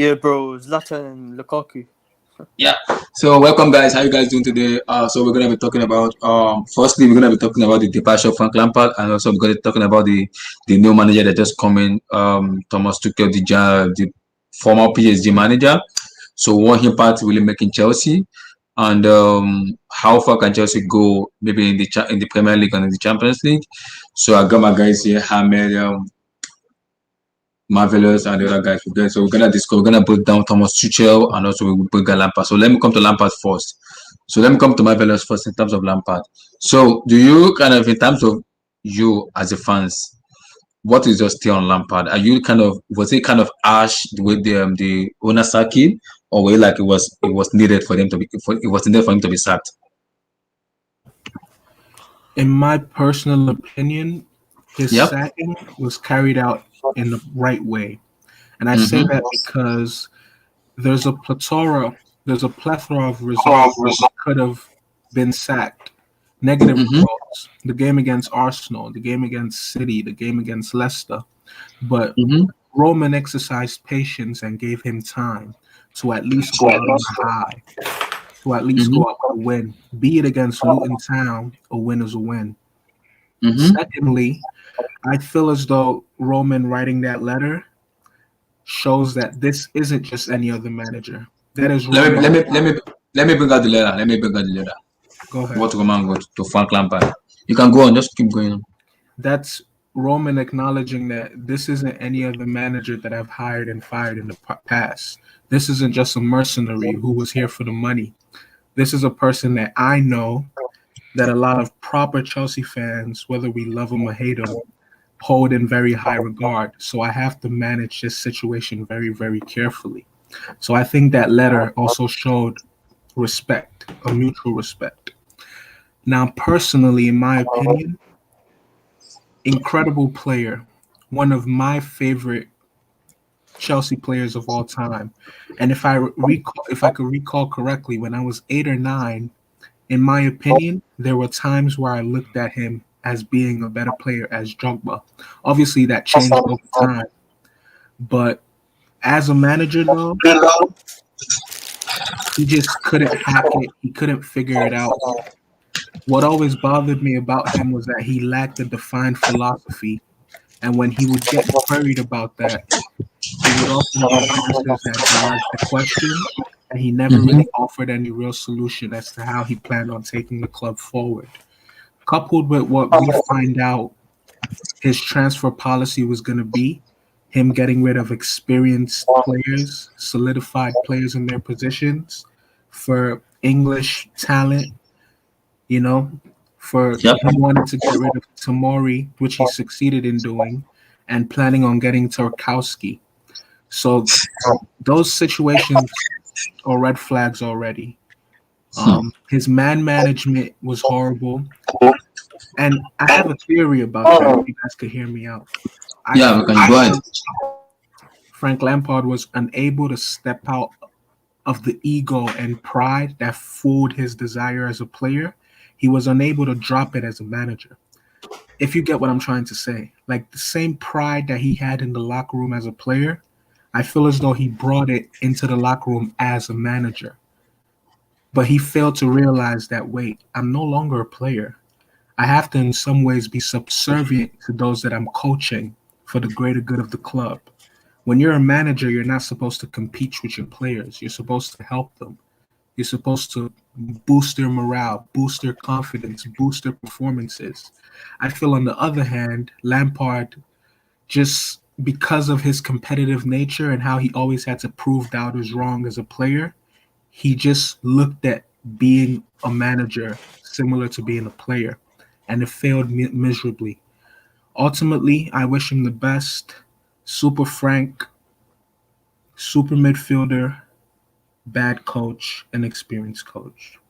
Yeah, bro, Zlatan and Lukaku. Yeah. So welcome guys. How you guys doing today? So we're gonna be talking about firstly we're gonna be talking about the departure of Frank Lampard, and also we're gonna be talking about the new manager that just come in, Thomas Tuchel, the former PSG manager. So what impact will he make in Chelsea, and how far can Chelsea go maybe in the Premier League and in the Champions League? So I got my guys here, Hamed, Marvelous, and the other guys together. So we're gonna break down Thomas Tuchel, and also we'll break down Lampard. So let me come to Lampard first. So let me come to Marvelous first in terms of Lampard. So do you kind of, in terms of you as a fans, what is your stay on Lampard? Are you kind of, was it kind of harsh the way the owner sacked him, or were you like it was needed for them to be it was needed for him to be sacked? In my personal opinion, his Yep. sacking was carried out in the right way. And I say that because there's a plethora of results that could have been sacked. Negative results. The game against Arsenal, the game against City, the game against Leicester. But Roman exercised patience and gave him time to at least go out on a high, to at least go out with a win. Be it against Luton Town, a win is a win. Secondly, I feel as though Roman writing that letter shows that this isn't just any other manager. That is Let Roman. me let me bring out the letter. Let me bring out the letter. Go ahead. What Roman wrote to Frank Lampard. You can go on, just keep going on. That's Roman acknowledging that this isn't any other manager that I've hired and fired in the past. This isn't just a mercenary who was here for the money. This is a person that I know that a lot of proper Chelsea fans, whether we love him or hate him, hold in very high regard. So I have to manage this situation very, very carefully. So I think that letter also showed respect, a mutual respect. Now, personally, in my opinion, incredible player, one of my favorite Chelsea players of all time. And if I could recall correctly, when I was 8 or 9, in my opinion, there were times where I looked at him as being a better player as Drogba. Obviously, that changed over time. But as a manager, though, he just couldn't hack it. He couldn't figure it out. What always bothered me about him was that he lacked a defined philosophy. And when he would get worried about that, he would often give answers that dodged the question, and he never really offered any real solution as to how he planned on taking the club forward. Coupled with what we find out his transfer policy was going to be, him getting rid of experienced players, solidified players in their positions for English talent, for he wanted to get rid of Tomori, which he succeeded in doing, and planning on getting Tarkowski. So those situations are red flags already. His man management was horrible. And I have a theory about that, if you guys could hear me out. We can go ahead. Frank Lampard was unable to step out of the ego and pride that fueled his desire as a player. He was unable to drop it as a manager. If you get what I'm trying to say, like the same pride that he had in the locker room as a player, I feel as though he brought it into the locker room as a manager. But he failed to realize that, wait, I'm no longer a player. I have to in some ways be subservient to those that I'm coaching for the greater good of the club. When you're a manager, you're not supposed to compete with your players. You're supposed to help them. You're supposed to boost their morale, boost their confidence, boost their performances. I feel on the other hand, Lampard, just because of his competitive nature and how he always had to prove doubters wrong as a player, he just looked at being a manager similar to being a player, and it failed miserably. Ultimately, I wish him the best. Super frank, super midfielder, bad coach, and experienced coach.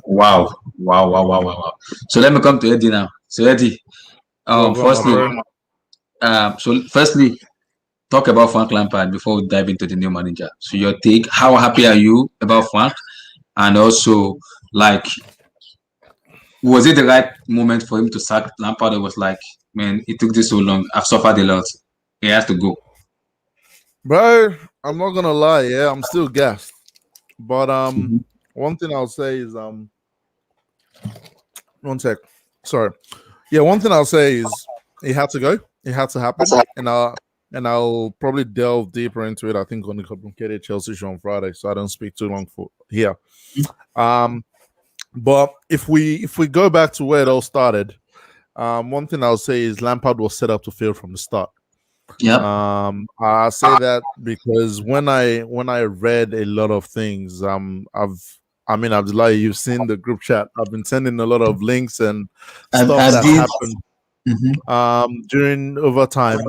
Wow. So let me come to Eddie now. So Eddie, firstly, talk about Frank Lampard before we dive into the new manager. So your take, how happy are you about Frank? And also, like, was it the right moment for him to sack Lampard? It was like man, it took this so long. I've suffered a lot. He has to go. Bro, I'm not gonna lie, yeah, I'm still gassed. But Mhm. one thing I'll say is one sec. Sorry. Yeah, one thing I'll say is it had to go. It had to happen. And I'll probably delve deeper into it, I think, on the complicated Chelsea show on Friday, so I don't speak too long for here. But if we go back to where it all started, one thing I'll say is Lampard was set up to fail from the start. Yep. I say that because when I read a lot of things, Abdullah, you've seen the group chat. I've been sending a lot of links and stuff I that's did. happened during overtime.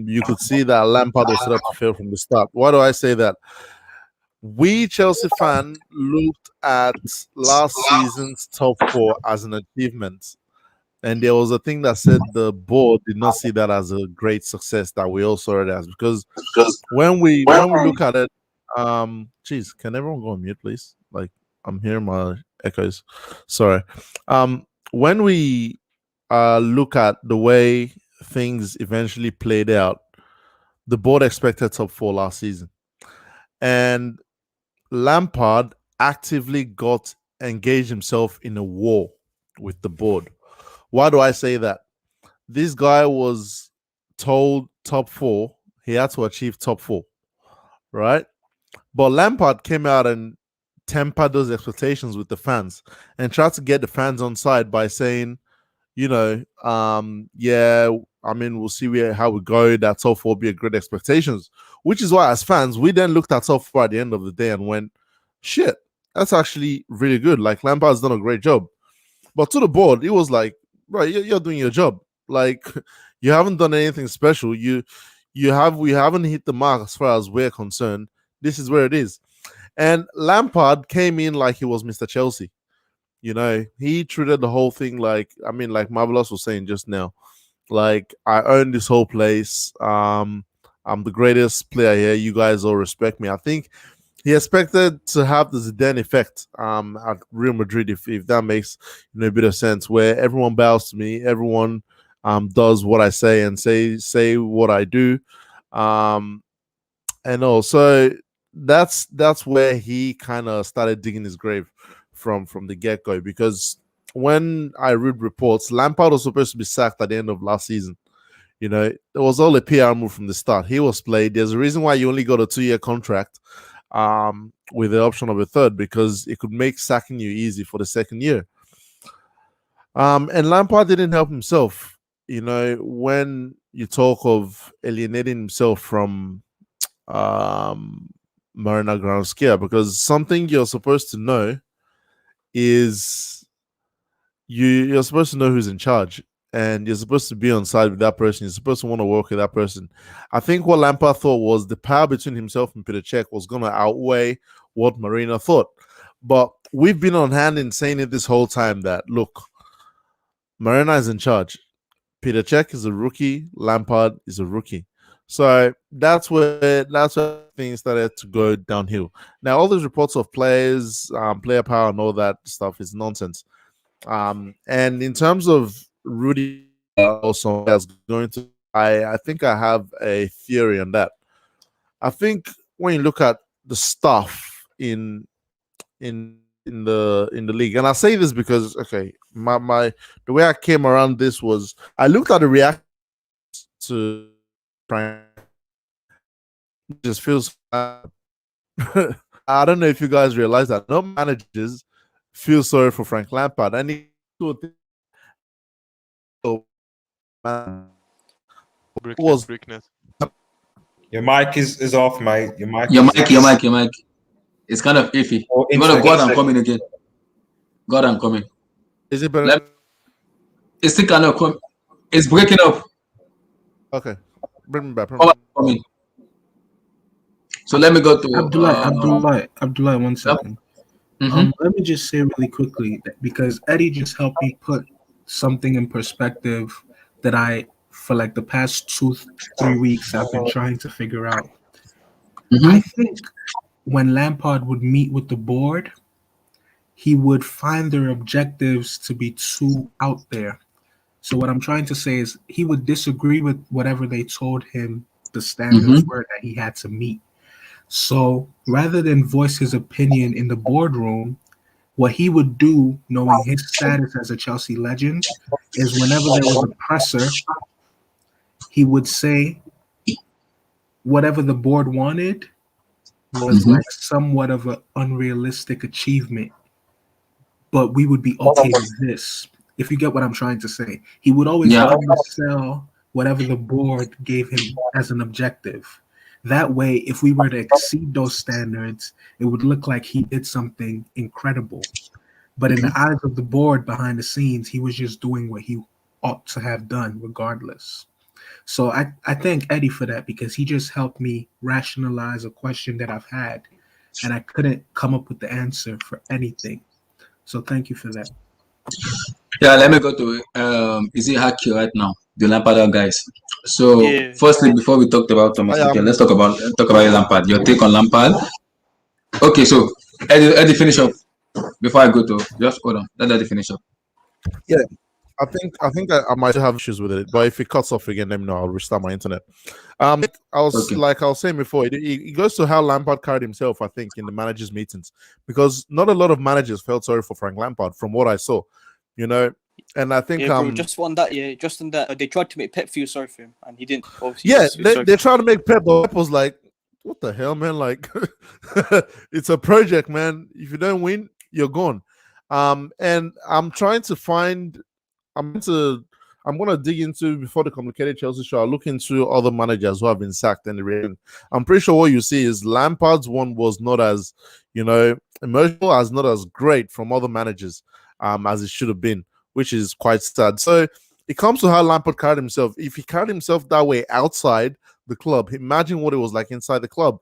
You could see that Lampard was set up to fail from the start. Why do I say that? We Chelsea fan looked at last season's top four as an achievement. And there was a thing that said the board did not see that as a great success that we all saw it as, because when we look at it, geez, can everyone go on mute, please? Like, I'm hearing my echoes. Sorry. When we look at the way things eventually played out, the board expected top four last season, and Lampard actively got engaged himself in a war with the board. Why do I say that? This guy was told top four, he had to achieve top four, right? But Lampard came out and tempered those expectations with the fans and tried to get the fans on side by saying, yeah, we'll see how we go. That top four will be a great expectations, which is why, as fans, we then looked at top four at the end of the day and went, shit, that's actually really good. Like, Lampard's done a great job. But to the board, it was like, right, you're doing your job. Like, you haven't done anything special. We haven't hit the mark as far as we're concerned. This is where it is. And Lampard came in like he was Mr. Chelsea. He treated the whole thing like Marvelous was saying just now. Like, I own this whole place. I'm the greatest player here. You guys all respect me. I think he expected to have the Zidane effect at Real Madrid, if that makes a bit of sense, where everyone bows to me, everyone does what I say and say what I do, and also that's where he kind of started digging his grave from the get-go, because when I read reports, Lampard was supposed to be sacked at the end of last season. It was all a PR move from the start. He was played. There's a reason why you only got a 2-year contract with the option of a third, because it could make sacking you easy for the second year. And Lampard didn't help himself. When you talk of alienating himself from Marina Granovskaya, because something you're supposed to know is you're supposed to know who's in charge, and you're supposed to be on side with that person. You're supposed to want to work with that person. I think what Lampard thought was the power between himself and Peter Cech was going to outweigh what Marina thought. But we've been on hand in saying it this whole time that, look, Marina is in charge. Peter Cech is a rookie. Lampard is a rookie. So that's where things started to go downhill. Now, all those reports of players, player power, and all that stuff is nonsense. And in terms of Rudy, also as going to, I think I have a theory on that. I think when you look at the stuff in the league, and I say this because my the way I came around this was I looked at the reaction to Frank. Just feels I don't know if you guys realize that no managers feel sorry for Frank Lampard, and he was Bricknet. Your mic is off, mate. Your mic. Your mic. It's kind of iffy. Oh, You gotta go out and coming again. Go out and coming. Is it better? It's still kind of coming. It's breaking up. Okay, bring me back. Coming. So let me go to Abdullah, 1 second. Let me just say really quickly that because Eddie just helped me put something in perspective that I, for like the past 2-3 weeks, I've been trying to figure out. I think when Lampard would meet with the board, he would find their objectives to be too out there. So what I'm trying to say is he would disagree with whatever they told him the standards were that he had to meet. So rather than voice his opinion in the boardroom, what he would do, knowing his status as a Chelsea legend, is whenever there was a presser, he would say whatever the board wanted was like somewhat of an unrealistic achievement, but we would be okay with this. If you get what I'm trying to say, he would always undersell whatever the board gave him as an objective. That way, if we were to exceed those standards, it would look like he did something incredible. But in the eyes of the board behind the scenes, he was just doing what he ought to have done regardless. So I thank Eddie for that, because he just helped me rationalize a question that I've had, and I couldn't come up with the answer for anything. So thank you for that. Yeah, let me go to is it Haki right now? The Lampard guys. So Yeah. firstly, before we talked about Thomas, okay, let's talk about Lampard. Your take on Lampard. Okay, so Eddie finish up before I go to just hold on. Let Eddie finish up. Yeah, I think I might have issues with it, but if it cuts off again, let me know. I'll restart my internet. I was like I was saying before, it goes to how Lampard carried himself. I think in the managers' meetings, because not a lot of managers felt sorry for Frank Lampard, from what I saw, And I think just on that, they tried to make Pep feel sorry for him, and he didn't. Yeah, they tried to make Pep, but Pep was like, "What the hell, man? Like, it's a project, man. If you don't win, you're gone." And I'm trying to find. I'm gonna dig into, before the complicated Chelsea show, I'll look into other managers who have been sacked in the rating. I'm pretty sure what you see is Lampard's one was not as, emotional, as not as great from other managers, as it should have been, which is quite sad. So it comes to how Lampard carried himself. If he carried himself that way outside the club, imagine what it was like inside the club.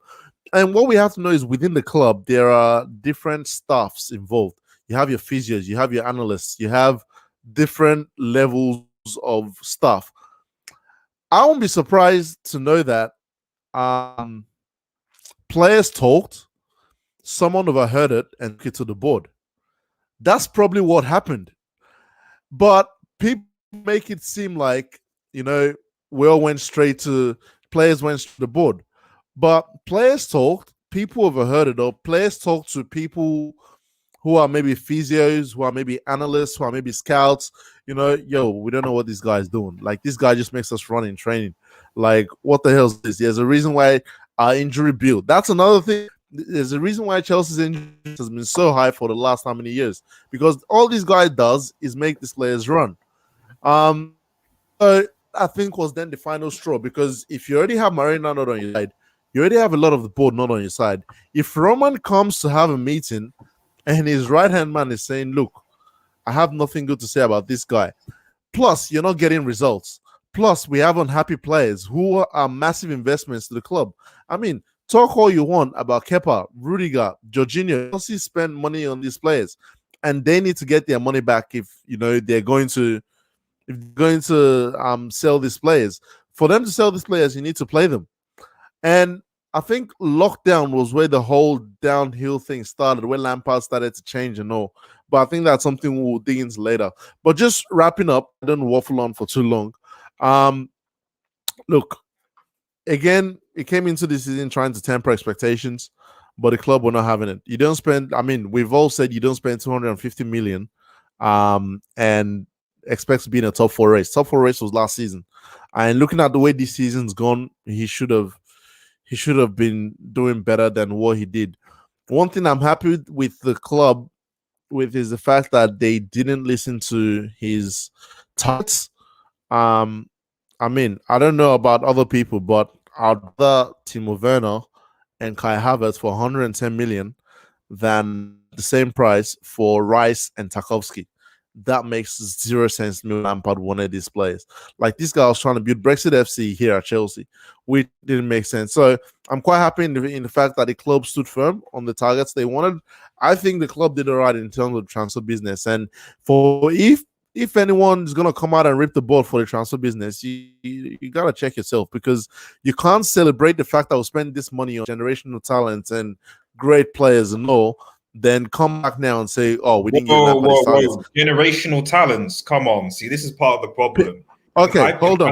And what we have to know is within the club, there are different staffs involved. You have your physios, you have your analysts, you have different levels of staff. I won't be surprised to know that players talked, someone overheard it and took it to the board. That's probably what happened. But people make it seem like, players went straight to the board. But players talked, people overheard it, or players talked to people who are maybe physios, who are maybe analysts, who are maybe scouts. We don't know what this guy is doing. Like, this guy just makes us run in training. Like, what the hell is this? There's a reason why our injury bill. That's another thing. There's a reason why Chelsea's injury has been so high for the last how many years, because all this guy does is make these players run. So I think was then the final straw, because if you already have Marina not on your side, you already have a lot of the board not on your side. If Roman comes to have a meeting and his right-hand man is saying, "Look, I have nothing good to say about this guy. Plus, you're not getting results. Plus, we have unhappy players who are massive investments to the club." I mean, talk all you want about Kepa, Rudiger, Jorginho. Chelsea spend money on these players, and they need to get their money back if they're going to sell these players. For them to sell these players, you need to play them. And I think lockdown was where the whole downhill thing started, where Lampard started to change and all. But I think that's something we'll dig into later. But just wrapping up, I don't waffle on for too long. Look, again, it came into this season trying to temper expectations, but the club were not having it. You don't spend, we've all said you don't spend 250 million and expect to be in a top four race. Top four race was last season. And looking at the way this season's gone, he should have been doing better than what he did. One thing I'm happy with the club with is the fact that they didn't listen to his targets. I don't know about other people, but I'd rather Timo Werner and Kai Havertz for 110 million than the same price for Rice and Tarkowski. That makes zero sense to me. Lampard wanted these players. Like, this guy was trying to build Brexit FC here at Chelsea, which didn't make sense. So I'm quite happy in the fact that the club stood firm on the targets they wanted. I think the club did all right in terms of transfer business. And if anyone's going to come out and rip the ball for the transfer business, you got to check yourself, because you can't celebrate the fact that we spend this money on generational talent and great players and all, then come back now and say, "Oh, we didn't give Whoa, Lampard his talents." Generational talents. Come on. See, this is part of the problem. Okay, hold on.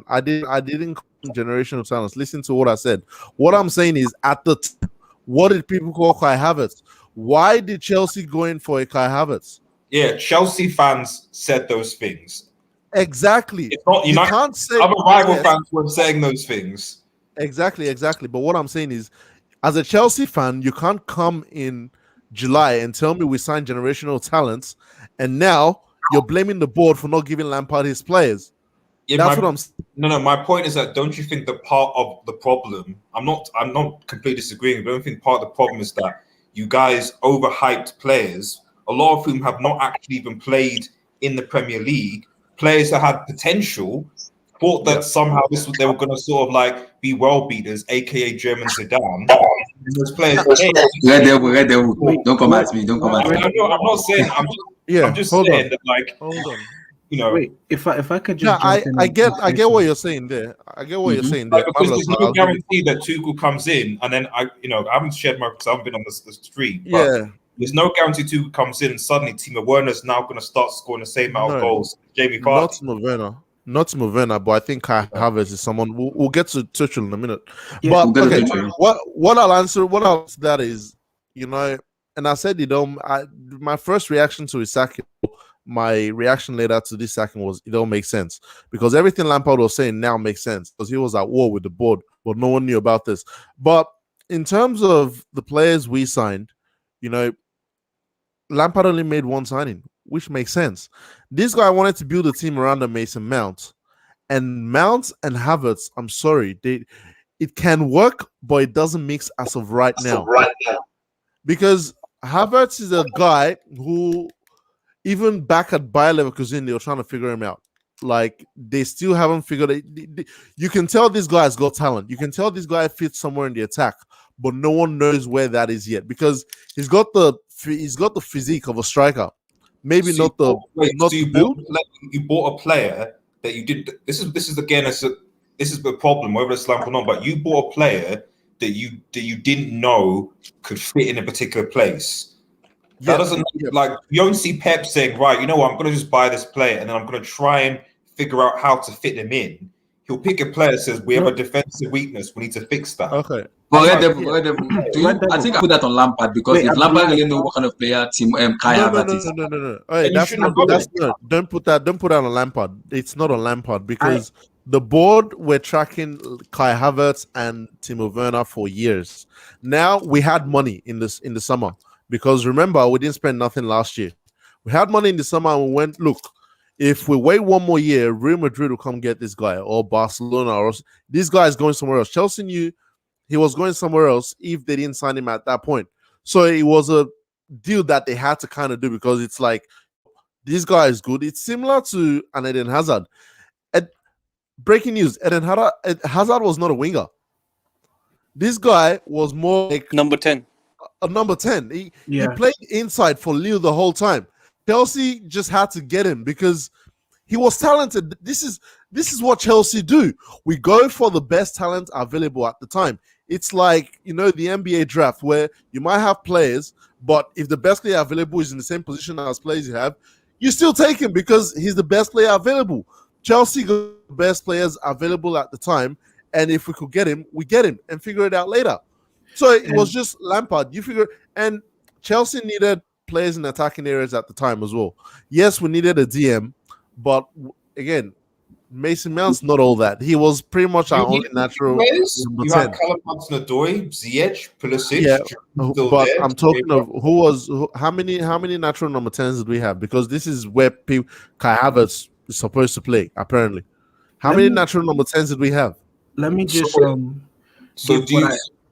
I didn't call them generational talents. Listen to what I said. What I'm saying is, at the time, what did people call Kai Havertz? Why did Chelsea go in for a Kai Havertz? Yeah, Chelsea fans said those things. Exactly. It's not, you can't say other rival fans were saying those things. Exactly. But what I'm saying is, as a Chelsea fan, you can't come in July and tell me we signed generational talents, and now you're blaming the board for not giving Lampard his players. Yeah, that's what I'm saying. No. My point is that don't you think that part of the problem? I'm not completely disagreeing. But I don't think part of the problem is that you guys overhyped players, a lot of whom have not actually even played in the Premier League. Players that had potential, thought that somehow they were going to sort of like be world beaters, aka German Zidane. Those players, Red Devil. Don't come at me. Don't come at me. I'm not saying. I'm just saying that, like, hold on. You know, wait. If I could just, I get what you're saying there. I get what you're saying there. Because there's no guarantee that Tuchel comes in, and then I haven't shared my because I haven't been on the stream. But there's no guarantee Tuchel comes in and suddenly Timo Werner's now going to start scoring the same amount of goals. Jamie Vardy. Not Timo Werner, but I think Kai Havertz is someone. We'll get to Tuchel in a minute. Yeah, but okay, what I'll answer that is, and I said my first reaction to his sacking, my reaction later to this sacking was it don't make sense because everything Lampard was saying now makes sense because he was at war with the board, but no one knew about this. But in terms of the players we signed, Lampard only made one signing, which makes sense. This guy wanted to build a team around the Mason Mount, and Mount and Havertz, I'm sorry, it can work, but it doesn't mix as of right now. Because Havertz is a guy who, even back at Bayer Leverkusen, they were trying to figure him out. Like, they still haven't figured it. You can tell this guy has got talent. You can tell this guy fits somewhere in the attack, but no one knows where that is yet because he's got the physique of a striker. Maybe so not the. You bought a player that you did. This is again. This is the problem. Whether it's Lampard or not, but you bought a player that you didn't know could fit in a particular place. That doesn't like you don't see Pep saying, right, you know what, I'm going to just buy this player and then I'm going to try and figure out how to fit them in. He'll pick a player that says we have a defensive weakness, we need to fix that. Okay. But I think I put that on Lampard because if Lampard really know what kind of player team Kai Havertz is. No. Hey, that's not. Don't put that on Lampard. It's not on Lampard because the board were tracking Kai Havertz and Timo Werner for years. Now we had money in the summer. Because remember, we didn't spend nothing last year. We had money in the summer and we went, look, if we wait one more year, Real Madrid will come get this guy or Barcelona or this guy is going somewhere else. Chelsea knew he was going somewhere else if they didn't sign him at that point. So it was a deal that they had to kind of do because it's like, this guy is good. It's similar to an Eden Hazard. Breaking news, Eden Hazard was not a winger. This guy was more like number 10. A number 10. He played inside for Lille the whole time. Chelsea just had to get him because he was talented. This is what Chelsea do. We go for the best talent available at the time. It's like, the NBA draft where you might have players, but if the best player available is in the same position as players you have, you still take him because he's the best player available. Chelsea got the best players available at the time, and if we could get him, we get him and figure it out later. So it was just Lampard. You figure, and Chelsea needed players in attacking areas at the time as well. Yes, we needed a DM, but again, Mason Mount's not all that. He was pretty much our only natural. You had Callum Hudson-Odoi, Ziyech, Pulisic. Yeah, but I'm talking of how many natural number 10s did we have? Because this is where Kai Havertz is supposed to play. Apparently, how many natural number 10s did we have? Let me just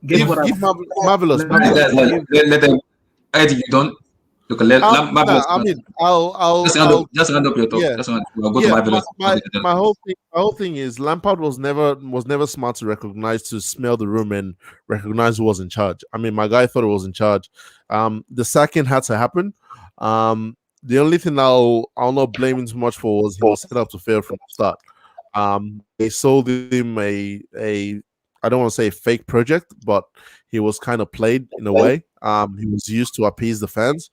Marvelous. Let them. I think you don't. Look, Marvelous. I mean, I'll just round up your talk. Yeah. I'll go to Marvelous. My whole thing is Lampard was never smart to smell the room and recognize who was in charge. I mean, my guy thought it was in charge. The sacking had to happen. The only thing I'll not blame him too much for was he was set up to fail from the start. They sold him I don't want to say fake project, but he was kind of played in a way. He was used to appease the fans.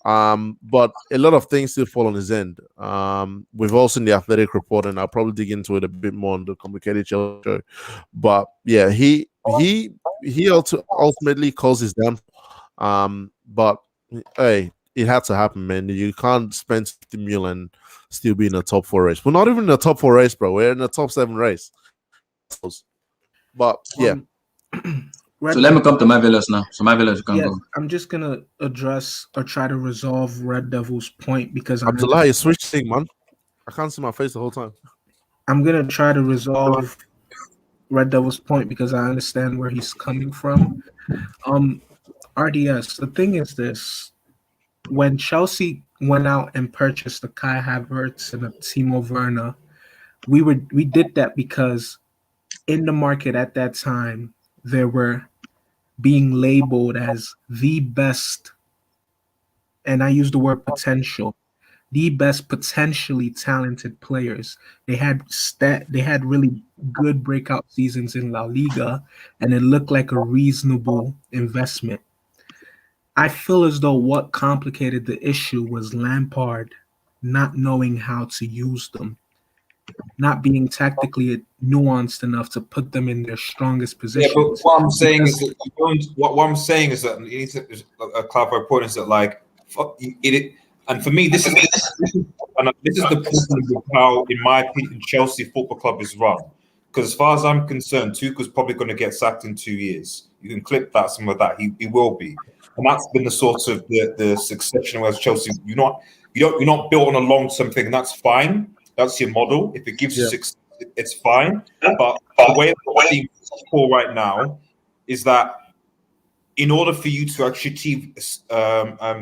But a lot of things still fall on his end. We've all seen the Athletic report, and I'll probably dig into it a bit more on the complicated Chelsea show. But yeah, he ultimately caused his downfall. But hey, it had to happen, man. You can't spend 50 million and still be in a top 4 race. We're not even in a top 4 race, bro. We're in a top 7 race. But yeah. So let me come to my Villas now. So my Villas, you can go. I'm just gonna address or try to resolve Red Devil's point because Abdullah, you switched thing, man. I can't see my face the whole time. I'm gonna try to resolve Red Devil's point because I understand where he's coming from. RDS, the thing is this: when Chelsea went out and purchased the Kai Havertz and the Timo Werner, we did that because in the market at that time there were being labeled as the best, and I use the word potential, the best potentially talented players. They had really good breakout seasons in La Liga, and it looked like a reasonable investment. I feel as though what complicated the issue was Lampard not knowing how to use them, not being tactically nuanced enough to put them in their strongest positions. Yeah, but what I'm saying is that what I'm saying is that you need to clarify a point is that like it. And for me, this is the problem with how, in my opinion, Chelsea Football Club is run. Because as far as I'm concerned, Tuchel's probably going to get sacked in 2 years. You can clip that, some of that. He will be, and that's been the sort of the succession where Chelsea. You're not built on a long-term thing, and that's fine. That's your model. If it gives you success, it's fine. But the way it's for right now is that in order for you to actually achieve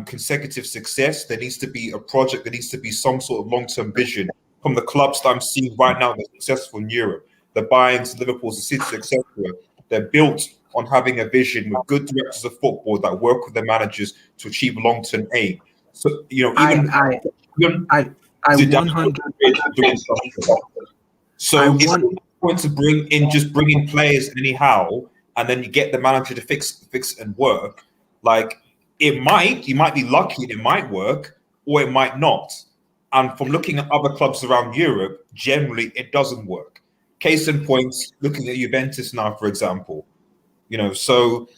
consecutive success, there needs to be a project. There needs to be some sort of long-term vision from the clubs that I'm seeing right now that are successful in Europe. The Bayerns, Liverpools, the City, etc. They're built on having a vision with good directors of football that work with their managers to achieve a long-term aim. So I 100. So it's going to bring in players anyhow, and then you get the manager to fix and work. Like you might be lucky and it might work, or it might not. And from looking at other clubs around Europe, generally it doesn't work. Case in point, looking at Juventus now, for example, so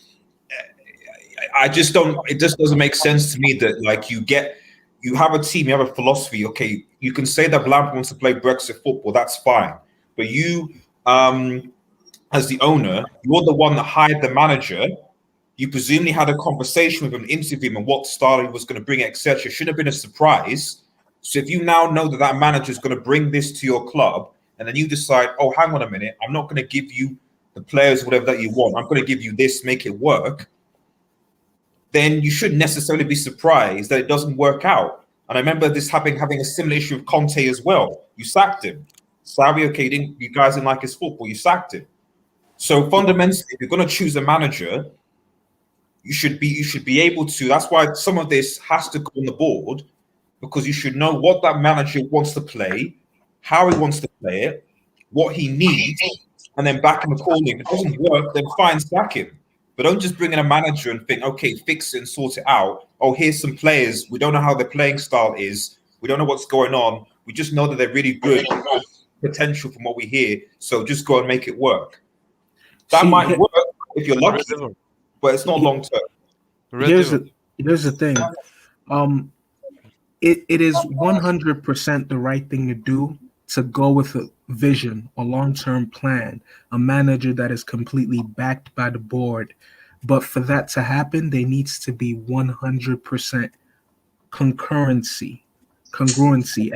I just don't. It just doesn't make sense to me that like you have a team, you have a philosophy. Okay, you can say that Lampard wants to play Brexit football. That's fine, but you, as the owner, you're the one that hired the manager. You presumably had a conversation with him, interviewed him, and what style he was going to bring, etc. It should have been a surprise. So if you now know that manager is going to bring this to your club, and then you decide, oh, hang on a minute, I'm not going to give you the players, whatever that you want. I'm going to give you this, make it work. Then you shouldn't necessarily be surprised that it doesn't work out. And I remember this having a similar issue with Conte as well. You sacked him. Sorry, okay, you guys didn't like his football. You sacked him. So fundamentally, if you're going to choose a manager, you should be able to. That's why some of this has to go on the board, because you should know what that manager wants to play, how he wants to play it, what he needs, and then back him accordingly. If it doesn't work, then fine, sack him. But don't just bring in a manager and think, okay, fix it and sort it out. Oh, here's some players. We don't know how their playing style is. We don't know what's going on. We just know that they're really good potential from what we hear. So just go and make it work. That might work if you're lucky, but it's not long term. Here's the thing. It is 100% the right thing to do to go with a vision, a long-term plan, a manager that is completely backed by the board. But for that to happen, there needs to be 100% congruency.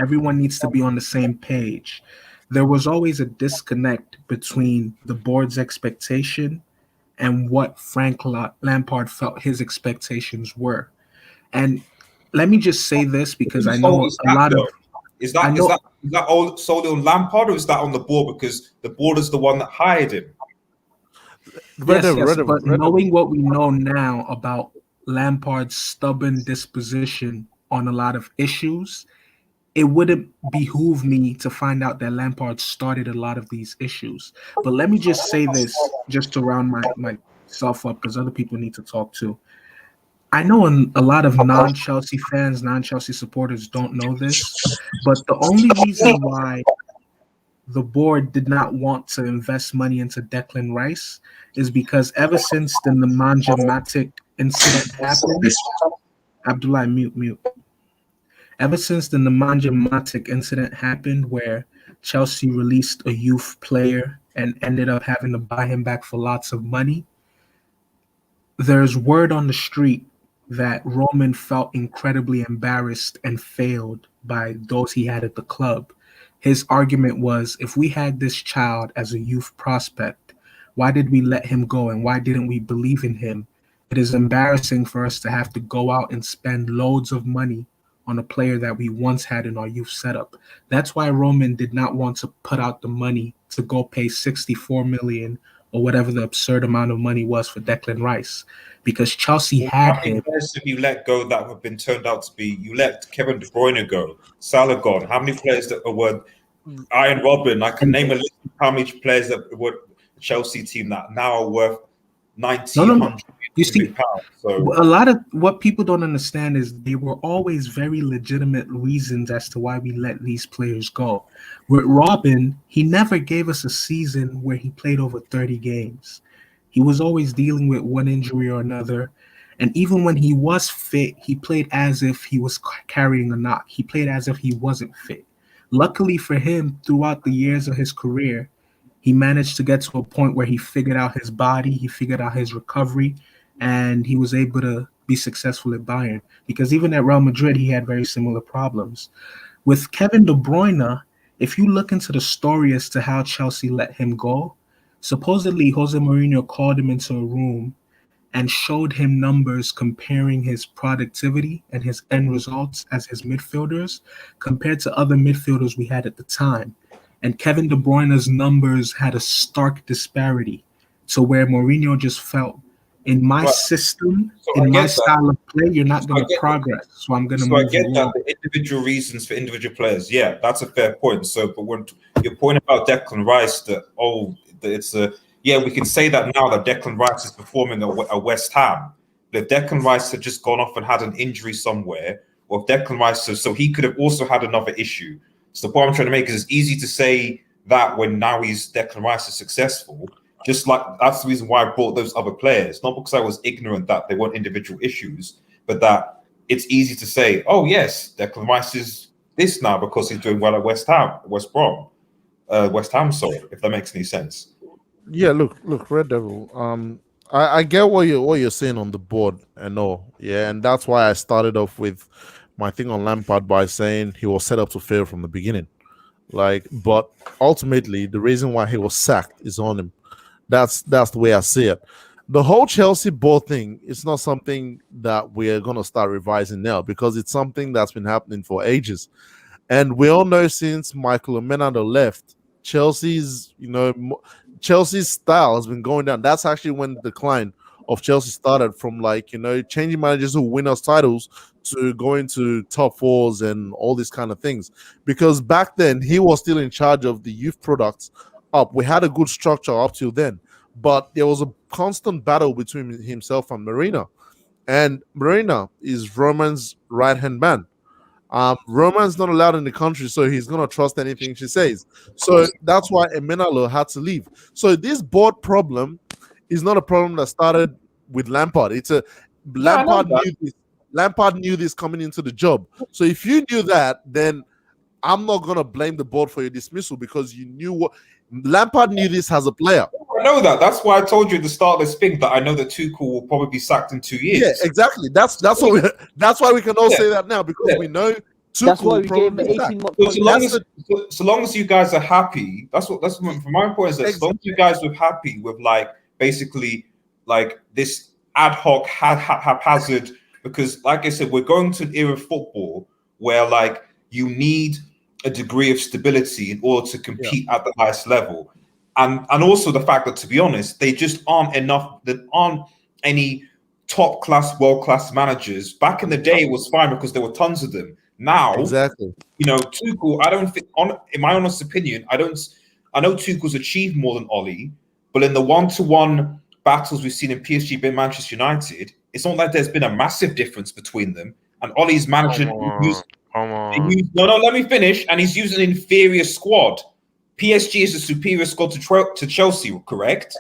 Everyone needs to be on the same page. There was always a disconnect between the board's expectation and what Frank Lampard felt his expectations were. And let me just say this, because I know a lot of... Is that all solely on Lampard, or is that on the board because the board is the one that hired him? But knowing what we know now about Lampard's stubborn disposition on a lot of issues, it wouldn't behoove me to find out that Lampard started a lot of these issues. But let me just say this, just to round myself up, because other people need to talk too. I know a lot of non-Chelsea fans, non-Chelsea supporters don't know this, but the only reason why the board did not want to invest money into Declan Rice is because ever since the Nemanja Matic incident happened, Abdullah, mute. Ever since the Nemanja Matic incident happened, where Chelsea released a youth player and ended up having to buy him back for lots of money, there's word on the street that Roman felt incredibly embarrassed and failed by those he had at the club. His argument was, if we had this child as a youth prospect, why did we let him go and why didn't we believe in him? It is embarrassing for us to have to go out and spend loads of money on a player that we once had in our youth setup. That's why Roman did not want to put out the money to go pay 64 million or whatever the absurd amount of money was for Declan Rice, because Chelsea had How many him. players have you let go that have been turned out to be? You let Kevin De Bruyne go, Salah gone. How many players that were Iron Robin? I can name a list of how many players that were Chelsea team that now are worth 90, No. 100 You see, million pounds. So a lot of what people don't understand is there were always very legitimate reasons as to why we let these players go. With Robin, he never gave us a season where he played over 30 games. He was always dealing with one injury or another. And even when he was fit, he played as if he was carrying a knock. He played as if he wasn't fit. Luckily for him, throughout the years of his career, he managed to get to a point where he figured out his body, he figured out his recovery, and he was able to be successful at Bayern. Because even at Real Madrid, he had very similar problems. With Kevin De Bruyne, if you look into the story as to how Chelsea let him go, supposedly Jose Mourinho called him into a room and showed him numbers comparing his productivity and his end results as his midfielders compared to other midfielders we had at the time. And Kevin De Bruyne's numbers had a stark disparity to where Mourinho just felt, in my system, in my style of play, you're not going to progress. So I'm going to move you along. The individual reasons for individual players. Yeah, that's a fair point. So, but when your point about Declan Rice, we can say that now that Declan Rice is performing at West Ham. But if Declan Rice had just gone off and had an injury somewhere, or if Declan Rice, so he could have also had another issue. So the point I'm trying to make is it's easy to say that when now Declan Rice is successful. Just like that's the reason why I brought those other players, not because I was ignorant that they weren't individual issues, but that it's easy to say, oh yes, Declan Rice is this now because he's doing well at West Ham, sorry, if that makes any sense. Yeah, look, Red Devil. I get what you're saying on the board and all, yeah, and that's why I started off with my thing on Lampard by saying he was set up to fail from the beginning. But ultimately, the reason why he was sacked is on him. That's the way I see it. The whole Chelsea board thing is not something that we're going to start revising now because it's something that's been happening for ages. And we all know since Michael Omenado left, Chelsea's style has been going down. That's actually when the decline of Chelsea started, from changing managers who win us titles to going to top fours and all these kind of things. Because back then he was still in charge of the youth products up. We had a good structure up till then, but there was a constant battle between himself and Marina. And Marina is Roman's right-hand man. Roman's not allowed in the country, so he's going to trust anything she says. So that's why Emenalo had to leave. So this board problem is not a problem that started with Lampard. Lampard knew this coming into the job. So if you knew that, then I'm not going to blame the board for your dismissal because you knew what Lampard knew this as a player. I know that. That's why I told you at the start of this thing that I know that Tuchel will probably be sacked in 2 years. Yeah, exactly. That's why we can all say that now because we know Tuchel that's why we probably gave him 18 months. So long as you guys are happy, that's from my point is that as long as you guys were happy with basically this ad hoc haphazard, because like I said, we're going to an era of football where you need a degree of stability in order to compete at the highest level. And also the fact that, to be honest, they just aren't enough. There aren't any top class, world class managers. Back in the day, it was fine because there were tons of them. Now, Exactly. you know, Tuchel, I don't think, in my honest opinion, I know Tuchel's achieved more than Ollie, but in the one-to-one battles we've seen in PSG and Manchester United, it's not like there's been a massive difference between them. And Ollie's managing. Come on. No, let me finish. And he's using an inferior squad. PSG is a superior squad to Chelsea, correct?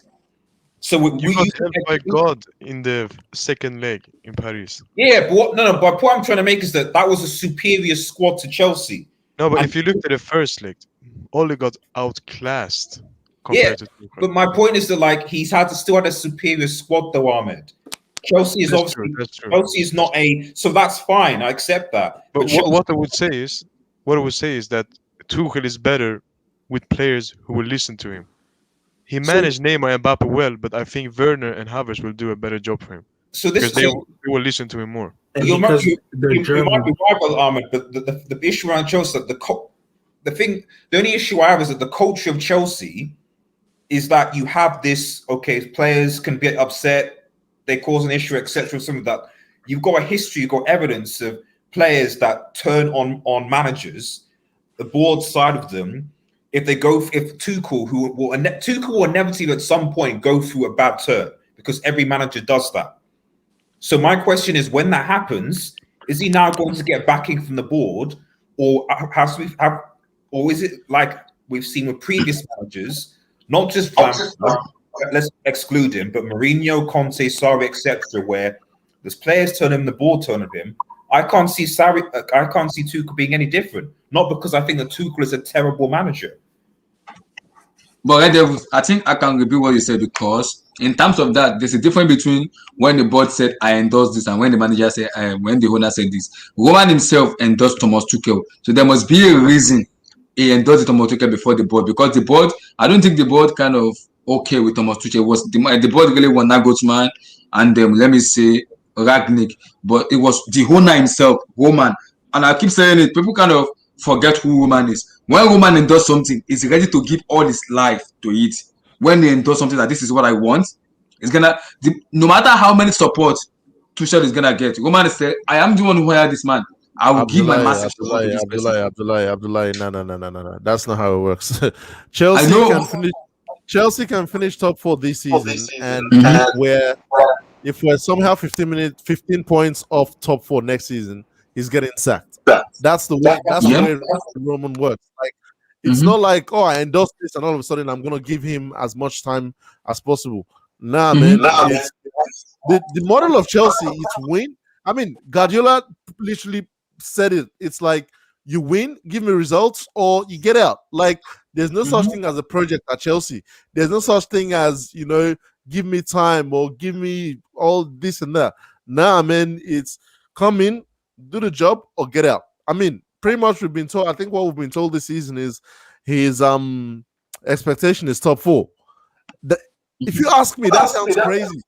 So You got helped by God in the second leg in Paris. Yeah, but but the point I'm trying to make is that was a superior squad to Chelsea. No, but And- if you look at the first leg, Ole got outclassed Yeah, compared to Tuchel. but my point is that like he's still had a superior squad though, Ahmed. Chelsea is That's true, that's true. Chelsea is not so that's fine. I accept that. But Chelsea- what I would say is that Tuchel is better with players who will listen to him. He managed Neymar and Mbappe well, but I think Werner and Havertz will do a better job for him so this because they will listen to him more. And You might because they're you might German. be right about Ahmed, but the issue around Chelsea, the only issue I have is that the culture of Chelsea is that you have this, okay, players can get upset, they cause an issue, etc. Some of that. You've got a history, you've got evidence of players that turn on managers, the board side of them. If Tuchel will inevitably at some point go through a bad turn because every manager does that. So my question is, when that happens, is he now going to get backing from the board, or is it like we've seen with previous managers, not just Lampard, let's exclude him, but Mourinho, Conte, Sarri, etc., where there's players turn him, the board turn him. I can't see Tuchel being any different. Not because I think that Tuchel is a terrible manager. But I think I can repeat what you said, because in terms of that, there's a difference between when the board said I endorse this and when the manager said, when the owner said this. Roman himself endorsed Thomas Tuchel, so there must be a reason he endorsed Thomas Tuchel before the board, because the board, I don't think the board kind of okay with Thomas Tuchel. Was the board really want Nagelsmann and let me say Ragnick, but it was the owner himself, Roman. And I keep saying it, people kind of forget who Roman is. When Roman endorses something, he's ready to give all his life to it. When he endorses something that this is what I want, it's gonna, no matter how many support Tuchel is gonna get, Roman is saying, I am the one who hired this man. I will give my massive support to this person. Abdullahi. No. That's not how it works. Chelsea can finish top 4 this season, and if we're somehow 15 points off top 4 next season, he's getting sacked. That's the way. That's the way Roman works. Like, it's not like, oh, I endorse this and all of a sudden I'm gonna give him as much time as possible. Nah, man. The model of Chelsea is win. I mean, Guardiola literally said it. It's like, you win, give me results, or you get out. Like, there's no such thing as a project at Chelsea. There's no such thing as, give me time or give me all this and that. Nah, man, it's come in, do the job, or get out. I mean, pretty much we've been told, I think what we've been told this season is his expectation is top 4. If you ask me, that sounds crazy.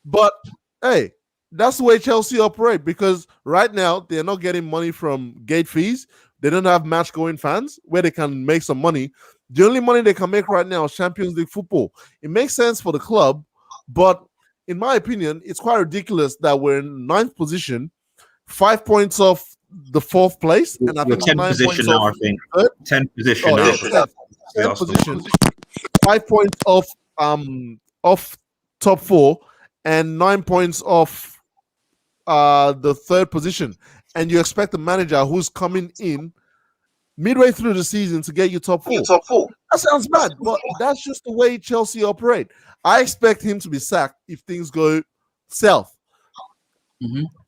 But hey, that's the way Chelsea operate, because right now they're not getting money from gate fees. They don't have match-going fans where they can make some money. The only money they can make right now is Champions League football. It makes sense for the club, but in my opinion, it's quite ridiculous that we're in 9th position, 5 points off the 4th place, and I think 10th position now. I think 10th position now. 10th position, 5 points off top 4, and 9 points off the 3rd position. And you expect the manager who's coming in midway through the season to get you top 4. That sounds bad, but that's just the way Chelsea operate. I expect him to be sacked if things go south.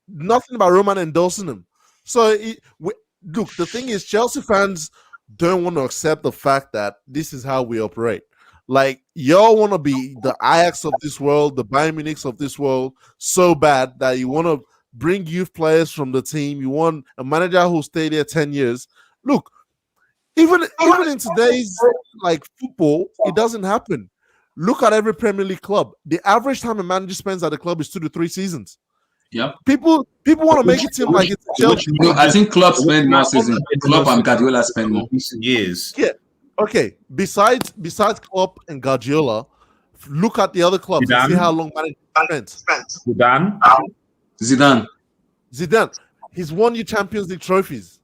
Nothing about Roman endorsing him. So, look, the thing is, Chelsea fans don't want to accept the fact that this is how we operate. Like, y'all want to be the Ajax of this world, the Bayern Munich of this world, so bad that you want to bring youth players from the team. You want a manager who stayed there 10 years. Look, even in today's like football, it doesn't happen. Look at every Premier League club. The average time a manager spends at the club is 2 to 3 seasons. Yeah. People want to make it seem like it's Chelsea. No, I think Klopp spend more seasons. Klopp and Guardiola spend more recent years. Yeah. Okay. Besides Klopp and Guardiola, look at the other clubs and see how long managers spent. Zidane. Zidane. He's won you Champions League trophies.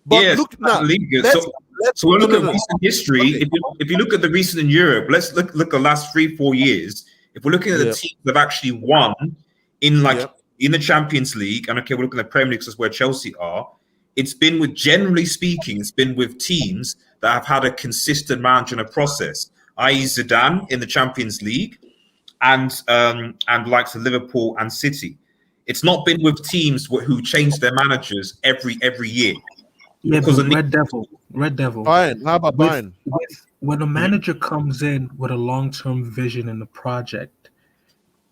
But Yes, look now. league. let's- So we look no, at no. recent history. Okay. If you look at the recent in Europe, let's look at the last 3-4 years. If we're looking at the Yeah. teams that have actually won in Yeah. in the Champions League, and okay, we're looking at the Premier League, 'cause that's where Chelsea are. It's been with, generally speaking, it's been with teams that have had a consistent manager and a process, i.e. Zidane in the Champions League, and likes of Liverpool and City. It's not been with teams who change their managers every year. Yeah, Because but of the- Red Devil. Bayern. How about Bayern? When a manager comes in with a long-term vision in the project,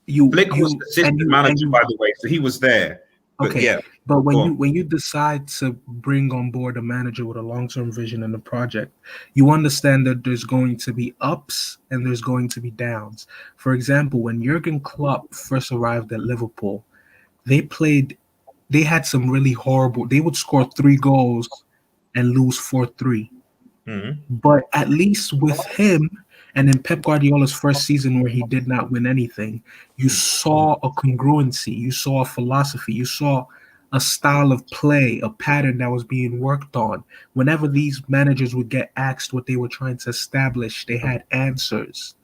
you Blick was assistant manager, by the way, so he was there. But okay, yeah, but go on. when you decide to bring on board a manager with a long-term vision in the project, you understand that there's going to be ups and there's going to be downs. For example, when Jurgen Klopp first arrived at Liverpool, they had some really horrible. They would score 3 goals and lose 4-3. Mhm. But at least with him, and in Pep Guardiola's first season where he did not win anything, you saw a congruency, you saw a philosophy, you saw a style of play, a pattern that was being worked on. Whenever these managers would get asked what they were trying to establish, they had answers.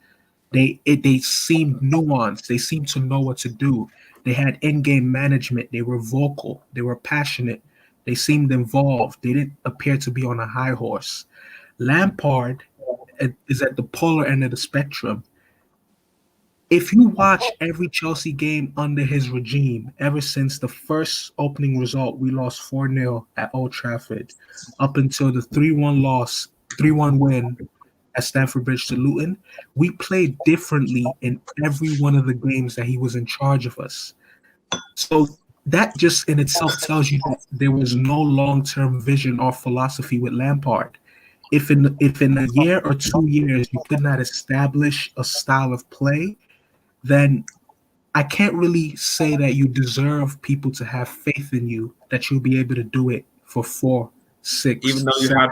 They seemed nuanced. They seemed to know what to do. They had in-game management. They were vocal. They were passionate. They seemed involved. They didn't appear to be on a high horse. Lampard is at the polar end of the spectrum. If you watch every Chelsea game under his regime, ever since the first opening result, we lost 4-0 at Old Trafford, up until the 3-1 win at Stamford Bridge to Luton, we played differently in every one of the games that he was in charge of us. So that just in itself tells you that there was no long-term vision or philosophy with Lampard. If in a year or 2 years you could not establish a style of play, then I can't really say that you deserve people to have faith in you that you'll be able to do it for 4, 6. Even though you 7. had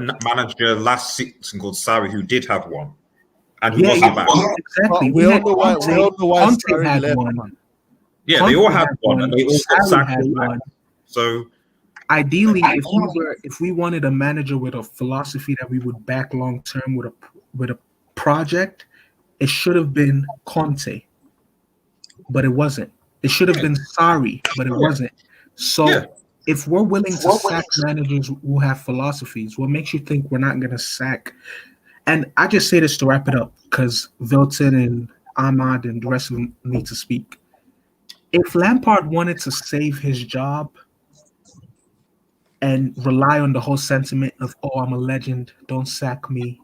a manager last season called Sarri who did have one, and he Yeah, wasn't bad. exactly. We all know why Conte Sarri had left. one. Yeah, they all Conte had one, and they all got Sarri sacked. had one. So Ideally, if we wanted a manager with a philosophy that we would back long term with a project, it should have been Conte, but it wasn't. It should have been Sarri, but it wasn't. So Yeah. if we're willing to sack managers who have philosophies, what makes you think we're not going to sack? And I just say this to wrap it up because Vilton and Ahmad and the rest of them need to speak. If Lampard wanted to save his job and rely on the whole sentiment of, oh, I'm a legend, don't sack me.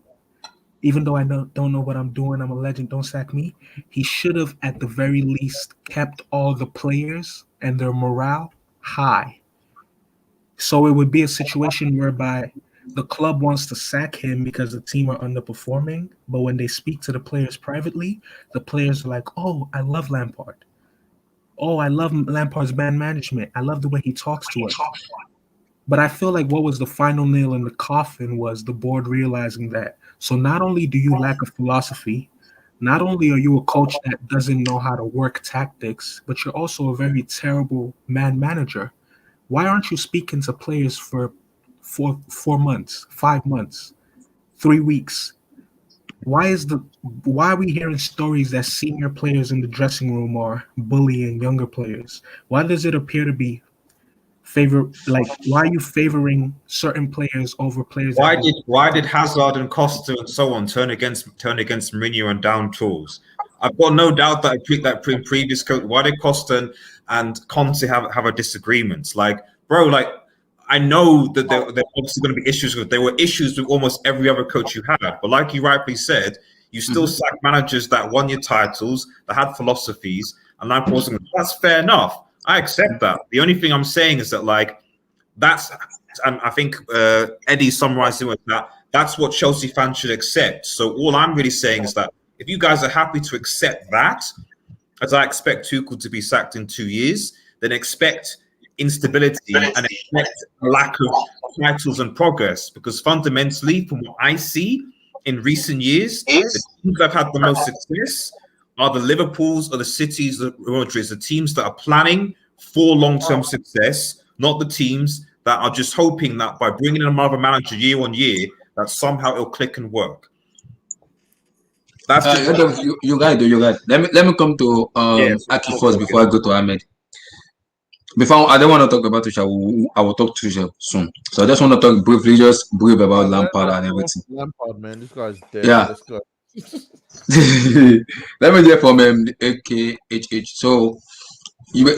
Even though I don't know what I'm doing, I'm a legend, don't sack me. He should have, at the very least, kept all the players and their morale high. So it would be a situation whereby the club wants to sack him because the team are underperforming, but when they speak to the players privately, the players are like, oh, I love Lampard. Oh, I love Lampard's man management. I love the way he talks to us. But I feel like what was the final nail in the coffin was the board realizing that. So not only do you lack a philosophy, not only are you a coach that doesn't know how to work tactics, but you're also a very terrible man manager. Why aren't you speaking to players for 4 months, 5 months, 3 weeks? Why are we hearing stories that senior players in the dressing room are bullying younger players? Why does it appear to be why are you favoring certain players over players? why did Hazard and Costa and so on turn against Mourinho and down tools? I've got no doubt that previous coach. Why did Costa and Conte have a disagreements? Like, bro, like I know that there obviously going to be issues with. There were issues with almost every other coach you had, but like you rightly said, you still sack managers that won your titles, that had philosophies, and Lampard wasn't. That's fair enough. I accept that. The only thing I'm saying is that, like, that's, and I think Eddie summarized it with that. That's what Chelsea fans should accept. So all I'm really saying is that if you guys are happy to accept that, as I expect Tuchel to be sacked in 2 years, then expect instability and expect a lack of titles and progress. Because fundamentally, from what I see in recent years, the teams that have had the most success are the Liverpools or the Cities, the Rodgers, the teams that are planning for long-term success, not the teams that are just hoping that by bringing in another manager year on year, that somehow it'll click and work. That's just you're right, though. You're right. Let me come to Aki first before I go to Ahmed. Before I don't want to talk about Tuchel. I will talk to Tuchel soon. So I just want to talk briefly, just brief about Lampard and everything. Lampard, man, this guy's dead. Yeah. Let's go. Let me hear from AKHH. So you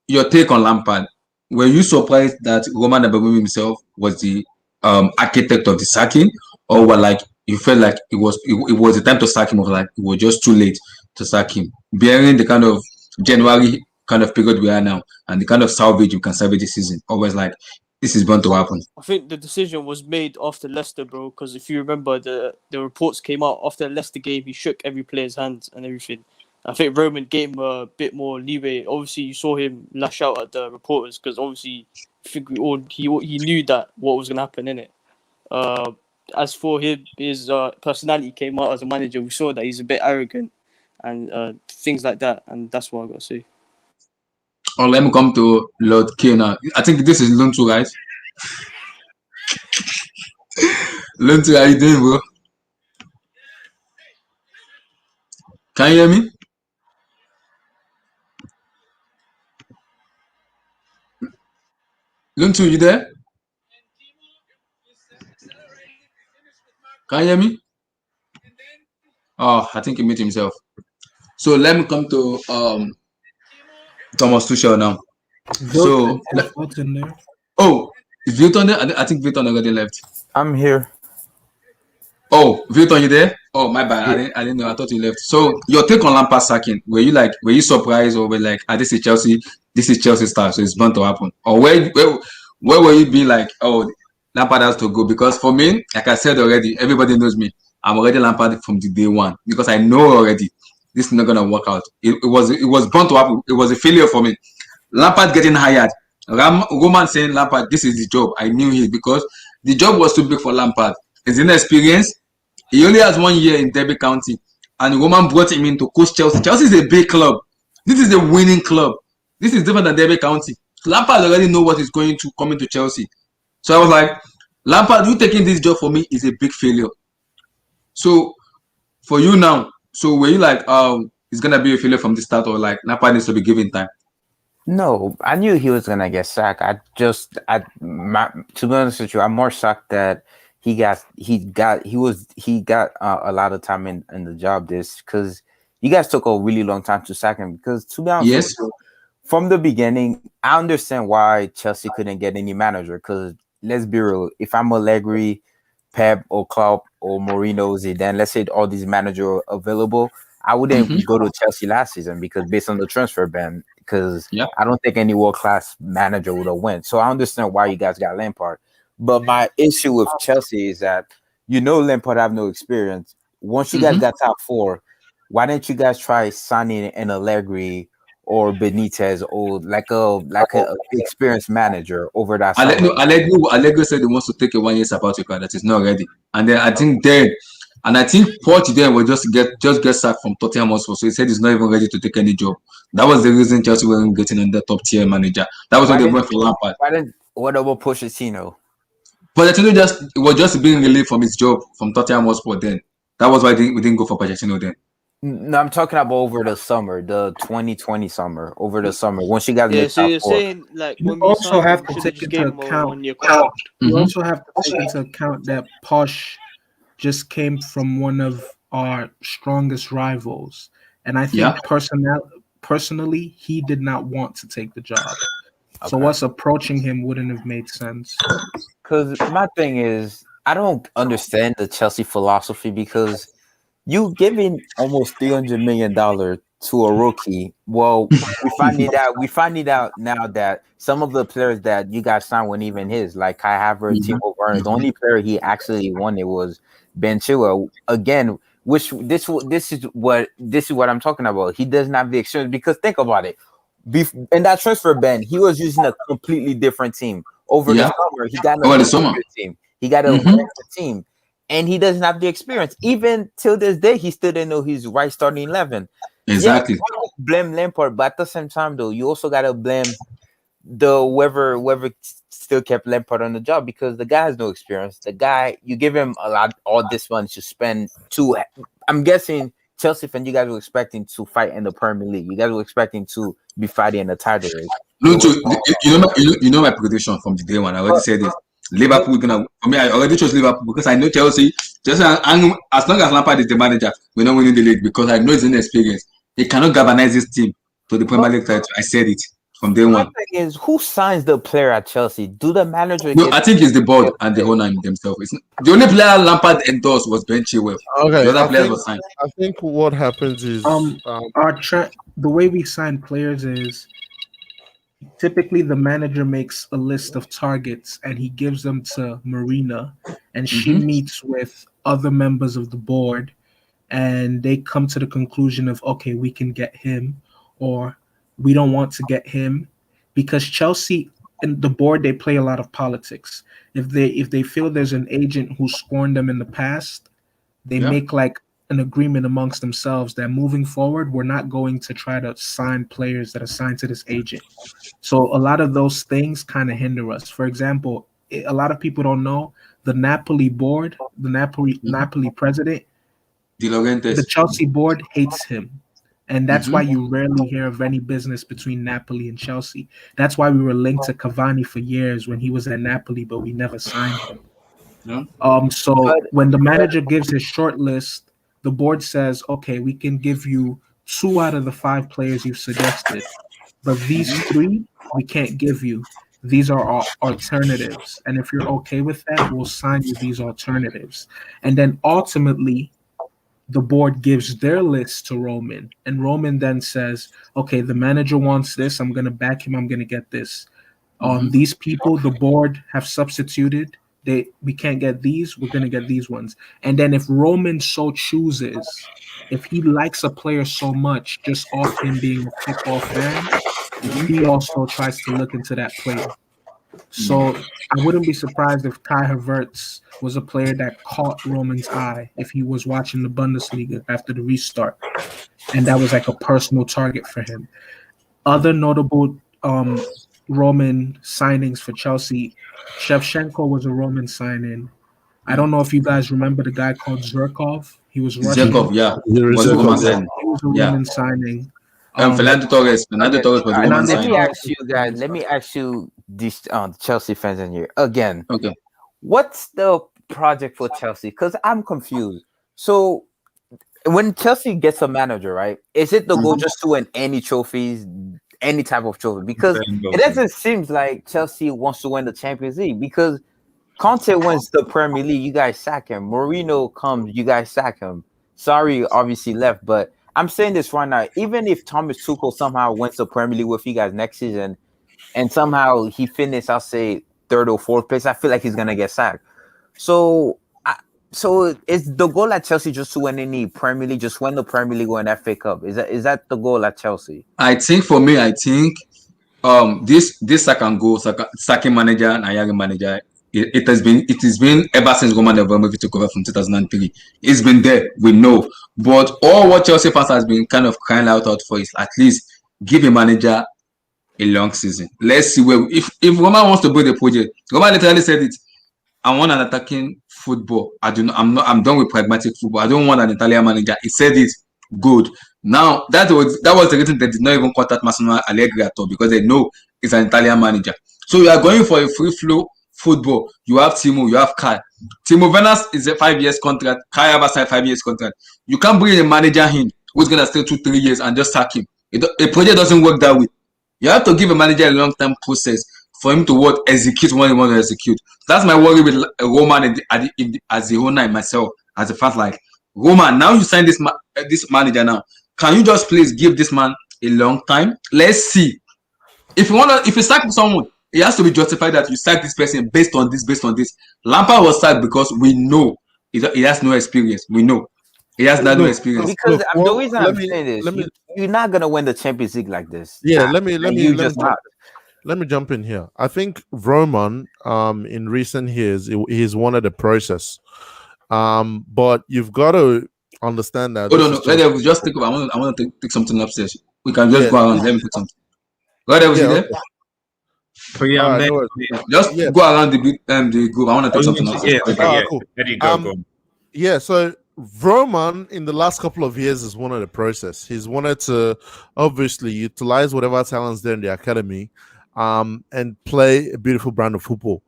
your take on Lampard. Were you surprised that Roman Abramovich himself was the architect of the sacking, or were like you felt like it was the time to sack him, or like it was just too late to sack him, bearing the kind of January kind of period we are now and the kind of salvage you can salvage this season? Always like this is bound to happen. I think the decision was made after Leicester, bro. Because if you remember, the reports came out after the Leicester game. He shook every player's hands and everything. I think Roman gave him a bit more leeway. Obviously, you saw him lash out at the reporters because obviously, I think he knew that what was gonna happen in it. As for his personality came out as a manager, we saw that he's a bit arrogant and things like that, and that's what I gotta say. Oh, let me come to Lord K now. I think this is Luntu, right? Luntu, how you doing, bro? Can you hear me? Luntu, you there? Can you hear me? Oh, I think he muted himself. So let me come to Thomas Tuchel now. So Vilton there. oh, is Vilton there? I think Vilton already left. I'm here. Oh, Vilton, you there? Oh, my bad. I didn't know. I thought you left. So your take on Lampard sacking? Were you surprised, or were like, this is Chelsea style, so it's bound to happen? Or where were you being like, oh, Lampard has to go? Because for me, like I said already, everybody knows me. I'm already Lampard from the day one because I know already this is not gonna work out. It was bound to happen. It was a failure for me. Lampard getting hired. Roman saying Lampard, this is the job. I knew it because the job was too big for Lampard. His inexperience. He only has 1 year in Derby County, and Roman brought him in to coach Chelsea. Chelsea is a big club. This is a winning club. This is different than Derby County. Lampard already know what is going to come into Chelsea. So I was like, Lampard, you taking this job for me is a big failure. So for you now, so were you like, it's gonna be a failure from the start, or like Lampard needs to be given time? No, I knew he was gonna get sacked. To be honest with you, I'm more shocked that he got a lot of time in the job. Because you guys took a really long time to sack him. Because to be honest with you, from the beginning, I understand why Chelsea couldn't get any manager. Because let's be real, if I'm Allegri, Pep, or Klopp, or Mourinho, Zidane, let's say all these managers are available, I wouldn't go to Chelsea last season because based on the transfer ban, because I don't think any world-class manager would have won. So I understand why you guys got Lampard. But my issue with Chelsea is that Lampard have no experience. Once you guys got top four, why didn't you guys try signing an Allegri or Benitez or like a experienced manager over that? Allegri said he wants to take a 1 year sabbatical that is not ready, and then I think Poch then will just get sacked from Tottenham Hotspur. So he said he's not even ready to take any job. That was the reason Chelsea weren't getting on the top tier manager. That was why they went for Lampard. What about Pochettino? Pochettino was just being relieved from his job from Tottenham Hotspur then. That was why we didn't go for Pochettino then. No, I'm talking about over the summer, the 2020 summer. Over the summer, once you guys so you're saying like you when also have to take into account. You also have to take into account that Posh just came from one of our strongest rivals, and I think personally, he did not want to take the job. So us approaching him wouldn't have made sense. Because my thing is, I don't understand the Chelsea philosophy because you giving almost $300 million to a rookie. Well, we find out now that some of the players that you guys signed weren't even his, like Kai Havertz, Timo Werner. The only player he actually wanted was Ben Chilwell. Again, which this is what I'm talking about. He doesn't have the experience because think about it. In that transfer ban, he was using a completely different team. Over the summer, he got a team. He got a team, and he doesn't have the experience. Even till this day, he still didn't know his right starting 11. Exactly. Blame Lampard, but at the same time, though, you also gotta blame the whoever still kept Lampard on the job, because the guy has no experience. The guy, you give him all this money to spend to. I'm guessing Chelsea fan, you guys were expecting to fight in the Premier League. You guys were expecting to be fighting in the title race. No, you know my prediction from the day one. I already said it. Liverpool gonna. For me, I already chose Liverpool because I know Chelsea. Just and as long as Lampard is the manager, we're not winning the league because I know his inexperience. He cannot galvanize this team to the Premier League title. I said it from day one. The thing is, who signs the player at Chelsea? Do the manager? No, I think it's the board and the owner themselves. The only player Lampard endorsed was Ben Chilwell. Okay, the other players were signed. I think what happens is the way we sign players is typically the manager makes a list of targets and he gives them to Marina, and she meets with other members of the board, and they come to the conclusion of, okay, we can get him, or we don't want to get him, because Chelsea and the board, they play a lot of politics. If they feel there's an agent who scorned them in the past, they make like an agreement amongst themselves that moving forward, we're not going to try to sign players that are signed to this agent. So a lot of those things kind of hinder us. For example, a lot of people don't know the Napoli board, the Napoli president, the Chelsea board hates him. And that's why you rarely hear of any business between Napoli and Chelsea. That's why we were linked to Cavani for years when he was at Napoli, but we never signed him. So when the manager gives his short list, the board says, okay, we can give you 2 out of the 5 players you've suggested, but these 3 we can't give you. These are our alternatives. And if you're okay with that, we'll sign you these alternatives. And then ultimately, the board gives their list to Roman, and Roman then says, okay, the manager wants this. I'm going to back him. I'm going to get this. These people, the board have substituted. We can't get these. We're going to get these ones. And then if Roman so chooses, if he likes a player so much, just off him being a football fan, he also tries to look into that player. So I wouldn't be surprised if Kai Havertz was a player that caught Roman's eye if he was watching the Bundesliga after the restart, and that was like a personal target for him. Other notable Roman signings for Chelsea, Shevchenko was a Roman signing. I don't know if you guys remember the guy called Zhirkov. He was Russian. Zhirkov, yeah. He was a Roman signing. Fernando Torres was a Roman signing. Let me ask you these Chelsea fans in here again. Okay. What's the project for Chelsea? Because I'm confused. So when Chelsea gets a manager, right, is it the goal just to win any trophies, any type of trophy? Because it doesn't seem like Chelsea wants to win the Champions League, because Conte wins the Premier League, you guys sack him. Mourinho comes, you guys sack him. Sorry, obviously left, but I'm saying this right now. Even if Thomas Tuchel somehow wins the Premier League with you guys next season, and somehow he finished, I'll say 3rd or 4th place, I feel like he's gonna get sacked. So is the goal at Chelsea just to win any Premier League, just win the Premier League or an FA Cup? Is that the goal at Chelsea? I think for me, this sacking manager and hiring manager, it has been ever since Roman Abramovich took over from 2003. It's been there, we know. But all what Chelsea fans has been kind of crying out for is at least give a manager a long season. Let's see where if Roman wants to build a project. Roman literally said it. I want an attacking football. I'm done with pragmatic football. I don't want an Italian manager. He said it good. Now that was the reason they did not even contact Massimo Allegri at all, because they know it's an Italian manager. So you are going for a free flow football. You have Timo, you have Kai. Timo Werner is a 5 years contract. Kai have a 5 years contract. You can't bring a manager in who's gonna stay 2-3 years and just sack him. A project doesn't work that way. You have to give a manager a long-term process for him to execute what he wants to execute. That's my worry with Roman as the owner and myself as a fan. Like, Roman, now you sign this manager now. Can you just please give this man a long time? Let's see. If you sack someone, it has to be justified that you sack this person based on this. Lampard was sacked because we know he has no experience. We know he has no experience. Because the reason I'm saying this, you're not gonna win the Champions League like this. Yeah, let me jump in here. I think Roman, in recent years, he's wanted a process. But you've got to understand that. Hold on, let me just take over. I want to take something upstairs. We can just go around. Let me put something. Right there, there? But yeah, I'm Alright, there. no worries. Just Yeah. go around the group. I want to take something else. Yeah, okay, Cool. There you go. Go on. Yeah, so Roman in the last couple of years has wanted a process. He's wanted to obviously utilize whatever talents there in the academy, and play a beautiful brand of football.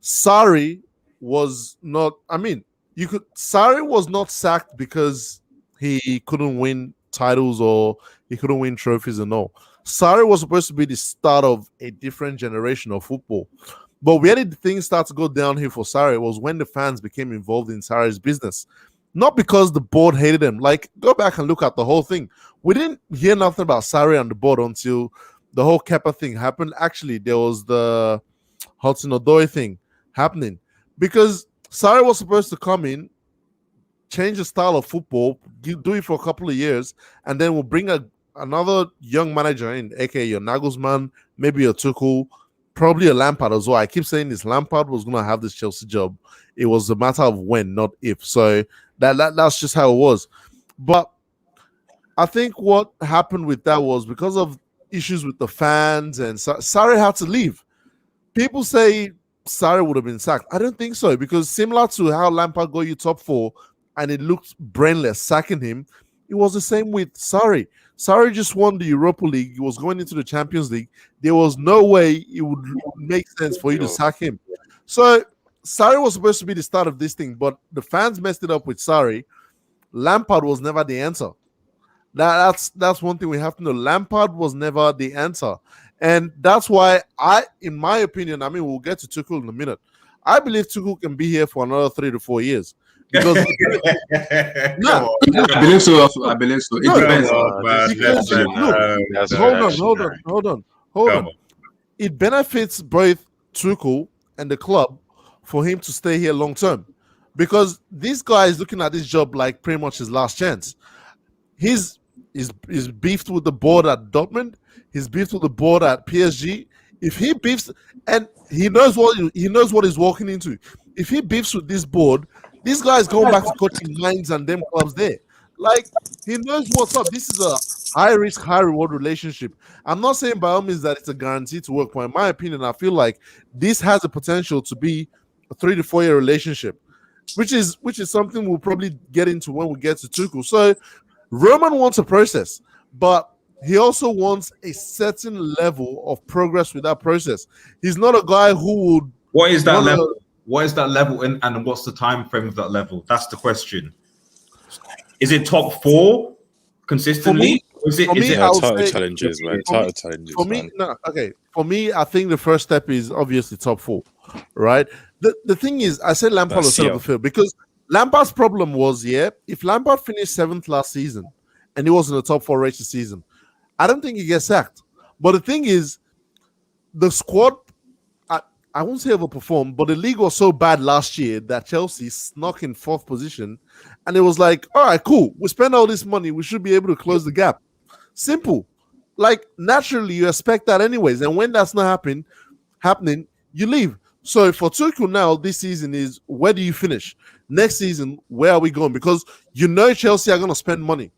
Sarri was not. I mean, Sarri was not sacked because he couldn't win titles or he couldn't win trophies and all. Sarri was supposed to be the start of a different generation of football. But where did things start to go downhill for Sarri was when the fans became involved in Sarri's business. Not because the board hated him. Like, go back and look at the whole thing. We didn't hear nothing about Sarri on the board until the whole Kepa thing happened. Actually, there was the Hudson-Odoi thing happening. Because Sarri was supposed to come in, change the style of football, do it for a couple of years, and then we'll bring another young manager in, aka your Nagelsmann, maybe your Tuchel, probably a Lampard as well. I keep saying this: Lampard was going to have this Chelsea job. It was a matter of when, not if. So that's just how it was. But I think what happened with that was because of issues with the fans, and Sarri had to leave. People say Sarri would have been sacked. I don't think so, because similar to how Lampard got you top 4 and it looked brainless sacking him, it was the same with Sarri. Sarri just won the Europa League. He was going into the Champions League. There was no way it would make sense for you to sack him. So Sarri was supposed to be the start of this thing, but the fans messed it up with Sarri. Lampard was never the answer. That's one thing we have to know. Lampard was never the answer. And that's why in my opinion, I mean, we'll get to Tuchel in a minute. I believe Tuchel can be here for another 3 to 4 years. Because I believe so. It depends. Hold on. It benefits both Tuchel and the club for him to stay here long term, because this guy is looking at this job like pretty much his last chance. He's beefed with the board at Dortmund. He's beefed with the board at PSG. If he beefs, and he knows what he's walking into. If he beefs with this board, this guy is going back to coaching Mainz and them clubs there. Like, he knows what's up. This is a high risk, high reward relationship. I'm not saying by all means that it's a guarantee to work, but in my opinion, I feel like this has the potential to be a 3 to 4 year relationship, which is something we'll probably get into when we get to Tuchel. So Roman wants a process, but he also wants a certain level of progress with that process. He's not a guy who would. What is that level? What is that level, and what's the time frame of that level? That's the question. Is it top 4 consistently? Title challenges, man. Title challenges. For me, no. Okay. For me, I think the first step is obviously top 4, right? The thing is, I said Lampard was set up the field because Lampard's problem was, if Lampard finished 7th last season and he was in the top 4 race this season, I don't think he gets sacked. But the thing is, the squad, I won't say overperformed, but the league was so bad last year that Chelsea snuck in 4th position, and it was like, all right, cool. We spend all this money. We should be able to close the gap. Simple. Like, naturally, you expect that anyways. And when that's not happening, you leave. So for Tuchel now, this season is, where do you finish? Next season, where are we going? Because Chelsea are going to spend money.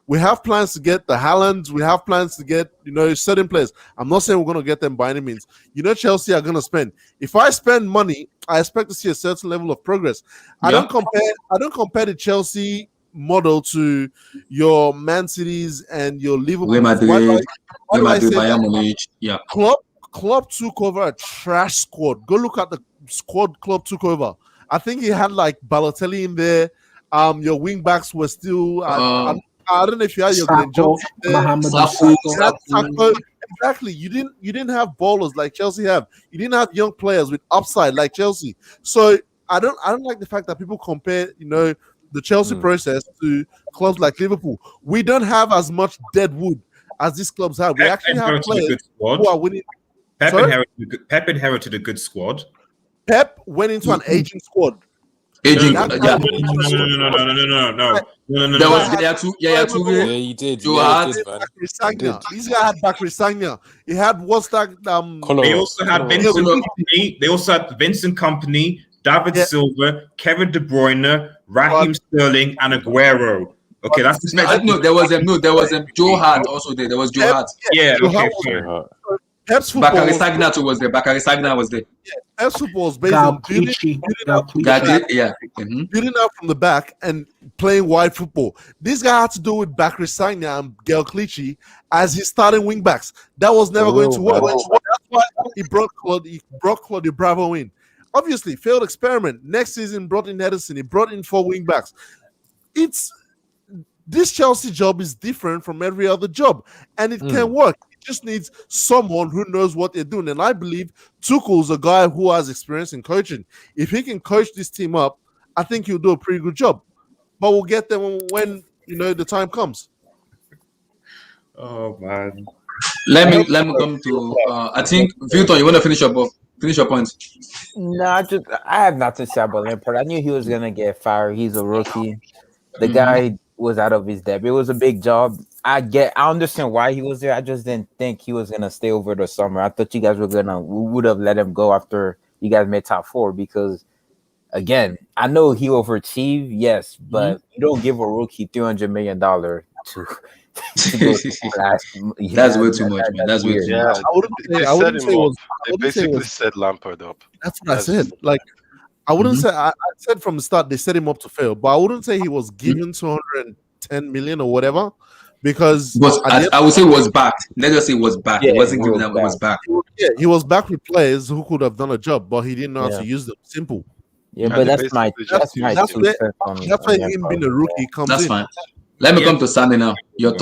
We have plans to get the Haalands. We have plans to get, certain players. I'm not saying we're going to get them by any means. Chelsea are going to spend. If I spend money, I expect to see a certain level of progress. I don't compare the Chelsea model to your Man Cities and your Liverpool. Klopp took over a trash squad. Go look at the squad Klopp took over. I think he had like Balotelli in there. Your wing backs were still. I don't know if you had your Glenn Johnson there. Exactly. You didn't have ballers like Chelsea have. You didn't have young players with upside like Chelsea. So I don't like the fact that people compare, the Chelsea process to clubs like Liverpool. We don't have as much dead wood as these clubs have. We actually have players who are winning. Pep inherited a good squad. Pep went into an aging squad. No. He did. These guy had Bakary Sagna. He had They also had Vincent Kompany. They also had Vincent Kompany, David Silva, Kevin De Bruyne, Raheem Sterling, and Aguero. Okay, that's the there was Joe Hart also there. There was Joe Hart. Yeah. Okay. Pep's football Bakary Sagna too was there. Bakary Sagna was there. Pep's football was based on building out from the back and playing wide football. This guy had to do with Bakary Sagna and Gael Clichy as his starting wing backs. That was never going to work. That's why he brought Claudio Bravo in. Obviously, failed experiment. Next season, brought in Edison. He brought in 4 wing backs. This Chelsea job is different from every other job, and it can work. It just needs someone who knows what they're doing. And I believe Tuchel's a guy who has experience in coaching. If he can coach this team up, I think he'll do a pretty good job. But we'll get there when the time comes. Oh man. Let me come to. I think Vilton, you want to finish your point? No, I have nothing to say about Lampard. I knew he was gonna get fired. He's a rookie. The guy was out of his depth. It was a big job. I understand why he was there. I just didn't think he was gonna stay over the summer. I thought you guys would have let him go after you guys made top 4 because, again, I know he overachieved, yes, but you don't give a rookie $300 million to go That's way too much, man. That's way too much. They basically set Lampard up. That's what I said. Like, I wouldn't say. I said from the start they set him up to fail, but I wouldn't say he was given 210 million or whatever, because I would say it was backed. Let us say it was backed. It wasn't given out. It was backed. Yeah, he was backed with players who could have done a job, but he didn't know how to use them. Simple. Yeah, but that's where him being a rookie comes in. That's fine. Let me come to Sandy now. Your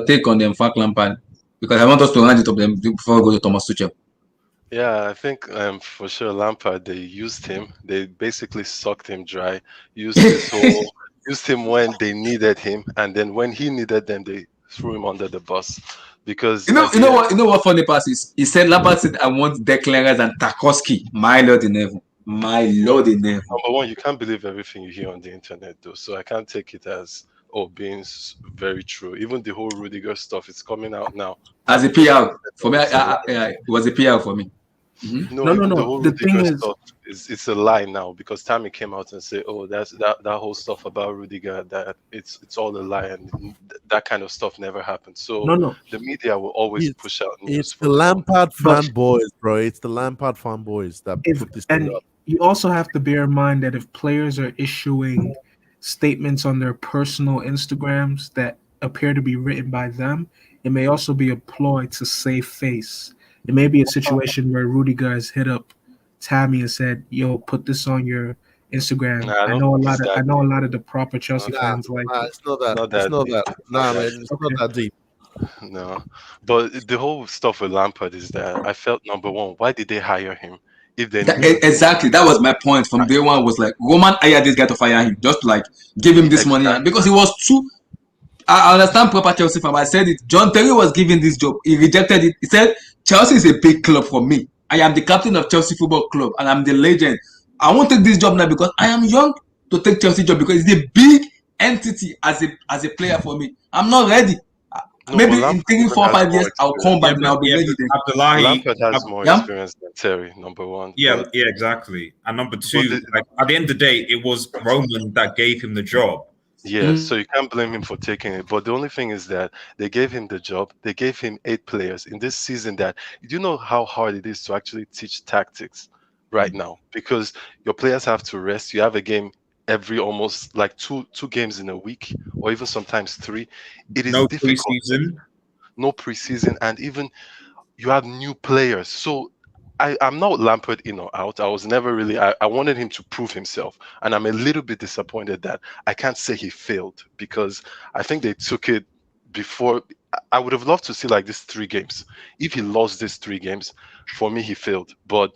take on the Frank Lampard, because I want us to hand it up them before we go to Thomas Tuchel. Yeah, I think for sure Lampard, they used him. They basically sucked him dry. Used him when they needed him, and then when he needed them, they threw him under the bus. Because you know what funny part is? He said Lampard said, "I want Declan Rice and Tarkowski." My Lord in heaven. Number one, you can't believe everything you hear on the internet, though. So I can't take it as being very true. Even the whole Rudiger stuff, it's coming out now. As a PR for me, it was a PR for me. Mm-hmm. No. The thing is, it's a lie now because Tammy came out and said, "Oh, that's that whole stuff about Rudiger, that it's all a lie, and that kind of stuff never happened." So the media will always push out news. It's the Lampard fanboys, bro. It's the Lampard fanboys that put this thing up. You also have to bear in mind that if players are issuing statements on their personal Instagrams that appear to be written by them, it may also be a ploy to save face. It may be a situation where Rudiger has hit up Tammy and said, "Yo, put this on your Instagram." I know a lot of the proper Chelsea fans like. It's not that. Nah, man, it's not that deep. No, but the whole stuff with Lampard is that I felt, number one, why did they hire him? If they exactly, that was my point from day one. Was like, Roman hired this guy to fire him, just to like give him this money, because he was too. I understand proper Chelsea fan, but I said it. John Terry was given this job. He rejected it. He said, "Chelsea is a big club for me. I am the captain of Chelsea Football Club, and I'm the legend. I won't take this job now because I am young to take Chelsea job because it's a big entity as a player for me. I'm not ready. Maybe in 3, 4, 5 years, I'll come back and I'll be ready then." Lampard has more experience than Terry, number one. Yeah, exactly. And number two, at the end of the day, it was Roman that gave him the job. Yeah, so you can't blame him for taking it. But the only thing is that they gave him the job. They gave him 8 players in this season. That you know how hard it is to actually teach tactics right now, because your players have to rest. You have a game every almost like two games in a week, or even sometimes 3. It is difficult. No preseason, and even you have new players. So I'm not Lampard in or out. I was never really. I wanted him to prove himself, and I'm a little bit disappointed that I can't say he failed, because I think they took it before. I would have loved to see like these 3 games. If he lost these 3 games, for me, he failed. But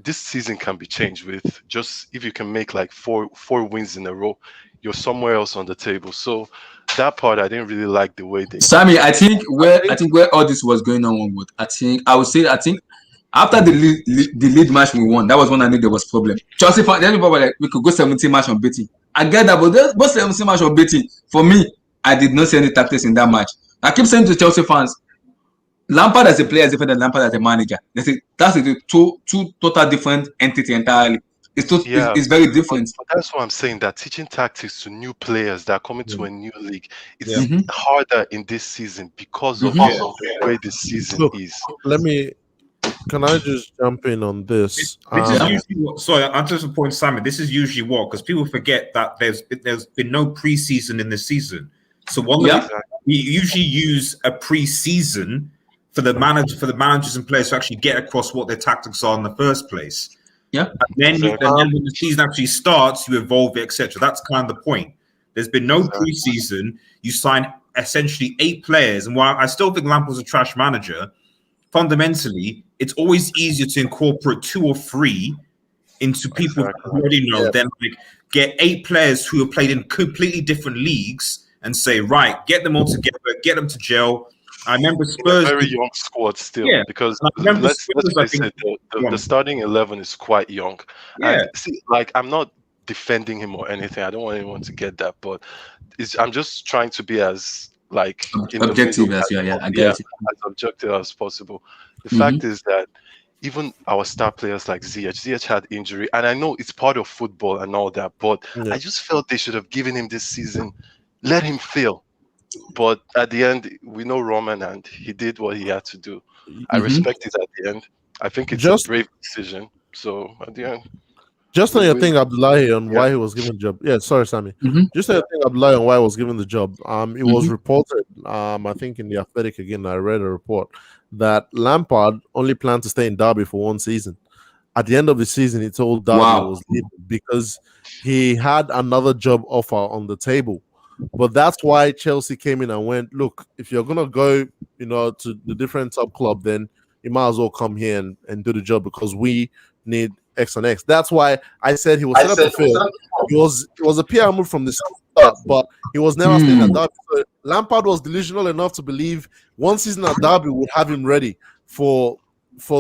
this season can be changed with just if you can make like four wins in a row, you're somewhere else on the table. So that part I didn't really like the way they. Sammy, I think where all this was going on with, I think after the lead match we won, that was when I knew there was problem. Chelsea fans, everybody were like, we could go 17 match unbeaten. I get that, but 17 match unbeaten, for me, I did not see any tactics in that match. I keep saying to Chelsea fans, Lampard as a player is different than Lampard as a manager. That's two total different entity entirely. Yeah, it's very different. but that's what I'm saying. That teaching tactics to new players that are coming to a new league, it's Yeah. harder in this season because of Mhm. the way the season Look, is. can I just jump in on this? This is usually what. Sorry, I'm just a point, Simon. This is usually what, because people forget that there's been no preseason in this season. So we usually use a preseason for the managers and players to actually get across what their tactics are in the first place. Yeah. And then when the season actually starts, you evolve it, etc. That's kind of the point. There's been no preseason. You sign essentially 8 players, and while I still think Lampard was a trash manager, fundamentally, it's always easier to incorporate 2 or 3 into people that you already know than like get 8 players who have played in completely different leagues and say, right, get them all together, get them to gel. I remember Spurs, a very young squad still, because let's face it, the starting 11 is quite young. Yeah. And see, like, I'm not defending him or anything. I don't want anyone to get that, but I'm just trying to be as like objective as as objective as possible. The fact is that even our star players like Ziyech had injury, and I know it's part of football and all that, but I just felt they should have given him this season, let him fail. But at the end, we know Roman, and he did what he had to do. I respect it at the end. I think it's a brave decision. So at the end, just on your thing, Abdullahi, on why he was given the job. Yeah, sorry, Sammy. Just on your thing, Abdullahi, on why he was given the job. It was reported, I think in the Athletic again, I read a report that Lampard only planned to stay in Derby for 1 season. At the end of the season, he told Derby he was leaving because he had another job offer on the table. But that's why Chelsea came in and went, look, if you're gonna go, to the different top club, then you might as well come here and do the job because we need X and X. That's why I said he was set up to fail. It was a PR move from the start, but he was never staying at Derby. So Lampard was delusional enough to believe 1 season at Derby would have him ready for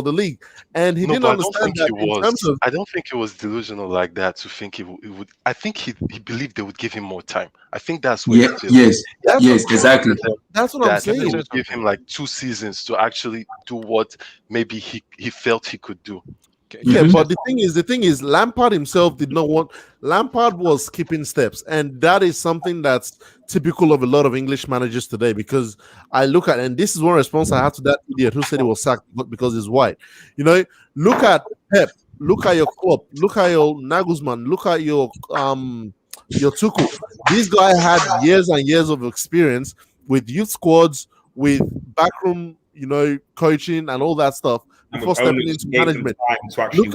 the league, and he didn't understand that. I don't think he was delusional like that to think he would. I think he believed they would give him more time. I think that's what. Yes, exactly. That's what I'm saying. They would give him like 2 seasons to actually do what maybe he felt he could do. Yeah, but the thing is, Lampard himself did not want. Lampard was skipping steps, and that is something that's typical of a lot of English managers today. Because I look at, and this is one response I had to that idiot who said he was sacked because he's white. Look at Pep, look at your Klopp, look at your Nagelsmann, look at your Tuchel. These guys had years and years of experience with youth squads, with backroom, coaching and all that stuff. Before stepping into management, look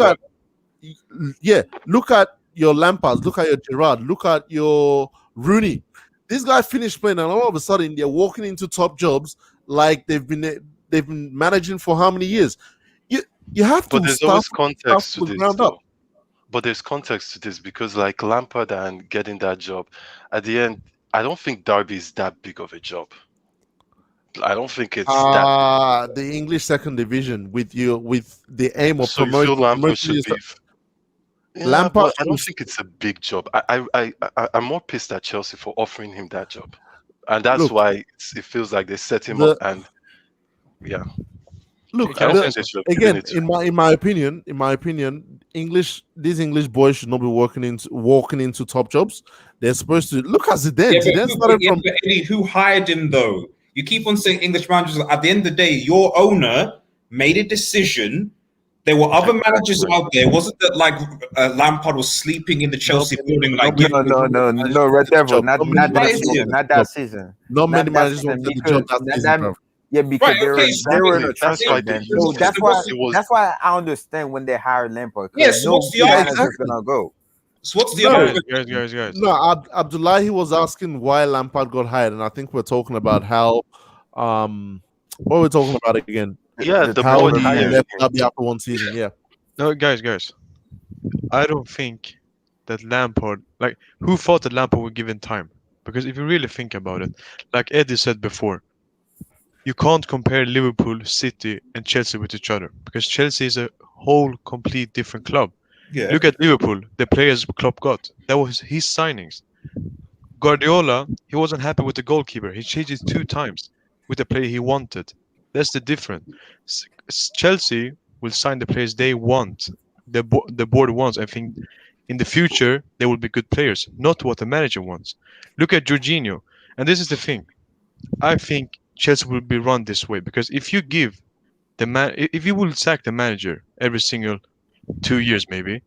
at your Lampards, look at your Gerrard, look at your Rooney. These guys finished playing, and all of a sudden they're walking into top jobs like they've been managing for how many years? You have to. But there's always context to this. But there's context to this because, like Lampard and getting that job, at the end, I don't think Derby is that big of a job. I don't think it's that big. The English second division with the aim of promoting. Lampard should be. Lampard. I don't think it's a big job. I'm more pissed at Chelsea for offering him that job, and that's why it feels like they set him up. And look, again, in my opinion, these English boys should not be walking into top jobs. They're supposed to look at Zidane. Eddie, who hired him though? You keep on saying English managers. At the end of the day, your owner made a decision. There were other managers out there. Wasn't that like Lampard was sleeping in the Chelsea building? Like no, Red Devil, not that season. Not many managers wanted the job that season. Yeah, because they were in a transfer then. So that's why I understand when they hired Lampard. Yes, what's the manager's gonna go? So what's the other guys? No, Abdullahi was asking why Lampard got hired, and I think we're talking about how what we're talking about again. Yeah, the how board he left hired after 1 season. Yeah. No, guys. I don't think that Lampard, like, who thought that Lampard would give him time? Because if you really think about it, like Eddie said before, you can't compare Liverpool, City, and Chelsea with each other because Chelsea is a whole complete different club. Yeah. Look at Liverpool, the players Klopp got. That was his signings. Guardiola, he wasn't happy with the goalkeeper. He changed it 2 times with the player he wanted. That's the difference. Chelsea will sign the players they want. the board wants. I think in the future there will be good players, not what the manager wants. Look at Jorginho, and this is the thing. I think Chelsea will be run this way because if you give if you will sack the manager every single 2 years, maybe,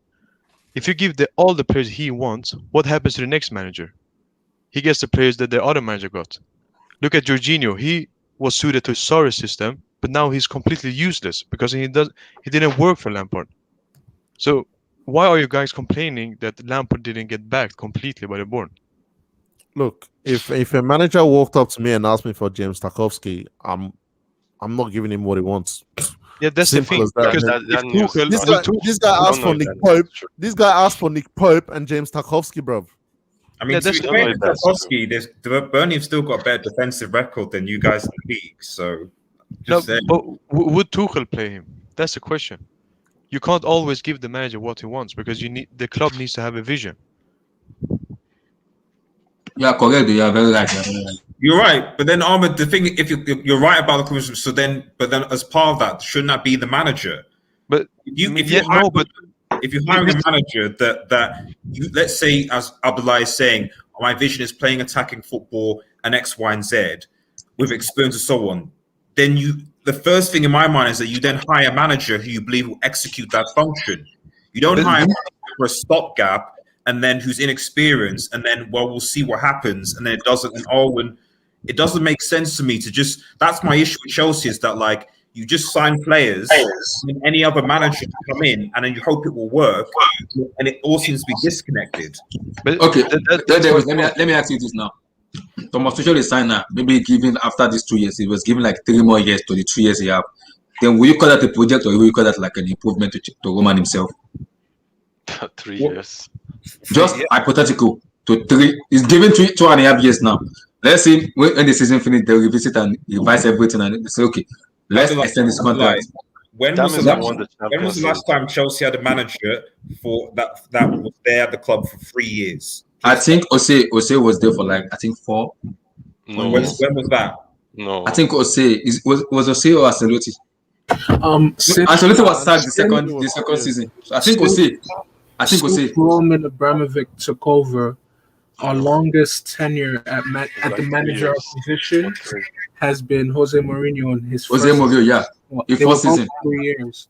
if you give all the players he wants, what happens to the next manager? He gets the players that the other manager got. Look at Jorginho. He was suited to Sarri's system, but now he's completely useless because he didn't work for Lampard. So why are you guys complaining that Lampard didn't get backed completely by the board? Look, if a manager walked up to me and asked me for James Tarkowski, I'm not giving him what he wants. Yeah, that's Simple the thing. as that, Because this guy asked for Nick Pope. This guy asked for Nick Pope and James Tarkowski, bro. I mean, to be fair to Tarkowski, Burnley have still got a better defensive record than you guys in the league. So, but would Tuchel play him? That's the question. You can't always give the manager what he wants because the club needs to have a vision. Yeah, correct. You are very right. You're right, but then Ahmed, the thing, if you're right about the commission, but then as part of that, shouldn't that be the manager? But if you hire a manager that you, let's say, as Abdullah is saying, my vision is playing attacking football and X, Y, and Z with experience and so on, then the first thing in my mind is that you then hire a manager who you believe will execute that function. You don't hire a manager for a stopgap and then who's inexperienced, and then we'll see what happens, and then it doesn't. And it doesn't make sense to me to just. That's my issue with Chelsea is that like you just sign players, and any other manager to come in, and then you hope it will work, and it all seems to be disconnected. But okay, let me ask you this now. Thomas Tuchel is signed now. Maybe given after these 2 years, he was given like 3 more years to the 2 years he have. Then will you call that a project, or will you call that like an improvement to Roman himself? 3 years. Just hypothetical to 3. He's given 2.5 years now. Let's see when the season finishes, they'll revisit and revise everything, and they say, okay, let's extend this contract. When was the last time Chelsea had a manager for that was there at the club for 3 years? I think Ose was there for like 4. No. When was that? No. I think was Ose or Ancelotti. Ancelotti was sacked the second season. So I think Ose. Roman Abramovich took over. Our longest tenure at the manager position has been Jose Mourinho in his first season. 3 years.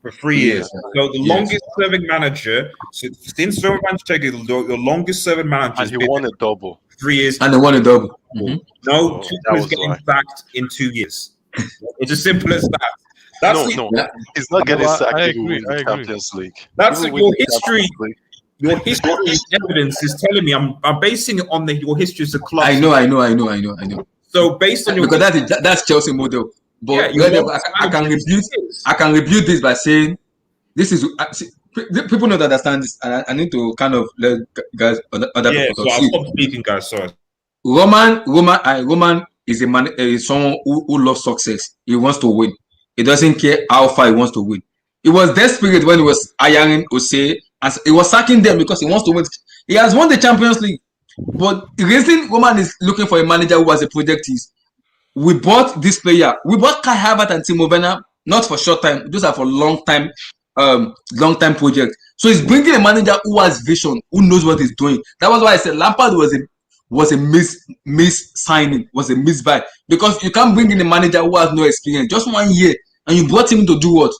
For 3 years. So the longest serving manager, since Roman Abramovich, the longest serving manager, and he won a double. 3 years. And they won a double. No, Tuchel is getting sacked in 2 years. It's as simple as that. He's not getting sacked in the Champions League. That's your history. Your history evidence is telling me I'm basing it on your history as a club. I know. So based on your because that's Chelsea model. But I can rebuke this by saying this is people don't understand this, and I need to kind of let guys other people talk. So I'll stop speaking, guys. Sorry. Roman is a man, is someone who loves success. He wants to win. He doesn't care how far he wants to win. It was desperate when he was hiring Ose. As he was sacking them because he wants to win. He has won the Champions League. But the reason Roman is looking for a manager who has a project is we bought this player. We bought Kai Havertz and Timo Werner, not for short time. Those are for long time project. So he's bringing a manager who has vision, who knows what he's doing. That was why I said Lampard was a miss signing, was a miss buy. Because you can't bring in a manager who has no experience, just 1 year, and you brought him to do what?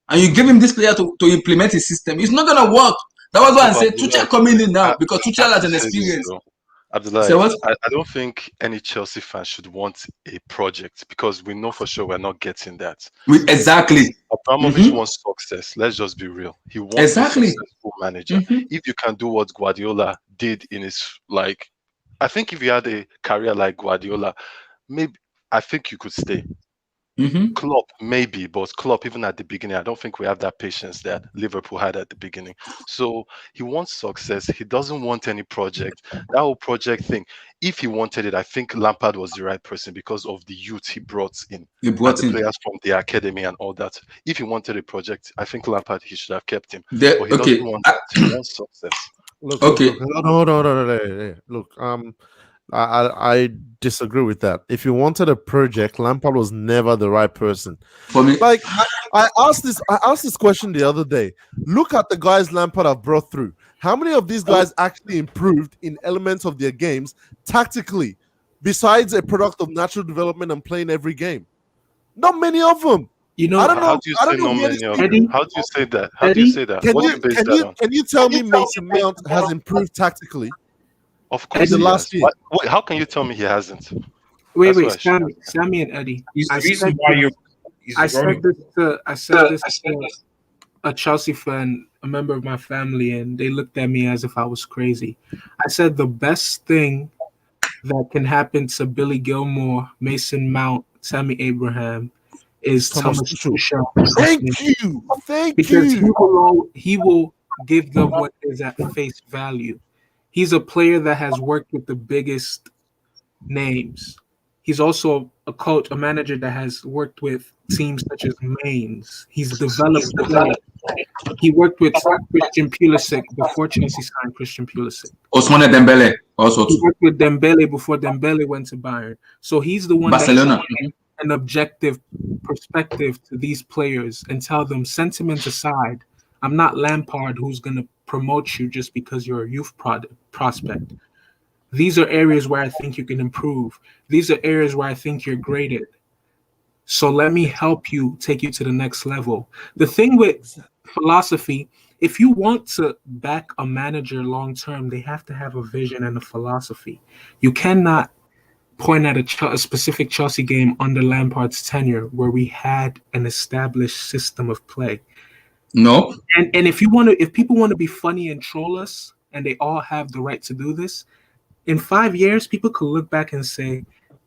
And you give him this player to implement his system. It's not gonna work. That was why I said Tuchel coming in now because Tuchel has an experience. Abdullah, I don't think any Chelsea fan should want a project because we know for sure we're not getting that. Exactly. Abramovich wants success. Let's just be real. He wants a successful manager. If you can do what Guardiola did in his I think if you had a career like Guardiola, maybe I think you could stay. Klopp maybe, but Klopp even at the beginning, I don't think we have that patience that Liverpool had at the beginning. So he wants success. He doesn't want any project. That whole project thing, if he wanted it, I think Lampard was the right person because of the youth he brought in. The players from the academy and all that. If he wanted a project, I think Lampard, he should have kept him. But he doesn't want that. He wants success. Look, hold on. Look, I disagree with that. If you wanted a project, Lampard was never the right person. For me, Like I asked this question the other day. Look at the guys Lampard have brought through. How many of these guys actually improved in elements of their games tactically, besides a product of natural development and playing every game? Not many of them. You know, I don't know. How do you I say don't know not where many this of Eddie? them? How do you say that? How do you say that? What do you base that on? can you tell me Mason Mount has improved tactically? Of course, the he last has. year. Wait, how can you tell me he hasn't? wait, That's what I Sammy and Eddie. He's the I reason said why this- you're. I said this to a Chelsea fan, a member of my family, and they looked at me as if I was crazy. I said the best thing that can happen to Billy Gilmore, Mason Mount, Sammy Abraham is Thomas Thomas Tuchel. Tuchel. Thank Because you. he will give them what is at face value. He's a player that has worked with the biggest names. He's also a coach, a manager that has worked with teams such as Mainz. He's developed players. He worked with Christian Pulisic before Chelsea signed Christian Pulisic. Ousmane Dembele also He too. worked with Dembele before Dembele went to Bayern. So he's the one Barcelona. that can an objective perspective to these players and tell them, sentiment aside, I'm not Lampard who's going to promote you just because you're a youth prospect. These are areas where I think you can improve. These are areas where I think you're graded. So let me help you take you to the next level. The thing with philosophy, if you want to back a manager long term, they have to have a vision and a philosophy. You cannot point at a specific Chelsea game under Lampard's tenure where we had an established system of play. No. And if people want to be funny and troll us, and they all have the right to do this, in 5 years, people could look back and say,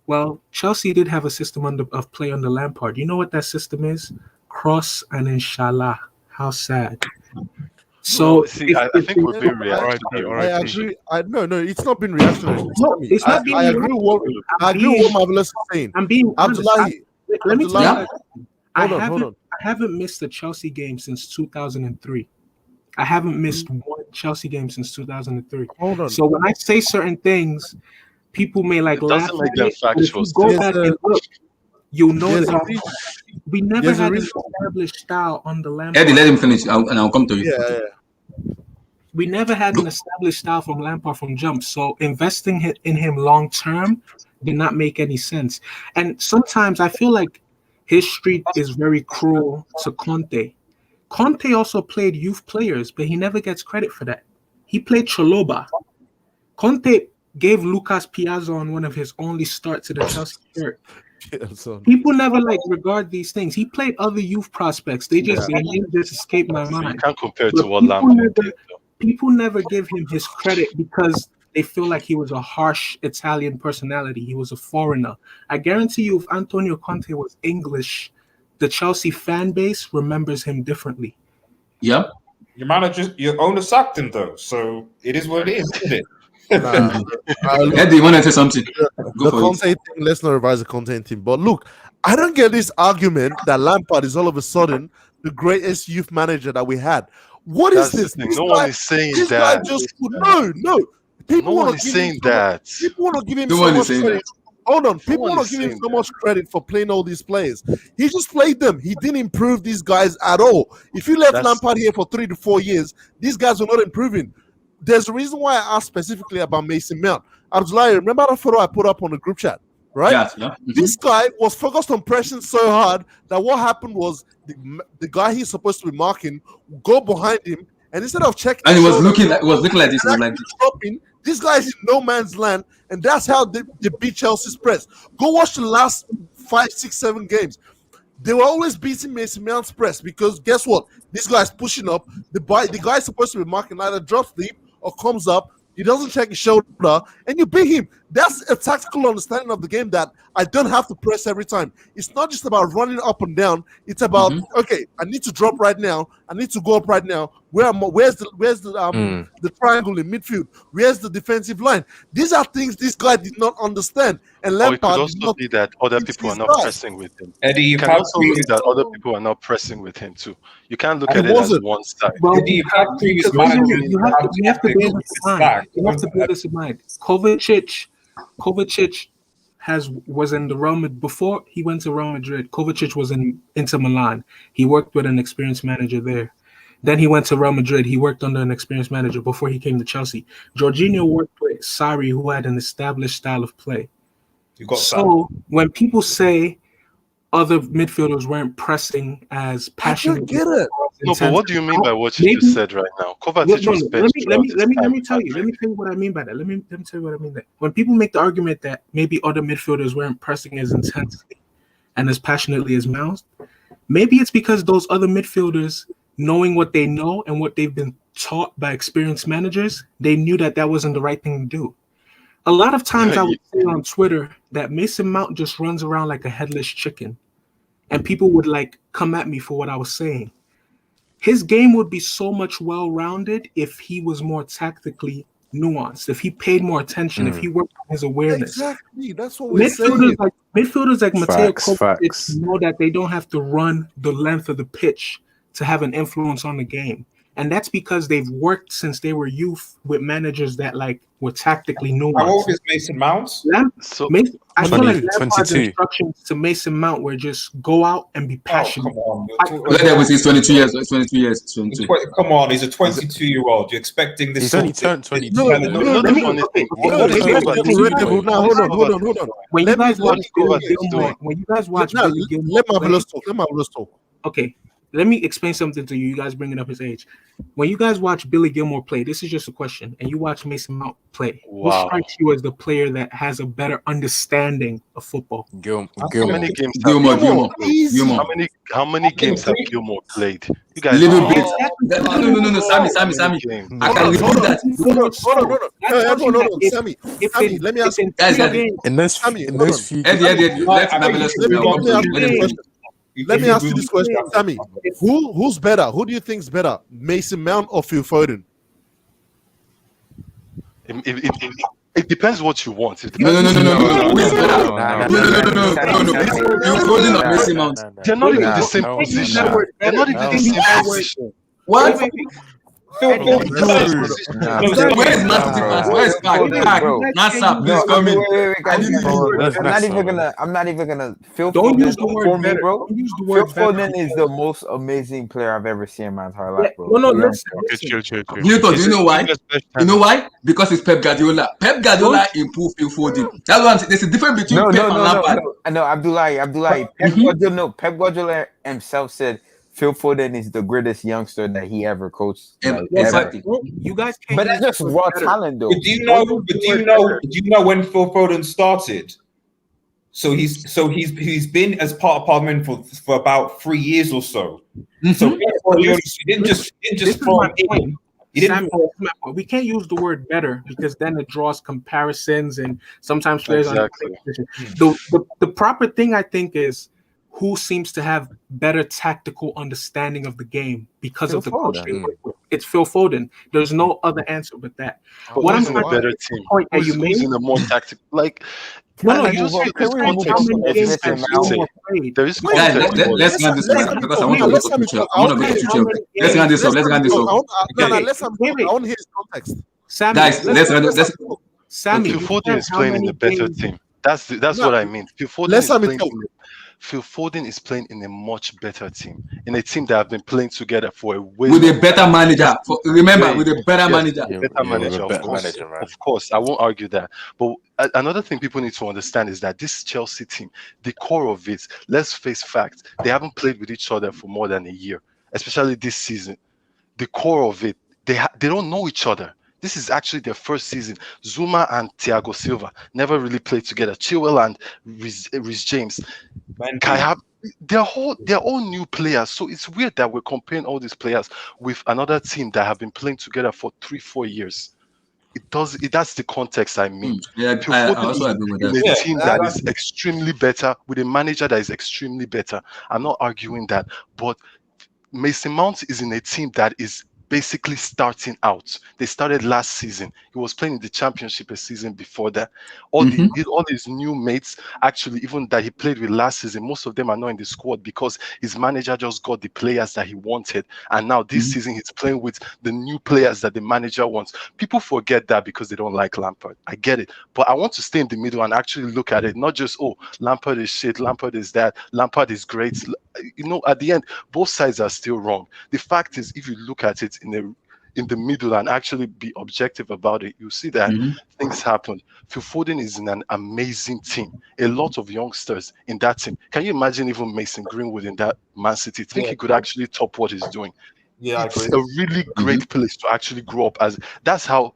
well, Chelsea did have a system of play under Lampard. You know what that system is? Cross and inshallah. How sad. So see, I think we're being reactionary. I agree. No, it's not been reactionary. No, it's not being I agree with what Marvelous is saying. I'm being honest. Abdullahi, Let me tell you, hold on. I haven't missed a Chelsea game since 2003. I haven't missed one Chelsea game since 2003. Hold on. So when I say certain things, people may like laugh. Doesn't make them factual. Go back and look. You'll know that we never there's a had an reason. established style on the Lampard. Eddie, let him finish, and I'll come to you. Yeah. We never had an established style from Lampard from jump. So investing in him long term did not make any sense. And sometimes I feel like history is very cruel to Conte. Conte also played youth players, but he never gets credit for that. He played Chaloba. Conte gave Lucas Piazza on one of his only starts at the Chelsea shirt. People never regard these things. He played other youth prospects. Their names just escaped my mind. You can't compare it to what Lampard did. People never give him his credit because they feel like he was a harsh Italian personality. He was a foreigner. I guarantee you, if Antonio Conte was English, the Chelsea fan base remembers him differently. Yeah. Your owner sacked him though, so it is what it is, isn't it? Eddie, you want to say something? The Conte thing, let's not revise the Conte thing. But look, I don't get this argument that Lampard is all of a sudden the greatest youth manager that we had. What is this? No one is saying this that. Guy just, no. People no one is saying that. People want to give him so much credit. Hold on. People want to give him so much credit for playing all these players. He just played them. He didn't improve these guys at all. If you left Lampard here for 3 to 4 years, these guys are not improving. There's a reason why I asked specifically about Mason Mount. Abdullahi, remember that photo I put up on the group chat, right? Yeah. Mm-hmm. This guy was focused on pressing so hard that what happened was the guy he's supposed to be marking go behind him, and instead of checking, and he was looking like this. Stopping, this guy's in no man's land, and that's how they beat Chelsea's press. Go watch the last 5, 6, 7 games. They were always beating Mason Mount's press because guess what? This guy's pushing up. The guy's supposed to be marking either drops deep or comes up. He doesn't check his shoulder, and you beat him. That's a tactical understanding of the game that I don't have to press every time. It's not just about running up and down. It's about okay, I need to drop right now. I need to go up right now. Where's the triangle in midfield? Where's the defensive line? These are things this guy did not understand. And Lampard it could also be that other people are not pressing with him. Eddie, you can also be that other people are not pressing with him too. You can't look at it as one side. Well, Eddie, you have previous managers. You have to bear this in mind. You have to bear this in mind. Kovacic Kovacic was in the before he went to Real Madrid. Kovacic was in Inter Milan. He worked with an experienced manager there. Then he went to Real Madrid. He worked under an experienced manager before he came to Chelsea. Jorginho worked with Sarri, who had an established style of play. When people say other midfielders weren't pressing as passionate, I get it. No, but what do you mean by what you just said right now? Kovacic was benched. Let me tell you what I mean by that. Let me tell you what I mean. That when people make the argument that maybe other midfielders weren't pressing as intensely and as passionately as Mounts, maybe it's because those other midfielders, knowing what they know and what they've been taught by experienced managers, they knew that wasn't the right thing to do. A lot of times I would say on Twitter that Mason Mount just runs around like a headless chicken, and people would like come at me for what I was saying. His game would be so much well-rounded if he was more tactically nuanced, if he paid more attention, if he worked on his awareness. Exactly, that's what we're saying. Midfielders like Mateo Kovacic know that they don't have to run the length of the pitch to have an influence on the game. And that's because they've worked since they were youth with managers that like were tactically nuanced. How old is Mason Mount? I feel like Lampard's instructions to Mason Mount were just go out and be passionate. Oh, come on. That was his 22 years. 22 years. 22. Come on, he's a 22-year-old. You're expecting this? He's only turned 22. Hold on. When you guys watch Billy Gilmore, let Marvelous talk. Okay. Let me explain something to you. You guys bringing up his age. When you guys watch Billy Gilmore play, this is just a question, and you watch Mason Mount play, who strikes you as the player that has a better understanding of football? Gilmore. How many games have Gilmore played? You guys little bit. No, Sammy. I can repeat that. No, Sammy, let me ask you. Let me ask you this question, Sammy. Who's better? Who do you think's better, Mason Mount or Phil Foden? It depends what you want. No. Phil Foden or Mason Mount? They're not even the same position. They're not even the same position. What? Where is Matip? Where is Pac? NASA, please come in. I'm not even gonna. Phil Don't Foden use the word for me, better. bro. Don't use the Phil word Foden better. is the most amazing player I've ever seen in my entire life, bro. No, listen. Newton, do you know why? You know why? Because it's Pep Guardiola. Pep Guardiola improved Phil Foden. That's what I'm saying. There's a difference between Pep and Lampard. No, Abdullahi. Pep Guardiola himself said Phil Foden is the greatest youngster that he ever coached. Exactly. You guys can't. But that's just raw talent, though. But do you know when Phil Foden started? So he's been as part of Parliament for about 3 years or so. So he didn't just throw him in. We can't use the word better because then it draws comparisons and sometimes players on the position. The proper thing I think is who seems to have better tactical understanding of the game because of the coaching. It's Phil Foden. There's no other answer but that. But what I'm in a better team? Who's in a more tactical? Like, Guys, let's run this up because I want to go to future. Let's run this up. I want to hear his context. Guys, let's run this. Sammy, Phil Foden is playing in a better team. That's what I mean. Phil Foden is playing in a much better team, in a team that have been playing together for a way with a better manager. Remember, with a better manager. Of course, I won't argue that. But another thing people need to understand is that this Chelsea team, the core of it, let's face facts, they haven't played with each other for more than a year, especially this season. The core of it, they don't know each other. This is actually their first season. Zuma and Thiago Silva never really played together. Chilwell and Reece James. They're all new players. So it's weird that we're comparing all these players with another team that have been playing together for 3-4 years. That's the context I mean. I also agree with that. A team that is extremely better, with a manager that is extremely better. I'm not arguing that. But Mason Mount is in a team that is basically starting out. They started last season. He was playing in the championship a season before that. All his new mates, actually, even that he played with last season, most of them are not in the squad because his manager just got the players that he wanted. And now this season he's playing with the new players that the manager wants. People forget that because they don't like Lampard. I get it. But I want to stay in the middle and actually look at it, not just, oh, Lampard is shit, Lampard is that, Lampard is great. You know, at the end, both sides are still wrong. The fact is, if you look at it in the middle and actually be objective about it, you see that things happen. Phil Foden is in an amazing team. A lot of youngsters in that team. Can you imagine even Mason Greenwood in that Man City? Think he could actually top what he's doing? Yeah, it's a really great place to actually grow up as. That's how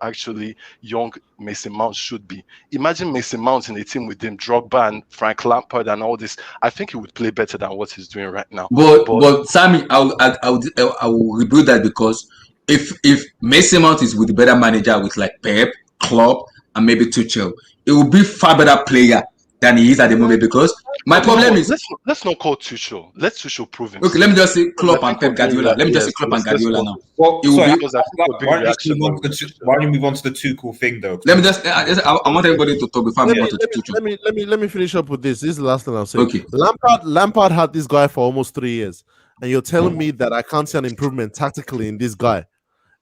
actually young Mason Mount should be. Imagine Mason Mount in a team with him, Drogba and Frank Lampard and all this. I think he would play better than what he's doing right now. But Sammy, I will rebuild that, because if Mason Mount is with a better manager with like Pep, Klopp, and maybe Tuchel, it will be far better player than he is at the moment. Because my problem is, let's not call Tuchel. Let Tuchel prove himself. Okay, let me just say Klopp and Pep Guardiola. Let me just say Klopp and Guardiola now. Well, why don't you move on to the Tuchel thing though? Let me just. I want everybody to talk before I move on to Tuchel. Let me finish up with this. This is the last thing I'll say. Okay. Lampard had this guy for almost 3 years, and you're telling me that I can't see an improvement tactically in this guy,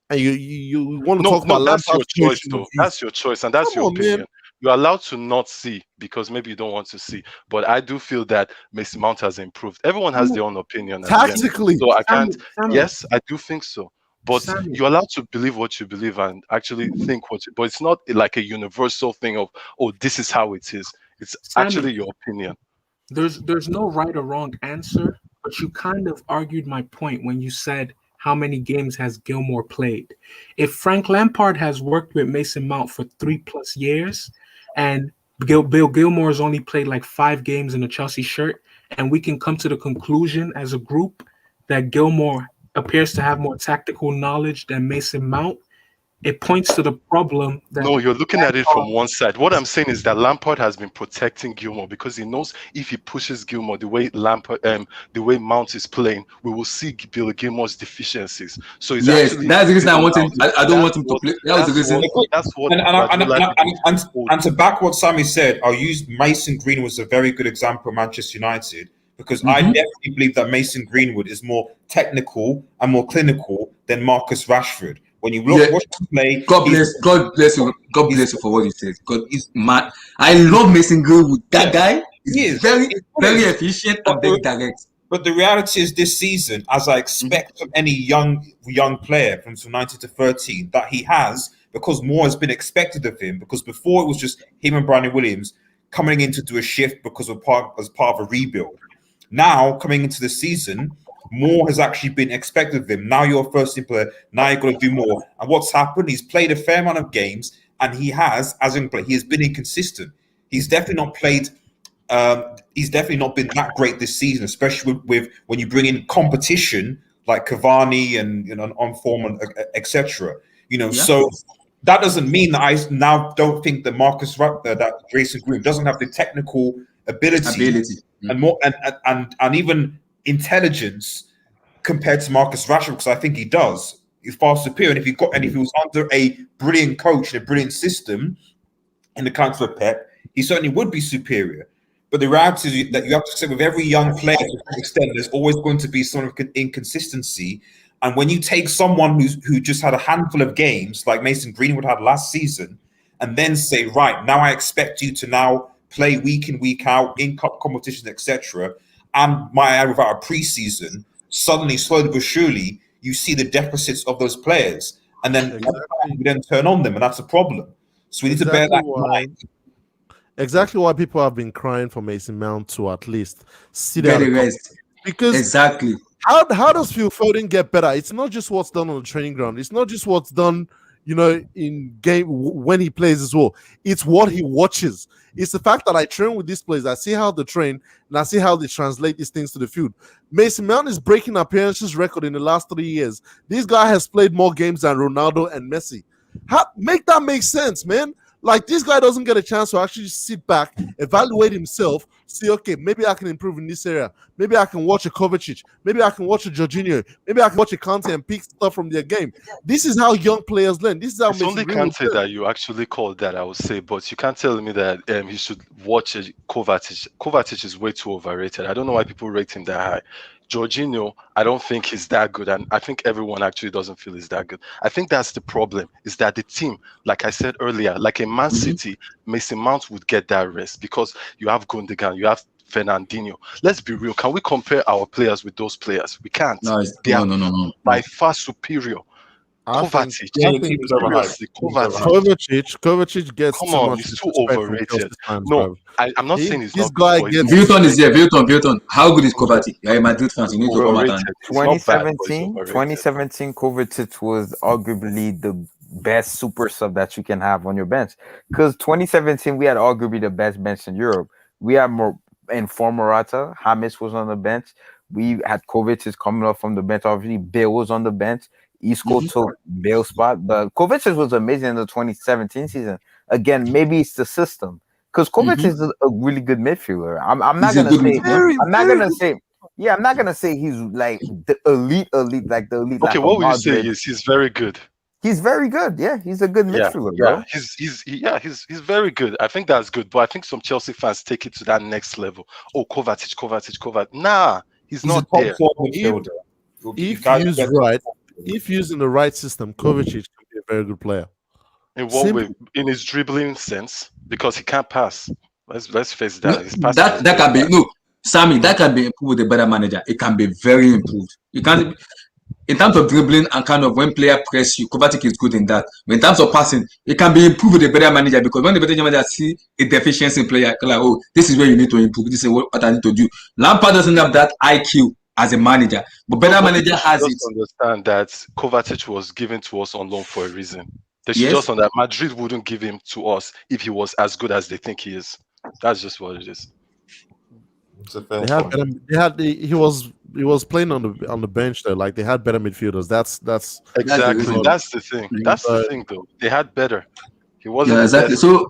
and you want to talk about Lampard? That's your choice, though. That's your choice, and that's your opinion. Man. You're allowed to not see because maybe you don't want to see. But I do feel that Mason Mount has improved. Everyone has their own opinion. Tactically. So I can't. Yes, I do think so. But you're allowed to believe what you believe and actually think what you. But it's not like a universal thing of, oh, this is how it is. It's actually your opinion. There's no right or wrong answer, but you kind of argued my point when you said, how many games has Gilmore played? If Frank Lampard has worked with Mason Mount for 3+ years, and Bill Gilmore has only played like 5 games in a Chelsea shirt, and we can come to the conclusion as a group that Gilmore appears to have more tactical knowledge than Mason Mount, it points to the problem that... No, you're looking at it from one side. What I'm saying is that Lampard has been protecting Gilmore because he knows if he pushes Gilmore the way the way Mount is playing, we will see Bill Gilmore's deficiencies. So he's actually... that's the reason I want him. I don't want him to play. That was the reason. That's what. And to back what Sammy said, I'll use Mason Greenwood as a very good example of Manchester United, because I definitely believe that Mason Greenwood is more technical and more clinical than Marcus Rashford. When you watch him play, God bless you for what you said. God is mad. I love Mason Greenwood. That guy is very efficient and very direct. But the reality is, this season, as I expect from any young player from 19 to 13, that he has, because more has been expected of him. Because before it was just him and Brandon Williams coming in to do a shift because as part of a rebuild. Now coming into the season, more has actually been expected of him. Now you're a first-team player. Now you've got to do more. And what's happened? He's played a fair amount of games, and he has, as in play, he has been inconsistent. He's definitely not played. He's definitely not been that great this season, especially with when you bring in competition like Cavani and on form and etc. So that doesn't mean that I now don't think that that Jason Green doesn't have the technical ability. And more and even intelligence compared to Marcus Rashford, because I think he does. He's far superior. And if he was under a brilliant coach and a brilliant system in the council of Pep, he certainly would be superior. But the reality is that you have to say with every young player to some extent, there's always going to be some inconsistency. And when you take someone who just had a handful of games, like Mason Greenwood had last season, and then say, right, now I expect you to now play week in, week out in cup competitions, etc., and might add without a preseason, suddenly, slowly but surely, you see the deficits of those players, and then we then turn on them, and that's a problem. So we need to bear that in mind. Exactly why people have been crying for Mason Mount to at least sit out because how does Phil Foden get better? It's not just what's done on the training ground. It's not just what's done, in game when he plays as well. It's what he watches. It's the fact that I train with these players. I see how they train and I see how they translate these things to the field. Mason Mount is breaking appearances record in the last 3 years. This guy has played more games than Ronaldo and Messi. Make that make sense, man. Like, this guy doesn't get a chance to actually sit back, evaluate himself, see, okay, maybe I can improve in this area. Maybe I can watch a Kovacic. Maybe I can watch a Jorginho. Maybe I can watch a Kante and pick stuff from their game. This is how young players learn. This is how It's only Kante that you actually called that, I would say, but you can't tell me that he should watch Kovacic. Kovacic is way too overrated. I don't know why people rate him that high. Jorginho, I don't think he's that good, and I think everyone actually doesn't feel he's that good. I think that's the problem, is that the team, like I said earlier, like a Man City, Mason Mount would get that rest because you have Gundogan, you have Fernandinho. Let's be real. Can we compare our players with those players? We can't. They are by far superior. Kovacic. Kovacic gets Come too on, much he's too respect from overrated. Chelsea fans, No, bro. I'm not saying he's This not guy good. gets Vilton is here. Vilton. How good is Kovacic? You're a Madrid fan. You need to come out and 2017, Kovacic was arguably the best super sub that you can have on your bench. Because 2017, we had arguably the best bench in Europe. We had more informed Morata. James was on the bench. We had Kovacic coming up from the bench. Obviously, Bale was on the bench. Isco took Bale's spot. But Kovacic was amazing in the 2017 season. Again, maybe it's the system. Because Kovacic is a really good midfielder. I'm not gonna say I'm not gonna say he's like the elite, like the elite. Okay, like what would you say is he's very good? He's very good. Yeah, he's a good midfielder, bro. He's very good. I think that's good, but I think some Chelsea fans take it to that next level. Oh, Kovacic. Nah, he's not a there. top midfielder. If used in the right system, Kovacic can be a very good player. In what way? In his dribbling sense, because he can't pass. Let's face that. That can be Sammy. That can be improved with a better manager. It can be very improved. You can't. In terms of dribbling and kind of when player press you, Kovacic is good in that. But in terms of passing, it can be improved with a better manager because when the better manager see a deficiency in player, like, oh, this is where you need to improve. This is what I need to do. Lampard doesn't have that IQ as a manager, but better manager has it. Understand that Kovacic was given to us on loan for a reason. They should just understand that Madrid wouldn't give him to us if he was as good as they think he is. That's just what it is. He was playing on the bench though. Like they had better midfielders. That's exactly that's the thing. That's the thing though. They had better. He wasn't exactly. So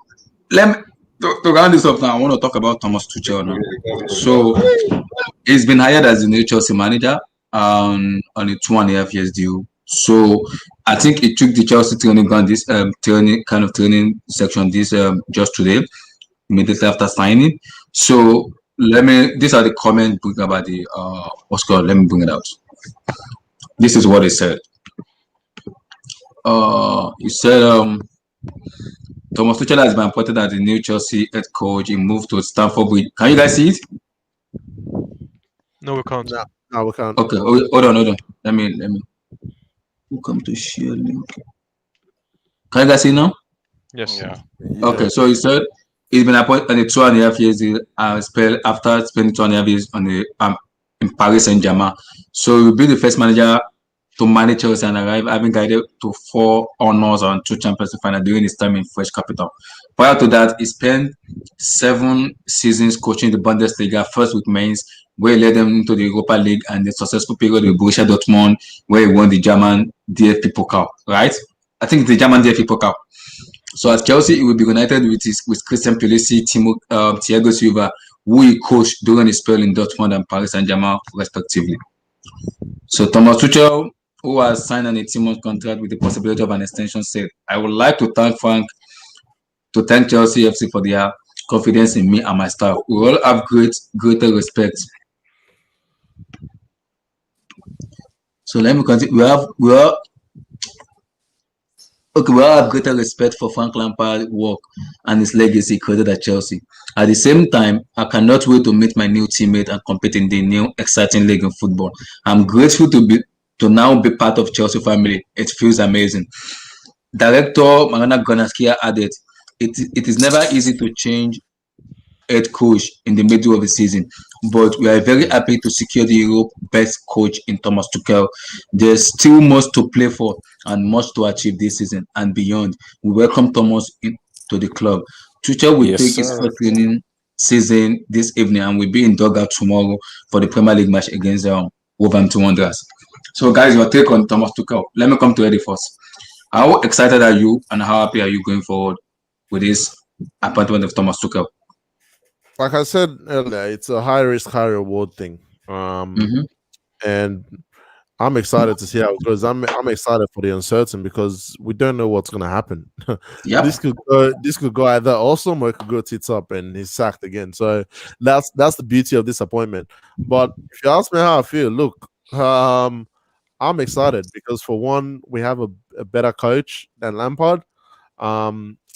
let me to round this up now. I want to talk about Thomas Tuchel now. So he's been hired as the new Chelsea manager on a 2.5 years deal. So I think it took the Chelsea training ground this training section this just today, immediately after signing. So these are the comments about the what's called. Let me bring it out. This is what he said. He said Thomas Tuchel has been appointed as the new Chelsea head coach. He moved to Stamford Bridge. Can you guys see it? No, we can't. No, we can't. Okay, hold on. Let me. Welcome to share link. Can you guys see now? Yes. Yeah. Okay, so he said he's been appointed on a 2.5 years after spending 2.5 years in Paris Saint-Germain. So he'll be the first manager to manage Chelsea and arrive, having guided to 4 honors and 2 Champions League finals during his time in French capital. Prior to that, he spent 7 seasons coaching the Bundesliga, first with Mainz, where he led them into the Europa League, and the successful period with Borussia Dortmund, where he won the German DFB Pokal, right? I think it's the German DFB Pokal. So at Chelsea, he will be united with Christian Pulisic, Thiago Silva, who he coached during his spell in Dortmund and Paris Saint-Germain, respectively. So Thomas Tuchel, who has signed an 18-month contract with the possibility of an extension, said, "I would like to thank Chelsea FC for their confidence in me and my staff. We all have greater respect." So let me continue. We all have greater respect for Frank Lampard's work and his legacy created at Chelsea. At the same time, I cannot wait to meet my new teammate and compete in the new exciting league in football. I'm grateful to now be part of Chelsea family. It feels amazing. Director Marana Gonaskia added, it is never easy to change head coach in the middle of the season, but we are very happy to secure the Europe best coach in Thomas Tuchel. There's still much to play for and much to achieve this season and beyond. We welcome Thomas to the club. Tuchel will take his first training season this evening and will be in dugout tomorrow for the Premier League match against Wolverhampton Wanderers. So guys, your take on Thomas Tuchel. Let me come to Eddie first. How excited are you and how happy are you going forward with this appointment of Thomas Tuchel? like I said earlier, it's a high risk, high reward thing. And I'm excited to see how it goes. I'm excited for the uncertain because we don't know what's gonna happen. This could go either awesome or it could go tits up and he's sacked again. So that's the beauty of this appointment. But if you ask me how I feel, look, I'm excited because for one, we have a better coach than Lampard.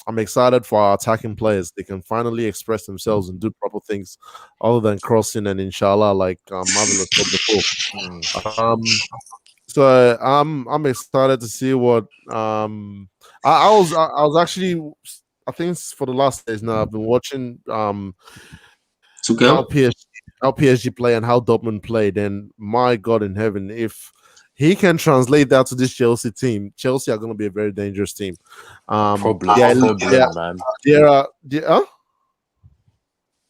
I'm excited for our attacking players. They can finally express themselves and do proper things other than crossing and inshallah, like Marvelous said before. So I'm excited to see what I was actually, I think for the last days now I've been watching how PSG play and how Dortmund played, and my God in heaven, if he can translate that to this Chelsea team, Chelsea are going to be a very dangerous team. Problem, man. We're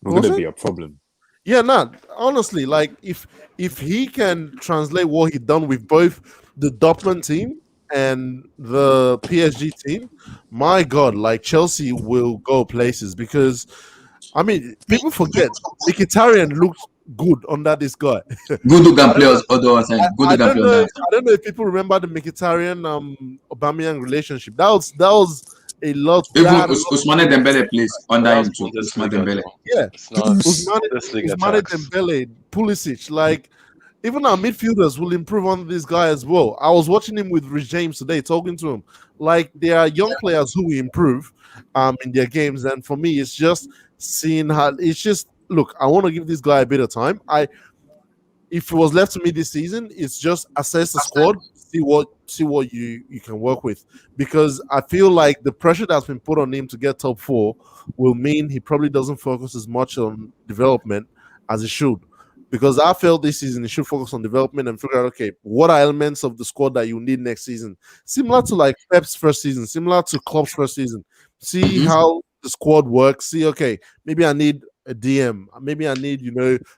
going to be a problem. Yeah, honestly, like if he can translate what he done with both the Dortmund team and the PSG team, my God, like Chelsea will go places because, I mean, people forget Mkhitaryan looked good under this guy. Good looking players, I don't know if people remember the Mkhitaryan Aubameyang relationship. That was a lot. Even Ousmane Dembele plays under him too. Ousmane Dembele. Yeah, Ousmane Dembele, Pulisic, like even our midfielders will improve on this guy as well. I was watching him with Rich James today, talking to him. Like there are young players who will improve in their games, and for me, it's just seeing how it's just. Look, I want to give this guy a bit of time. If it was left to me this season, it's just assess the squad, see what you can work with. Because I feel like the pressure that's been put on him to get top 4 will mean he probably doesn't focus as much on development as he should. Because I felt this season he should focus on development and figure out, okay, what are elements of the squad that you need next season? Similar to like Pep's first season, similar to Klopp's first season. See how the squad works. See, okay, maybe I need a DM. Maybe I need,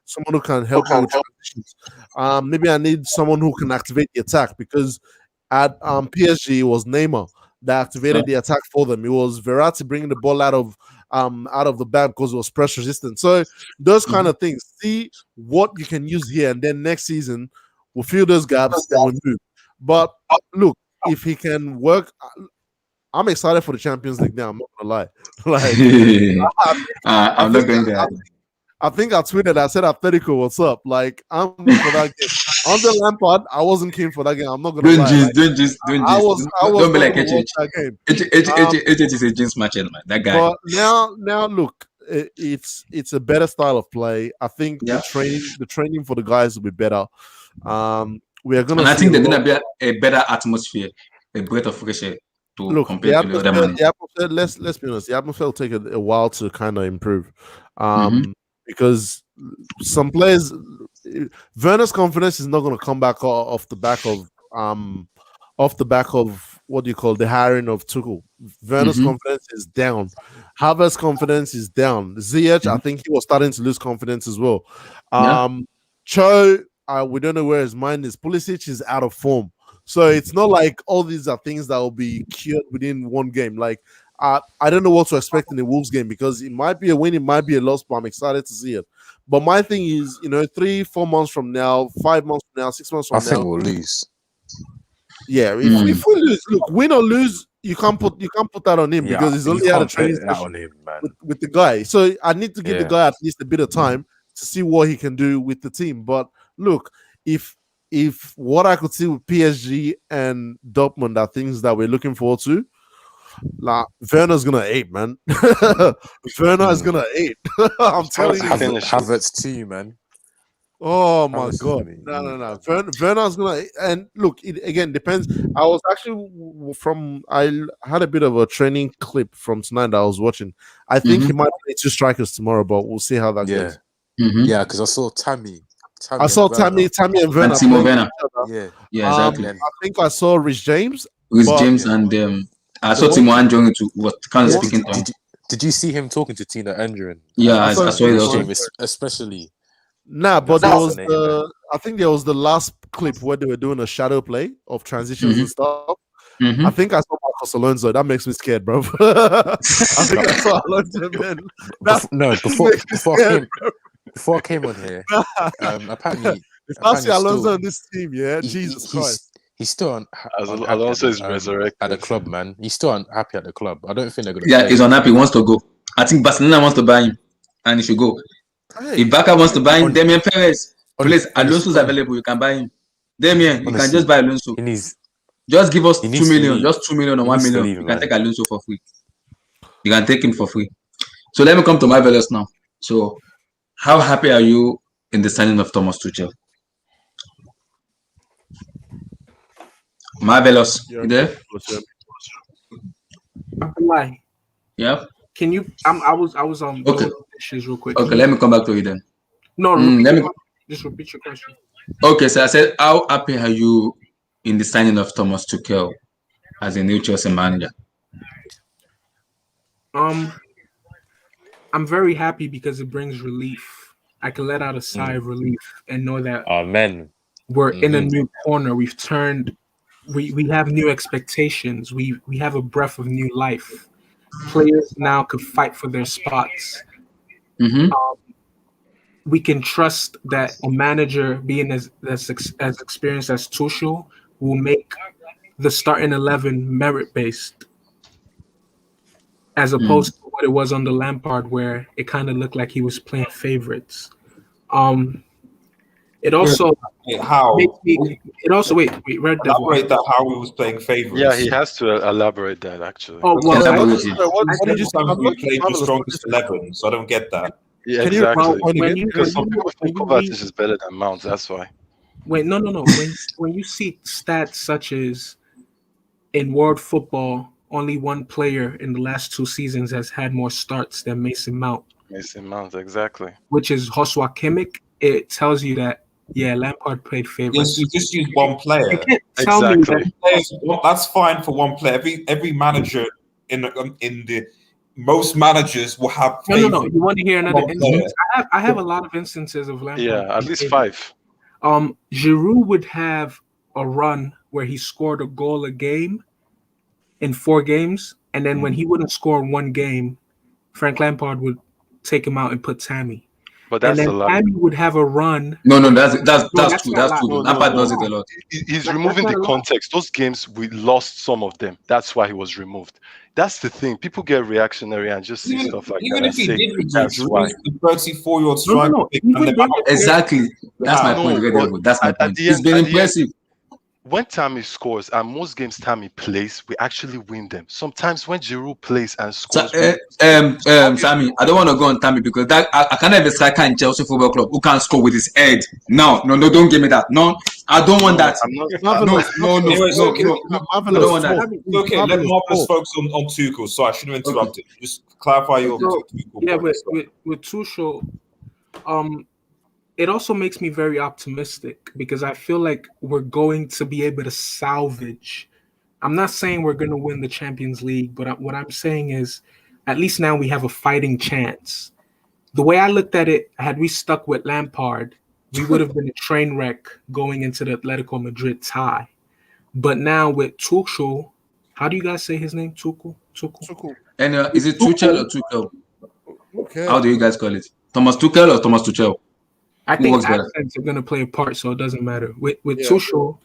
someone who can help me with transitions. Maybe I need someone who can activate the attack because at PSG it was Neymar that activated the attack for them. It was Verratti bringing the ball out of the back because it was press resistant. So those kind of things. See what you can use here, and then next season we'll fill those gaps and we'll move. But look, if he can work. I'm excited for the Champions League now. I'm not gonna lie. Like, I'm not going there. I think I tweeted. I said, "Atletico, what's up?" Like, I'm for that game. Under Lampard, I wasn't keen for that game. I'm not gonna lie. Don't be like that H is a jinx match, man. That guy. But now look, it's a better style of play. I think the training for the guys will be better. We are gonna. And I think they're gonna be a better atmosphere, a breath of fresh air. Look, the atmosphere, let's be honest, the atmosphere will take a while to kind of improve. Because some players, Werner's confidence is not going to come back off the back of what do you call the hiring of Tuchel. Werner's confidence is down. Havertz's confidence is down. Ziyech, I think he was starting to lose confidence as well. Cho, we don't know where his mind is. Pulisic is out of form. So it's not like all these are things that will be cured within one game. Like I don't know what to expect in the Wolves game because it might be a win, it might be a loss, but I'm excited to see it. But my thing is, 3-4 months from now, 5 months from now, 6 months from now, I think we'll lose. Yeah, if we lose, look, win or lose, you can't put that on him because he's only had a training session with the guy. So I need to give the guy at least a bit of time to see what he can do with the team. But look, if what I could see with PSG and Dortmund are things that we're looking forward to, like Werner's gonna eat, man. Werner is gonna eat. I'm telling you. Havertz too, man. Oh my God! No. Werner's gonna, and look, it again depends. I was actually I had a bit of a training clip from tonight that I was watching. I think he might play 2 strikers tomorrow, but we'll see how that goes. Yeah, because I saw Tammy. I saw Tammy and Werner. Yeah, exactly. I think I saw Rich James. James and I saw Timo Anjorin to what kind of speaking to him. Did you see him talking to Tina Anjorin? Yeah, I saw it also. Especially. Nah, but there was I think there was the last clip where they were doing a shadow play of transitions and stuff. Mhm. I think I saw Marcos Alonso. That makes me scared, bro. I think I saw Alonso, man. Before I came on here, apparently, If I see Alonso still, on this team, yeah, Jesus Christ. he's still unhappy Alonso is at resurrected the club, man. He's still unhappy at the club. I don't think they're gonna. Yeah, he's unhappy. He wants to go. I think Barcelona wants to buy him, and he should go. Hey, If Barca wants to buy him, on- Damien Perez, please, on his- Alonso's on- available. You can buy him. Damien, you can Honestly, just buy Alonso. He needs. Just give us He 2 needs to million, leave. just 2 million or He 1 needs to million. leave, You can man. take Alonso for free. You can take him for free. So let me come to Marvelous now. So, how happy are you in the signing of Thomas Tuchel? Marvelous, you there? Lie. Yeah. Can you? I was Okay. doing dishes real quick. Okay, let me come back to you then. No, just repeat your question. Okay, so I said, how happy are you in the signing of Thomas Tuchel as a new Chelsea manager? I'm very happy because it brings relief. I can let out a sigh of relief and know that Amen. we're in a new corner. We've turned. We have new expectations. We have a breath of new life. Players now could fight for their spots. Mm-hmm. We can trust that a manager being as experienced as Tuchel will make the starting 11 merit-based, as opposed to what it was under Lampard, where it kind of looked like he was playing favorites. It also how wait, Red Devil. elaborate that how he was playing favorites. Yeah, he has to elaborate that actually. Oh well, what did you say? We played the strongest 11, so I don't get that. Yeah, Can you- exactly. Because some people think when you Kovacic read- is better than Mount. That's why. Wait, no. When you see stats such as in world football, only one player in the last 2 seasons has had more starts than Mason Mount, Exactly. which is Joshua Kimmich. It tells you that Lampard played favorites. Yes, you just use one player. You can't tell me that. That's fine for one player. Every manager in the most managers will have. No. You want to hear another One player. instance? I have a lot of instances of Lampard. Yeah, at least 5. Giroud would have a run where he scored a goal a game in 4 games, and then when he wouldn't score in 1 game, Frank Lampard would take him out and put Tammy. But that's and a then lot. Tammy would have a run. No, that's true. not That's true. a lot. Lampard does it a lot. He's That's removing not the a lot. context. Those games, we lost some of them. That's why he was removed. That's the thing. People get reactionary and just see stuff like Even that. if he and say, did reduce, that's why. the 34-year-old No. striker. Even then- Exactly. That's my No, point. Red but Devil. That's my at point. the It's end- been at the end- impressive. When Tammy scores, and most games Tammy plays, we actually win them. Sometimes when Giroud plays and So, scores, we- Sammy, I don't want to go on Tammy because that I can't have a striker in Chelsea Football Club who can score with his head. No, don't give me that. No, I don't want that. I'm not. No. Anyways, okay. I don't want that. Okay, let Marcus focus on Tuchel. So I shouldn't have interrupted. Just clarify your Tuchel. Yeah, point. with Tuchel, it also makes me very optimistic because I feel like we're going to be able to salvage. I'm not saying we're going to win the Champions League, but what I'm saying is at least now we have a fighting chance. The way I looked at it, had we stuck with Lampard, we would have been a train wreck going into the Atletico Madrid tie. But now with Tuchel, how do you guys say his name? Tuchel? And is it Tuchel or Tuchel? Okay. How do you guys call it? Thomas Tuchel or Thomas Tuchel? I Who think works better? accents are going to play a part, so it doesn't matter. With Tuchel,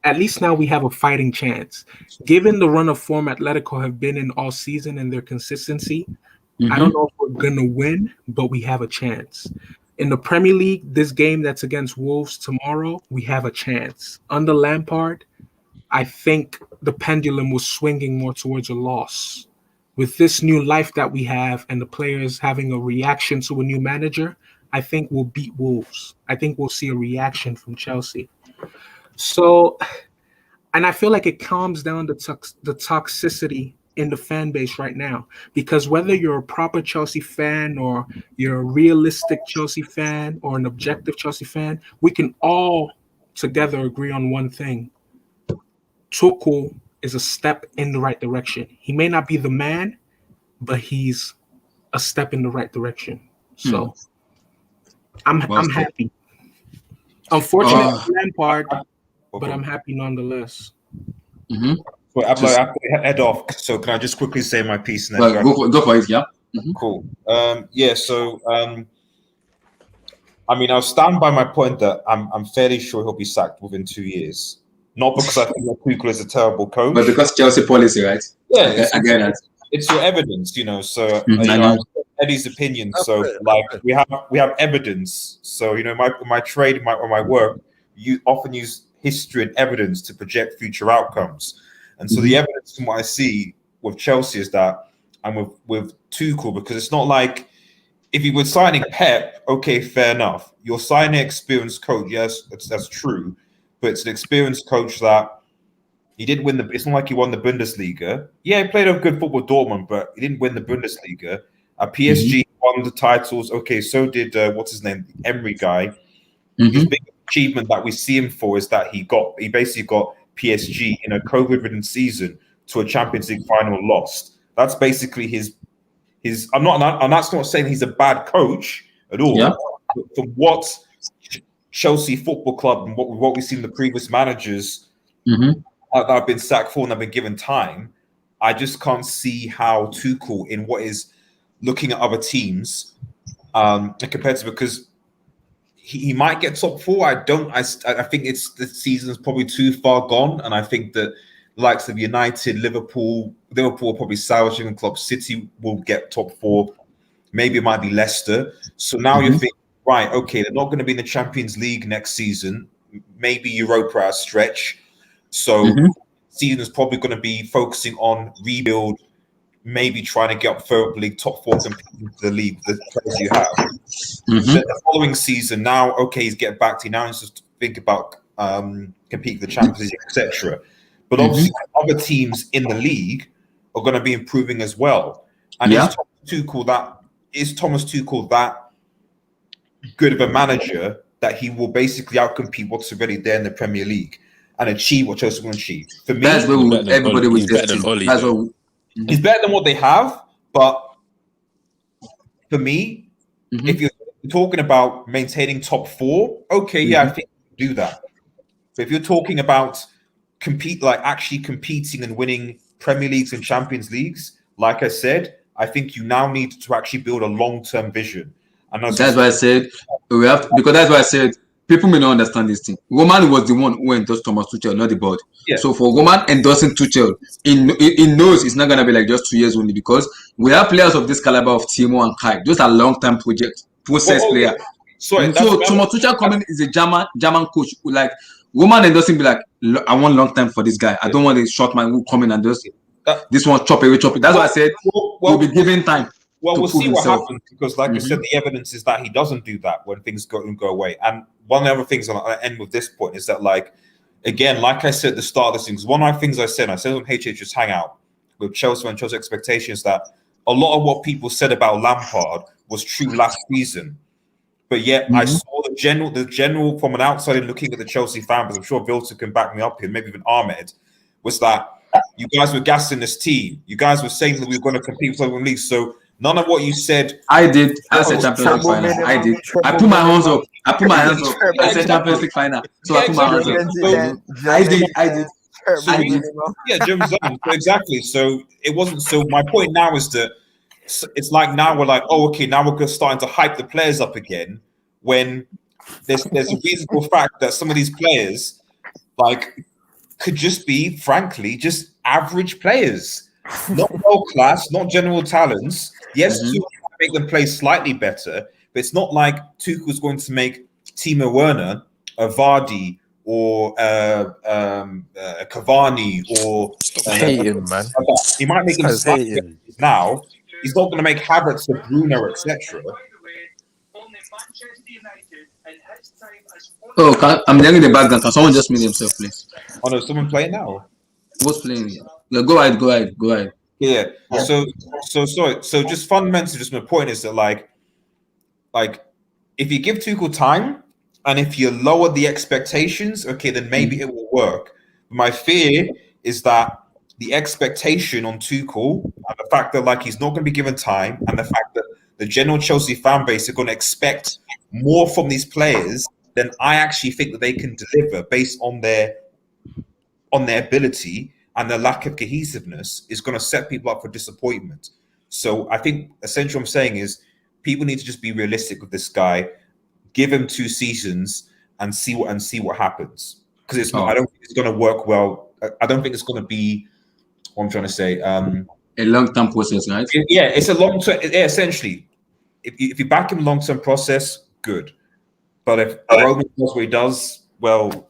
at least now we have a fighting chance. Given the run of form Atletico have been in all season and their consistency, I don't know if we're going to win, but we have a chance. In the Premier League, this game that's against Wolves tomorrow, we have a chance. Under Lampard, I think the pendulum was swinging more towards a loss. With this new life that we have and the players having a reaction to a new manager, I think we'll beat Wolves. I think we'll see a reaction from Chelsea. So, and I feel like it calms down the toxicity in the fan base right now, because whether you're a proper Chelsea fan or you're a realistic Chelsea fan or an objective Chelsea fan, we can all together agree on one thing. Tuchel is a step in the right direction. He may not be the man, but he's a step in the right direction. So I'm happy. Unfortunately, Lampard, but I'm happy nonetheless. So I have to head off. So can I just quickly say my piece? And then go for it, yeah. Cool. So I mean, I'll stand by my point that I'm fairly sure he'll be sacked within 2 years. Not because I think that Tuchel is a terrible coach, but because Chelsea policy, right? Yeah, again, it's your evidence, you know. So I know Eddie's opinion. So we have evidence. So my trade, my work, you often use history and evidence to project future outcomes. And so the evidence from what I see with Chelsea is that, and with Tuchel, because it's not like if you were signing Pep, okay, fair enough. You're signing an experienced coach, yes, that's true, but it's an experienced coach that he didn't win it's not like he won the Bundesliga. Yeah, he played a good football Dortmund, but he didn't win the Bundesliga. PSG won the titles. Okay, so did what's his name, Emery guy. His big achievement that we see him for is that he basically got PSG in a COVID-ridden season to a Champions League final lost. That's basically his. I'm that's not saying he's a bad coach at all. Yeah. But from what Chelsea Football Club and what we've seen the previous managers that have been sacked for and have been given time, I just can't see how Tuchel in what is looking at other teams compared to, because he might get top four. I think the season's probably too far gone, and I think that likes of United, Liverpool are probably salvaging club. City will get top four. Maybe it might be Leicester. So now you think, right, okay, they're not going to be in the Champions League next season. Maybe Europa at a stretch. So season is probably going to be focusing on rebuild, maybe trying to get up third league, top four, competing for the league, the players you have. Then the following season, now, okay, he's getting back to you. Now he's just think about competing for the Champions League, etc. But obviously, other teams in the league are going to be improving as well. And is Thomas Tuchel that good of a manager that he will basically outcompete what's already there in the Premier League and achieve what Chelsea will achieve? For me, that's where everybody will test him. He's better than what they have. But for me, if you're talking about maintaining top four, okay, I think you can do that. But if you're talking about actually competing and winning Premier Leagues and Champions Leagues, like I said, I think you now need to actually build a long-term vision. And that's why I said people may not understand this thing. Roman was the one who endorsed Thomas Tuchel, not the board. Yeah. So for Roman endorsing Tuchel, he knows it's not gonna be like just 2 years only, because we have players of this caliber of Timo and Kai. Those are long-term players. So Thomas Tuchel coming is a German coach who, like, Roman endorsing, be like, I want long time for this guy. I don't want a short man who come in and just this one chop it. That's why I said we'll be given time. Well, we'll see what happens, because, like I said, the evidence is that he doesn't do that when things go away. And one of the other things I'll end with this point is that, like, again, like I said at the start of this thing, one of the things I said on HH's Hangout with Chelsea and Chelsea expectations, that a lot of what people said about Lampard was true last season. But yet I saw the general from an outsider looking at the Chelsea fan base, I'm sure Vilter can back me up here, maybe even Ahmed, was that you guys were gassing this team. You guys were saying that we were going to compete for the league. So none of what you said. I did. I said Champions League final. I did. I put my hands up. I said Champions League final. So I put my hands up. I did. Yeah, Jim Zone. So exactly. So it wasn't. So my point now is that it's like now we're like, oh, okay, now we're starting to hype the players up again, when there's a reasonable fact that some of these players, like, could just be, frankly, just average players, not world class, not general talents. Yes, Tuchel might make them play slightly better, but it's not like Tuchel's going to make Timo Werner a Vardy or Cavani or hating, man. He might make him slightly better now. He's not going to make Havertz or Bruno, etc. Oh, I'm hearing the background. Can someone just mute himself, please? Oh no, someone playing now. What's playing? Yeah, go ahead. Yeah. So sorry. So just fundamentally, just my point is that like if you give Tuchel time and if you lower the expectations, okay, then maybe it will work. My fear is that the expectation on Tuchel and the fact that, like, he's not going to be given time, and the fact that the general Chelsea fan base are going to expect more from these players than I actually think that they can deliver based on their ability. and the lack of cohesiveness is going to set people up for disappointment. So I think essentially what I'm saying is people need to just be realistic with this guy, give him 2 seasons and see what happens. Because it's not. I don't think it's going to work well. I don't think it's going to be what I'm trying to say. A long-term process, right? Yeah, it's a long-term. Yeah, essentially, if you back him long-term process, good. But if Roman does what he does, well,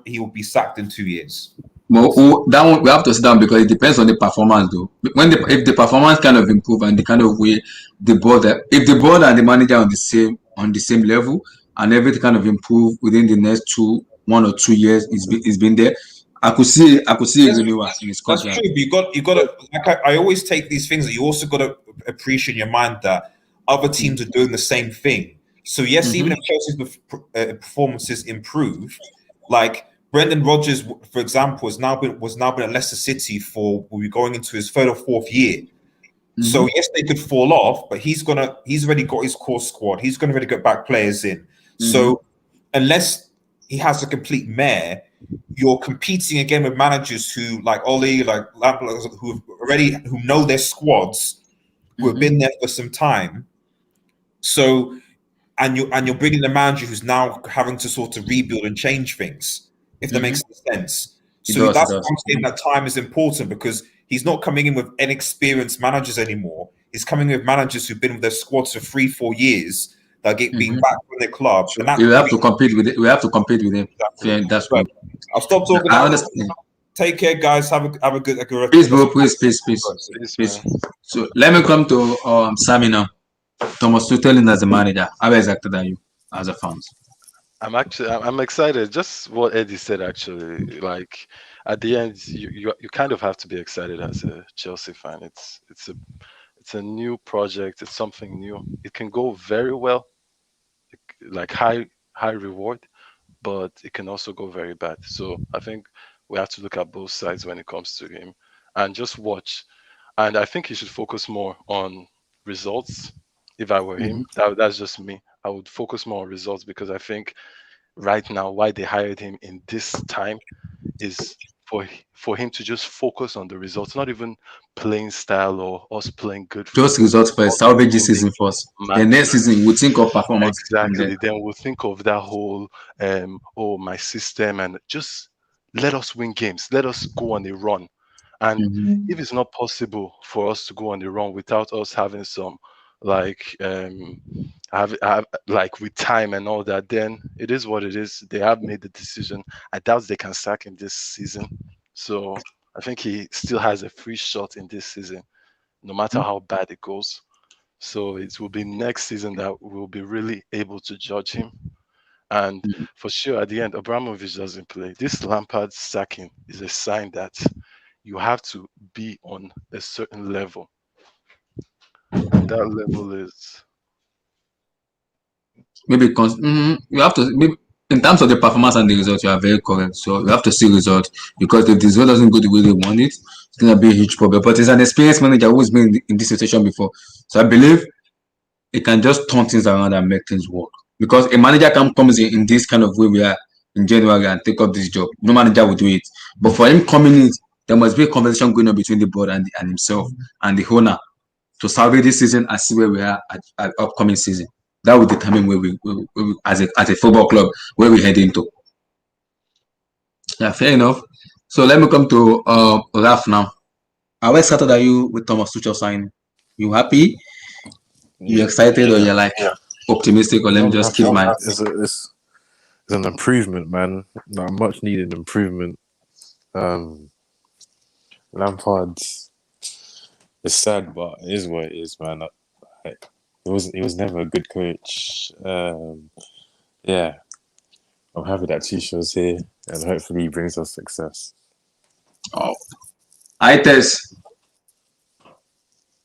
he will be sacked in 2 years. Well, that one we have to sit down because it depends on the performance, though. If the performance kind of improve and the kind of way the board, if the board and the manager on the same level and everything kind of improve within the next 1 or 2 years, it's been there. I could see a renewal in his contract. That's true. But you got to. Like I always take these things that you also got to appreciate in your mind that other teams are doing the same thing. So yes, even if Chelsea's performances improve, like Brendan Rodgers, for example, was now been at Leicester City will be going into his 3rd or 4th year. So yes, they could fall off, but he's already got his core squad. He's going to really get back players in. So unless he has a complete mare, you're competing again with managers who, like Oli, like Lampard, who know their squads, who have been there for some time. So, and you're bringing a manager who's now having to sort of rebuild and change things, if that makes sense. So that's why I'm saying that time is important, because he's not coming in with inexperienced managers anymore. He's coming in with managers who've been with their squads for 3-4 years. That get being back with their club. We have to compete with it. We have to compete with him. Exactly. Yeah, that's right. I'll stop talking. I understand. Take care, guys. Have a good peace, bro. Peace. So let me come to Sammy now. Thomas Tuchel as a manager. How excited are you as a fan? I'm excited. Just what Eddie said, actually. Like at the end, you kind of have to be excited as a Chelsea fan. It's a new project. It's something new. It can go very well, like high reward, but it can also go very bad. So I think we have to look at both sides when it comes to him and just watch. And I think he should focus more on results. If I were him, that's just me. I would focus more on results, because I think right now why they hired him in this time is for him to just focus on the results, not even playing style or us playing good. Just results first. Salvage this season first. The next season we'll think of performance. Exactly. Then we'll think of that whole my system, and just let us win games. Let us go on a run. And if it's not possible for us to go on the run without us having some like with time and all that, then it is what it is. They have made the decision. I doubt they can sack him this season. So I think he still has a free shot in this season, no matter how bad it goes. So it will be next season that we'll be really able to judge him. And for sure, at the end, Abramovich doesn't play. This Lampard sacking is a sign that you have to be on a certain level. And that level is maybe you have to maybe in terms of the performance and the results, you are very correct. So you have to see results, because if the result doesn't go the way they want it, it's gonna be a huge problem. But he's an experienced manager who's been in this situation before. So I believe it can just turn things around and make things work. Because a manager can come in this kind of way we are in January and take up this job. No manager will do it. But for him coming in, there must be a conversation going on between the board and himself and the owner to salvage this season and see where we are at upcoming season. That will determine where we as a football club, where we head into. Yeah, fair enough. So let me come to Raf now. How excited are you with Thomas Tuchel signing? You happy? You excited, or you're like optimistic? Or let me just keep my. It's an improvement, man. Like, much needed improvement. Lampard's. It's sad, but it is what it is, man. He was never a good coach. Yeah, I'm happy that Tuchel's here, and hopefully he brings us success. Oh, Ites.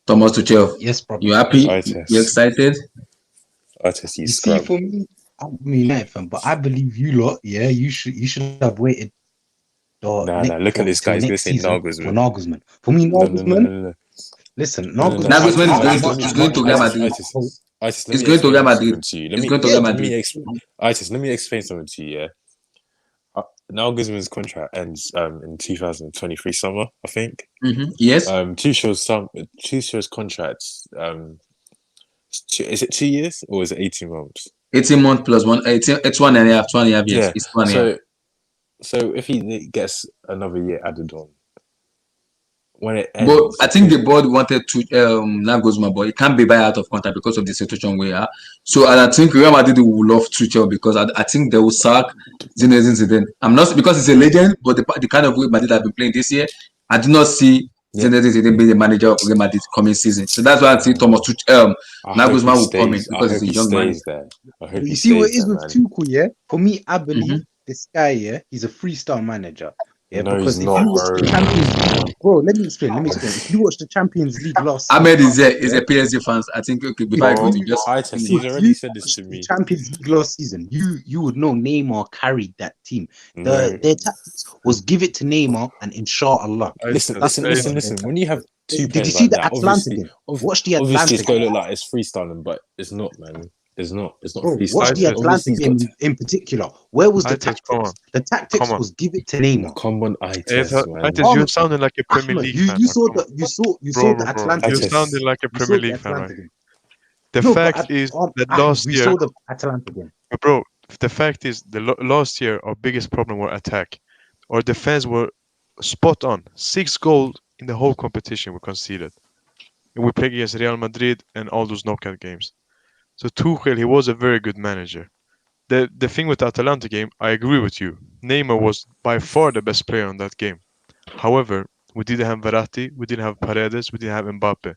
Thomas Tuchel. Yes, bro. You happy? Ites. You excited? Ites, You see, for me, I mean, nothing, but I believe you lot. Yeah, you should have waited. Nah, look at this guy. He's going to say Nagelsmann. For me, Nagelsmann. No. Listen, Nagelsmann is going to Real Madrid. He's going to Real Madrid. Let me explain something to you. Yeah, Nagelsmann's contract ends in 2023 summer, I think. Yes. Tuchel's contracts is it 2 years or is it 18 months? 18 months plus one. It's 1.5. 2.5 years. Yeah. It's 1.5. So if he gets another year added on, when it But ends, I think the board wanted to Nagelsmann, but it can't be buy out of contract because of the situation we are. So, and I think Real Madrid will love Tuchel because I think they will sack Zinedine Zidane. I'm not because he's a legend, but the kind of way Madrid have been playing this year, I do not see Zinedine Zidane being the manager of Real Madrid coming season. So that's why I think Nagelsmann will come in because he's a young man. You see what it is with Tuchel, yeah? For me, I believe this guy, yeah, he's a freestyle manager. Yeah, no, because he's if not, you watch the Champions League, bro, let me explain. If you watch the Champions League last Ahmed season, is a PSG fan. I think before I go to just he's already said this to me. The Champions League last season, you would know Neymar carried that team. Their tactics was give it to Neymar and inshallah. Listen. When you have two did you players see like the that, Atlanta game? Watch the obviously Atlanta it's going to game. look like it's freestyling, but it's not, man. It's not Bro, freestyle. watch the Atlanta game in particular. Where was the tactics? The tactics was give it to Neymar. Come on, Itis, man. You're sounding like a Premier League fan. You saw the Atlanta game. You're sounding like a Premier League fan, right? The No, fact is that last we year, saw the Atlanta game. bro. The fact is, last year our biggest problem were attack. Our defense were spot on. 6 goals in the whole competition were conceded. And we played against Real Madrid and all those knockout games. So Tuchel, he was a very good manager. The thing with the Atalanta game, I agree with you. Neymar was by far the best player on that game. However, we didn't have Verratti, we didn't have Paredes, we didn't have Mbappe.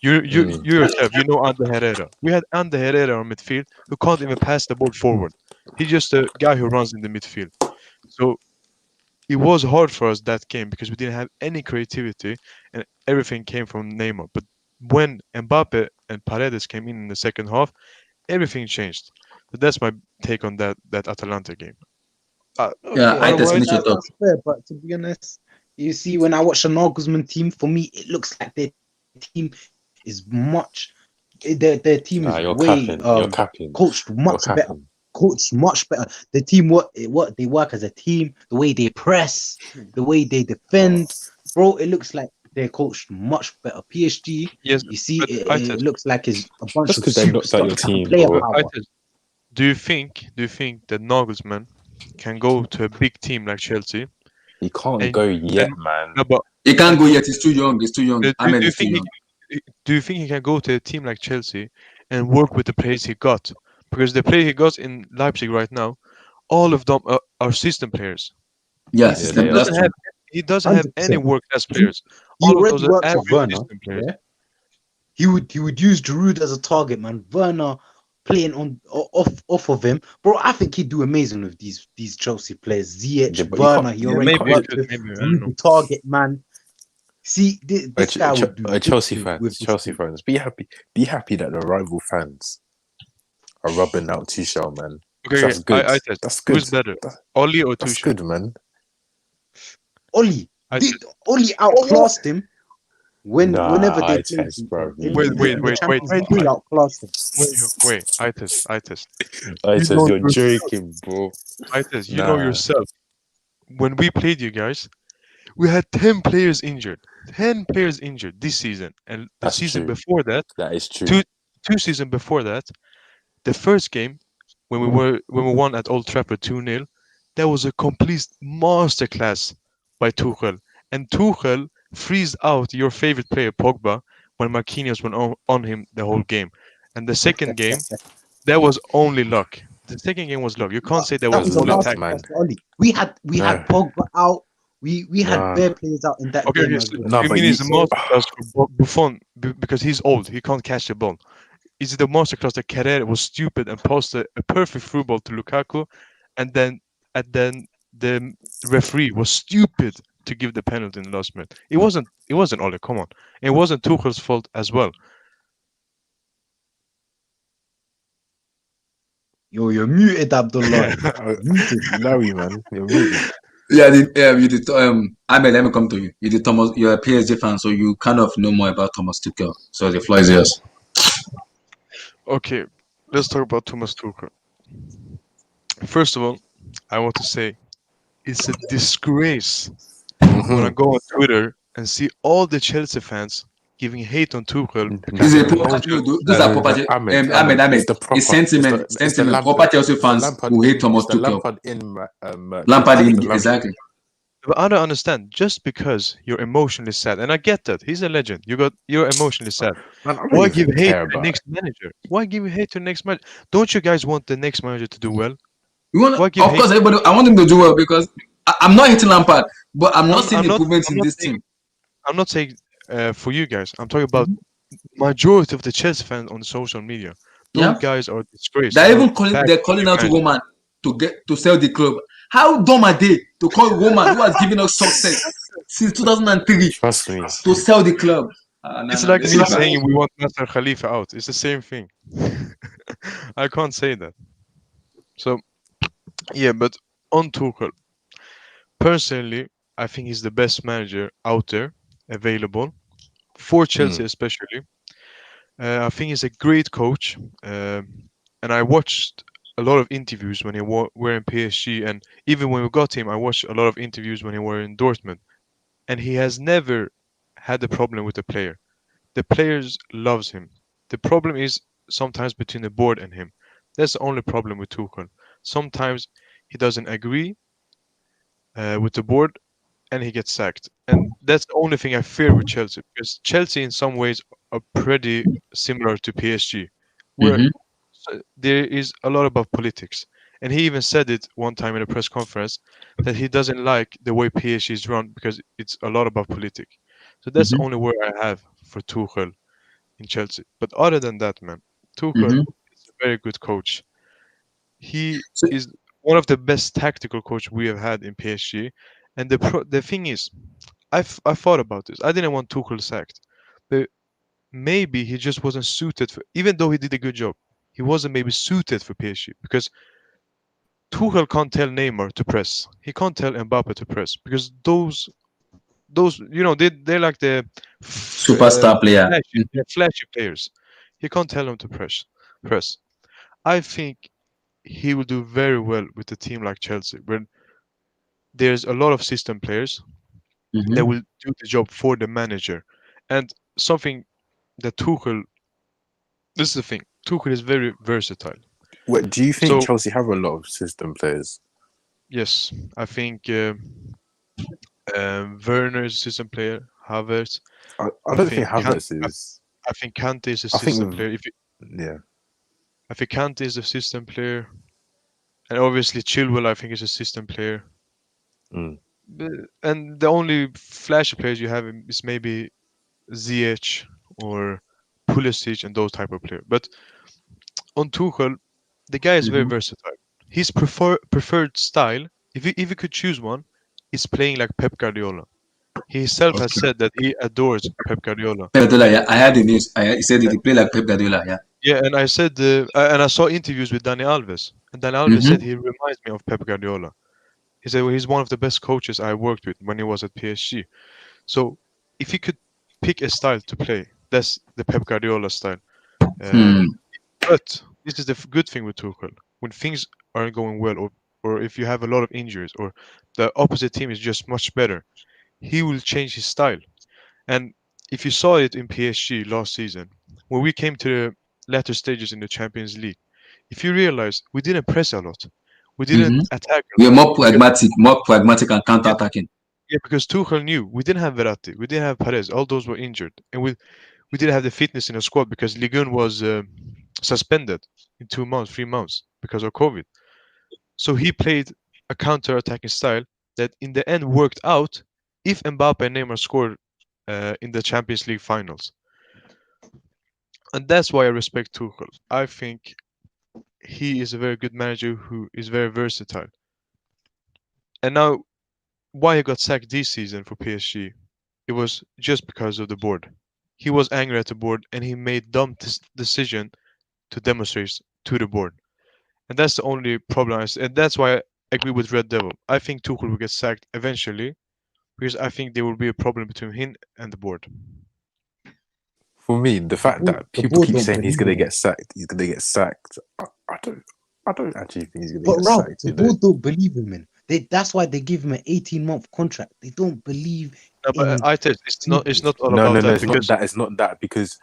You yourself, you know Ander Herrera. We had Ander Herrera on midfield who can't even pass the ball forward. He's just a guy who runs in the midfield. So it was hard for us that game because we didn't have any creativity and everything came from Neymar. But when Mbappe and Paredes came in the second half, everything changed. So that's my take on that Atalanta game. I just finished your talk. Fair, but to be honest, you see, when I watch the Nagelsmann team, for me, it looks like their team is much. Their team is way coached much better. Coached much better. The team what they work as a team. The way they press, the way they defend, bro. It looks like they're coached much better. PSG, yes, you see, it looks like it's a bunch of team. Player power. Do you think that Nagelsmann can go to a big team like Chelsea? He can't go yet, man. No, but he can't go yet. He's too young. He's too young. Do you think he can go to a team like Chelsea and work with the players he got? Because the player he got in Leipzig right now, all of them are system players. Yes, he doesn't have any work-class players. He already works with Werner. Yeah? He would use Giroud as a target, man. Werner playing off of him, bro. I think he'd do amazing with these Chelsea players. Ziyech, Werner. He already worked with the target, man. See, this guy would do. Chelsea fans, be happy that the rival fans are rubbing out Tuchel, man. Okay, that's good. That's good. Who's better, Oli or Tuchel? That's good, man. Oli outclassed him whenever they played. Wait, outclassed him. Wait, Itis. You're joking, bro. Itis, you know yourself. When we played you guys, we had 10 players injured. 10 players injured this season, and the season before that. That is true. Two seasons before that, the first game when we won at Old Trafford 2-0, that was a complete masterclass by Tuchel. And Tuchel freezed out your favorite player Pogba when Marquinhos went on him the whole game. And the second game, that was only luck. The second game was luck. You can't say that was full attack, man. We had Pogba out. We had bare players out in that game. I mean, it's a masterclass for Buffon because he's old. He can't catch the ball. Is it the masterclass that Carrera was stupid and posted a perfect through ball to Lukaku, and then the referee was stupid to give the penalty in the last minute? It wasn't Ole. Come on, it wasn't Tuchel's fault as well. You're muted, Abdullah. Larry, man, you're muted. You did. Ahmed, let me come to you. You did Thomas. You're a PSG fan, so you kind of know more about Thomas Tuchel. So the floor is yours. Okay, let's talk about Thomas Tuchel. First of all, I want to say it's a disgrace when I go on Twitter and see all the Chelsea fans giving hate on Tuchel because These of are proper, emotion. those are proper. Ahmed. It's sentiment. Proper Chelsea fans who hate Thomas Tuchel. Lampard in, exactly. But I don't understand. Just because you're emotionally sad, and I get that he's a legend. You're emotionally sad. Why give hate to the next manager? Why give hate to the next manager? Don't you guys want the next manager to do well? Of course, everybody. I want him to do well because I'm not hating Lampard, but I'm not seeing improvements in this team. I'm not saying for you guys. I'm talking about majority of the Chelsea fans on social media. Those guys are disgraced. They're calling out Roman to sell the club. How dumb are they to call Roman, who has given us success since 2003, Trust me, to sell the club? It's like me saying we want Nasser Khalifa out. It's the same thing. I can't say that. So, yeah, but on Tuchel, personally, I think he's the best manager out there available for Chelsea, especially. I think he's a great coach, and I watched a lot of interviews when he were in PSG, and even when we got him, I watched a lot of interviews when he were in Dortmund, and he has never had a problem with the player. The players loves him. The problem is sometimes between the board and him. That's the only problem with Tuchel. Sometimes he doesn't agree with the board, and he gets sacked. And that's the only thing I fear with Chelsea, because Chelsea in some ways are pretty similar to PSG, where there is a lot about politics. And he even said it one time in a press conference that he doesn't like the way PSG is run because it's a lot about politics. So that's the only word I have for Tuchel in Chelsea. But other than that, man, Tuchel is a very good coach. He is one of the best tactical coach we have had in PSG. And the thing is, I thought about this. I didn't want Tuchel sacked, but maybe he just wasn't suited for. Even though he did a good job, he wasn't maybe suited for PSG because Tuchel can't tell Neymar to press. He can't tell Mbappe to press because those they're like the superstar player, flashy players. He can't tell them to press. I think he will do very well with a team like Chelsea, where there's a lot of system players that will do the job for the manager. And something that Tuchel, this is the thing, Tuchel is very versatile. What do you think Chelsea have a lot of system players? Yes, I think Werner is a system player. Havertz. I don't think Havertz is. I think Kante is a system player. I think Kante is a system player, and obviously Chilwell, I think, is a system player. And the only flashy players you have is maybe Ziyech or Pulisic and those type of players. But on Tuchel, the guy is very versatile. His preferred style, if he could choose one, is playing like Pep Guardiola. He himself has said that he adores Pep Guardiola. I had the news. He said he play like Pep Guardiola. Yeah, and I said, and I saw interviews with Dani Alves, and Dani Alves said he reminds me of Pep Guardiola. He said he's one of the best coaches I worked with when he was at PSG. So if he could pick a style to play, that's the Pep Guardiola style. But this is the good thing with Tuchel. When things aren't going well, or if you have a lot of injuries, or the opposite team is just much better, he will change his style. And if you saw it in PSG last season, when we came to the latter stages in the Champions League, if you realize we didn't press a lot, we didn't attack. We are more pragmatic and counter-attacking. Yeah, because Tuchel knew we didn't have Verratti, we didn't have Perez, all those were injured, and we didn't have the fitness in the squad because Ligue was suspended in 2 months, 3 months because of COVID. So he played a counter-attacking style that in the end worked out if Mbappe and Neymar scored in the Champions League finals. And that's why I respect Tuchel. I think he is a very good manager who is very versatile. And now, why he got sacked this season for PSG, it was just because of the board. He was angry at the board and he made dumb decision to demonstrate to the board. And that's the only problem. And that's why I agree with Red Devil. I think Tuchel will get sacked eventually because I think there will be a problem between him and the board. For me, the fact that people keep saying he's going to get sacked, I don't actually think he's going to get sacked. The board don't believe him, man. That's why they give him an 18-month contract. They don't believe No, but in. I tell you, it's not all No, about no, no. that It's not because that. It's not that because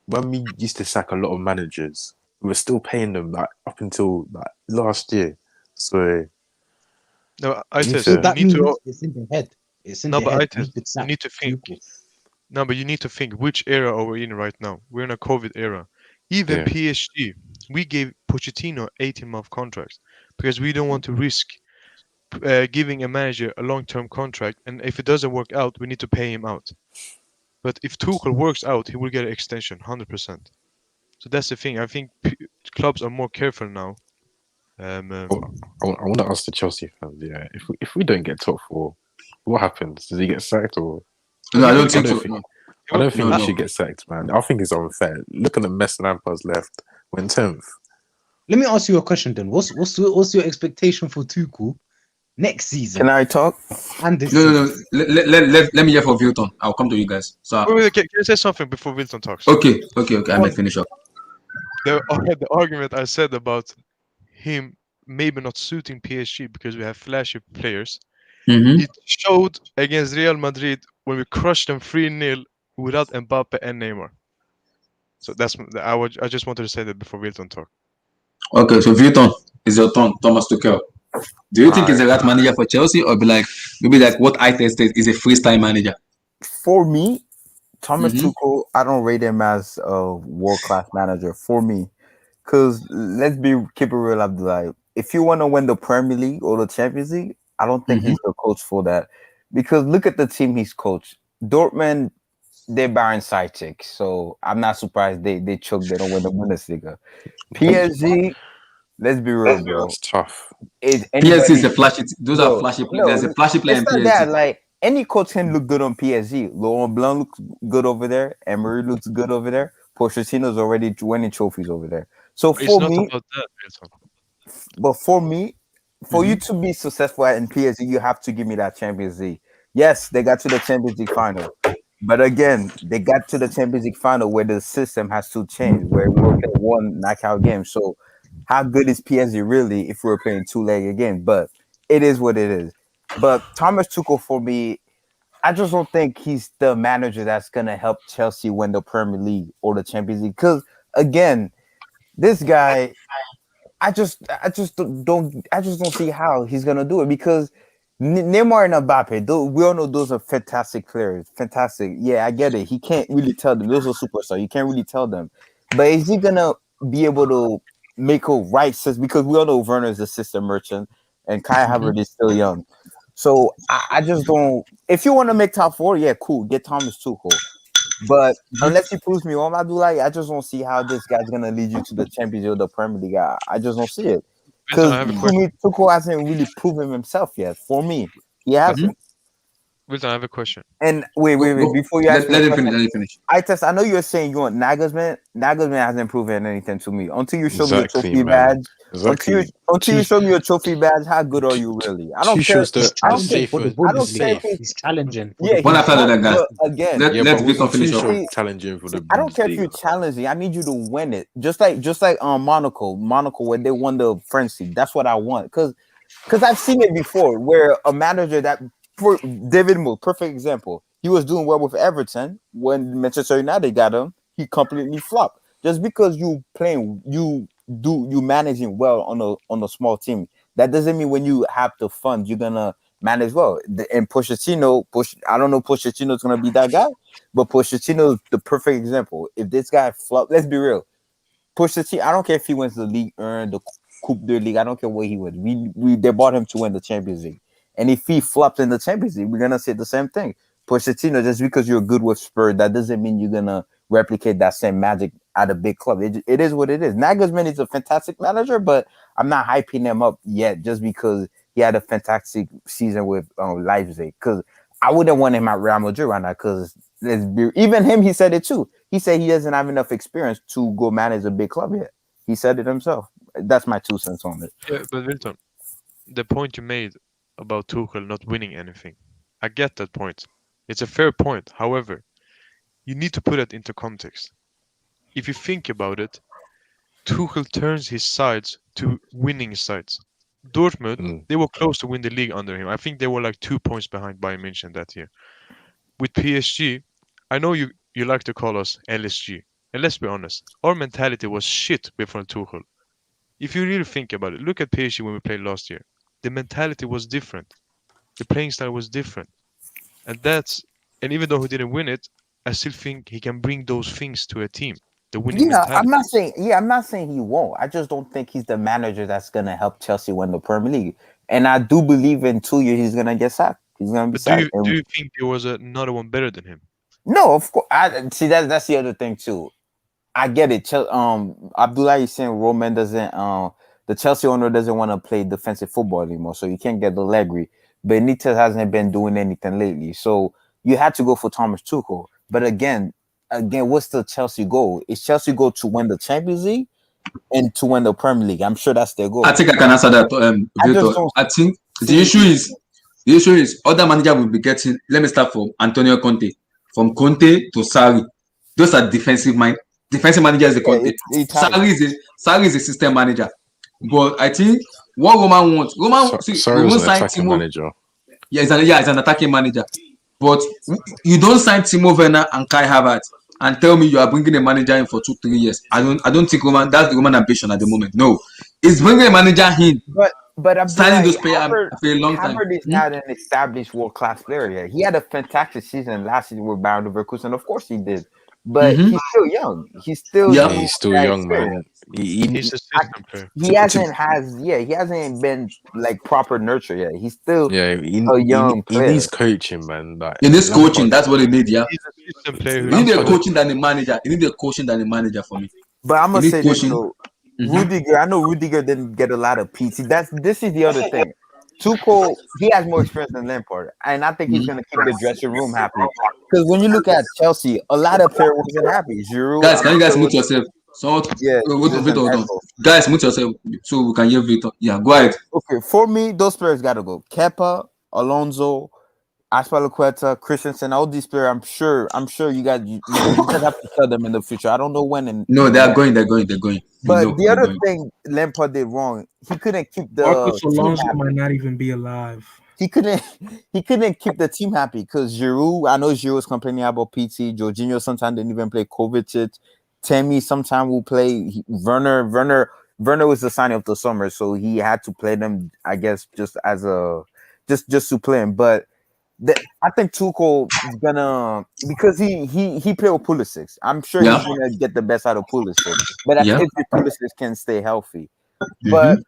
when we used to sack a lot of managers, we were still paying them like up until like last year. So no, I you need tell So you, to. you that need to means it's in the head. It's in no, the but I head. tell We could you sack need to think. Tuchel. No, but you need to think which era are we in right now? We're in a COVID era. Even Yeah. PSG, we gave Pochettino 18-month contracts because we don't want to risk giving a manager a long-term contract, and if it doesn't work out, we need to pay him out. But if Tuchel works out, he will get an extension, 100%. So that's the thing. I think clubs are more careful now. I want to ask the Chelsea fans. Yeah, if we don't get top four, what happens? Does he get sacked or? No, I don't I think don't so. think. No, I don't think no, he no. should get sacked, man. I think it's unfair. Look at the mess Lampard's left. Went 10th. Let me ask you a question then. What's your expectation for Tuchel next season Can I talk? and this No, no, season? no. Let me hear from Vilton. I'll come to you guys. So, Wait, can I say something before Wilton talks? okay. I might finish up. The argument I said about him maybe not suiting PSG because we have flashy players, Mm-hmm. it showed against Real Madrid when we crushed them 3-0 without Mbappe and Neymar. So I just wanted to say that before Wilton talk. Okay, so Vilton, is your turn. Thomas Tuchel. Do you think he's Alright. the right manager for Chelsea, or be like maybe like what I tested is a freestyle manager? For me, Thomas Mm-hmm. Tuchel, I don't rate him as a world-class manager. For me, because keep it real, Abdullah. If you want to win the Premier League or the Champions League, I don't think Mm-hmm. he's the coach for that. Because look at the team he's coached. Dortmund, they're barren sidekick, so I'm not surprised they choke. They don't win the Bundesliga. PSG, let's be real, bro. That's tough. Is PSG is anybody? a flashy. Those are Bro, flashy players. no, There's a flashy player in it's not PSG. that. Like any coach can look good on PSG. Laurent Blanc looks good over there. Emery looks good over there. Pochettino's already winning trophies over there. So It's for not me, about that, Wilton. but for me, for you Mm-hmm. to be successful in PSG, you have to give me that Champions League. Yes, they got to the Champions League final. But again, they got to the Champions League final where the system has to change, where we're playing one knockout game. So how good is PSG really if we're playing two-legged again? But it is what it is. But Thomas Tuchel, for me, I just don't think he's the manager that's gonna help Chelsea win the Premier League or the Champions League. Because again, this guy, I just don't see how he's gonna do it because Neymar and Mbappe, we all know those are fantastic players. Fantastic. Yeah, I get it. He can't really tell them. Those are superstars. You can't really tell them. But is he gonna be able to make a right system? Because we all know Werner is a system merchant and Kai Havertz is still young. So I just don't. If you want to make top four, yeah, cool. Get Thomas Tuchel. But unless he proves me wrong, Abdullah, I just don't see how this guy's gonna lead you to the Championship or the Premier League. I just don't see it Wilton, because I have a to question. me, Tuchel hasn't really proven himself yet. For me, he hasn't. Wilton, I have a question. And wait. Go. Before you ask me Let the him finish. question, Let him finish. I know you're saying you want Nagelsmann. Nagelsmann hasn't proven anything to me until you show me a Exactly, trophy man. badge. Exactly. Until you show me a trophy badge, how good are you really? I don't care. Tuchel's the I don't care. Challenging for the I don't care if Bundesliga. it's He's challenging for yeah, the One he's after Bundesliga. another, guys. but again, Let but Victor wasn't finish up. Tuchel challenging for the I don't care if you're Bundesliga? challenging. I need you to win it. Just like Monaco when they won the French league. That's what I want. Because I've seen it before where a manager that for David Moore, perfect example. He was doing well with Everton when Manchester United got him. He completely flopped. Just because you managing well on a small team, that doesn't mean when you have the funds you're gonna manage well. And I don't know Pochettino's gonna be that guy, but Pochettino's the perfect example. If this guy flop, let's be real. Pochettino, I don't care if he wins the league, earn the Coupe de League. I don't care what he wins. They bought him to win the Champions League, and if he flops in the Champions League, we're gonna say the same thing. Pochettino, just because you're good with Spurs, that doesn't mean you're gonna replicate that same magic at a big club. It is what it is. Nagelsmann is a fantastic manager, but I'm not hyping him up yet just because he had a fantastic season with Leipzig. Because I wouldn't want him at Real Madrid right now. Because even him, he said it too. He said he doesn't have enough experience to go manage a big club yet. He said it himself. That's my 2 cents on it. Yeah, but Wilton, the point you made about Tuchel not winning anything, I get that point. It's a fair point. However, you need to put it into context. If you think about it, Tuchel turns his sides to winning sides. Dortmund, they were close to win the league under him. I think they were like 2 points behind Bayern München that year. With PSG, I know you like to call us LSG, and let's be honest, our mentality was shit before Tuchel. If you really think about it, look at PSG when we played last year. The mentality was different. The playing style was different. And even though he didn't win it, I still think he can bring those things to a team. The winning mentality. I'm not saying he won't. I just don't think he's the manager that's gonna help Chelsea win the Premier League. And I do believe in 2 years he's gonna get sacked. He's gonna be sacked. Do you think there was another one better than him? No, of course. I see that's the other thing too. I get it. Abdullah is saying Roman doesn't. The Chelsea owner doesn't want to play defensive football anymore, so you can't get the Allegri. Benitez hasn't been doing anything lately, so you had to go for Thomas Tuchel. But again, what's the Chelsea goal? Is Chelsea goal to win the Champions League and to win the Premier League? I'm sure that's their goal. I think I can answer that, Victor. I think the issue is other manager will be getting. Let me start from Antonio Conte. From Conte to Sarri, those are defensive managers. The Conte. Sarri is a system manager. But I think what Roman wants, Sarri was an attacking manager. Yeah, he's an attacking manager. But you don't sign Timo Werner and Kai Havertz and tell me you are bringing a manager in for 2-3 years. I don't think that's the Roman ambition at the moment. No, he's bringing a manager in. But I'm signing those players for a long time. Havertz is not an established world-class player yet. He had a fantastic season last season with Bayern Leverkusen. Of course he did. But he's still young. He's still young, man. He's a system player. He hasn't been like proper nurture yet. He's still a young player. He needs coaching, man. Like, he needs coaching. That's what he needs. Yeah. He's a system player. You need a coaching than a manager. You need a coaching than a manager for me. But I'm gonna say this though. Rudiger, I know Rudiger didn't get a lot of PT. This is the other thing. Tuchel, he has more experience than Lampard, and I think he's going to keep the dressing room happy. Because when you look at Chelsea, a lot of players wasn't happy. Giroud, guys, can you guys mute yourself? Guys, mute yourself so we can hear Victor. Yeah, go ahead. Okay, for me, those players got to go. Kepa, Alonso, Aspilicueta, Christensen, all these players. I'm sure you guys have to tell them in the future. I don't know when. No, they're going. But the other thing Lampard did wrong, he couldn't keep the. Marcus Alonso might not even be alive. He couldn't keep the team happy because Giroud. I know Giroud was complaining about PT. Jorginho sometimes didn't even play. Kovacic, Tammy sometimes will play. Werner was the signing of the summer, so he had to play them. I guess just as a just to play him, but. I think Tuchel is gonna because he played with Pulisic. I'm sure he's gonna get the best out of Pulisic, but if Pulisic can stay healthy. But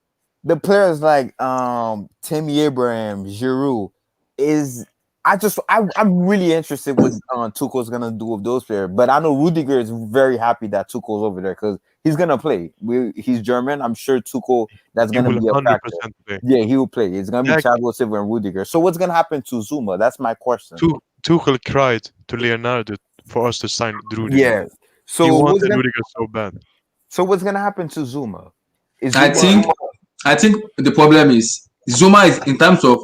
the players like Tammy Abraham, Giroud I'm really interested what Tuchel's gonna do with those players. But I know Rudiger is very happy that Tuchel's over there because he's gonna play. He's German. I'm sure Tuchel that's gonna be a factor. Play. Yeah, he will play. It's gonna be Thiago Silva and Rudiger. So what's gonna happen to Zuma? That's my question. Tuchel cried to Leonardo for us to sign Rudiger. Yeah. So he wanted Rudiger so bad. So what's gonna happen to Zuma? I think the problem is Zuma is in terms of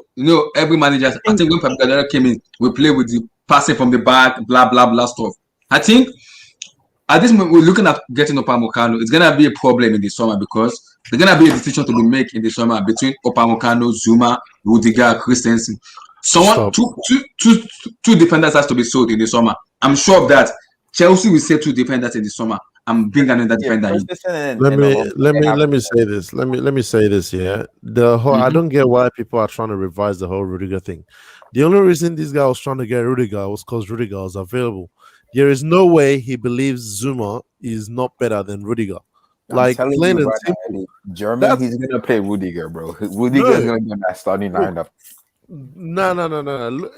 every manager. I think when Pep Guardiola came in, we play with the passing from the back, blah blah blah stuff. I think at this moment we're looking at getting Upamecano. It's gonna be a problem in the summer because there's gonna be a decision to be made in the summer between Upamecano, Zuma, Rudiger, Christensen. Two defenders has to be sold in the summer. I'm sure of that. Chelsea will say 2 defenders in the summer. I'm bringing another defender in. Let me say this. Let me say this. Yeah, the whole I don't get why people are trying to revise the whole Rudiger thing. The only reason this guy was trying to get Rudiger was because Rudiger was available. There is no way he believes Zuma is not better than Rudiger. Like plain and simple. German, he's gonna play Rudiger, bro. Rudiger is gonna be in that starting lineup. No.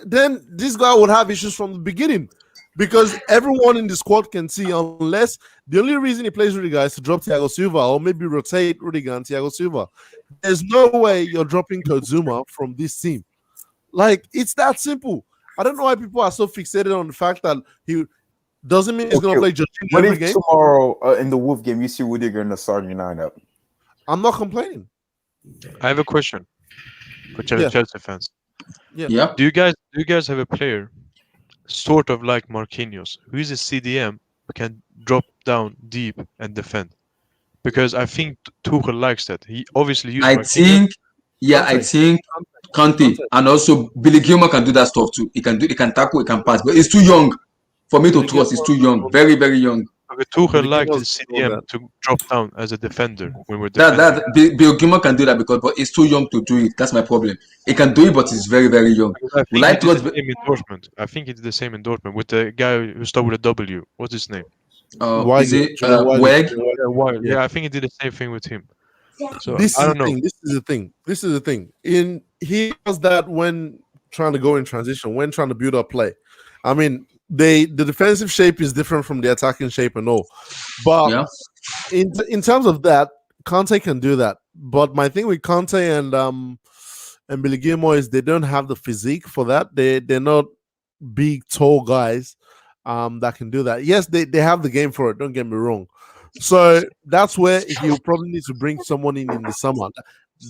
Then this guy would have issues from the beginning. Because everyone in the squad can see, unless the only reason he plays Rudiger is to drop Thiago Silva or maybe rotate Rudiger and Thiago Silva. There's no way you're dropping Zuma from this team. Like, it's that simple. I don't know why people are so fixated on the fact that he doesn't mean he's going to play Jorginho every game. Tomorrow in the Wolf game, you see Rudiger in the starting lineup? I'm not complaining. I have a question for Chelsea fans. Yeah. Do you guys have a player sort of like Marquinhos, who is a CDM who can drop down deep and defend? Because I think Tuchel likes that. He obviously used Yeah, I think Kante and also Billy Gilmore can do that stuff too. He can tackle, he can pass, but he's too young for me to trust. He's too young, very, very young. Okay, Tuchel liked his CDM to drop down as a defender when we're defending. Bill Gilmore can do that but he's too young to do it. That's my problem. He can do it, but he's very, very young. I think he did the same endorsement. I think he did the same endorsement with the guy who started with a W. What's his name? Is it Weg? Yeah, I think he did the same thing with him. So This I is don't the know. thing. This is the thing. He does that when trying to go in transition, when trying to build up play. I mean, the defensive shape is different from the attacking shape and all. But in terms of that, Conte can do that. But my thing with Conte and Billy Gilmore is they don't have the physique for that. They're not big, tall guys that can do that. Yes, they have the game for it. Don't get me wrong. So that's where he'll probably need to bring someone in the summer.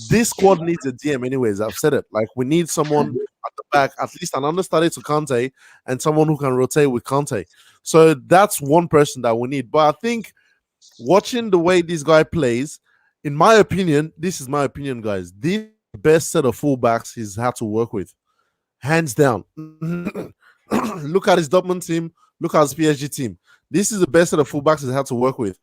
This squad needs a DM anyways. I've said it. Like, we need someone at the back, at least an understudy to Conte and someone who can rotate with Conte. So that's one person that we need. But I think watching the way this guy plays, in my opinion, this is my opinion, guys, the best set of fullbacks he's had to work with. Hands down. Look at his Dortmund team. Look at his PSG team. This is the best set of fullbacks he's had to work with.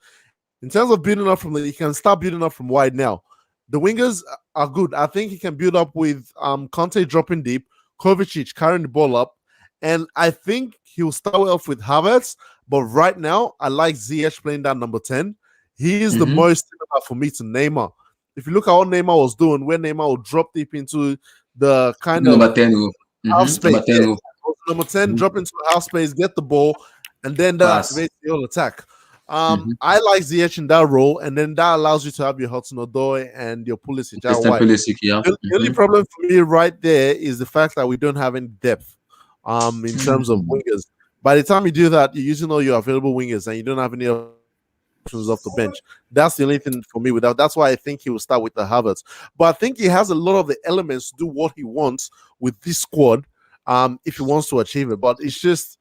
In terms of building up he can start building up from wide now. The wingers are good. I think he can build up with Conte dropping deep, Kovacic carrying the ball up, and I think he'll start off with Havertz. But right now, I like Ziyech playing that number 10. He is the most similar for me to Neymar. If you look at what Neymar was doing, when Neymar would drop deep into the kind number of 10 half space, number 10 drop into the half space, get the ball, and then that activates the whole attack. I like Ziyech in that role, and then that allows you to have your Hudson-Odoi and your Pulisic out wide. The only problem for me right there is the fact that we don't have any depth in terms of wingers. By the time you do that, you're using all your available wingers, and you don't have any options off the bench. That's the only thing for me without. That's why I think he will start with the Havertz. But I think he has a lot of the elements to do what he wants with this squad, if he wants to achieve it. But it's just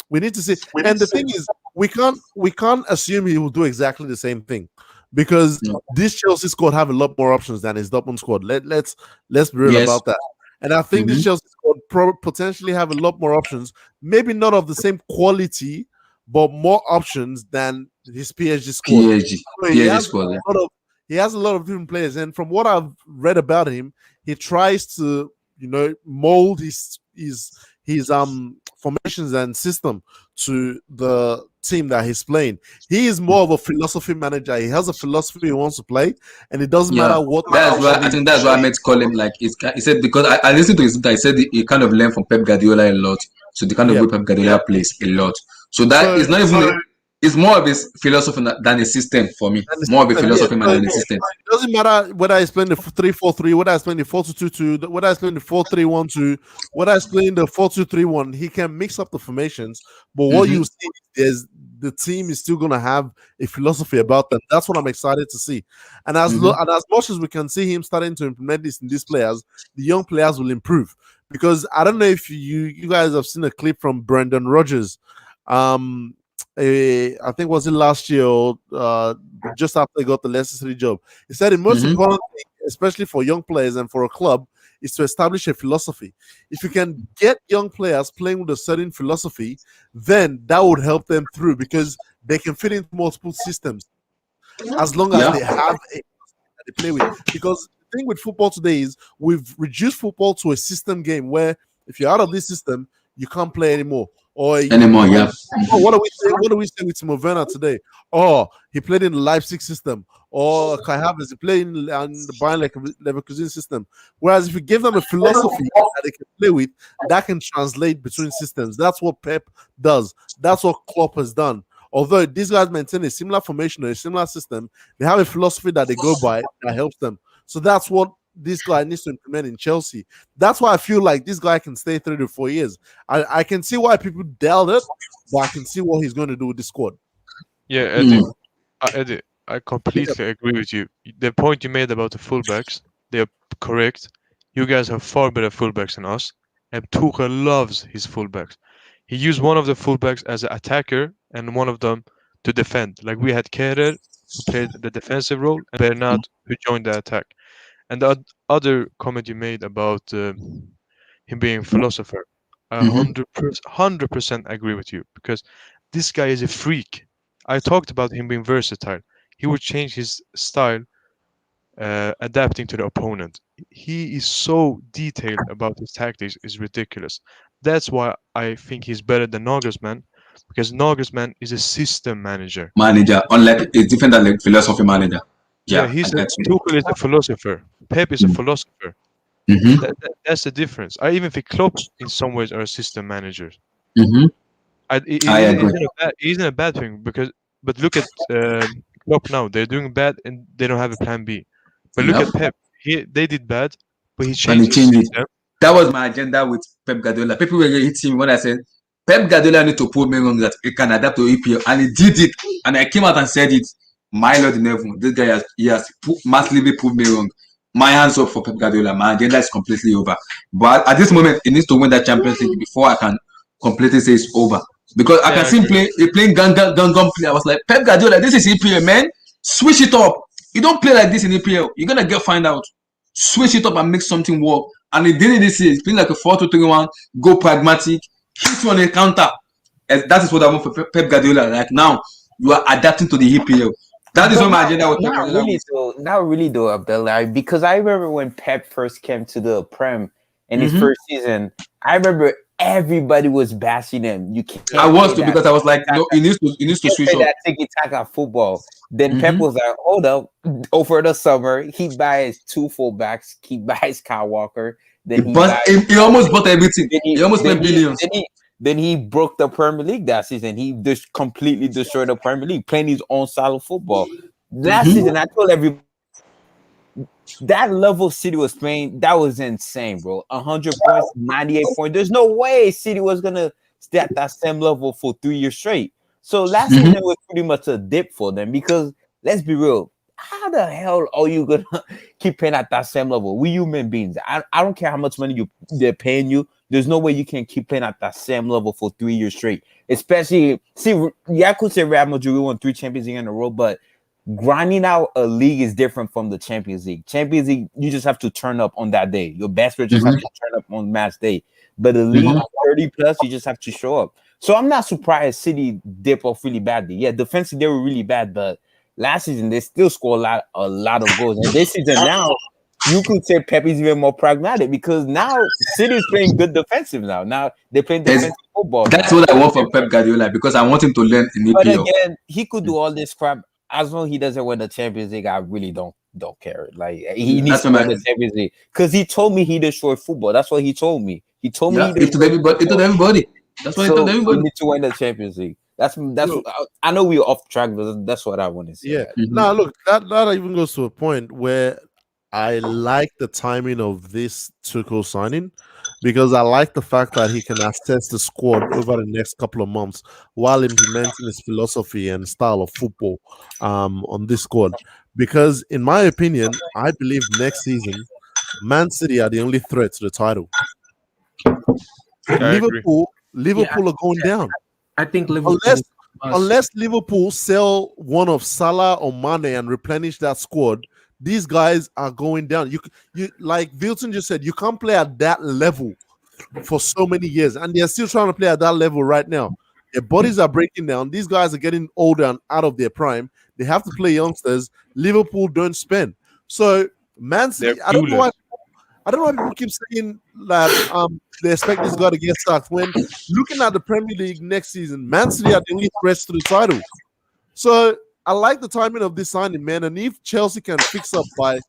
we need to see. And the thing is, we can't assume he will do exactly the same thing, because this Chelsea squad have a lot more options than his Dortmund squad. Let's be real about that. And I think this Chelsea squad potentially have a lot more options, maybe not of the same quality, but more options than his PSG squad. He has a lot of different players, and from what I've read about him, he tries to mold his formations and system to the team that he's playing. He is more of a philosophy manager. He has a philosophy he wants to play, and it doesn't matter what. I think that's why I meant to call him. Like he said, because I listened to his. I said he kind of learned from Pep Guardiola a lot. So the kind of way Pep Guardiola plays a lot. So that is not even. It's more of his philosophy than a system for me. More of a philosophy than a system. It doesn't matter whether he's playing the 3-4-3, whether he's playing the 4-2-2-2, whether he's playing the 4-3-1-2, whether he's playing the 4-2-3-1. He can mix up the formations, but what you see is the team is still going to have a philosophy about them. That's what I'm excited to see. And as much as we can see him starting to implement this in these players, the young players will improve. Because I don't know if you guys have seen a clip from Brendan Rodgers. I think was it last year or just after he got the Leicester City job. He said the most important thing, especially for young players and for a club, is to establish a philosophy. If you can get young players playing with a certain philosophy, then that would help them through, because they can fit into multiple systems as long as they have a that they play with. Because the thing with football today is we've reduced football to a system game where if you're out of this system, you can't play anymore. What do we say with Timo Werner today? Oh, he played in the Leipzig system. Or Kai Havertz, he played in the Bayern Leverkusen system. Whereas if you give them a philosophy that they can play with, that can translate between systems. That's what Pep does. That's what Klopp has done. Although these guys maintain a similar formation or a similar system, they have a philosophy that they go by that helps them. So that's what this guy needs to implement in Chelsea. That's why I feel like this guy can stay 3 to 4 years. I can see why people doubt it, but I can see what he's going to do with this squad. Yeah, Eddie, I completely agree with you. The point you made about the fullbacks, they're correct. You guys have far better fullbacks than us, and Tuchel loves his fullbacks. He used one of the fullbacks as an attacker and one of them to defend. Like we had Kehrer, who played the defensive role, and Bernat, who joined the attack. And the other comment you made about him being a philosopher, I Mm-hmm. 100% agree with you, because this guy is a freak. I talked about him being versatile. He would change his style, adapting to the opponent. He is so detailed about his tactics, is ridiculous. That's why I think he's better than Nagelsmann, because Nagelsmann is a system manager. Manager, unlike it's different than like philosophy manager. Yeah, Yeah, I get you. Tuchel is a philosopher. Pep is a philosopher. Mm-hmm. That's the difference. I even think Klopp, in some ways, are system managers. Mm-hmm. I It agree. isn't a bad thing, because, but look at Klopp now. They're doing bad and they don't have a plan B. But look Yep. at Pep. They did bad, but he And he changed his changed it. system. That was my agenda with Pep Guardiola. People were hitting me when I said Pep Guardiola need to prove me wrong that he can adapt to EPL, and he did it. And I came out and said it. My Lord in heaven, this guy has massively proved me wrong. My hands up for Pep Guardiola. My agenda is completely over. But at this moment, he needs to win that Champions League before I can completely say it's over. Because I Yeah, can I see him agree. playing gun play. I was like, Pep Guardiola, this is EPL, man. Switch it up. You don't play like this in EPL. You're gonna find out. Switch it up and make something work. And he did it this year. It's been like a 4-2-3-1. Go pragmatic. Hit you on a counter. And that is what I want for Pep Guardiola. Like now, you are adapting to the EPL. That is But what my agenda was. not really though. Not really though, Abdullah. Because I remember when Pep first came to the Prem in his first season. I remember everybody was bashing him. You can't. I was too, because I was like, no, he needs to switch play up. that tiki-taka football. Then Pep was like, hold up. Over the summer, he buys 2 fullbacks. He buys Kyle Walker. Then He almost bought everything. He almost spent billions. Then he broke the Premier League that season. He just completely destroyed the Premier League, playing his own style of football. Last season, I told everybody that level City was playing, that was insane, bro. 100 points, 98 points. There's no way City was gonna stay at that same level for 3 years straight. So last season was pretty much a dip for them, because let's be real. How the hell are you gonna keep playing at that same level? We human beings. I don't care how much money they're paying you. There's no way you can keep playing at that same level for 3 years straight. Especially, I could say Real Madrid won 3 Champions League in a row, but grinding out a league is different from the Champions League. Champions League, you just have to turn up on that day. Your best player just have to turn up on match day. But the league, 30 plus, you just have to show up. So I'm not surprised City dip off really badly. Yeah, defensively they were really bad, but last season they still scored a lot of goals. And this season now, you could say Pep is even more pragmatic, because now City is playing good defensive now. Now they're playing defensive football. That's what I want from Pep Guardiola, because I want him to learn in EPL. But again, he could do all this crap. As long as he doesn't win the Champions League, I really don't care. Like, he needs to win the Champions League, because he told me he destroyed football. That's what he told me. He told me he told everybody. That's why he told everybody. We need to win the Champions League. That's what, I know we're off track, but that's what I want to say. Yeah. Now look, that even goes to a point where I like the timing of this Tuchel signing, because I like the fact that he can assess the squad over the next couple of months while implementing his philosophy and style of football on this squad. Because in my opinion, I believe next season, Man City are the only threat to the title. Liverpool are going down. I think Liverpool, unless Liverpool sell one of Salah or Mane and replenish that squad, these guys are going down. You like Wilson just said, you can't play at that level for so many years, and they're still trying to play at that level right now. Their bodies are breaking down. These guys are getting older and out of their prime. They have to play youngsters. Liverpool don't spend. So Man City, I don't know why people keep saying that they expect this guy to get sacked, when looking at the Premier League next season, Man City are the only threats to the title. So I like the timing of this signing, man. And if Chelsea can fix up by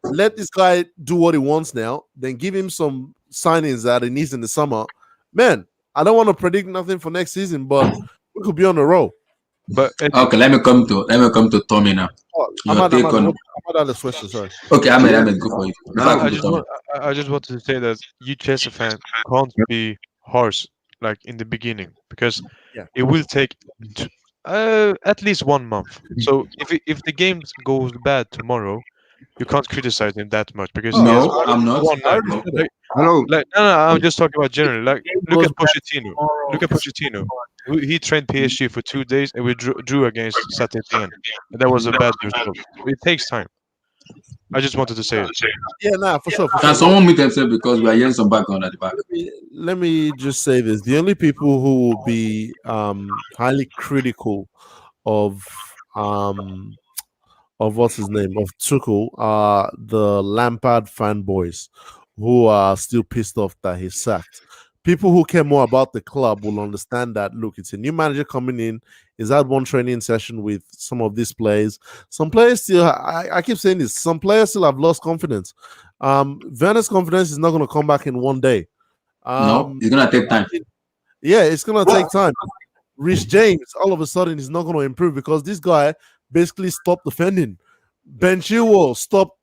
let this guy do what he wants now, then give him some signings that he needs in the summer, man, I don't want to predict nothing for next season, but we could be on the roll. But okay, let me come to Tommy now. Sorry. Okay, Ahmed, go for it. I just wanted to say that you Chelsea fan can't be harsh like in the beginning, because it will take at least 1 month. So if the game goes bad tomorrow, you can't criticize him that much, because I'm not. Hello. No, I'm just talking about generally. Like, look at Pochettino. He trained PSG for 2 days, and we drew against Saint-Etienne. And that was a bad result. It takes time. I just wanted to say it. Yeah, nah, for sure. Can someone mute themselves because we are hearing some background at the back? Let me just say this: the only people who will be highly critical of what's his name of Tuchel are the Lampard fanboys who are still pissed off that he's sacked. People who care more about the club will understand that, look, it's a new manager coming in. He's had one training session with some of these players. Some players still, I keep saying this, some players still have lost confidence. Werner's confidence is not going to come back in one day. No, it's going to take time. Yeah, it's going to take time. Rich James, all of a sudden, is not going to improve because this guy basically stopped defending. Ben Chilwell stopped,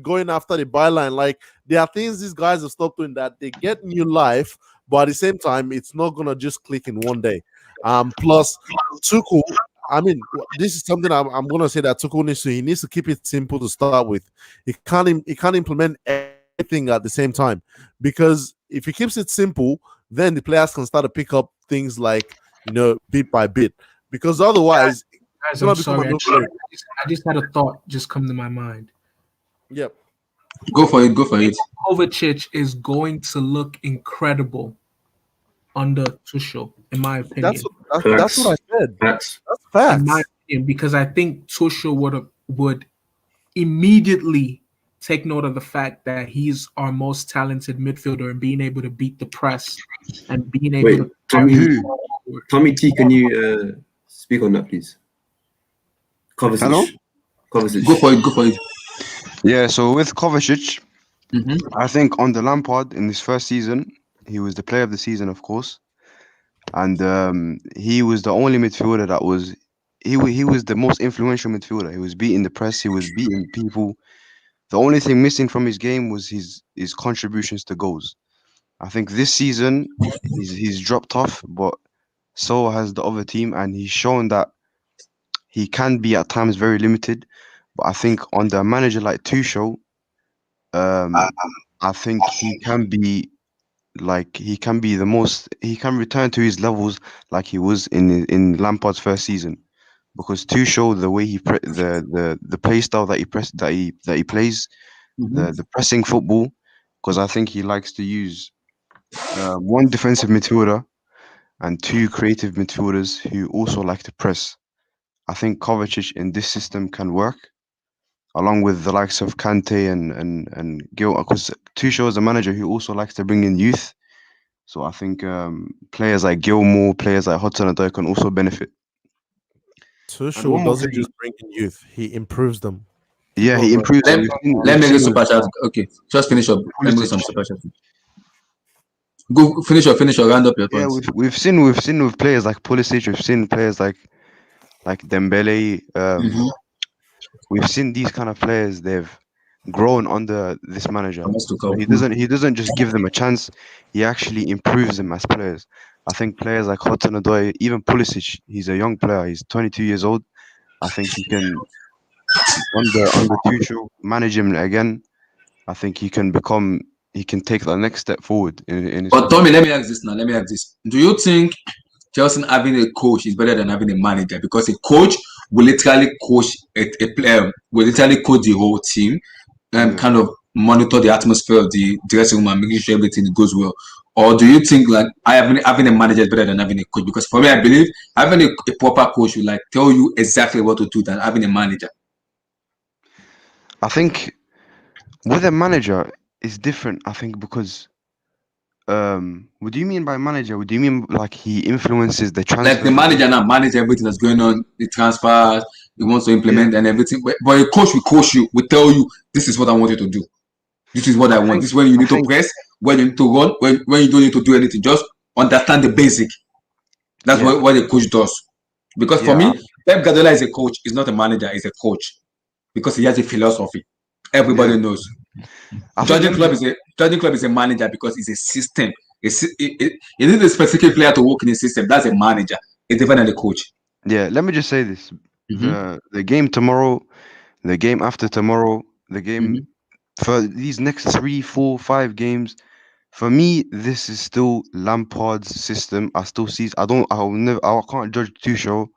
going after the byline. Like, there are things these guys have stopped doing that they get new life, but at the same time, it's not gonna just click in one day. Plus, Tuchel, I mean, this is something I'm gonna say that Tuchel needs to keep it simple to start with. He can't implement everything at the same time, because if he keeps it simple, then the players can start to pick up things like bit by bit. Because otherwise, guys, I'm sorry. I just had a thought just come to my mind. Yep. Go for it. Kovacic is going to look incredible under Tuchel, in my opinion. That's what I said. That's facts. In my opinion, because I think Tuchel would immediately take note of the fact that he's our most talented midfielder and being able to beat the press and being able to. Tommy T, can you speak on that, please? Kovacic. Hello? Kovacic. Go for it. Yeah, so with Kovacic, I think on the Lampard in his first season, he was the player of the season, of course, and he was the only midfielder that was he was the most influential midfielder. He was beating the press, he was beating people. The only thing missing from his game was his contributions to goals. I think this season he's dropped off, but so has the other team, and he's shown that he can be at times very limited. But I think under a manager like Tuchel, I think he can be he can return to his levels like he was in Lampard's first season, because Tuchel, the way the play style that he plays, the pressing football, because I think he likes to use one defensive midfielder and two creative midfielders who also like to press. I think Kovacic in this system can work, along with the likes of Kante and Gil, because Tuchel is a manager who also likes to bring in youth. So I think players like Gilmore, players like Hudson-Odoi can also benefit. Tuchel doesn't just bring in youth; he improves them. Yeah, he improves them. Let me get super chat. Okay, just finish up. Let me get some super chat. Go finish your round up your points. Yeah, we've seen with players like Pulisic, we've seen players like Dembele. We've seen these kind of players. They've grown under this manager. So he doesn't just give them a chance. He actually improves them as players. I think players like Hudson-Odoi, even Pulisic, he's a young player. He's 22 years old. I think he can, under Tuchel, manage him again. I think he can take the next step forward in his But Tommy, let me ask this. Do you think Chelsea having a coach is better than having a manager? Because a coach will literally coach a player, will literally coach the whole team and kind of monitor the atmosphere of the dressing room and making sure everything goes well. Or do you think like having a manager is better than having a coach? Because for me, I believe having a proper coach will tell you exactly what to do than having a manager. I think with a manager it's different. I think because what do you mean by manager? What do you mean like he influences the transfer? Like the manager now manage everything that's going on, the transfers, he wants to implement and everything. But a coach will coach you, will tell you this is what I want you to do. This is what I want. This is when you need to press, when you need to run, when you don't need to do anything. Just understand the basic. That's what a coach does. Because for me, Pep Guardiola is a coach, he's not a manager, he's a coach. Because he has a philosophy. Everybody knows. Jurgen Klopp is a manager because it's a system. It is a specific player to work in a system. That's a manager. It's different than a coach. Yeah, let me just say this. The game tomorrow, the game after tomorrow, the game for these next 3, 4, 5 games, for me, this is still Lampard's system. I still see. I can't judge Tuchel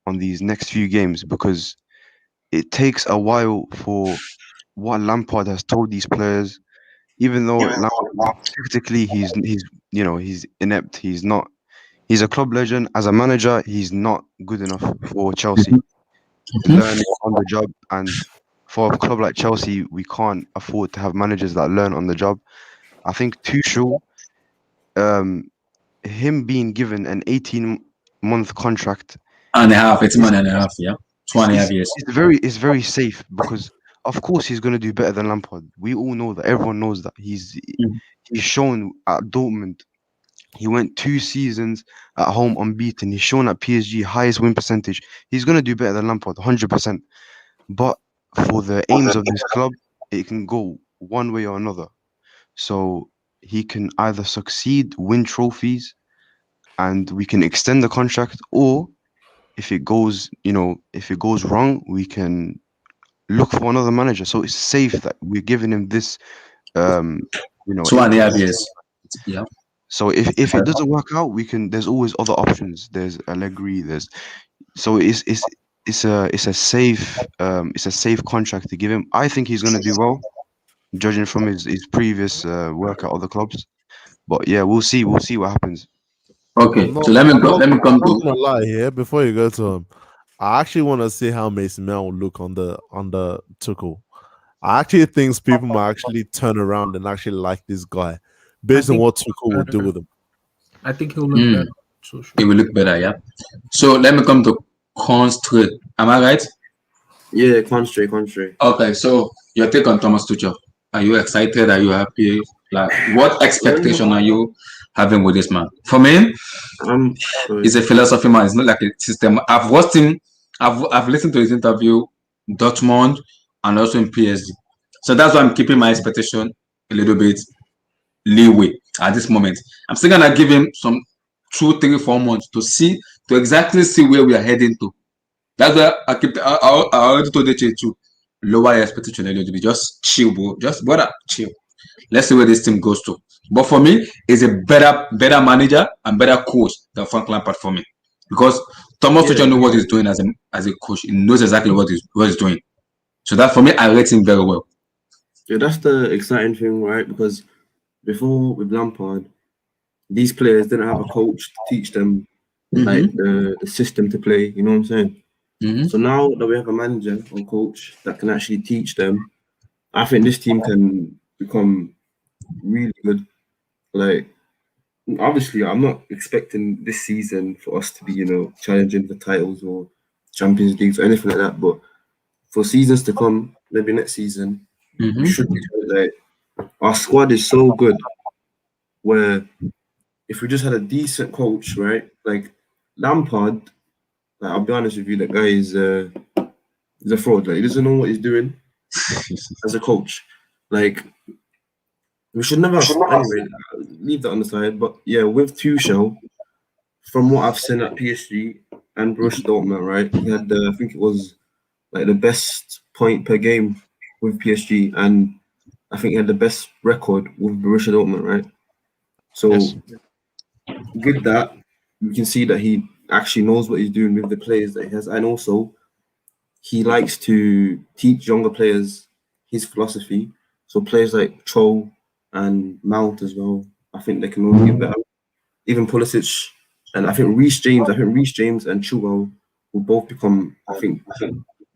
on these next few games because it takes a while for what Lampard has told these players. Even though Lampard, technically he's inept. He's a club legend. As a manager, he's not good enough for Chelsea. Learn on the job, and for a club like Chelsea, we can't afford to have managers that learn on the job. I think Tuchel, him being given an 18-month contract and a half, 18 months and a half, yeah, 2.5 years. It's very safe because of course he's gonna do better than Lampard. We all know that. Everyone knows that. He's shown at Dortmund. He went 2 seasons at home unbeaten. He's shown at PSG highest win percentage. He's gonna do better than Lampard, 100%. But for the aims of this club, it can go one way or another. So he can either succeed, win trophies, and we can extend the contract, or if it goes wrong, we can look for another manager. So it's safe that we're giving him this 2.5 years. Yeah. So if it doesn't work out, there's always other options. There's Allegri, it's a safe contract to give him. I think he's gonna do well, judging from his previous work at other clubs. But yeah, we'll see what happens. Okay, so let me come I'm not to. gonna lie here before you go to him. I actually want to see how Mason Mount will look on the Tuchel. I actually think people might actually turn around and actually like this guy based on what Tuchel will do with him. I think he'll look better. So sure. It will look better, yeah. So let me come to Constrate. Am I right? Yeah, Constrate. Okay, so your take on Thomas Tuchel. Are you excited? Are you happy? Like, what expectation are you having with this man? For me, he's a philosophy man. It's not like a system. I've watched him. I've listened to his interview, Dortmund, and also in PSG. So that's why I'm keeping my expectation a little bit leeway at this moment. I'm still gonna give him some 2, 3, 4 months to exactly see where we are heading to. That's why I already told the to lower your expectation a little bit. Just chill, bro. Just brother, chill. Let's see where this team goes to. But for me, he's a better manager and better coach than Frank Lampard for me. Because Thomas Tuchel knows what he's doing as a coach. He knows exactly what he's doing. So that for me, I rate him very well. Yeah, that's the exciting thing, right? Because before with Lampard, these players didn't have a coach to teach them like the system to play. You know what I'm saying? So now that we have a manager or coach that can actually teach them, I think this team can become really good. Like, obviously, I'm not expecting this season for us to be, challenging for titles or Champions Leagues or anything like that. But for seasons to come, maybe next season, we should be like, our squad is so good where if we just had a decent coach, right? Like Lampard, like, I'll be honest with you, that guy is a fraud. Like, he doesn't know what he's doing as a coach. Like, we should never anyway leave that on the side. But yeah, with Tuchel, from what I've seen at PSG and Borussia Dortmund, right? He had I think it was like the best point per game with PSG, and I think he had the best record with Borussia Dortmund, right? So with that, we can see that he actually knows what he's doing with the players that he has, and also he likes to teach younger players his philosophy. So players like Cho and Mount as well, I think they can only get better. Even Pulisic, and I think Reece James and Chilwell will both become, I think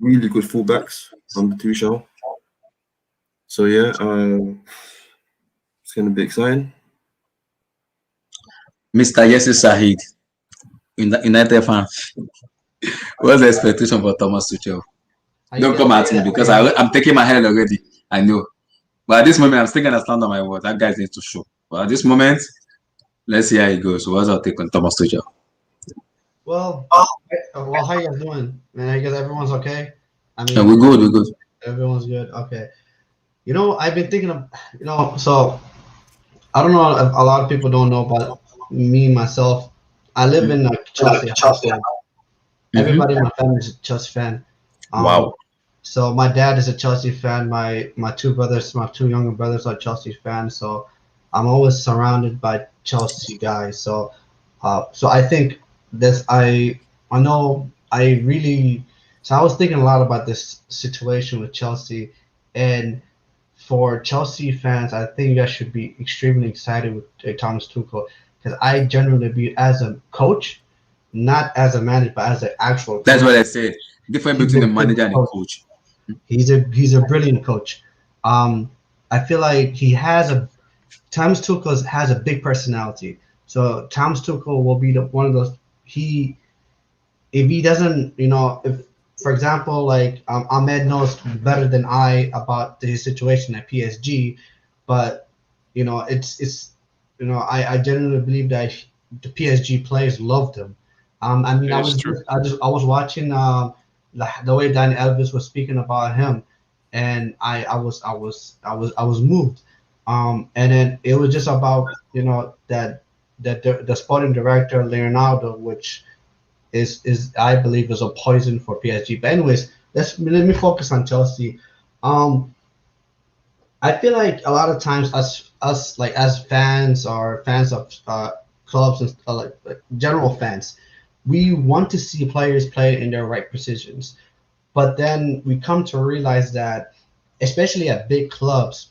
really good fullbacks under Tuchel. So yeah, it's gonna be exciting. Mr. Yessi Sahid, United fan. What's the expectation for Thomas Tuchel? Don't come at me because I'm taking my head already. I know. But at this moment, I'm still going to stand on my word. That guy needs to show. But at this moment, let's see how it goes. What's our take on Thomas Tuchel? Well, how you guys doing? Man, I guess everyone's okay. I mean, we're good. Everyone's good. Okay. I've been thinking of, so I don't know. A lot of people don't know, but me, myself, I live in Chelsea. Everybody in my family is a Chelsea fan. Wow. So my dad is a Chelsea fan. My two younger brothers are Chelsea fans. So I'm always surrounded by Chelsea guys. So I think this. I know I really So I was thinking a lot about this situation with Chelsea, and for Chelsea fans, I think you guys should be extremely excited with Thomas Tuchel, because I genuinely believe as a coach, not as a manager, but as an actual coach. That's what I said. Difference between a manager and a coach. He's a brilliant coach. I feel like Thomas Tuchel has a big personality. So Thomas Tuchel will be one of those. If he doesn't, if, for example, like Ahmed knows better than I about his situation at PSG, but it's I genuinely believe that the PSG players loved him. I mean, I was watching the way Danny Elvis was speaking about him, and I was moved. And then it was just about that the sporting director Leonardo, which is I believe is a poison for PSG. But anyways, let me focus on Chelsea. I feel like a lot of times us like as fans or fans of clubs and like general fans, we want to see players play in their right positions, but then we come to realize that, especially at big clubs,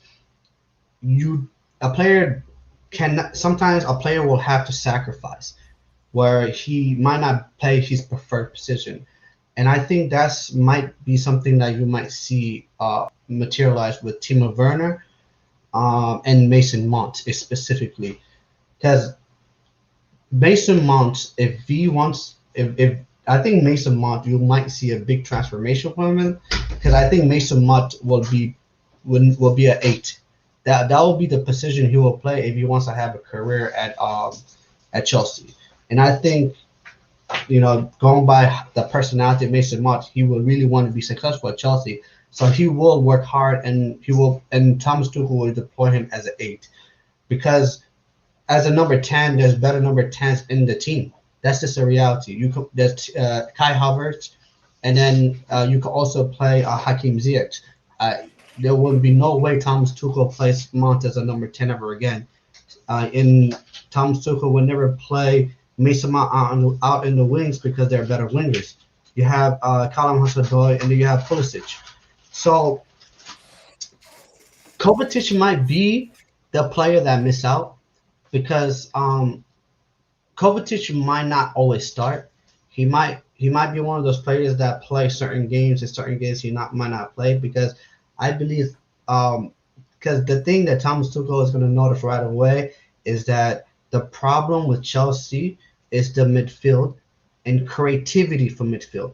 sometimes a player will have to sacrifice where he might not play his preferred position. And I think that's might be something that you might see materialize with Timo Werner and Mason Mount specifically. Because Mason Mount, if I think Mason Mount, you might see a big transformation from him. Because I think Mason Mount will be an 8. That will be the position he will play if he wants to have a career at Chelsea. And I think, going by the personality of Mason Mount, he will really want to be successful at Chelsea. So he will work hard, and Thomas Tuchel will deploy him as an 8, because as a number 10, there's better number 10s in the team. That's just a reality. There's Kai Havertz, and then you can also play Hakim Ziyech. There will be no way Thomas Tuchel plays Mount as a number 10 ever again. Thomas Tuchel will never play Mason Mount out in the wings because they're better wingers. You have Callum Hudson-Odoi, and then you have Pulisic. So Kovacic might be the player that miss out, because Kovacic might not always start. He might be one of those players that play certain games, and certain games he might not play, because I believe because the thing that Thomas Tuchel is going to notice right away is that the problem with Chelsea is the midfield and creativity for midfield.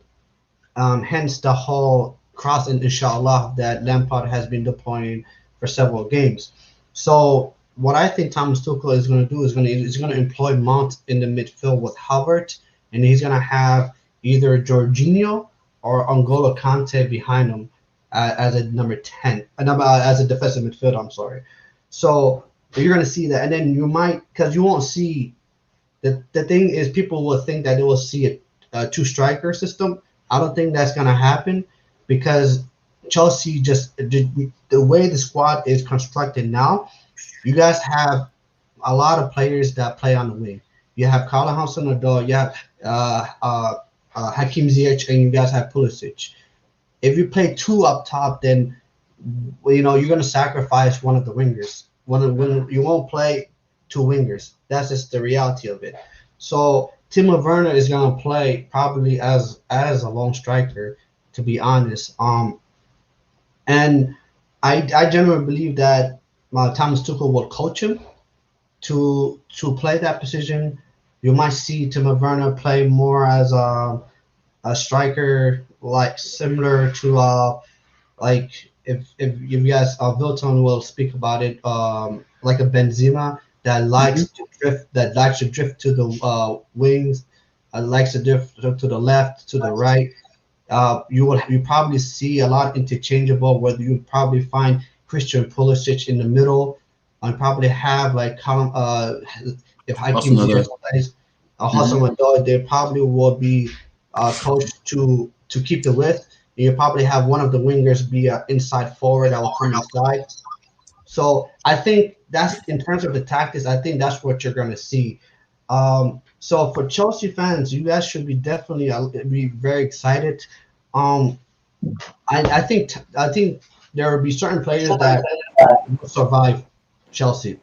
Hence the whole cross and inshallah that Lampard has been deploying for several games. So what I think Thomas Tuchel is going to do is going to employ Mount in the midfield with Havertz, and he's going to have either Jorginho or N'Golo Kante behind him as a number 10, as a defensive midfielder. I'm sorry. So you're going to see that, and then you might, because you won't see the thing is, people will think that they will see a 2-striker system. I don't think that's going to happen, because Chelsea the way the squad is constructed now, you guys have a lot of players that play on the wing. You have Callum Hudson-Odoi, you have Hakim Ziyech, and you guys have Pulisic. If you play 2 up top, then you're going to sacrifice one of the wingers. When you won't play 2 wingers, that's just the reality of it. So Timo Werner is going to play probably as a lone striker, to be honest. And I genuinely believe that Thomas Tuchel will coach him to play that position. You might see Timo Werner play more as a striker, like similar to like if you guys Vilton will speak about it, like a Benzema that likes to drift to the wings, likes to drift to the left, to the right. You probably see a lot interchangeable, where you probably find Christian Pulisic in the middle, and probably have like if Hakim Ziyech plays Hudson-Odoi, they probably will be coached to keep the width. You probably have one of the wingers be an inside forward that will come inside. So I think that's, in terms of the tactics, I think that's what you're going to see. So for Chelsea fans, you guys should be definitely be very excited. Um, I think there will be certain players that will survive Chelsea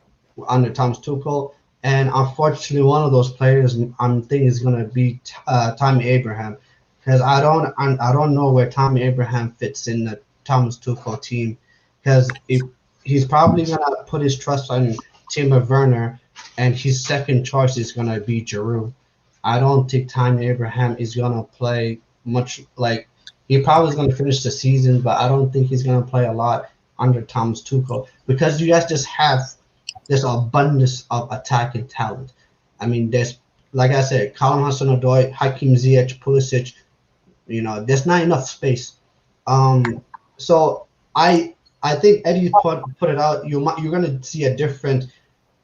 under Thomas Tuchel, and unfortunately, one of those players I'm thinking is going to be Tammy Abraham, because I don't know where Tammy Abraham fits in the Thomas Tuchel team, because he's probably going to put his trust on Timo Werner, and his second choice is going to be Giroud. I don't think Tammy Abraham is going to play much. Like, he probably is going to finish the season, but I don't think he's going to play a lot under Thomas Tuchel, because you guys just have this abundance of attacking talent. I mean, there's, like I said, Callum Hudson-Odoi, Hakim Ziyech, Pulisic. There's not enough space. So I think Eddie put it out. You're going to see a different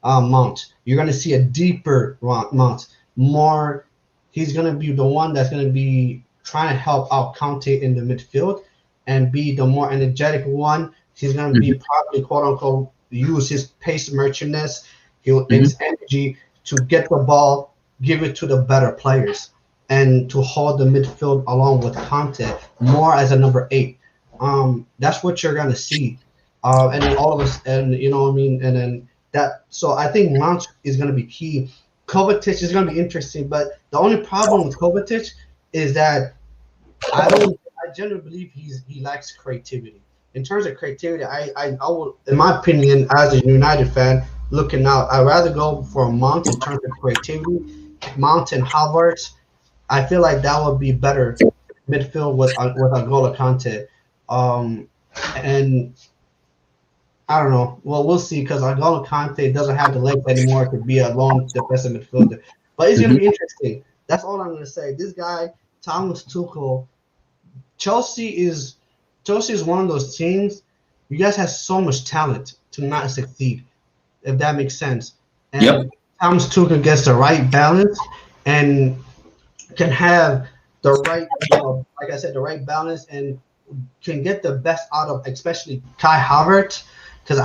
mount. You're going to see a deeper mount. More, he's going to be the one that's going to be trying to help out Conte in the midfield and be the more energetic one. He's going to be probably, quote unquote, use his pace merchandise, his energy to get the ball, give it to the better players, and to hold the midfield along with Conte more as a number 8. That's what you're going to see. And then all of us, and you know what I mean? And then that, so I think Mount is going to be key. Kovacic is going to be interesting, but the only problem with Kovacic is that I generally believe he lacks creativity. In terms of creativity, I will, in my opinion, as a United fan, looking out, I'd rather go for Mount in terms of creativity. Mount and Havertz, I feel like that would be better midfield with N'Golo Kante. And I don't know. Well, we'll see, because N'Golo Kante doesn't have the legs anymore to be a lone defensive midfielder. But it's going to be interesting. That's all I'm going to say. This guy, Thomas Tuchel, Chelsea is one of those teams. You guys have so much talent to not succeed, if that makes sense. And Thomas Tuchel gets the right balance and can have the right, like I said, the right balance, and can get the best out of, especially Kai Havertz, because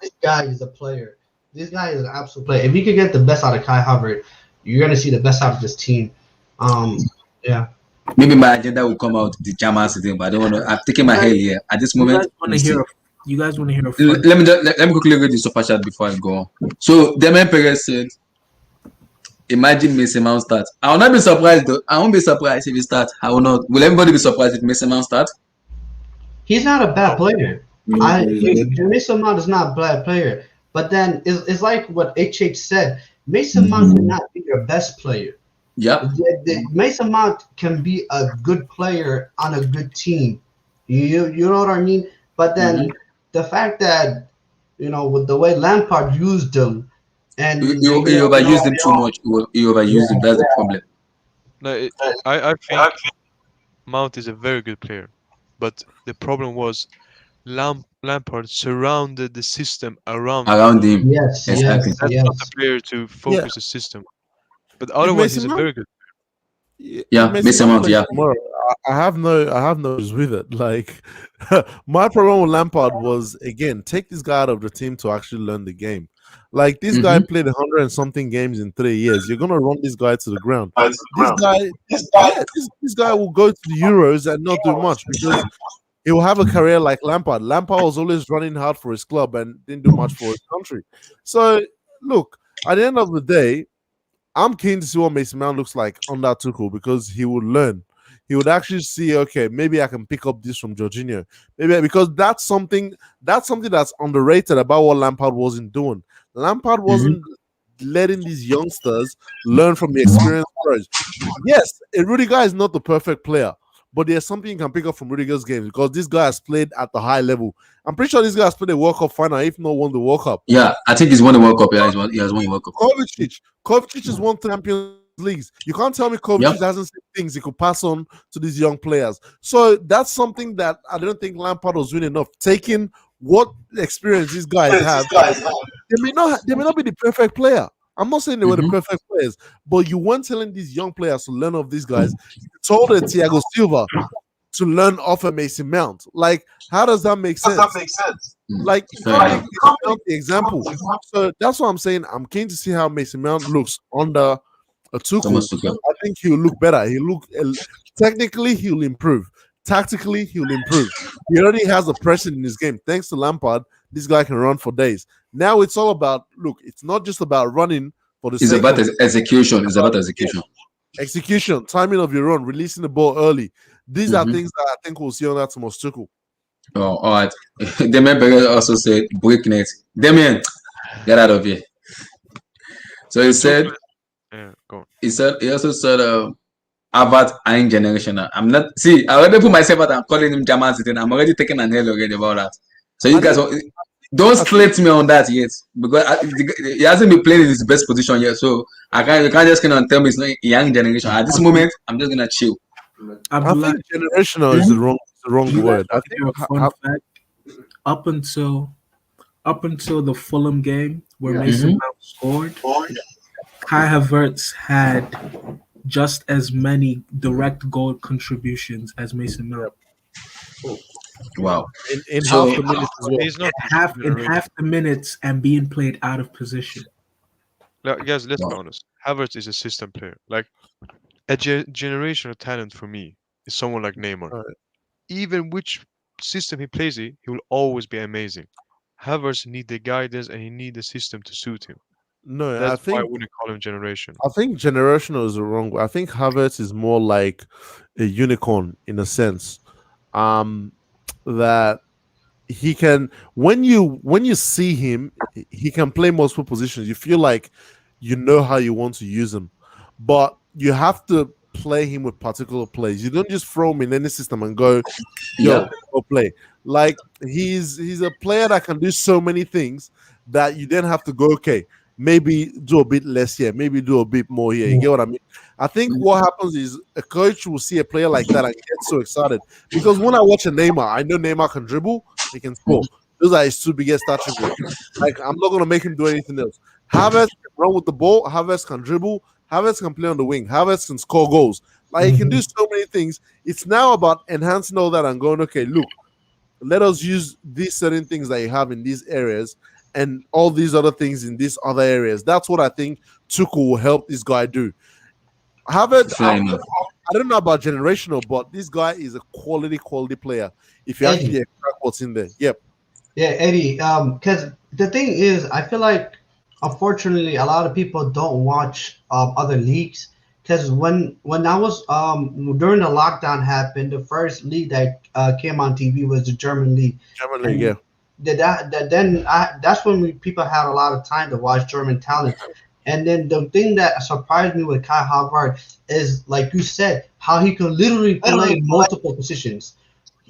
this guy is a player. This guy is an absolute player. If you can get the best out of Kai Havertz, you're gonna see the best out of this team. Yeah. Maybe my agenda will come out the German thing, but I don't want to. I'm taking my head here at this moment. You guys want to hear? Let me quickly read the super chat before I go. So Demian Perez said, "Imagine Mason Mount start. I will not be surprised though. I won't be surprised if he starts. I will not. Will everybody be surprised if Mason Mount starts? He's not a bad player. Mason Mount is not a bad player. But then it's like what HH said. Mason Mount cannot be your best player. Yeah. Mason Mount can be a good player on a good team. You know what I mean? But then the fact that, with the way Lampard used him, and he overused him too much. He overused him. That's the problem. No, I think Mount is a very good player, but the problem was Lampard surrounded the system around him. Yes, exactly. That's not the player to focus the system. But otherwise, he's a very good player. Yeah, Mason Mount. Yeah. I have no issues with it. Like, my problem with Lampard was, again, take this guy out of the team to actually learn the game. Like, this guy played 100 and something games in 3 years. You're gonna run this guy to the ground. This guy will go to the Euros and not do much, because he will have a career like Lampard. Lampard was always running hard for his club and didn't do much for his country. So, look, at the end of the day, I'm keen to see what Mason Mount looks like under Tuchel, because he would learn. He would actually see, okay, maybe I can pick up this from Jorginho. Maybe, because that's something that's underrated about what Lampard wasn't doing. Lampard wasn't letting these youngsters learn from the experienced players. Yes, Rudiger is not the perfect player, but there's something you can pick up from Rudiger's game, because this guy has played at the high level. I'm pretty sure this guy has played a World Cup final, if not won the World Cup. Yeah, I think he's won the World Cup. Yeah, he has won the World Cup. Kovacic has won Champions Leagues. You can't tell me Kovacic hasn't seen things he could pass on to these young players. So that's something that I don't think Lampard was doing enough. Taking what experience these guys have. They may not be the perfect player. I'm not saying they were the perfect players, but you weren't telling these young players to learn off these guys. You told Thiago Silva to learn off a Mason Mount. Like, how does that make sense? Like, you can't make Mason Mount the example. So that's what I'm saying. I'm keen to see how Mason Mount looks under a Tuchel. I think he'll look better. Technically, he'll improve. Tactically, he'll improve. He already has a pressing in his game. Thanks to Lampard, this guy can run for days. Now it's all about, look, it's not just about running for the It's sake about of execution. It's about execution. Execution, timing of your run, releasing the ball early. These are things that I think we'll see on that Thomas Tuchel. Oh, all right. Damien Berger also said breakneck. Damien, get out of here. So he said, he also said, Harvard ain't generational. I'm not. See, I already put myself out. I'm calling him German citizen. I'm already taking an L already about that. So you guys don't slate me on that yet, because he hasn't been playing in his best position yet. So you can't just kind of tell me it's not young generation. At this moment, I'm just gonna chill. I think generational is the wrong word. I think fun fact, up until the Fulham game where Mason Mount scored, Kai Havertz had just as many direct goal contributions as Mason Mount. Wow! In half the minutes as well. He's not in half the minutes and being played out of position. Like, guys, let's be honest. Havertz is a system player. Like a generational talent for me is someone like Neymar. Right. Even which system he plays in, he will always be amazing. Havertz need the guidance and he need the system to suit him. No, That's I think why I wouldn't call him generation. I think generational is the wrong word. I think Havertz is more like a unicorn in a sense. That he can, when you see him, he can play multiple positions. You feel like you know how you want to use him, but you have to play him with particular plays. You don't just throw him in any system and go, yo, go play. Like he's a player that can do so many things that you then have to go, okay, maybe do a bit less here, maybe do a bit more here. You get what I mean? I think what happens is a coach will see a player like that and get so excited. Because when I watch a Neymar, I know Neymar can dribble, he can score. Those are his two biggest attributes. Like, I'm not going to make him do anything else. Havertz can run with the ball, Havertz can dribble, Havertz can play on the wing, Havertz can score goals. Like, he can do so many things. It's now about enhancing all that and going, okay, look, let us use these certain things that you have in these areas and all these other things in these other areas. That's what I think Tuchel will help this guy do. Havertz, I don't know about generational, but this guy is a quality player. If you actually extract what's in there. Yep. Yeah, Eddie. Because the thing is, I feel like, unfortunately, a lot of people don't watch other leagues. Because when I was during the lockdown happened, the first league that came on TV was the German league. German league, yeah. That's when people had a lot of time to watch German talent. And then the thing that surprised me with Kai Havertz is, like you said, how he can literally play multiple positions.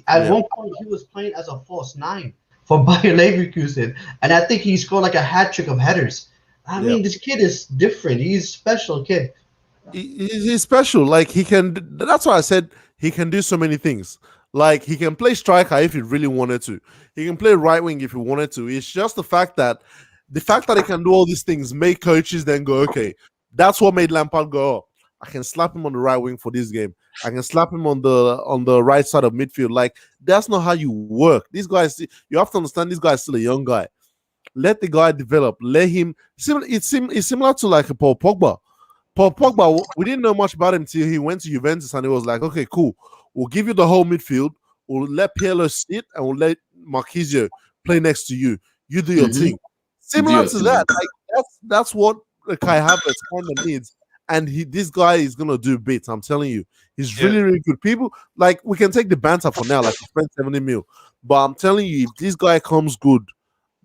At one point, he was playing as a false nine for Bayer Leverkusen, and I think he scored like a hat trick of headers. I mean, this kid is different. He's a special kid. He's special. Like, he can. That's why I said he can do so many things. Like, he can play striker if he really wanted to. He can play right wing if he wanted to. It's just the fact that he can do all these things make coaches then go, okay, that's what made Lampard go, oh, I can slap him on the right wing for this game. I can slap him on the right side of midfield. Like, that's not how you work. These guys, you have to understand, this guy is still a young guy. Let the guy develop. Let him. It's similar to like a Paul Pogba. Paul Pogba, we didn't know much about him till he went to Juventus, and it was like, okay, cool. We'll give you the whole midfield. We'll let Pirlo sit, and we'll let Marquisio play next to you. You do your thing. Similar to that, like that's what Kai Havertz kind of needs, and this guy is gonna do bits. I'm telling you, he's really, really good. People, like, we can take the banter for now, like he spent 70 mil, but I'm telling you, if this guy comes good,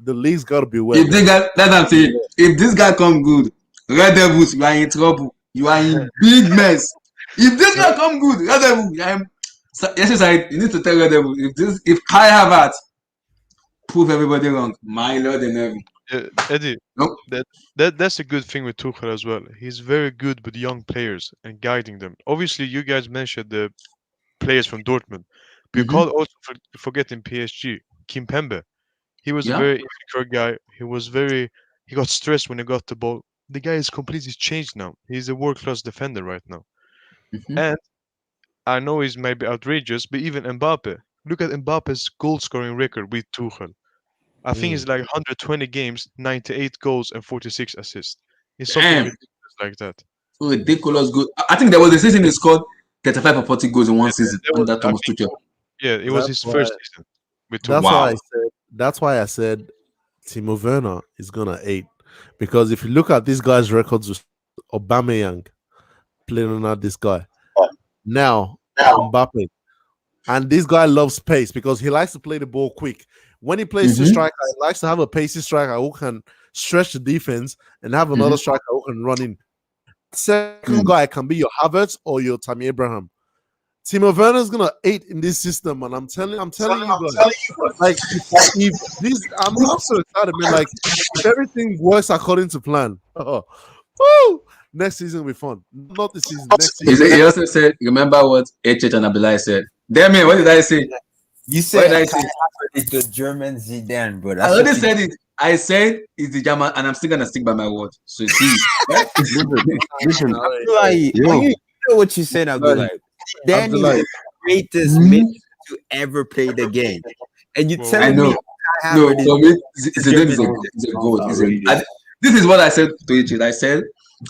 the league's got to be well. If this guy comes good, Red Devils, you are in trouble. You are in big mess. If this guy come good, Red Devils, you need to tell Red Devils, if Kai Havertz prove everybody wrong, my Lord and heaven. Eddie, that's a good thing with Tuchel as well. He's very good with young players and guiding them. Obviously, you guys mentioned the players from Dortmund, but you can't also forget in PSG, Kimpembe. He was a very insecure guy. He got stressed when he got the ball. The guy is completely changed now. He's a world-class defender right now. And I know he's maybe outrageous, but even Mbappe. Look at Mbappe's goal-scoring record with Tuchel. I think it's like 120 games, 98 goals, and 46 assists. It's something ridiculous like that. Ridiculous good. I think there was a season he scored 35 or 40 goals in one season under Thomas Tuchel. Yeah, it was his first season. That's why I said Timo Werner is gonna 8, because if you look at this guy's records with Aubameyang playing under this guy, now Mbappe, and this guy loves pace because he likes to play the ball quick. When he plays to striker, he likes to have a pacey striker who can stretch the defense and have another striker who can run in. Second guy can be your Havertz or your Tammy Abraham. Timo Werner's gonna 8 in this system, and I'm telling you guys, like if this, I'm so excited, man. Like if everything works according to plan, woo, next season will be fun. Not this season. Next season. He also said, remember what HH and Abdullah said. Damn it, what did I say? You said it's the German Zidane, bro. I already said it. I said it's the German, and I'm still gonna stick by my word. So see, listen, like, you know what you said, Abdullah. Zidane is the greatest midfielder to ever play the game, and you telling me? No, for me, Zidane is a goal. This is what I said to HH. I said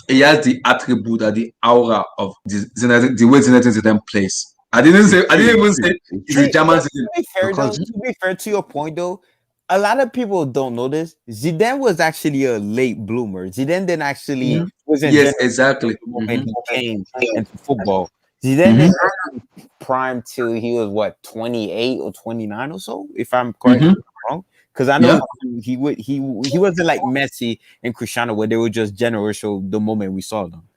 he has the attribute and the aura of the way Zidane plays. I didn't even say it's a German. To be fair to your point, though, a lot of people don't know this. Zidane was actually a late bloomer. Zidane didn't actually wasn't exactly when he came into football. Zidane didn't prime till he was 28 or 29 or so, if I'm correct or wrong. Because I know he wasn't like Messi and Cristiano where they were just generational the moment we saw them.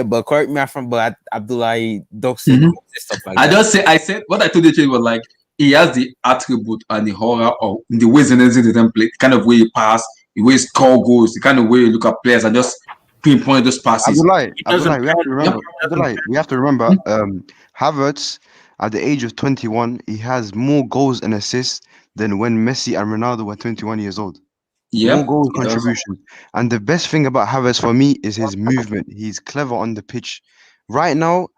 But correct me if I'm wrong, but Abdullah don't say stuff like that. I said what I told you was like he has the attribute and the horror of the way Zinedine Zidane play, the kind of way he pass, the way he score goals, the kind of way you look at players and just pinpoint those passes. Abdullah, we have to remember, Havertz at the age of 21, he has more goals and assists than when Messi and Ronaldo were 21 years old. More goal contribution. And the best thing about Havertz for me is his movement. He's clever on the pitch. Right now,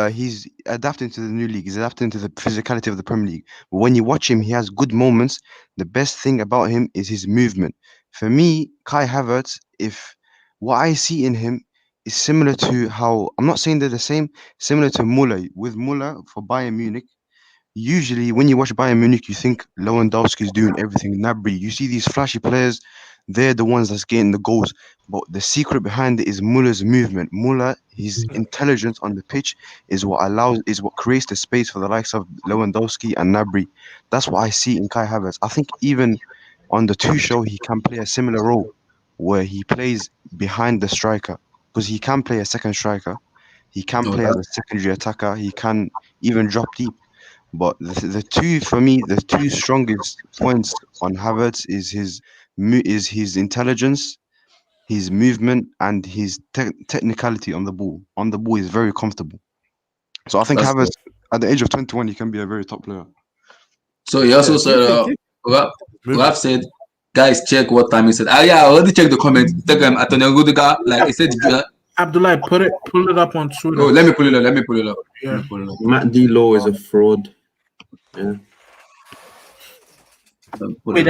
he's adapting to the new league. He's adapting to the physicality of the Premier League. But when you watch him, he has good moments. The best thing about him is his movement. For me, Kai Havertz, if what I see in him is similar to how, I'm not saying they're the same, similar to Muller. With Muller for Bayern Munich, usually when you watch Bayern Munich, you think Lewandowski is doing everything. Gnabry, you see these flashy players, they're the ones that's getting the goals. But the secret behind it is Muller's movement. Muller, his intelligence on the pitch is what creates the space for the likes of Lewandowski and Gnabry. That's what I see in Kai Havertz. I think even on the Tuchel, he can play a similar role where he plays behind the striker, because he can play a second striker, he can play as a secondary attacker, he can even drop deep. But the two strongest points on Havertz is his intelligence, his movement, and his technicality on the ball. On the ball, he's very comfortable. So I think Havertz, at the age of 21, he can be a very top player. So he also said, Raf said, guys, check what time he said. I already checked the comments. Antonio Rudiger, like he said. Abdullah, pull it up on Twitter. Oh, let me pull it up. Yeah. Matt D. Lowe is a fraud. Yeah. Wait,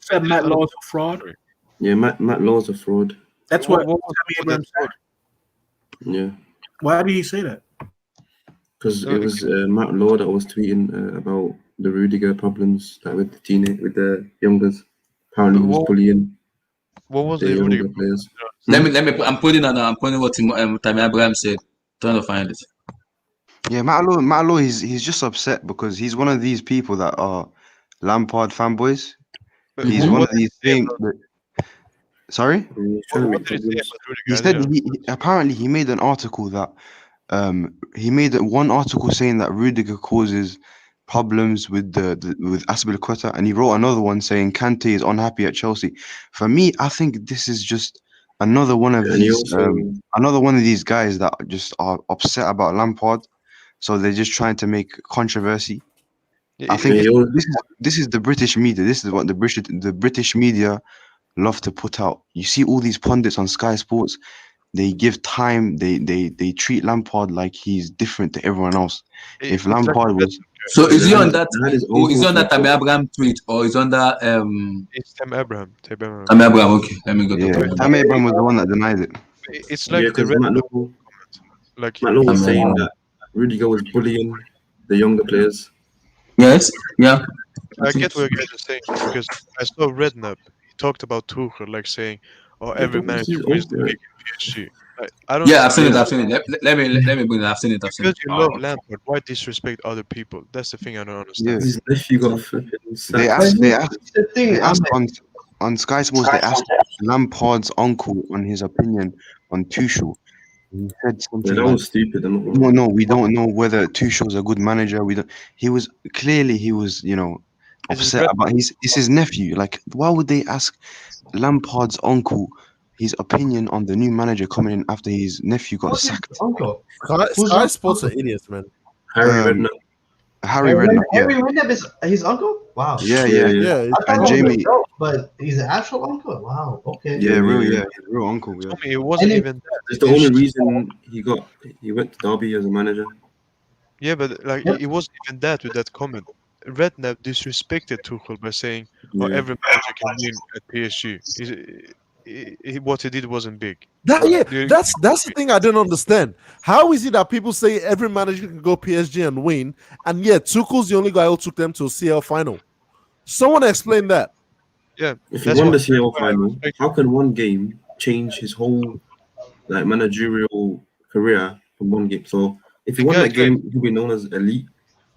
said Matt Lowe's a fraud? Yeah, Matt Lowe's a fraud. That's what Tammy Abraham said. Yeah. Why did he say that? Because it was Matt Lowe that was tweeting about the Rudiger problems with the youngers. Apparently he was bullying. What was the Rudiger players? Let me. I'm putting what Tammy Abraham said. Trying to find it. Yeah, Matt Lowe, he's just upset because he's one of these people that are Lampard fanboys. He's one of these things. Sorry? He said apparently he made an article that he made one article saying that Rudiger causes problems with with Aspilicueta, and he wrote another one saying Kante is unhappy at Chelsea. For me, I think this is just another one of these guys that just are upset about Lampard, so they're just trying to make controversy. I think this is the British media. This is what the British media love to put out. You see all these pundits on Sky Sports. They give time. They treat Lampard like he's different to everyone else. If Lampard was is he on that? Is he on that Tammy Abraham tweet or is on that? It's Tammy Abraham. Tammy Abraham. Okay, let me go. Tammy Abraham was the one that denied it. It's like the red. Like Matt Law was I saying mean, that Rudiger was bullying the younger players. yes, yeah. I get what you guys are saying because I saw Redknapp. He talked about Tuchel, like saying, "Oh, Yeah, every but manager he's wins old, the right? league in PSG." I don't Yeah, I've seen it. understand. I've seen it. Let me bring it. I've seen it. I've seen Because it. you love Lampard, why disrespect other people? That's the thing I don't Yeah, understand. His nephew got flipping they sacked. asked. They asked. Here's the thing, They asked Ahmed. on Sky Sports. They asked Lampard's uncle on his opinion on Tuchel. He said Yeah, something that like, was stupid. I'm not gonna "No, lie. no, we don't know whether Tuchel's a good manager. We don't." He was clearly This is upset about his. It's his nephew. Like, why would they ask Lampard's uncle his opinion on the new manager coming in after his nephew got Who's his sacked? uncle? Sky, Who's Sky your Sports are uncle? idiots, man. Harry Um, Redknapp. Harry Redknapp. Yeah, Henry Redknapp is his uncle? Wow. yeah, Yeah, yeah. yeah. Yeah, I thought And it was a Jamie. joke, but he's an actual uncle. Wow. Okay. Yeah, Yeah, real. yeah. Yeah, his real uncle. Yeah. told me it And wasn't then, even that. It's the only reason he went to Derby as a manager. Yeah, but like yep. it wasn't even that with that comment. Redknapp disrespected Tuchel by saying, "Oh, Yeah. every manager can win at PSG." What he did wasn't big. That's the thing I don't understand. How is it that people say every manager can go PSG and win, and yet Tuchel's the only guy who took them to a CL final? Someone explain that. Yeah, If he that's won what the CL why I final, respect how him. can one game change his whole like managerial career from one game? So if he And won guys, that game, he'll be known as elite.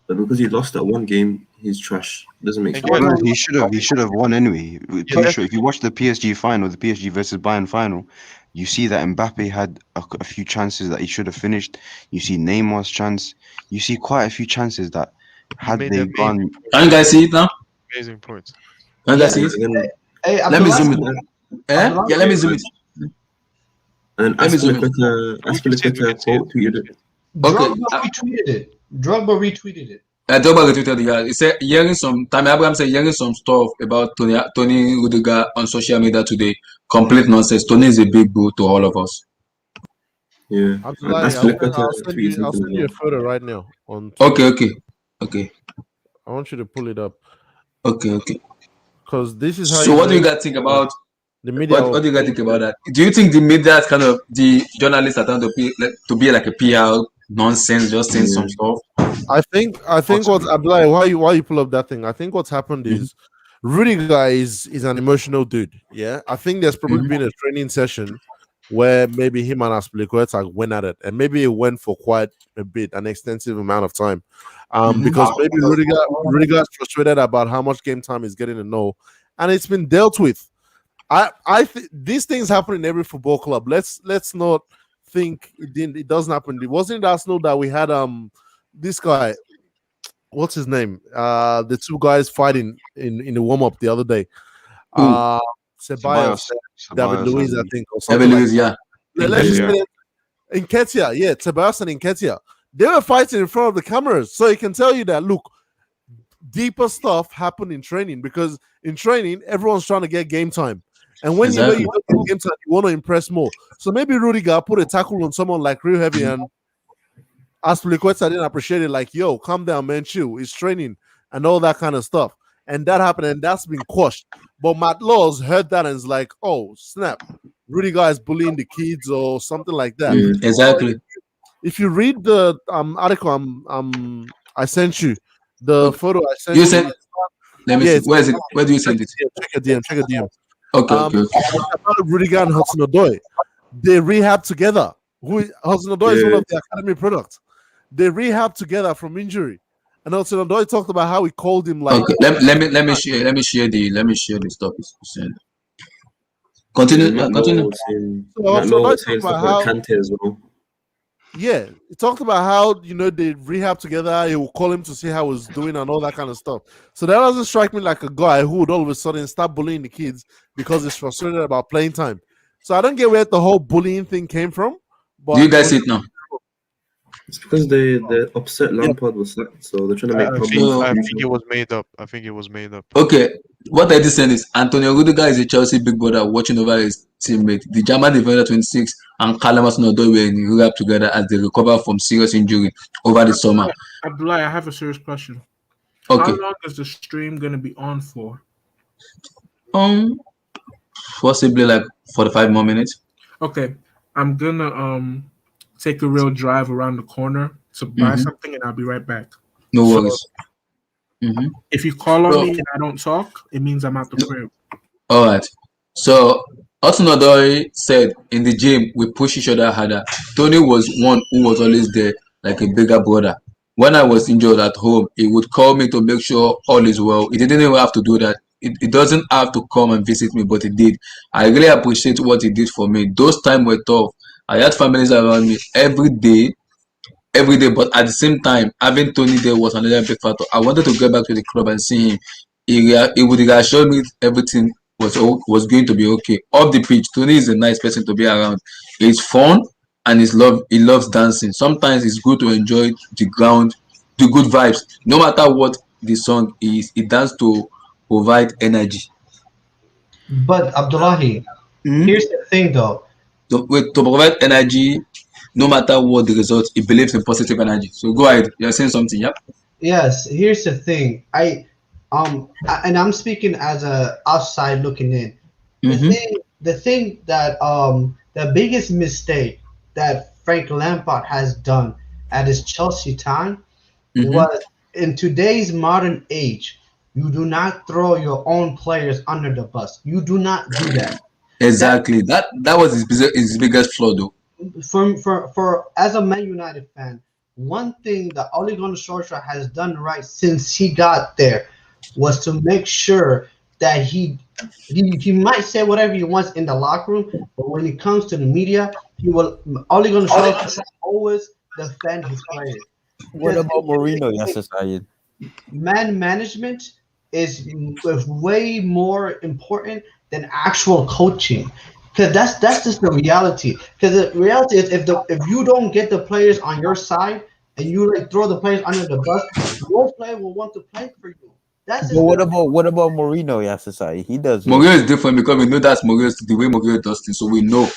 But because he lost that one game, he's trash. Doesn't make and sense. guys, No, he should have won anyway. yeah, that's If you watch the PSG final, the PSG versus Bayern final, you see that Mbappe had a few chances that he should have finished. You see Neymar's chance. You see quite a few chances that you had made they an amazing gone. point. Can you guys see it now? Amazing point. Can you guys see Yeah. it? And then Hey, Let me Abdullah. zoom it. Abdullah. Yeah, let me zoom it. and Let me zoom it. We can see it. We Aspilicueta can see it. quote tweeted it. Okay. Drogba retweeted it. Drogba retweeted it. Drogba retweeted it. He said hearing some Tammy Abraham said hearing some stuff about Tony Rudiger on social media today. Complete nonsense. Tony is a big bro to all of us. Yeah. I'm And lying. Aspilicueta I'll tweeted something as send you a well. photo right now on Twitter. Okay. I want you to pull it up Okay. because this is how So you what do know you guys think about the media. what do you guys think about that? Do you think the media is kind of the journalists are trying to be like a PR nonsense, just saying some stuff? I think what's Abdullah, why you pull up that thing? I think what's happened is Rudiger is an emotional dude. Yeah, I think there's probably been a training session where maybe him and Aspilicueta went at it, and maybe it went for quite a bit, an extensive amount of time, because maybe Rudiger's frustrated about how much game time he's getting to know, and it's been dealt with. I think these things happen in every football club. Let's not think it doesn't happen. It wasn't in Arsenal that we had this guy, what's his name? The two guys fighting in the warm up the other day. Ceballos, David Luiz, I think, or something like that. Let's just say Nketiah, yeah, Ceballos and Nketiah. They were fighting in front of the cameras, so he can tell you that look, deeper stuff happened in training because in training everyone's trying to get game time. And when you know you don't get game time, you want to impress more. So maybe Rudiger put a tackle on someone like real heavy and Aspilicueta didn't appreciate it, like, yo, calm down, man, chill. It's training and all that kind of stuff. And that happened, and that's been quashed. But Matt Laws heard that and is like, oh, snap. Rudiger is bullying the kids or something like that. Exactly. If you read the article I sent you, the photo I sent you. You said, let me see. Where is it? Where do you send it? Check a DM. Okay. Rudiger and Hudson-Odoi, they rehab together. Hudson-Odoi is one of the academy products. They rehab together from injury, and Hudson-Odoi talked about how he called him like. Okay, let me share the stuff. Continue. Matt Continue. Law was saying stuff like Kante as well. Yeah, he talked about how they rehab together. He will call him to see how he's doing and all that kind of stuff. So that doesn't strike me like a guy who would all of a sudden start bullying the kids because he's frustrated about playing time. So I don't get where the whole bullying thing came from. But do you guys see it now? It's because they upset Lampard was sacked, so they're trying to make problems. I think it was made up. Okay, what I just said is Antonio Rudiger is a Chelsea big brother watching over his teammate. The German defender 26 and Callum Hudson-Odoi were in Europe together as they recover from serious injury over the summer. Abdullah, I have a serious question. Okay. How long is the stream going to be on for? Possibly like 45 more minutes. Okay, I'm gonna take a real drive around the corner to buy something, and I'll be right back. No worries. If you call on me and I don't talk, it means I'm out the crib. All right. So Otunodori said in the gym we push each other harder. Tony was one who was always there like a bigger brother. When I was injured at home, he would call me to make sure all is well. He didn't even have to do that. It doesn't have to come and visit me, but he did. I really appreciate what he did for me. Those times were tough. I had families around me every day, but at the same time, having Tony there was another big factor. I wanted to get back to the club and see him. He would reassure me everything was going to be okay. Off the pitch, Tony is a nice person to be around. He's fun and he loves dancing. Sometimes it's good to enjoy the ground, the good vibes. No matter what the song is, he dances to provide energy. But Abdullahi, here's the thing though. To provide energy, no matter what the result, he believes in positive energy. So go ahead. You're saying something, yeah? Yes, here's the thing. And I'm speaking as a outside looking in. The thing that the biggest mistake that Frank Lampard has done at his Chelsea time was in today's modern age. You do not throw your own players under the bus. You do not do that. Exactly. That was his biggest flaw, though. For as a Man United fan, one thing that Ole Gunnar Solskjaer has done right since he got there was to make sure that he might say whatever he wants in the locker room, but when it comes to the media, Ole Gunnar Solskjaer always defend his players. What about Mourinho, Yasser Sayed? Man management is way more important than actual coaching, because that's just the reality. Because the reality is, if you don't get the players on your side and you like throw the players under the bus, no player will want to play for you. That's but what about Mourinho, Yasser Sayed? He does. Mourinho is different because we know that's the way Mourinho does things, so we know.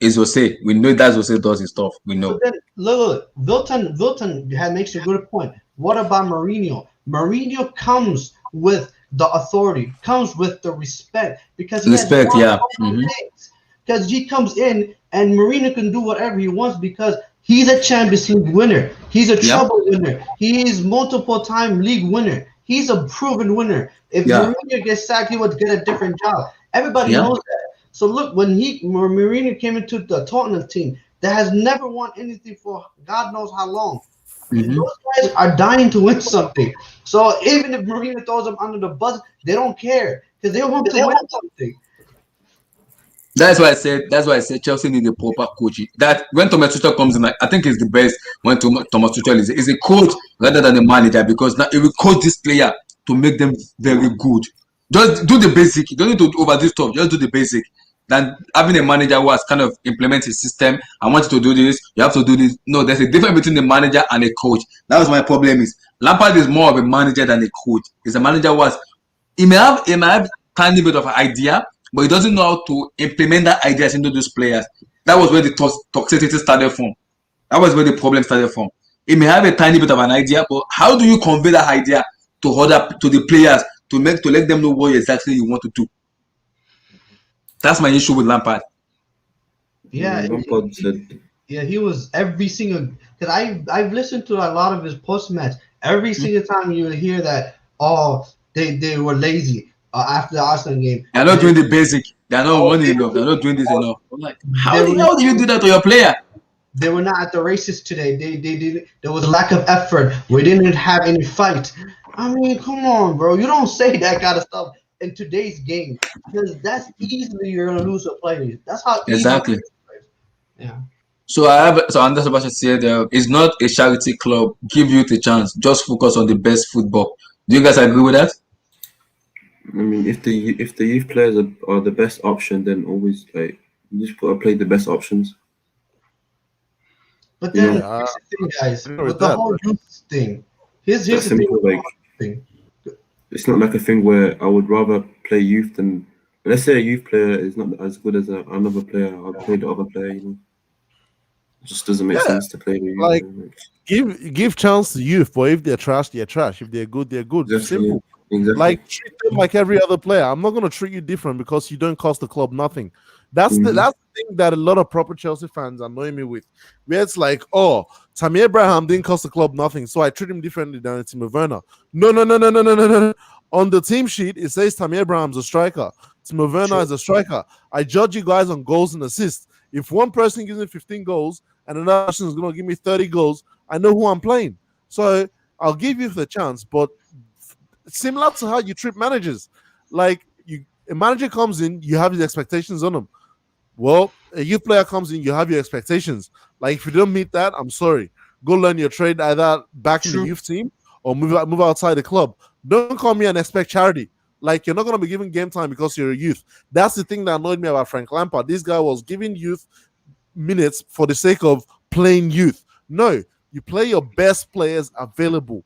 Is Jose. We know that's Jose does his stuff. We know. But then, look, Wilton makes a good point. What about Mourinho? Mourinho comes with the authority, comes with the respect, because he because he comes in and Mourinho can do whatever he wants because he's a Champions League winner. He's a treble winner. He is multiple-time league winner. He's a proven winner. If Mourinho gets sacked, he would get a different job. Everybody knows that. So look, when Mourinho came into the Tottenham team that has never won anything for God knows how long, those guys are dying to win something. So even if Mourinho throws them under the bus, they don't care because they want to win something. That's why I said Chelsea need a proper coach. That when Thomas Tuchel comes in, I think it's the best when Thomas Tuchel is a coach rather than a manager, because now he will coach this player to make them very good. Just do the basic. You don't need to over this stuff. Just do the basic. Than having a manager who has kind of implemented his system. I want you to do this. You have to do this. No, there's a difference between the manager and a coach. That was my problem. Is Lampard is more of a manager than a coach. He's a manager who he may have tiny bit of an idea, but he doesn't know how to implement that ideas into those players. That was where the toxicity started from. That was where the problem started from. He may have a tiny bit of an idea, but how do you convey that idea to the players to let them know what exactly you want to do? That's my issue with Lampard. Yeah, he was every single. Because I've listened to a lot of his post match. Every single time you hear that, they were lazy after the Arsenal game. They're not doing the basic. They're not running enough. They're not doing this enough. I'm like, how do you do that to your player? They were not at the races today. They did. There was a lack of effort. We didn't have any fight. I mean, come on, bro. You don't say that kind of stuff in today's game, because that's easily you're gonna lose a player. That's how exactly. Yeah. So Anders Sebastian said, it's not a charity club. Give you the chance. Just focus on the best football. Do you guys agree with that? I mean, if the youth players are the best option, then always you just put play the best options. But then here's the thing, guys, with the whole youth thing, here's the thing. It's not like a thing where I would rather play youth than, let's say a youth player is not as good as another player. I'll play the other player. It just doesn't make sense to play the youth. Like, give chance to youth, but if they're trash, they're trash. If they're good, they're good. Simple. Exactly. Like, treat them like every other player. I'm not going to treat you different because you don't cost the club nothing. That's the thing that a lot of proper Chelsea fans annoy me with. Where it's like, oh, Tammy Abraham didn't cost the club nothing, so I treat him differently than Timo Werner. No. On the team sheet, it says Tammy Abraham's a striker. Timo Werner is a striker. I judge you guys on goals and assists. If one person gives me 15 goals and another person is going to give me 30 goals, I know who I'm playing. So I'll give you the chance, but similar to how you treat managers, like a manager comes in, you have his expectations on him. Well, a youth player comes in, you have your expectations. Like if you don't meet that, I'm sorry. Go learn your trade either back in the youth team or move outside the club. Don't come here and expect charity. Like you're not going to be given game time because you're a youth. That's the thing that annoyed me about Frank Lampard. This guy was giving youth minutes for the sake of playing youth. No, you play your best players available.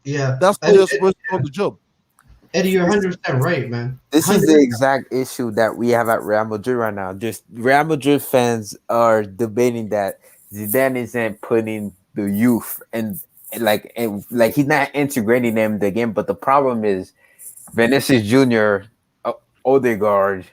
Yeah, that's what you're supposed to do on the job. Eddie, you're 100% right, man. This is the exact issue that we have at Real Madrid right now. Just Real Madrid fans are debating that Zidane isn't putting the youth and like he's not integrating them in the game. But the problem is Vinicius Jr., Odegaard,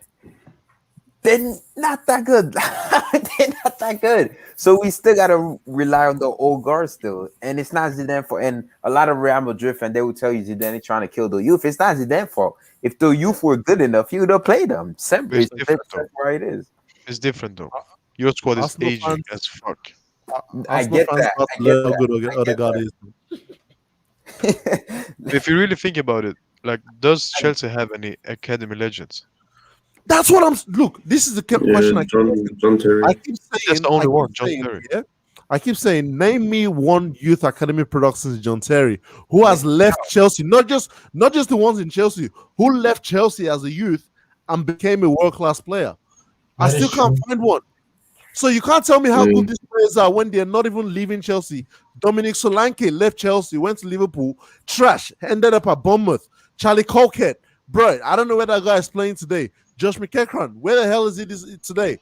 they're not that good. They're not that good. So we still gotta rely on the old guard still. And it's not Zidane for, and a lot of Real Madrid fans, they will tell you Zidane is trying to kill the youth. It's not Zidane fault. If the youth were good enough, he would have played them. Simple. It's different That's why it is. It's different though. Your squad is Arsenal aging fans- as fuck. I get that. I get How good that. Odegaard is. If you really think about it, like, does Chelsea have any academy legends? That's what I'm. Look, this is the question I keep asking. John Terry. I keep saying That's the only I keep one, John saying, Terry. yeah? I keep saying, name me one youth academy product since John Terry who has left Chelsea, not just the ones in Chelsea, who left Chelsea as a youth and became a world-class player. I That still is can't true. find one. So you can't tell me how good these players are when they're not even leaving Chelsea. Dominic Solanke left Chelsea, went to Liverpool, trash, ended up at Bournemouth. Charlie Colkett, bro, I don't know where that guy is playing today. Josh McEachran, where the hell is he today?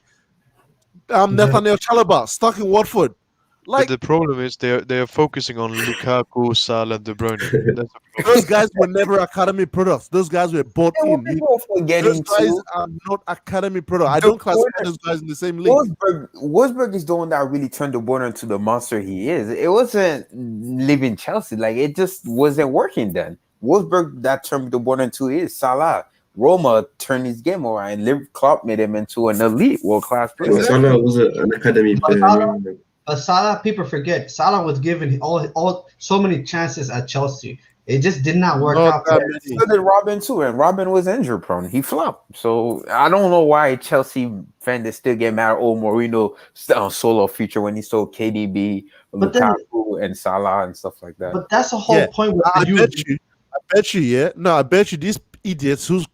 Nathaniel Chalobah, stuck in Watford. Like The problem is they are focusing on Lukaku, Salah, and De Bruyne. That's the those guys were never academy products. Those guys were bought in. People Those forgetting guys too. are not academy products. I don't classify those guys in the same league. Wolfsburg is the one that really turned the Border into the monster he is. It wasn't leaving Chelsea. Like, it just wasn't working then. Wolfsburg that turned the Border into is Salah. Roma turned his game around. Klopp made him into an elite world-class player. Salah was an academy player. But Salah, people forget, Salah was given all so many chances at Chelsea. It just did not work out. So did Robin too, and Robin was injury prone. He flopped. So I don't know why Chelsea fans still get mad at Mourinho solo feature when he sold KDB, Lukaku, and Salah and stuff like that. But that's the whole point. With I bet you, yeah. No, I bet you these idiots who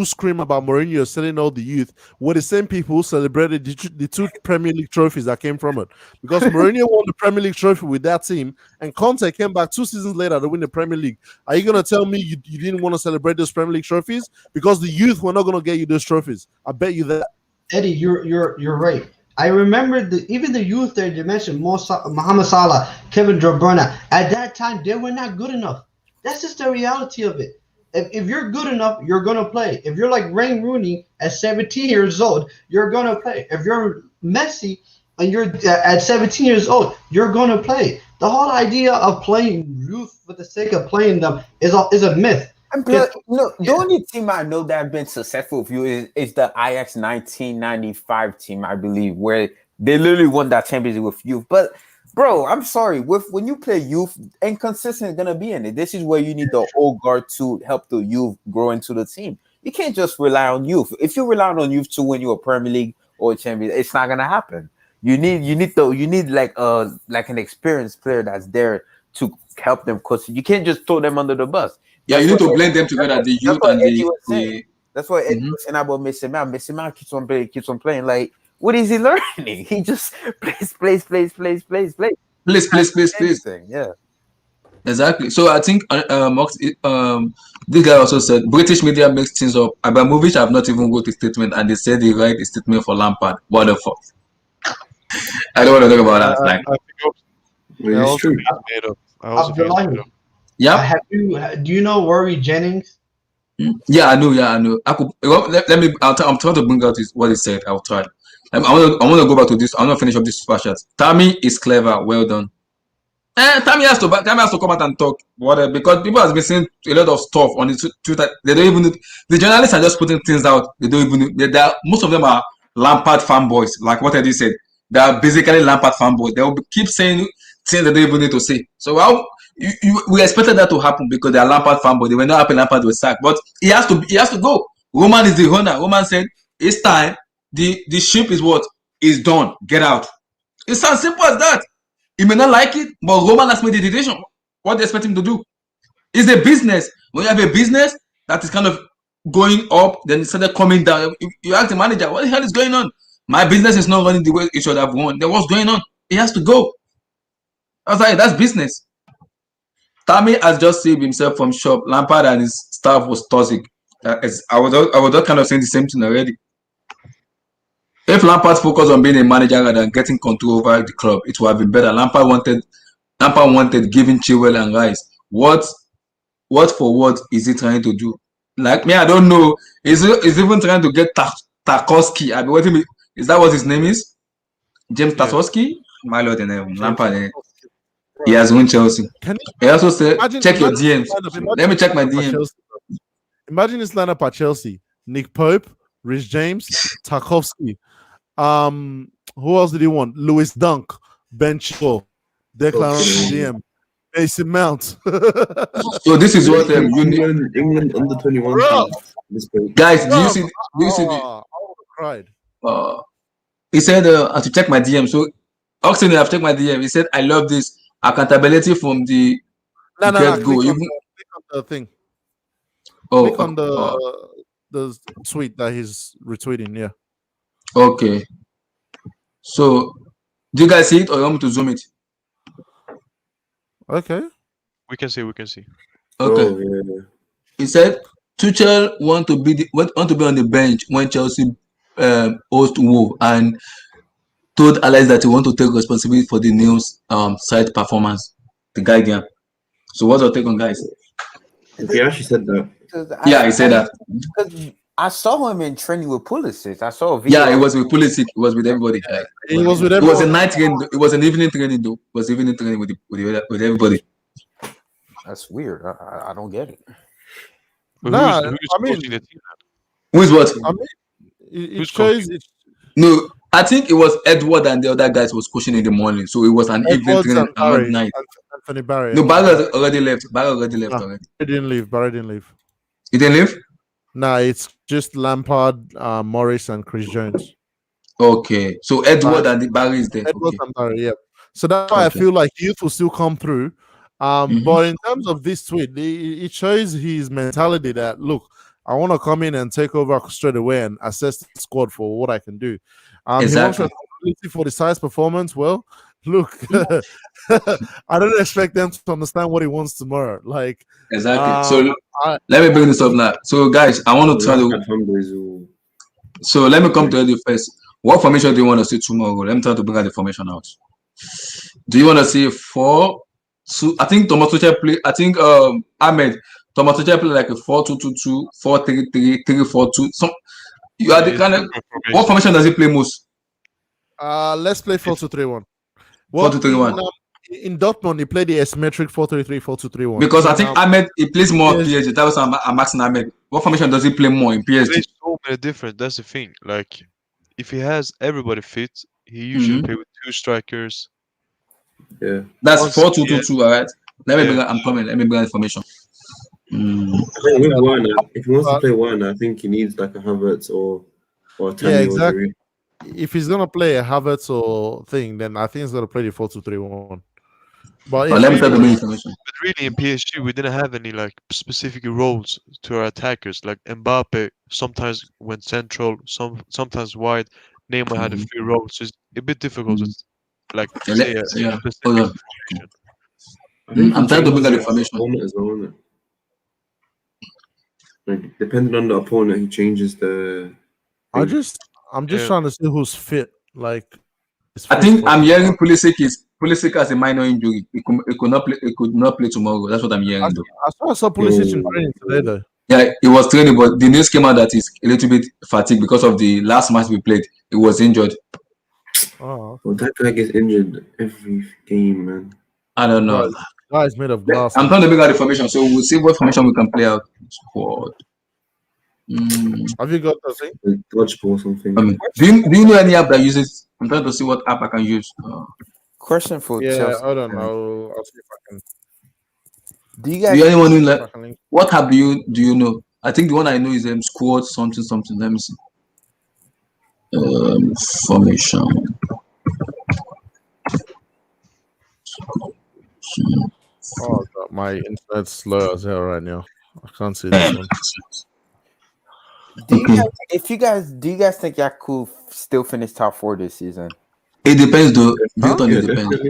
scream about Mourinho selling all the youth were the same people who celebrated the two Premier League trophies that came from it. Because Mourinho won the Premier League trophy with that team, and Conte came back 2 seasons later to win the Premier League. Are you going to tell me you didn't want to celebrate those Premier League trophies? Because the youth were not going to get you those trophies. I bet you that. Eddie, you're right. I remember even the youth there you mentioned, Mohamed Salah, Kevin De Bruyne. At that time, they were not good enough. That's just the reality of it. If you're good enough, you're gonna play. If you're like Wayne Rooney at 17 years old, you're gonna play. If you're Messi and you're at 17 years old, you're gonna play. The whole idea of playing youth for the sake of playing them is a myth. The only team I know that have been successful with you is the Ajax 1995 team, I believe, where they literally won that championship with youth. But bro, I'm sorry. When you play youth, inconsistent is gonna be in it. This is where you need the old guard to help the youth grow into the team. You can't just rely on youth. If you rely on youth to win you a Premier League or a champion, it's not gonna happen. You need like an experienced player that's there to help them, because you can't just throw them under the bus. Yeah, you need to blend them together, the youth and the. That's what Eddie was saying about Messi. Messi keeps on playing. Like, what is he learning? He just plays. Yeah. Exactly. So I think this guy also said British media makes things up. Abramovich have not even wrote a statement, and they said they write a statement for Lampard. What the fuck? I don't want to talk about that. Like, it's true. I also think it's made up. Yeah. Do you know Rory Jennings? Yeah, I know. Yeah, I know. I could. Let me. I'm trying to bring out what he said. I'll try. I want to go back to this. I want to finish up this super chat. Tammy is clever. Well done. Tammy has to come out and talk. Because people have been saying a lot of stuff on the Twitter. They don't even. The journalists are just putting things out. They don't even. They are, most of them are Lampard fanboys. Like what Eddie said. They are basically Lampard fanboys. They will keep saying things that they don't even need to say. So we expected that to happen because they are Lampard fanboys. They were not happy Lampard was sacked, but he has to go. Roman is the owner. Roman said it's time. The ship is done. Get out. It's as simple as that. He may not like it, but Roman has made the decision. What do you expect him to do? It's a business. When you have a business that is kind of going up, then instead of coming down, you ask the manager, what the hell is going on? My business is not running the way it should have run. Then what's going on? He has to go. I was like, that's business. Tammy has just saved himself from shop. Lampard and his staff was toxic. I was kind of saying the same thing already. If Lampard focused on being a manager rather than getting control over the club, it would have been better. Lampard wanted giving Chilwell and Rice. What for what is he trying to do? Like me, I don't know. He's even trying to get Tarkowski. I've been waiting. Is that what his name is? James Tarkowski? My lord, and Lampard. He has won Chelsea. He also said, check your DMs. Let me check my DMs. Imagine this lineup at Chelsea: Nick Pope, Rich James, Tarkowski. Who else did he want? Lewis Dunk, Ben Chilwell, Declan DM, Mason Mount. So this is what England under 21. Guys, do you see? I cried. He said, I have to check my DM. So, Oxen, I've checked my DM. He said, I love this accountability from the get go. Click on the thing. Click on the tweet that he's retweeting. Yeah. Okay. So, do you guys see it, or you want me to zoom it? Okay. We can see. Okay. Oh, yeah. He said Tuchel want to be on the bench when Chelsea host Wolves, and told Alex that he want to take responsibility for the news side performance. The guardian. So what's your take on, guys? He actually said that. Yeah, he said that. I saw him in training with Pulisic. I saw a video. Yeah, it was with Pulisic. It was with everybody. Like, it was with everybody. It was a night training. It was an evening training, though. It was evening training with everybody. That's weird. I don't get it. Nah, who's what? I mean, it shows. No, I think it was Edward and the other guys was coaching in the morning, so it was an evening training and night. Anthony Barry. No, Barry already left. Already. He didn't leave. Barry didn't leave. He didn't leave? Nah, it's just Lampard, Morris, and Chris Jones. Okay, so Edward and the Barry is there. Edward and Barry, yeah. So that's why I feel like youth will still come through. But in terms of this tweet, it shows his mentality that, look, I want to come in and take over straight away and assess the squad for what I can do. Exactly. He wants responsibility for the size performance. Well, look, I don't expect them to understand what he wants tomorrow. Like, exactly. So let me bring this up now. So guys, I want to try to. So let me come to you first. What formation do you want to see tomorrow? Let me try to bring out the formation out. Do you want to see 4? So I think Thomas Tuchel play. I think Ahmed Thomas Tuchel play like a 4-2-2-2, 4-3-3, 3-4-2. Some you are the kind of what formation does he play most? Let's play 4-2-3-1. 4-2-3-1. In Dortmund, he played the asymmetric 4-3-3, 4-2-3-1. Because I think Ahmed he plays more PSG. That was I'm asking Ahmed. What formation does he play more in PSG? There's so many different. That's the thing. Like, if he has everybody fit, he usually play with 2 strikers. Yeah, that's 4-2-2-2. All right. Let me bring. I'm coming. Let me bring information. I think with Werner, if he wants to play Werner, I think he needs like a Havertz or a Tammy. Yeah, exactly. If he's gonna play a Havertz or thing, then I think he's gonna play the 4-2-3-1. But let me tell the information. But really, in PSG, we didn't have any like specific roles to our attackers. Like Mbappe sometimes went central, sometimes wide. Neymar had a few roles. So it's a bit difficult to like say a specific formation. I'm trying to bring that information. As well, isn't it? Like, depending on the opponent, he changes the. I'm just trying to see who's fit. Like, I think I'm hearing Pulisic has a minor injury. He could not play tomorrow. That's what I'm hearing. I saw Pulisic in training today, though. Yeah, it was training, but the news came out that he's a little bit fatigued because of the last match we played. He was injured. Oh, Well, that guy gets injured every game, man. I don't know. Guy's made of glass. I'm trying to bring out the formation, so we'll see what formation we can play out. Squad. Have you got the thing? Dodgeball or something. Do you know any app that uses? I'm trying to see what app I can use. Question for Chelsea. I don't know. I'll see if I can. Do you guys? Do anyone who like what app do you know? I think the one I know is Squad something. Let me see. Formation. Oh God, my internet's slow as hell right now. I can't see this one. Do you guys think y'all could still finish top 4 this season? It depends, though. It depends.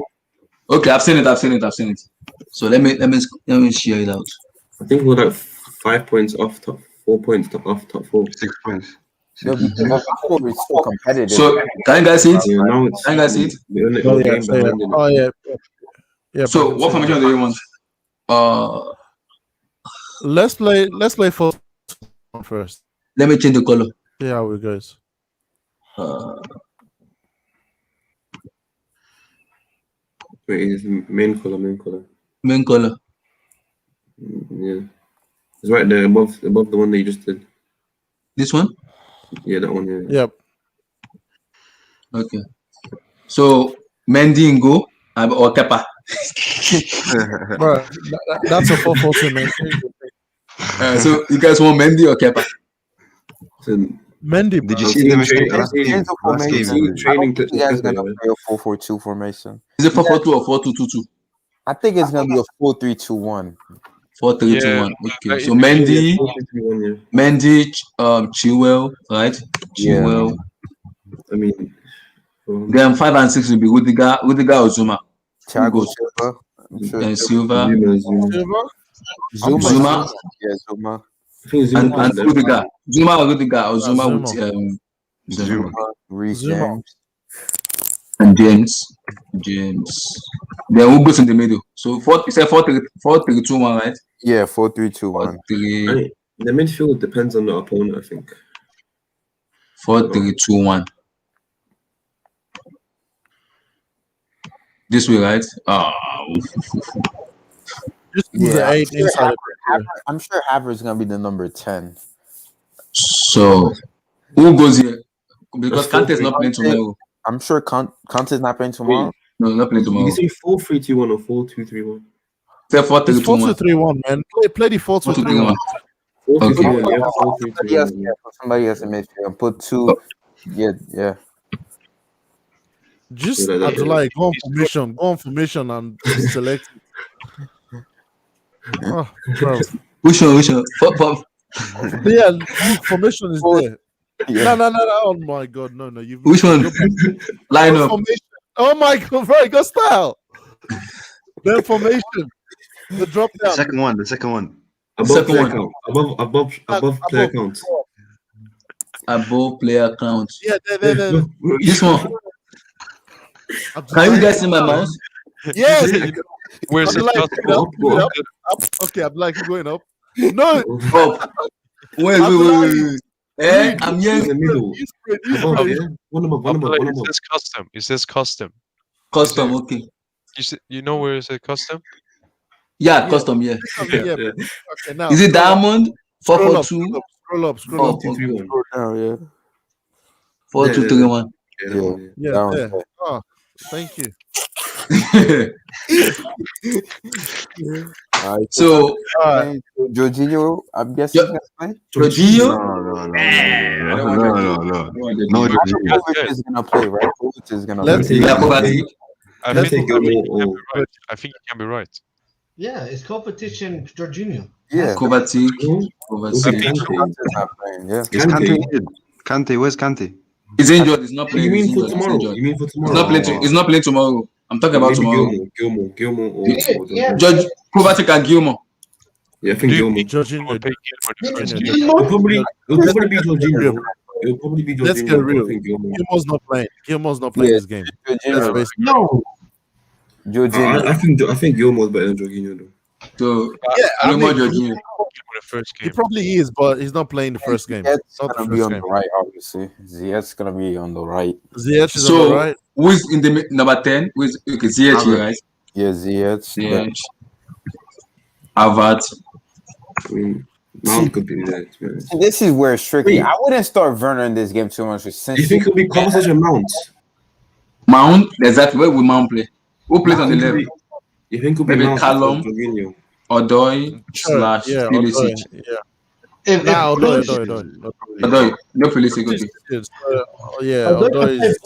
Okay, I've seen it. So let me share it out. I think we're like 5 points off top, 4 points off top 4. 6 points. It's so competitive. So can you guys see it? Yeah, now can you guys see it? Yeah. So what formation do you want? Let's play first. Let me change the color. See how it goes. Wait, it's main color. Main color. Yeah, it's right there above the one that you just did. This one? Yeah, that one. Yeah. Yep. Okay. So Mendy in goal or Kepa. Bro, that's a 4-4-2, man. So you guys want Mendy or Kepa? So, Mendy. Did you see them last game? Training to you guys gonna play a 4-4-2 formation. Is it 4-4-2 or 4-2-2-2? I think it's gonna be a 4-3-2-1. 4-3-2-1. Okay. So Mendy, Chilwell, right? Chilwell. I mean, then 5 and 6 will be Rudiger or Zuma. Thiago Silva. And Silva. Zuma. Yeah, Zuma. And Rudiger. Zuma or Rudiger or Zuma with Zuma. Reece James. And James. Then who goes in the middle? So you said 4-3-2-1, right? Yeah, 4-3-2-1. The midfield depends on the opponent, I think. 4-3-2-1. This way, right? Just the 8 inside. I'm sure Havertz is gonna be the number 10. So who goes here? Because Kante is not playing tomorrow. I'm sure Kante's not playing tomorrow. No, not playing tomorrow. You say 4-3-2-1 or 4-2-3-1? Say 4-3-2-1. Man. Play the 4-2-3-1. Okay. Somebody else in midfield and put 2. Yeah. Just like go on formation and select. Oh, bro. Which one? Yeah, formation is there. Yeah. No. Oh my God, no. Which one? Line up. Formation. Oh my God, bro, got style. Then formation. The drop down. The second one. Above player count. Above player count. Yeah, there. This one. Can you guys see my mouse? Yes. Where's it? Up. Okay, I'm like going up. No. Up. Wait. I'm here in the middle. One above. It says custom. Custom, okay. You know where it says custom? Yeah, custom, yeah. Okay, now. Is it diamond? 4-4-2? Scroll up. 4-2-3-1. Oh, yeah. 4-2-3-1. Yeah. Oh, thank you. So, Jorginho, I'm guessing he's gonna play. Jorginho? No, Kovacic is gonna play, right? Kovacic is gonna play. I think you can be right. Yeah, it's competition, Jorginho. Yeah. Kovacic. Kante, where's Kante? He's injured. He's not playing. You mean for tomorrow? He's not playing tomorrow. I'm talking about tomorrow. Gilmore. Judge Kovacic and Gilmore. Yeah, I think Gilmore. Jorginho. It'll probably be Jorginho. It'll probably be Jorginho. Let's get real. Gilmore's not playing this game. No. Jorginho. I think Gilmore's better than Jorginho though. So Yeah, I mean, Jorginho. He probably is, but he's not playing the first game. Ziyech's Not the gonna be first on game. the right, obviously. Ziyech's gonna be on the right. Ziyech is on the right. Who is in the number 10? Who is okay? Ziyech, right? Yeah, Ziyech. Ziyech. Havertz. Mount could be there. This is where it's tricky. Wait. I wouldn't start Werner in this game too much. Since You think it'll be conversation Mount? Mount, exactly. Where will Mount play? Who plays on the left? You think it'll be Maybe Mount? Callum, Odoi / Yeah, Pulisic. Yeah. Nah, Odoi. Odoi, no Pulisic. Okay. Yeah, Odoi is.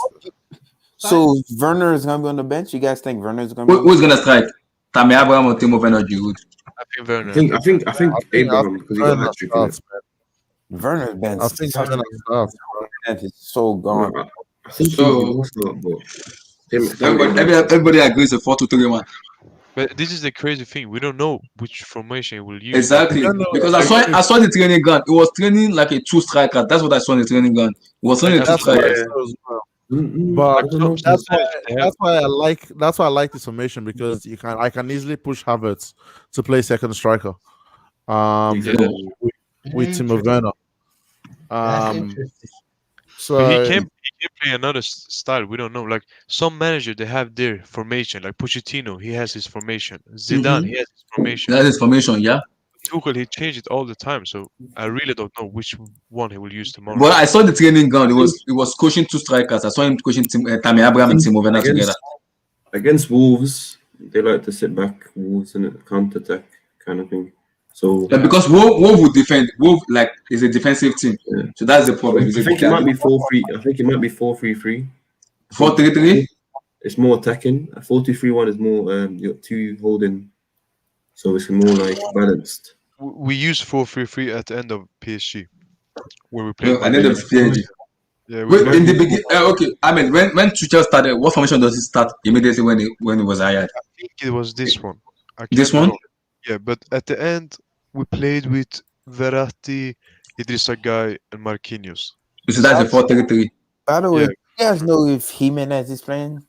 So Werner is gonna be on the bench. You guys think Werner is gonna be? Who's gonna strike? Tammy Abraham or Timo Werner Giroud? I think Werner. I think Abraham because he got hat trick. Werner's been. I think Werner starts. He's so gone. I think So- Everybody agrees a 4-2-3-1. But this is the crazy thing. We don't know which formation we'll use. Exactly. Because I saw the training gun. It was training like a 2 striker. That's what I saw in the training gun. It was training 2 That's what I strikers. saw as well. But that's why I like this formation because I can easily push Havertz to play second striker. With Timo Werner. So But he can play another style. We don't know. Like some manager, they have their formation. Like Pochettino, he has his formation. Zidane, he has his formation. That's his formation, yeah. Tuchel, he changed it all the time. So I really don't know which one he will use tomorrow. But I saw the training gun. It was coaching 2 strikers. I saw him coaching Tammy Abraham and Timo Werner together. Against Wolves, they like to sit back, Wolves in a counter attack kind of thing. So because Wolves would defend. Wolves is a defensive team. Yeah. So that's the problem. I think it might be 4-3. I think it might be 4-3-3. 4-3-3. It's more attacking. A 4-2-3-1 is more you got 2 holding, so it's more like balanced. We use 4-3-3 at the end of PSG, where we play. No, at the end of PSG. Yeah. Wait, in the beginning, okay. I mean, when Tuchel started, what formation does he start immediately when he was hired? I think it was this one. This one? Yeah, but at the end we played with Verratti, Idrissa Gueye, and Marquinhos. So that's the 4-3-3. By the way, you guys know if Jimenez is playing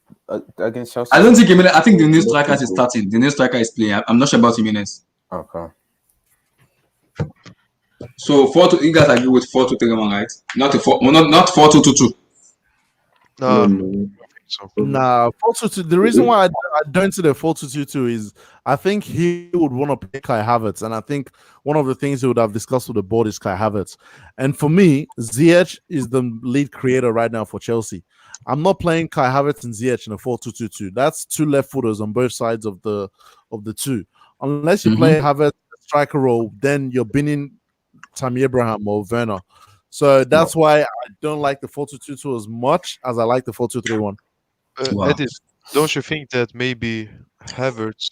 against Chelsea? I don't think Jimenez. I think the new striker is starting. The new striker is playing. I'm not sure about Jimenez. Okay. So you guys agree with 4-2-3-1, right? Not 4-2-2-2. No. So Nah, 4-2-2. The reason why I don't see the 4-2-2-2 is I think he would want to play Kai Havertz, and I think one of the things he would have discussed with the board is Kai Havertz. And for me, Ziyech is the lead creator right now for Chelsea. I'm not playing Kai Havertz and Ziyech in a 4-2-2-2. That's 2 left footers on both sides of the 2. Unless you play Havertz striker role, then you're binning Tammy Abraham or Werner. So that's why I don't like the 4-2-2-2 as much as I like the 4-2-3-1. Eddie, don't you think that maybe Havertz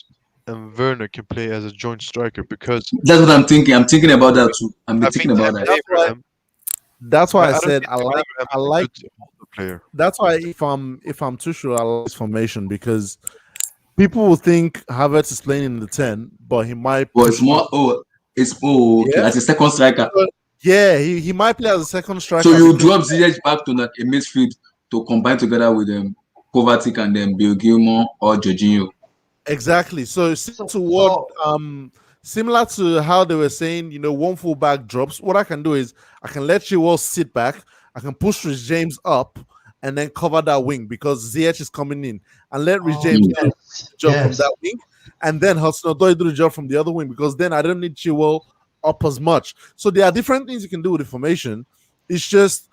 and Werner can play as a joint striker? Because that's what I'm thinking. I'm thinking about that too. I'm thinking about that. That's why I said I like the player. That's why if I'm too sure, I like this formation because people will think Havertz is playing in the 10, but he might. Well, it's more. Okay. As a second striker. Yeah, he might play as a second striker. So you drop Ziyech back to a midfield to combine together with Kovacic and then Bill Gilmore or Jorginho. Exactly. So similar to how they were saying, one full back drops. What I can do is I can let Chilwell sit back. I can push Rich James up and then cover that wing because Ziyech is coming in and let Rich James do the job from that wing, and then Hudson-Odoi do the job from the other wing because then I don't need Chilwell up as much. So there are different things you can do with the formation. It's just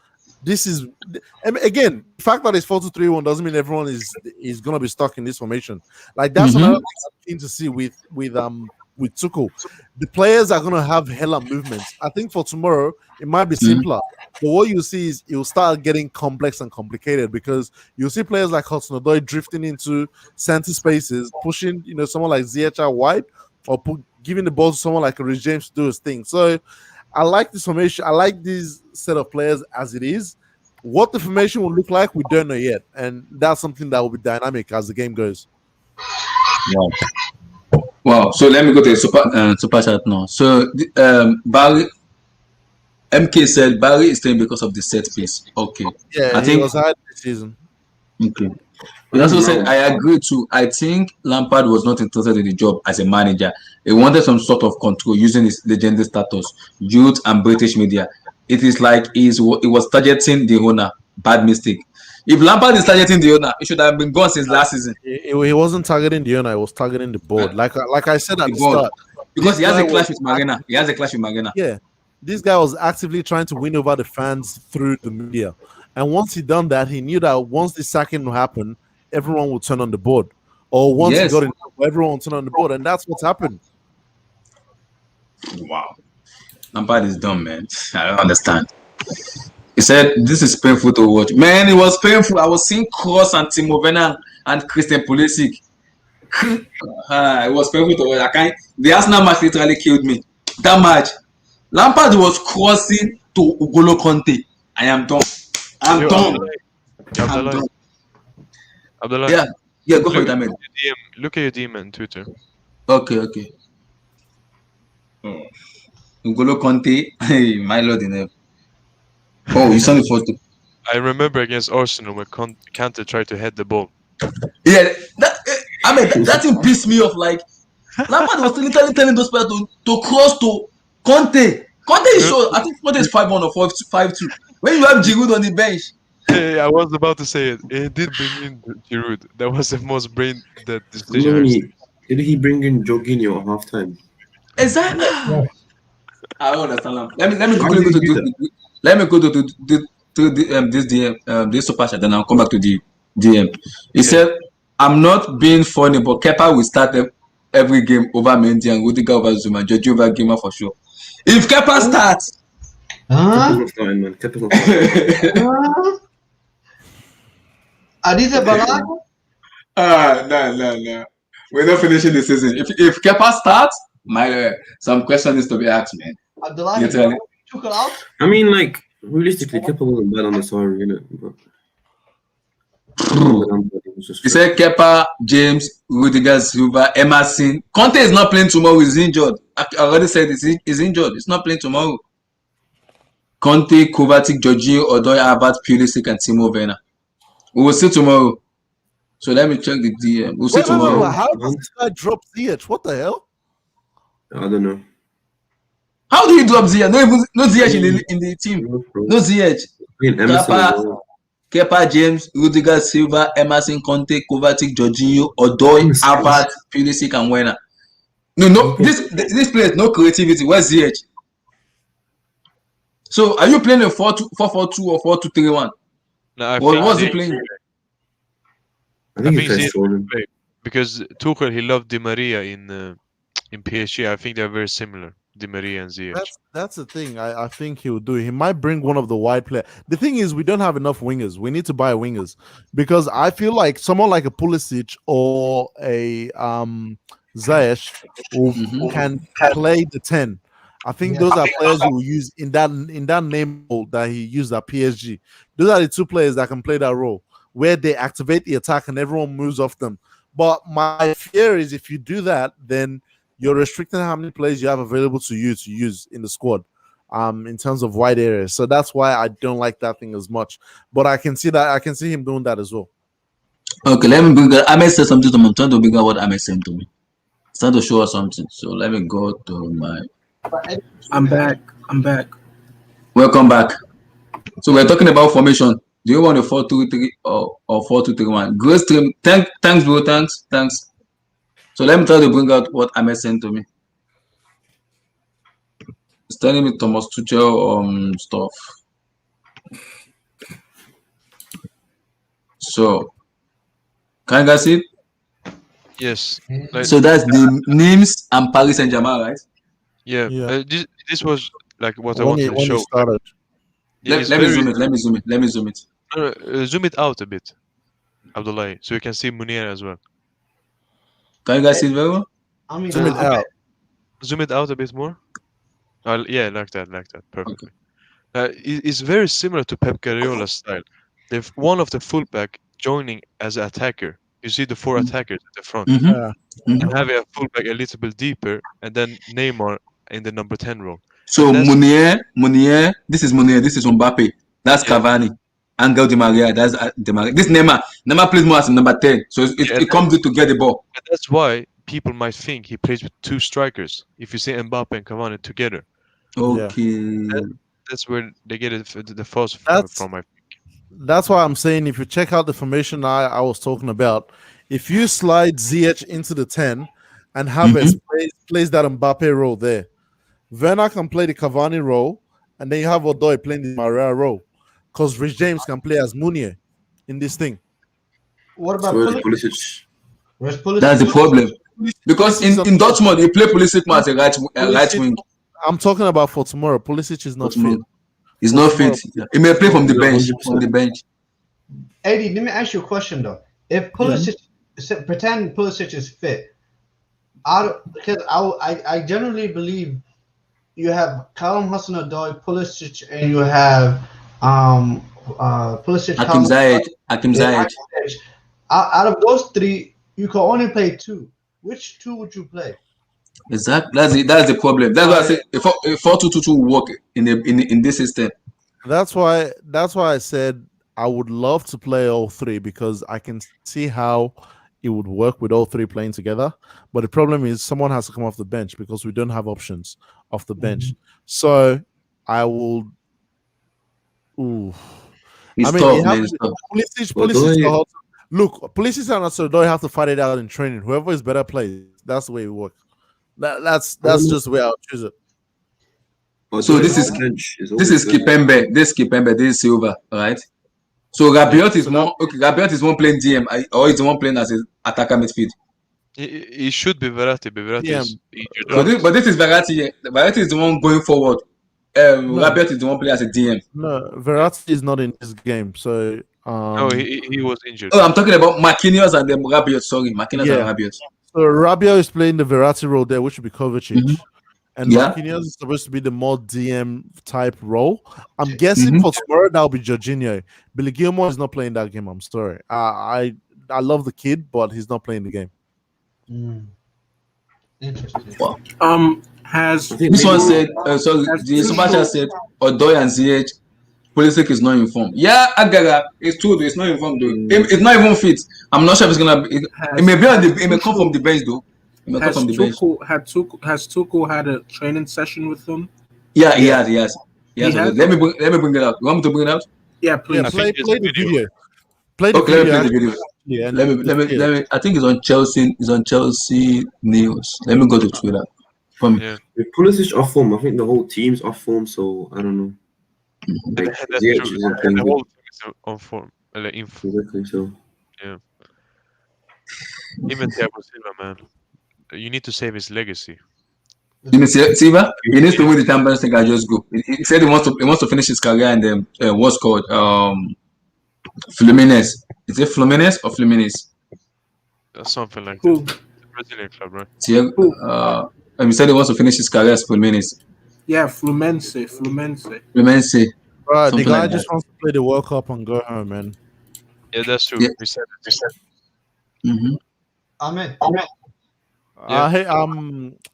again, the fact that it's 4-2-3-1 doesn't mean everyone is gonna be stuck in this formation. Like that's another thing to see with Tuchel. The players are gonna have hella movements. I think for tomorrow it might be simpler, but what you see is it will start getting complex and complicated because you'll see players like Hudson-Odoi drifting into center spaces, pushing someone like Ziyech out wide, or giving the ball to someone like Rich James to do his thing. So I like this formation. I like this set of players as it is. What the formation will look like, we don't know yet. And that's something that will be dynamic as the game goes. Wow. So let me go to the super chat now. So Barry MK said Barry is staying because of the set piece. Okay. Yeah, I think he was hard this season. Okay. He also said, I agree too. I think Lampard was not interested in the job as a manager. He wanted some sort of control using his legendary status, youth, and British media. It is like he was targeting the owner. Bad mistake. If Lampard is targeting the owner, it should have been gone since last season. He wasn't targeting the owner, he was targeting the board. Like I said at the start. Because he has a clash with Marina. He has a clash with Marina. Yeah. This guy was actively trying to win over the fans through the media. And once he done that, he knew that once the sacking would happen, everyone would turn on the board. Or once he got in, everyone would turn on the board. And that's what's happened. Wow. Lampard is dumb, man. I don't understand. He said, this is painful to watch. Man, it was painful. I was seeing Kroos and Timo Werner and Christian Pulisic. It was painful to watch. The Arsenal match literally killed me. That match. Lampard was crossing to Ugolo Conte. I am done. I'm done. Abdullah. Yeah, go for it, Ahmed. Look at your DM on Twitter. Okay. Ugolo Conte. Hey, my lord in heaven. Oh, you saw the photo. I remember against Arsenal when Kante tried to head the ball. Yeah, that thing pissed me off. Like, Lampard was literally telling those players to cross to Conte. Conte is sure. I think Conte is 5-1 or 5-2. When you have Giroud on the bench. Hey, I was about to say it. He did bring in Giroud. That was the most brain-dead decision. Did he bring in Jorginho at halftime? Exactly. I don't understand. Let me go to this DM, this super chat, then I'll come back to the DM. He said, "I'm not being funny, but Kepa will start every game over Mendy and Rudiger over Zuma, Jorginho over Gamer for sure. If Kepa starts, Kepa's not starting, man. Kepa's not starting. Adiza Balaga? No. We're not finishing the season. If Kepa starts, some question needs to be asked, man. Abdullah, I mean, like, realistically, Kepa wasn't bad on the sorry, you know. He said Kepa, James, Rudiger, Silva, Emerson. Conte is not playing tomorrow. He's injured. I already said he's injured. He's not playing tomorrow. Conte, Kovacic, Jorginho, Odoi, Havertz, Pulisic, and Timo Werner. We will see tomorrow. So let me check the DM. We'll see tomorrow. Wait, how does this guy drop Ziyech? What the hell? I don't know. How do you drop Ziyech? No Ziyech in the team. No Ziyech. Kepa, James, Rudiger, Silva, Emerson, Conte, Kovacic, Jorginho, Odoi, Havertz, Pulisic, and Werner. No. This player no creativity. Where's Ziyech? So are you playing a 4-4-2 or 4-2-3-1? No, what's he playing? I think he's playing because Tuchel, he loved Di Maria in PSG. I think they're very similar, Di Maria and Ziyech. That's the thing. I think he will do. He might bring one of the wide players. The thing is, we don't have enough wingers. We need to buy wingers because I feel like someone like a Pulisic or a Ziyech who can play the 10. I think those are players who will use in that name that he used at PSG. Those are the two players that can play that role where they activate the attack and everyone moves off them. But my fear is if you do that, then you're restricting how many players you have available to use in the squad in terms of wide areas. So that's why I don't like that thing as much. But I can see him doing that as well. Okay, let me bring that. Ahmed said something to me. I'm trying to bring out what Ahmed sent to me. It's trying to show us something. So let me go to my... I'm back. Welcome back. So we're talking about formation. Do you want a 4-2-3 or 4-2-3-1? Great stream. Thanks, bro. Thanks. So let me try to bring out what Ahmed sent to me. It's telling me Thomas Tuchel stuff. So can you guys see it? Yes. So that's the Nimes and Paris Saint-Germain, right? Yeah. This was like what I wanted to show. Started. Let me zoom it. Zoom it out a bit, Abdullah, so you can see Munir as well. Can you guys see it very well? Zoom it out. Zoom it out a bit more. Yeah, like that, perfectly. It's very similar to Pep Guardiola's style. They've one of the fullback joining as an attacker. You see the four attackers at the front, and having a fullback a little bit deeper, and then Neymar in the number 10 role. So Munir, this is Munir, this is Mbappe, that's Cavani. Angel Di Maria. That's Di Maria. This Neymar plays more as a number 10, so it comes to get the ball. And that's why people might think he plays with two strikers. If you say Mbappe and Cavani together, okay, that's where they get the false from. I think. That's why I'm saying if you check out the formation I was talking about, if you slide ZH into the 10 and Havertz plays that Mbappe role there, Werner can play the Cavani role, and then you have Odoi playing the Maria role, because Rich James can play as Munier in this thing. What about Pulisic? Where's Pulisic? That's the problem. Because in Dortmund, you play Pulisic as a right wing. I'm talking about for tomorrow. Pulisic is not fit. He's not fit. He may play from the bench. Eddie, let me ask you a question though. If Pulisic, pretend Pulisic is fit, because I generally believe you have Callum Hudson-Odoi, Pulisic, and you have Pulisic. Hakim Ziyech. Out of those three, you can only play two. Which two would you play? Exactly. That's the problem. That's why I say a 4-2-2-2 will work in this system. That's why I said I would love to play all three, because I can see how it would work with all three playing together. But the problem is someone has to come off the bench, because we don't have options off the bench. So I will. Ooh. It's tough, man. Pulisic. Look, Pulisic and Hudson-Odoi have to fight it out in training. Whoever is better plays. That's the way it works. That's just the way I'll choose it. So this is Kipembe. This is Silva, right? So Rabiot is more playing DM, or is the one playing as an attacker midfield. He should be Verratti. Verratti is injured. But this is Verratti. Verratti is the one going forward. Rabiot is the one playing as a DM. No, Verratti is not in this game. So no, he was injured. Oh, I'm talking about Marquinhos and then Rabiot. Sorry, Marquinhos and Rabiot. So Rabiot is playing the Verratti role there, which would be Kovacic. And Marquinhos is supposed to be the more DM type role. I'm guessing for tomorrow that'll be Jorginho. Billy Gilmore is not playing that game. I'm sorry. I love the kid, but he's not playing the game. Interesting. This one said? The Superchat said Odoi and ZH. Pulisic is not informed. Yeah, I get that. It's true. It's not informed though. It's not even fit. I'm not sure if it's gonna be. It may be on the. It may come from the bench though. Has Tuchel had a training session with them? Yeah, he has. Let me bring it out. You want me to bring it out? Yeah, please. Play the video. Let me play the video. Yeah, let me. I think it's on Chelsea. It's on Chelsea News. Let me go to Twitter. With Pulisic off form, I think the whole team's off form. So I don't know. The whole team is on form. Exactly. So yeah. Even Thiago Silva, man. You need to save his legacy. Silva, he needs to win the Champions League. I just go. He said he wants to finish his career in the what's called Fluminense. Is it Fluminense or Fluminense? Something like that. Brazilian club, right? He said he wants to finish his career as Fluminense. Yeah, Fluminense. Right, the guy just wants to play the World Cup and go home, man. Yeah, that's true. Yeah. We said it. Amen. Hey,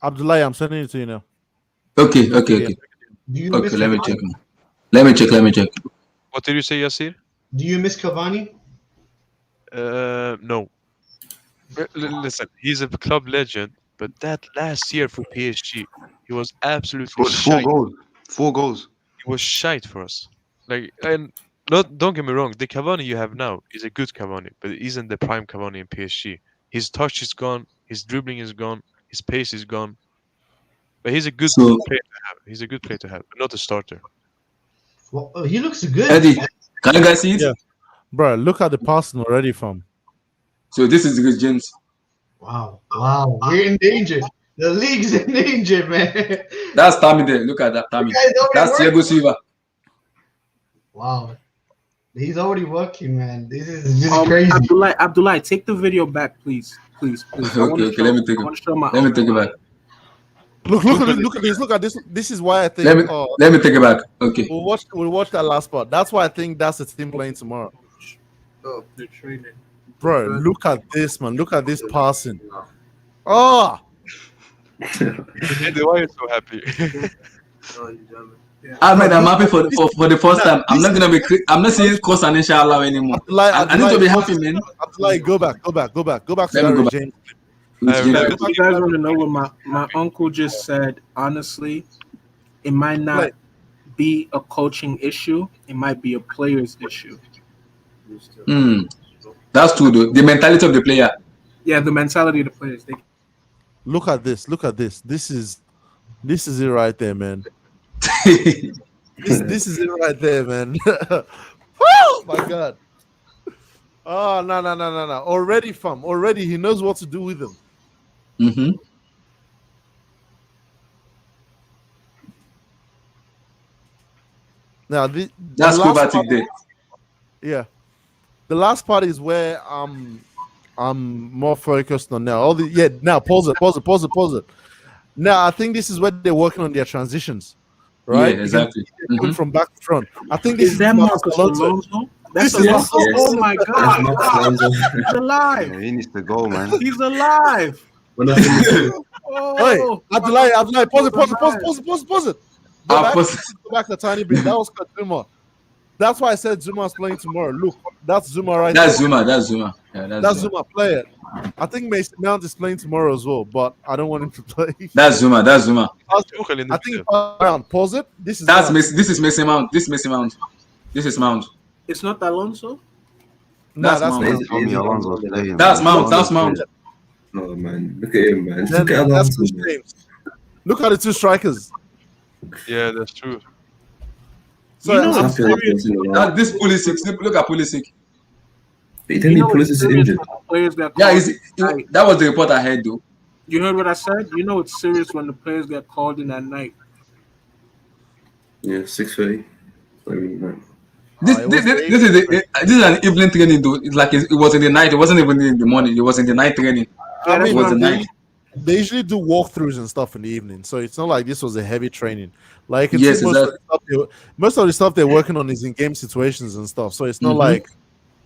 Abdullah, I'm sending it to you now. Okay. Let me check. What did you say, Yasir? Do you miss Cavani? No. Listen, he's a club legend, but that last year for PSG, he was absolutely shite. 4 goals. He was shite for us. Don't get me wrong. The Cavani you have now is a good Cavani, but it isn't the prime Cavani in PSG. His touch is gone. His dribbling is gone. His pace is gone. But he's a good player to have. He's a good player to have, but not a starter. Well, he looks good. Eddie, can you guys see it? Yeah. Bro, look at the passing already from. So this is Rich James. Wow. We're in danger. The league's in danger, man. That's Tammy there. Look at that, Tammy. That's Thiago Silva. Wow. He's already working, man. This is crazy. Abdullah, take the video back, please. Okay, let me take it back. Look at this. Look at this. This is why I think. Let me take it back. Okay. We'll watch that last part. That's why I think that's the team playing tomorrow. Oh, they're training. Bro, look at this, man. Look at this passing. Oh. Why are you so happy? Ahmed, I'm happy for the first time. I'm not gonna be. I'm not saying course and inshallah anymore. I need to be happy, man. Abdullahi, go back to that regime. You guys want to know what my uncle just said? Honestly, it might not be a coaching issue. It might be a player's issue. That's true, though. The mentality of the player. Yeah, the mentality of the players. Look at this. This is it right there, man. this is it right there, man. Oh my god. Oh no. Already, fam. Already he knows what to do with them. Now that's Kovacic there. Yeah. The last part is where I'm more focused on now. Now pause it. Now I think this is where they're working on their transitions. Right? Yeah, exactly. From back to front. I think this is that Marcus Alonso. That's yes. Oh my god. He's alive. Yeah, he needs to go, man. He's alive. Hey, Abdullahi, pause it. Go back a tiny bit. That was Zuma. That's why I said Zuma's playing tomorrow. Look, that's Zuma right there. That's Zuma. Yeah, that's Zuma. Play it. I think Mason Mount is playing tomorrow as well, but I don't want him to play. That's Zuma. I think around. Pause it. This is Mason Mount. This is Mount. It's not Alonso. No, that's Mount. That's Mount. Oh man, look at him, man. Look at the two strikers. Yeah, that's true. So this Pulisic. Look at Pulisic. They tell me Pulisic is injured. That was the report I heard, though. You heard what I said? You know it's serious when the players get called in at night. Yeah, 6:30. This is an evening training, though. It's like it was in the night. It wasn't even in the morning. It was in the night training. It was the night. They usually do walkthroughs and stuff in the evening, so it's not like this was a heavy training. Like most of the stuff they're working on is in game situations and stuff. So it's not like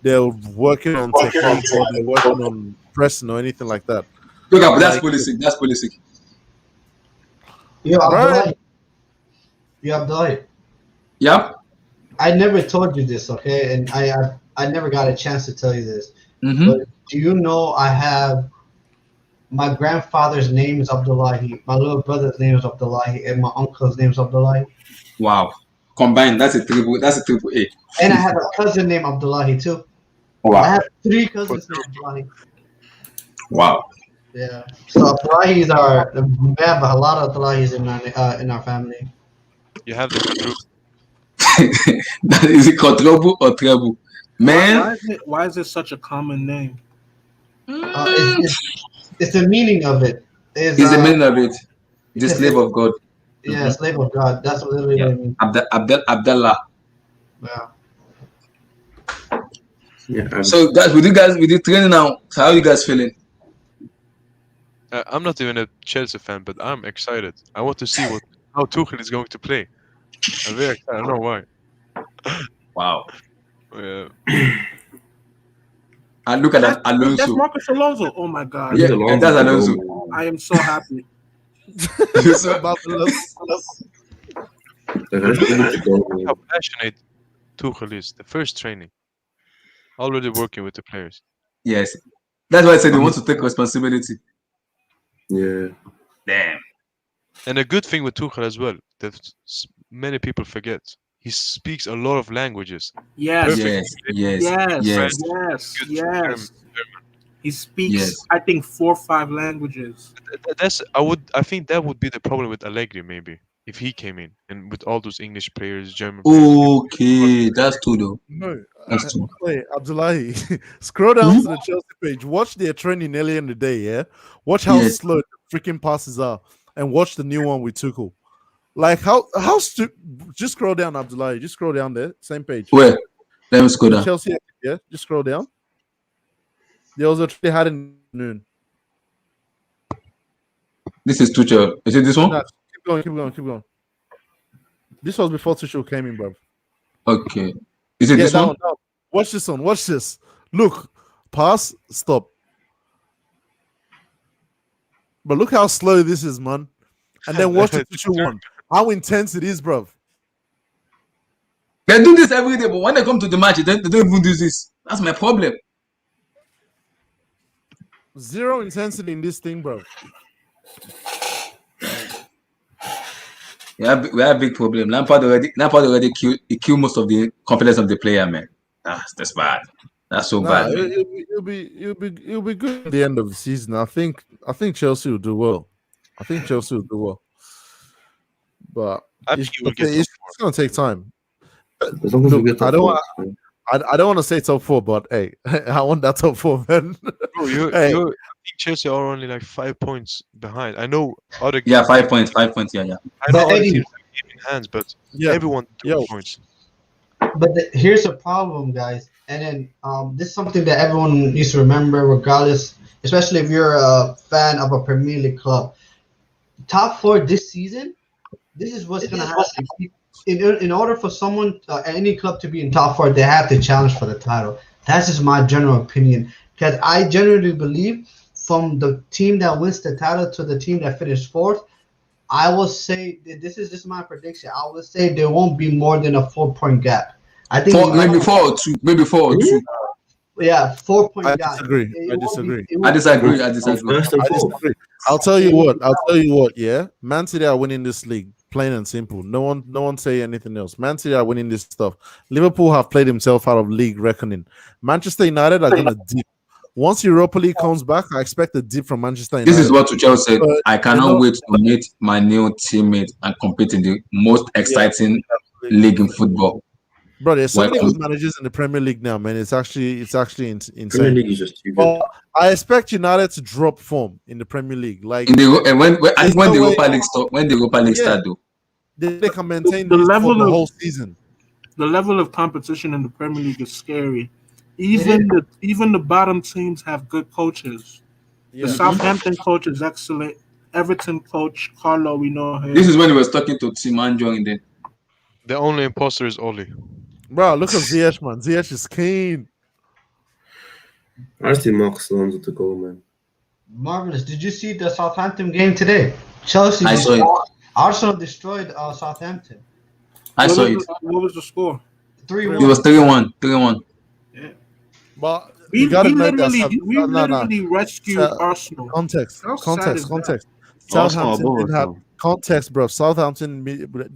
they're working on technique or they're working on pressing or anything like that. Look up, that's Pulisic. Yo, Abdullahi. Yeah. I never told you this, okay, and I never got a chance to tell you this. But do you know I have my grandfather's name is Abdullahi, my little brother's name is Abdullahi, and my uncle's name is Abdullahi. Wow. Combined, that's a triple A. And I have a cousin named Abdullahi too. Wow. I have 3 cousins named Abdullahi. Wow. Yeah. So Abdullahis we have a lot of Abdullahis in our family. You have the group. Is it quadruple or treble? Man. Why is it such a common name? It's the meaning of it. It's the meaning of it. The slave of God. Yeah, slave of God. That's what literally what it means. Abdullah. Yeah. So guys, with you training now, how are you guys feeling? I'm not even a Chelsea fan, but I'm excited. I want to see how Tuchel is going to play. I'm very excited. I don't know why. Wow. Yeah. And look at that Alonso. That's Marcus Alonso. Oh my god. Yeah, and that's Alonso. I am so happy. You're so How passionate Tuchel is. The first training. Already working with the players. Yes. That's why I said they want to take responsibility. Yeah. Damn. And a good thing with Tuchel as well, that many people forget. He speaks a lot of languages. Yes. French, Yes. He speaks, I think, 4 or 5 languages. I think that would be the problem with Allegri, maybe, if he came in and with all those English players, German players. Okay, that's true though. No, that's true. Wait, Abdullahi, scroll down to the Chelsea page. Watch their training earlier in the day. Yeah, watch how slow the freaking passes are, and watch the new one with Tuchel. Like how just scroll down, Abdullahi. Just scroll down there, same page. Where? Let me scroll down. Chelsea, yeah. Just scroll down. There was they had in noon. This is Tuchel. Is it this one? Nah, keep going. This was before Tuchel came in, bro. Okay. Is it this one? No. Watch this one. Watch this. Look, pass, stop. But look how slow this is, man. And then watch the Tuchel one. How intense it is, bro. They do this every day, but when they come to the match, they don't even do this. That's my problem. Zero intensity in this thing, bro. We have big problem. Lampard already killed most of the confidence of the player, man. That's bad. That's so bad, man. It'll be good at the end of the season. I think Chelsea will do well. But it's going to take time. Look, I don't want to say top 4, but hey, I want that top 4, man. Bro, I think Chelsea are only like 5 points behind. I know other games. Yeah, 5 points. 5 points. Yeah. I know other teams have in hands, but everyone 2 points. But here's the problem, guys. And then this is something that everyone needs to remember, regardless, especially if you're a fan of a Premier League club. Top 4 this season, this is what's going to happen. In order for someone, any club to be in top 4, they have to challenge for the title. That's just my general opinion. Because I generally believe from the team that wins the title to the team that finished 4th, I will say, this is just my prediction, I will say there won't be more than a 4-point gap. I think maybe 4 or 2. Maybe 4 or 2. Yeah, 4-point I gap. disagree. I disagree. I'll tell you what. Yeah, Man City are winning this league, plain and simple. No one say anything else. Man City are winning this stuff. Liverpool have played himself out of league reckoning. Manchester United are gonna dip. Once Europa League comes back, I expect a dip from Manchester United. This is what Tuchel said. I cannot wait to meet my new teammate and compete in the most exciting league in football. Bro, there's so many good managers in the Premier League now, man. It's actually insane. Premier League is just too good. I expect United to drop form in the Premier League. Like when the Europa League start, though, they can maintain the level for the of whole season. The level of competition in the Premier League is scary. Even the bottom teams have good coaches. Yeah. The Southampton coach is excellent. Everton coach Carlo, we know him. This is when he was talking to Simanjo in there. The only imposter is Oli. Bro, look at Ziyech, man. Ziyech is keen. I just think Marcus Alonso to go, man. Marvelous. Did you see the Southampton game today? Chelsea. I saw it. Arsenal destroyed Southampton. I saw it. What was the score? 3-1. It was 3-1. Yeah. But we literally rescued Arsenal. Context. How Southampton didn't have context, bro. Southampton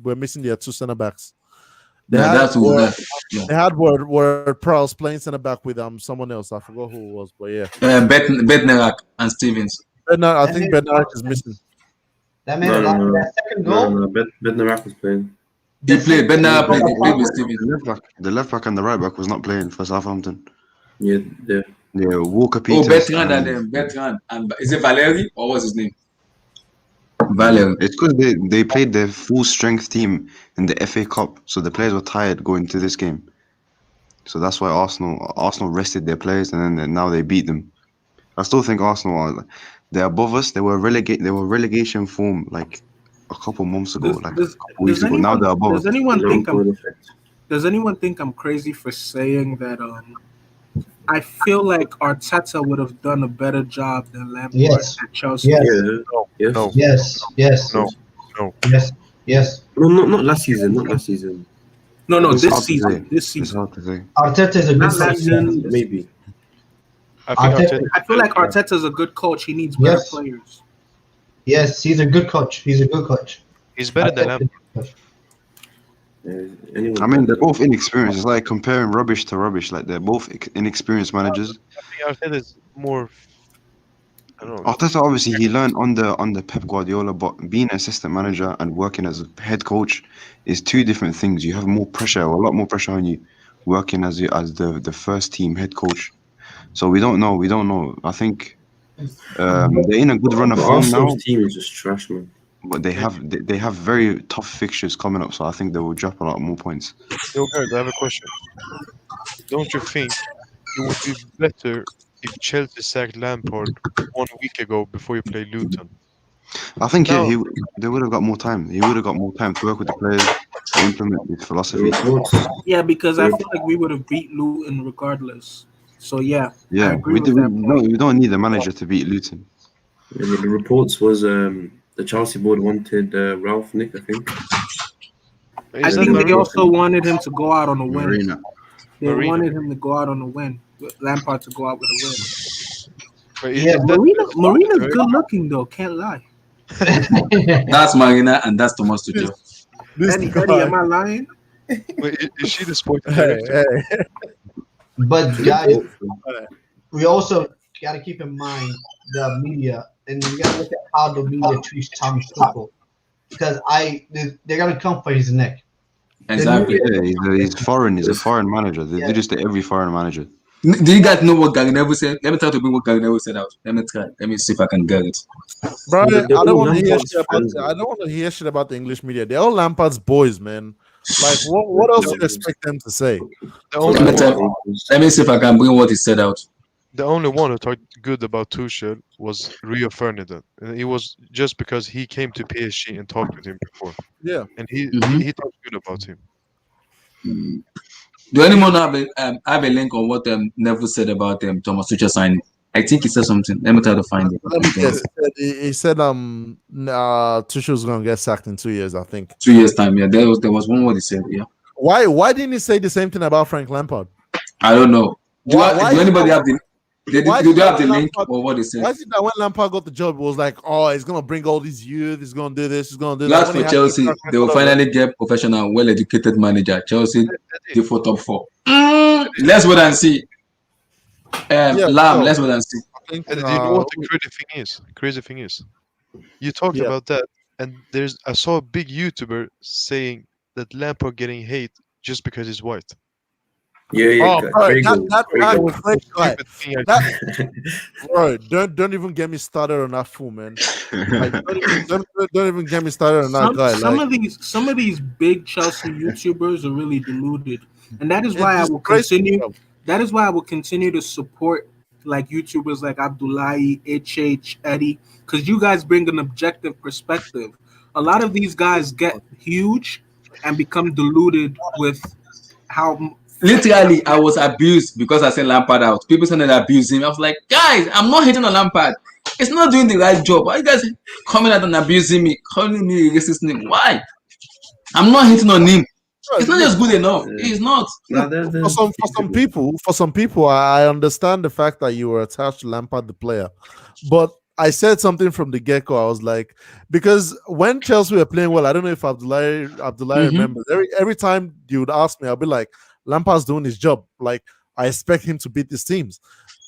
were missing their 2 center backs. They had Ward Prowse playing center back with someone else. I forgot who it was, but yeah. Bednarak and Stevens. I think Bednarak is missing. That made that second goal. No, Bednarak was playing. He played. Bednarak played with Stevens. The left back and the right back was not playing for Southampton. Yeah. Walker Peters. Bertrand and is it Valeri or what's his name? Valeri. It's because they played their full strength team in the FA Cup, so the players were tired going to this game. So that's why Arsenal rested their players, and then now they beat them. I still think Arsenal they're above us. They were relegation form like a couple months ago, a couple weeks ago. Now they're above us. Does anyone think I'm crazy for saying that? I feel like Arteta would have done a better job than Lampard at Chelsea. Yes. No, not last season. No, this season. This season. It's hard to say. Arteta is a good season. Maybe. I feel like Arteta is a good coach. He needs better players. Yes, he's a good coach. He's better than Lampard. I mean, they're both inexperienced. It's like comparing rubbish to rubbish. Like they're both inexperienced managers. I think Arteta is more. I don't know. Arteta obviously he learned under Pep Guardiola, but being an assistant manager and working as a head coach is 2 different things. You have more pressure, a lot more pressure on you, working as the first team head coach. So we don't know. I think they're in a good run of form now. Arsenal's team is just trash, man. But they have very tough fixtures coming up, so I think they will drop a lot more points. Yo, guys, I have a question. Don't you think it would be better if Chelsea sacked Lampard 1 week ago before you play Luton? I think they would have got more time. He would have got more time to work with the players, to implement his philosophy. Yeah, because I feel like we would have beat Luton regardless. So yeah. Yeah, we don't need a manager to beat Luton. The reports was the Chelsea board wanted Ralph Nick, I think. I think they also wanted him to go out on a win. Marina. They wanted him to go out on a win. Lampard to go out with a win. Yeah, Marina's good looking though. Can't lie. That's Marina and that's Thomas Tuchel. Eddie, am I lying? Wait, is she the sporting director? But guys, we also got to keep in mind the media, and we got to look at how the media treats Thomas Tuchel, because they're gonna come for his neck. Exactly. Yeah, he's foreign. He's a foreign manager. They do this to every foreign manager. Do you guys know what Gary Neville said? Let me try to bring what Gary Neville said out. Let me try. Let me see if I can get it. Bro, I don't want to hear shit about. I don't want to hear shit about the English media. They're all Lampard's boys, man. Like, what else do you expect them to say? Let me see if I can bring what he said out. The only one who talked good about Tuchel was Rio Ferdinand, and it was just because he came to PSG and talked with him before. Yeah, and he talked good about him. Do anyone have a link on what Neville said about Thomas Tuchel signing? I think he said something. Let me try to find it. Let me guess. He said Tuchel's gonna get sacked in 2 years. I think 2 years time. Yeah, there was one word he said. Yeah. Why didn't he say the same thing about Frank Lampard? I don't know. Do anybody have the? Do they have the link or what they said? Why is it that when Lampard got the job, it was like, oh, he's gonna bring all these youth, he's gonna do this, he's gonna do that. Last for Chelsea, they will finally get professional, well-educated manager. Chelsea, they for top 4. Let's wait and see. Let's wait and see. Do you know what the crazy thing is? You talked about that, and I saw a big YouTuber saying that Lampard getting hate just because he's white. Yeah. Bro, don't even get me started on that fool, man. Like, don't even get me started on that guy. Some of these big Chelsea YouTubers are really deluded, and that is why I will continue. That is why I will continue to support like YouTubers like Abdullahi, HH, Eddie, because you guys bring an objective perspective. A lot of these guys get huge and become deluded with how. Literally, I was abused because I said Lampard out. People started abusing me. I was like, guys, I'm not hating on Lampard. It's not doing the right job. Why are you guys coming out and abusing me, calling me a racist name? Why? I'm not hating on him. It's not just good enough. It's not. For some people, I understand the fact that you were attached to Lampard, the player, but I said something from the get-go. I was like, because when Chelsea were playing well, I don't know if Abdullahi remembers. Every time you would ask me, I'll be like, Lampard's doing his job. Like, I expect him to beat these teams.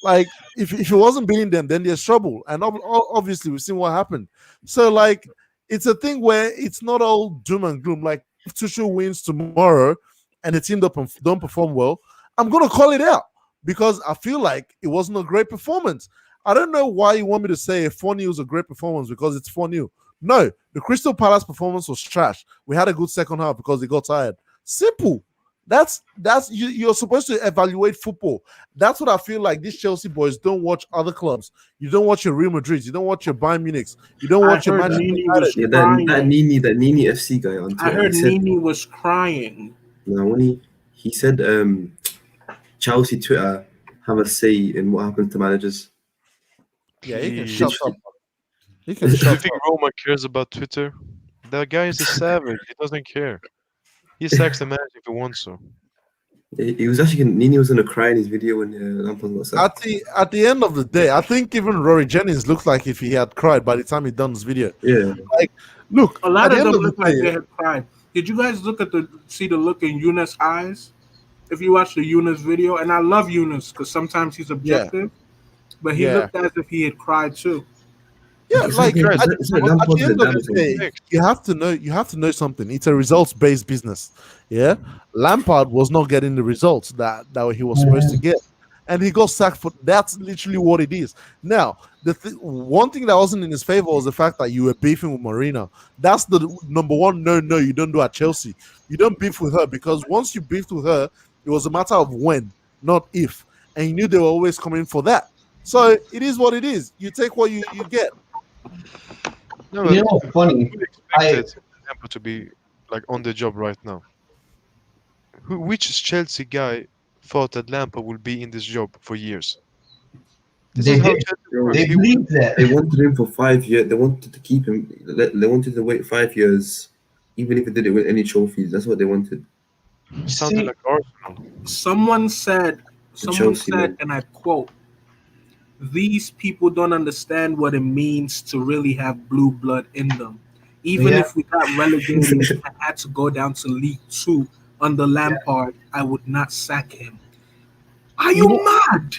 Like, if he wasn't beating them, then there's trouble. And obviously, we've seen what happened. So, like, it's a thing where it's not all doom and gloom. Like, if Tuchel wins tomorrow and the team don't perform well, I'm going to call it out because I feel like it wasn't a great performance. I don't know why you want me to say 4-0 is a great performance because it's 4-0. No, the Crystal Palace performance was trash. We had a good second half because they got tired. Simple. That's you're supposed to evaluate football. That's what I feel like these Chelsea boys don't watch other clubs. You don't watch your Real Madrid. You don't watch your Bayern Munichs. You don't watch your Manchester United. That Nini FC guy on Twitter. I heard Nini was crying. No, when he said Chelsea Twitter have a say in what happens to managers. Yeah, he can shut up. Do you think Roma cares about Twitter? That guy is a savage. He doesn't care. He sacks the manager if he wants to. He was actually Nini was gonna cry in his video when Lampard got sacked. At the end of the day, I think even Rory Jennings looked like if he had cried by the time he done this video. Yeah. Like, look, a lot of them look like they had cried. Did you guys see the look in Yunus' eyes? If you watch the Yunus video, and I love Yunus because sometimes he's objective, but he looked as if he had cried too. Yeah, like at the end of the day, you have to know something. It's a results-based business. Yeah, Lampard was not getting the results that he was supposed to get, and he got sacked for. That's literally what it is. Now, one thing that wasn't in his favor was the fact that you were beefing with Marina. That's the number one. No, you don't do at Chelsea. You don't beef with her because once you beefed with her, it was a matter of when, not if, and you knew they were always coming for that. So it is what it is. You take what you get. No, you know, funny. I expected Lampard to be like on the job right now. Which Chelsea guy thought that Lampard will be in this job for years? They believed that. They wanted him for 5 years. They wanted to keep him. They wanted to wait 5 years, even if he did it with any trophies, that's what they wanted. Sounded like Arsenal. Someone said, Chelsea, man. and I quote, "These people don't understand what it means to really have blue blood in them. Even if we got relegated and had to go down to League 2 under Lampard, I would not sack him." Are you mad?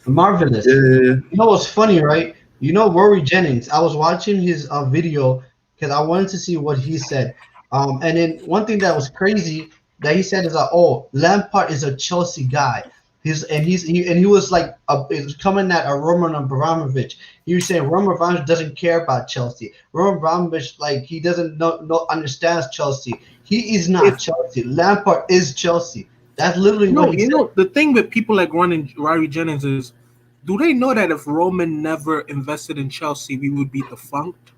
Marvelous. Yeah. You know what's funny, right? You know Rory Jennings. I was watching his video because I wanted to see what he said. And then one thing that was crazy that he said is that, oh, Lampard is a Chelsea guy. He was like coming at a Roman Abramovich. He was saying Roman Abramovich doesn't care about Chelsea. Roman Abramovich, like, he doesn't understands Chelsea. He is not Chelsea. Lampard is Chelsea. That's literally what he said. Know, the thing with people like Rory Jennings is, do they know that if Roman never invested in Chelsea, we would be defunct?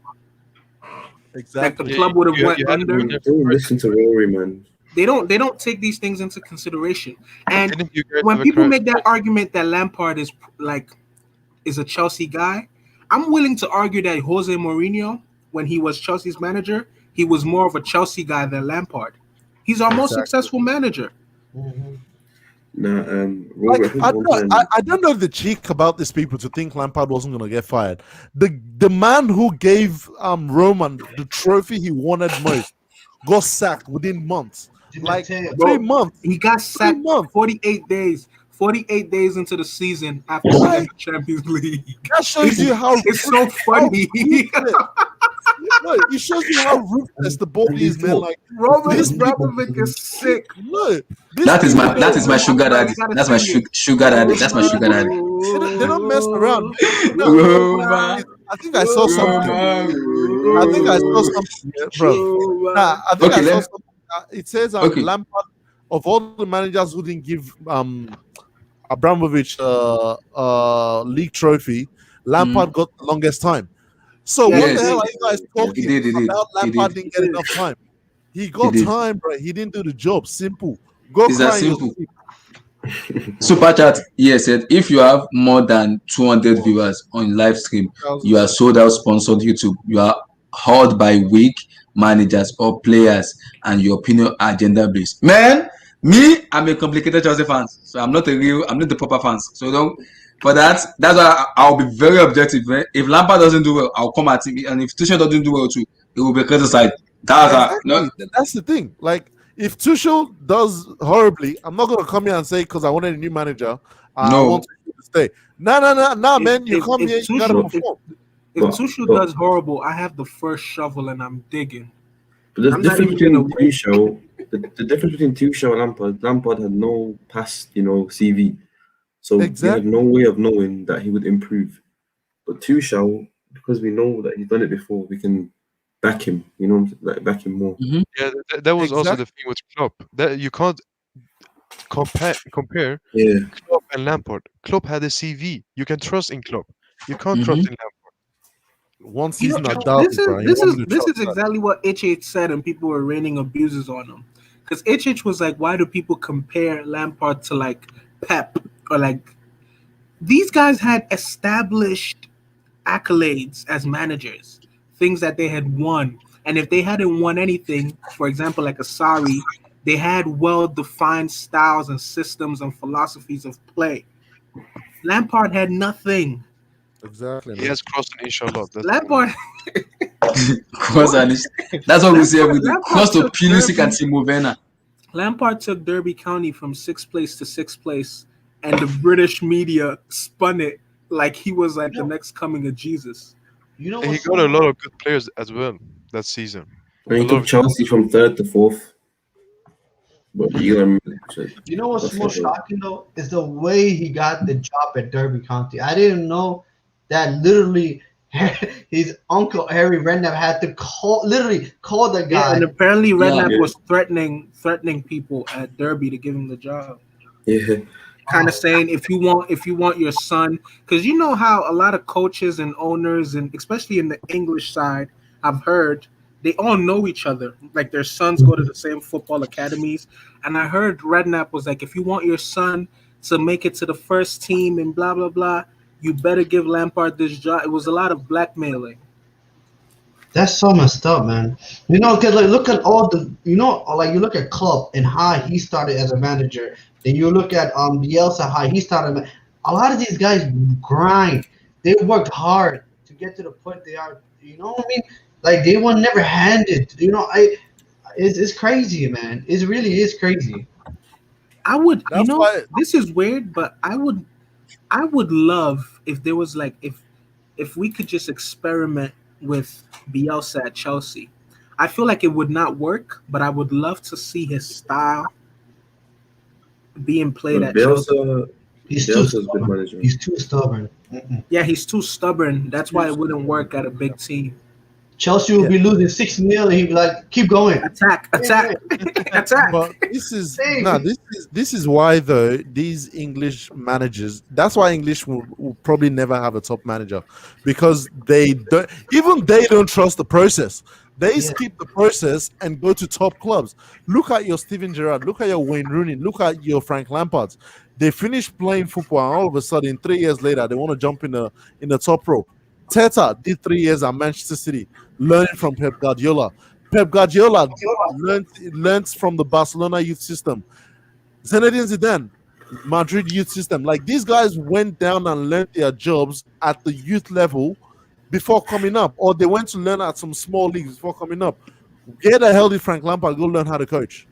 Exactly. Like the club would have went under. Don't listen to Rory, man. They don't take these things into consideration. And when people make that argument that Lampard is a Chelsea guy, I'm willing to argue that Jose Mourinho, when he was Chelsea's manager, he was more of a Chelsea guy than Lampard. He's our most successful manager. I don't know the cheek about these people to think Lampard wasn't going to get fired. The man who gave Roman the trophy he wanted most got sacked within months. Like 3 months. He got sacked 48 days. 48 days into the season after winning the Champions League. That shows you how it's so funny. Look, it shows you how ruthless the body is, man. Like Roman Abramovich is sick. Look, that is my sugar daddy. That's my sugar daddy. That's my sugar daddy. They don't mess around. No, I think I saw something. Bro. I think I saw something. It says Lampard, of all the managers who didn't give Abramovich league trophy, Lampard got the longest time. So what the hell are you guys talking about? Lampard didn't get enough time. He got time, bro. He didn't do the job. Simple. Go cry. Simple. Super chat here said, if you have more than 200 viewers on live stream, you are sold out sponsored YouTube. You are held by weak managers or players, and your opinion are gender based. Man, me, I'm a complicated Chelsea fan, so I'm not the proper fans. So don't. For that's why I'll be very objective. Right? If Lampard doesn't do well, I'll come at him, and if Tuchel doesn't do well too, it will be criticized. That's the thing. Like, if Tuchel does horribly, I'm not gonna come here and say because I wanted a new manager, I want to stay. No, man, you come here, you gotta perform. If Tuchel does horrible, I have the first shovel and I'm digging. But the difference between Tuchel, the difference between Tuchel and Lampard had no past, CV. So he had no way of knowing that he would improve. But Tuchel, because we know that he's done it before, we can back him, back him more. Mm-hmm. Yeah, that was also the thing with Klopp. That you can't compare Klopp and Lampard. Klopp had a CV. You can trust in Klopp. You can't trust in Lampard. One season this is exactly what HH said, and people were raining abuses on him. Because HH was like, why do people compare Lampard to like Pep or like these guys had established accolades as managers, things that they had won. And if they hadn't won anything, for example, like Asari, they had well-defined styles and systems and philosophies of play. Lampard had nothing. Exactly. He has crossed an inch a lot. Lampard. That's what we say every day. Cross to Pulisic and Timo Werner. Lampard took Derby County from 6th place to 6th place, and the British media spun it like he was like the next coming of Jesus. He got a lot of good players as well that season. And he took Chelsea from 3rd to 4th. But you know what's most shocking though is the way he got the job at Derby County. I didn't know that literally his uncle Harry Redknapp had to call the guy. Yeah, and apparently Redknapp was threatening people at Derby to give him the job. Yeah. Kind of saying if you want your son, because you know how a lot of coaches and owners, and especially in the English side, I've heard they all know each other. Like their sons go to the same football academies, and I heard Redknapp was like, if you want your son to make it to the first team and blah blah blah, you better give Lampard this job. It was a lot of blackmailing. That's so messed up, man. You know, because like look at all the, you know, like you look at Klopp and how he started as a manager. Then you look at Bielsa, how he started. A lot of these guys grind. They worked hard to get to the point they are. You know what I mean? Like they were never handed. You know, it's crazy, man. It really is crazy. I would, you That's know, why this is weird, but I would love if there was like if we could just experiment with Bielsa at Chelsea. I feel like it would not work, but I would love to see his style being played at Chelsea. Bielsa's a good manager. He's too stubborn. Yeah, he's too stubborn. That's why it wouldn't work at a big team. Chelsea will be losing 6-0, and he'd be like, "Keep going, attack." Attack. But this is why though these English managers. That's why English will probably never have a top manager, because they don't trust the process. They skip the process and go to top clubs. Look at your Steven Gerrard. Look at your Wayne Rooney. Look at your Frank Lampard. They finish playing football, and all of a sudden, 3 years later, they want to jump in the top row. Teta did 3 years at Manchester City, learning from Pep Guardiola. Pep Guardiola learned from the Barcelona youth system. Zinedine Zidane, Madrid youth system. Like these guys went down and learned their jobs at the youth level before coming up, or they went to learn at some small leagues before coming up. Get a healthy Frank Lampard, go learn how to coach.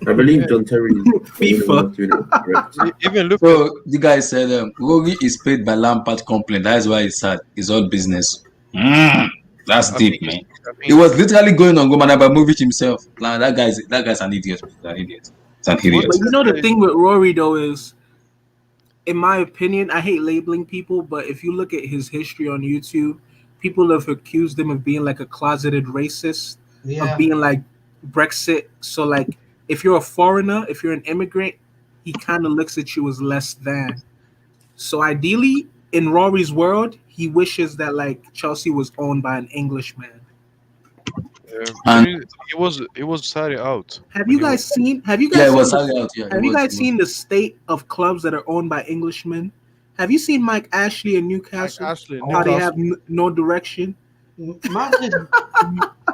I believe John Terry FIFA. Even look. So the guy said, Rory is paid by Lampard complaint. That is why it's sad. It's all business. That's deep, man. He was literally going on Roman Abramovich himself. Like, that guy's an idiot. He's an idiot. It's an idiot. But you know the thing with Rory though is, in my opinion, I hate labeling people, but if you look at his history on YouTube, people have accused him of being like a closeted racist, of being like Brexit. So like, if you're a foreigner, if you're an immigrant, he kind of looks at you as less than. So ideally, in Rory's world, he wishes that like Chelsea was owned by an Englishman. It was Sarri out. Have you guys seen? Have you guys? Yeah, it seen was the- Sarri out, yeah, have it you was- guys seen the state of clubs that are owned by Englishmen? Have you seen Mike Ashley in Newcastle? How they have no direction.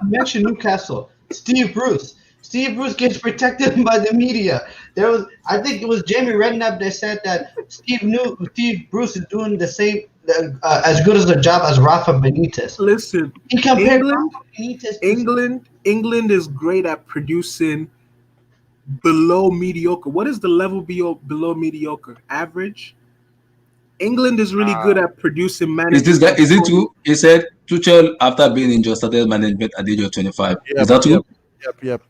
Mention Newcastle. Steve Bruce. Steve Bruce gets protected by the media. I think it was Jamie Redknapp that said that Steve Bruce is doing the same, as good as a job as Rafa Benitez. Listen, he compared England is great at producing below mediocre. What is the level below mediocre? Average. England is really good at producing managers. Is this guy? Is it true? He said Tuchel, after being injured, started management at the age of 25. Is that true? Yep.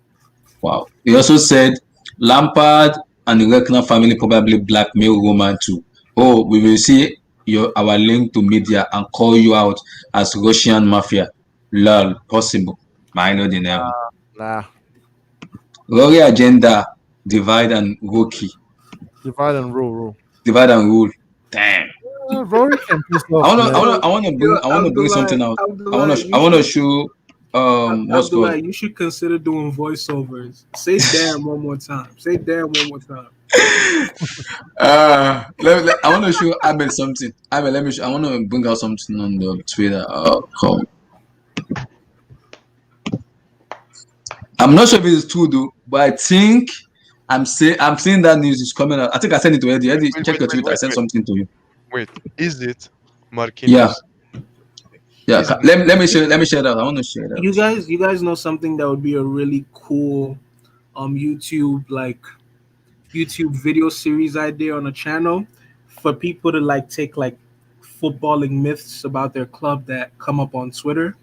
Wow. He also said Lampard and the Redknapp family probably blackmail Roman too. Oh, we will see our link to media and call you out as Russian mafia. Lol, possible. I know the name. Nah. Rory agenda, divide and rookie. Divide and rule. Divide and rule. Damn. Rory can piss off. I want to bring something out. I want to show. What's Abdullah, called? you should consider doing voiceovers. Say damn one more time. Say damn one more time. I want to show Abel something. Abel, let me show. I want to bring out something on the Twitter. Come. I'm not sure if it is true though, but I think I'm seeing that news is coming out. I think I sent it to Eddie. Eddie, check your Twitter. I sent something to you. Wait, is it Marquinhos? Yeah. Yeah, let me share that. I want to share that. You guys know something that would be a really cool YouTube video series idea on a channel for people to like take like footballing myths about their club that come up on Twitter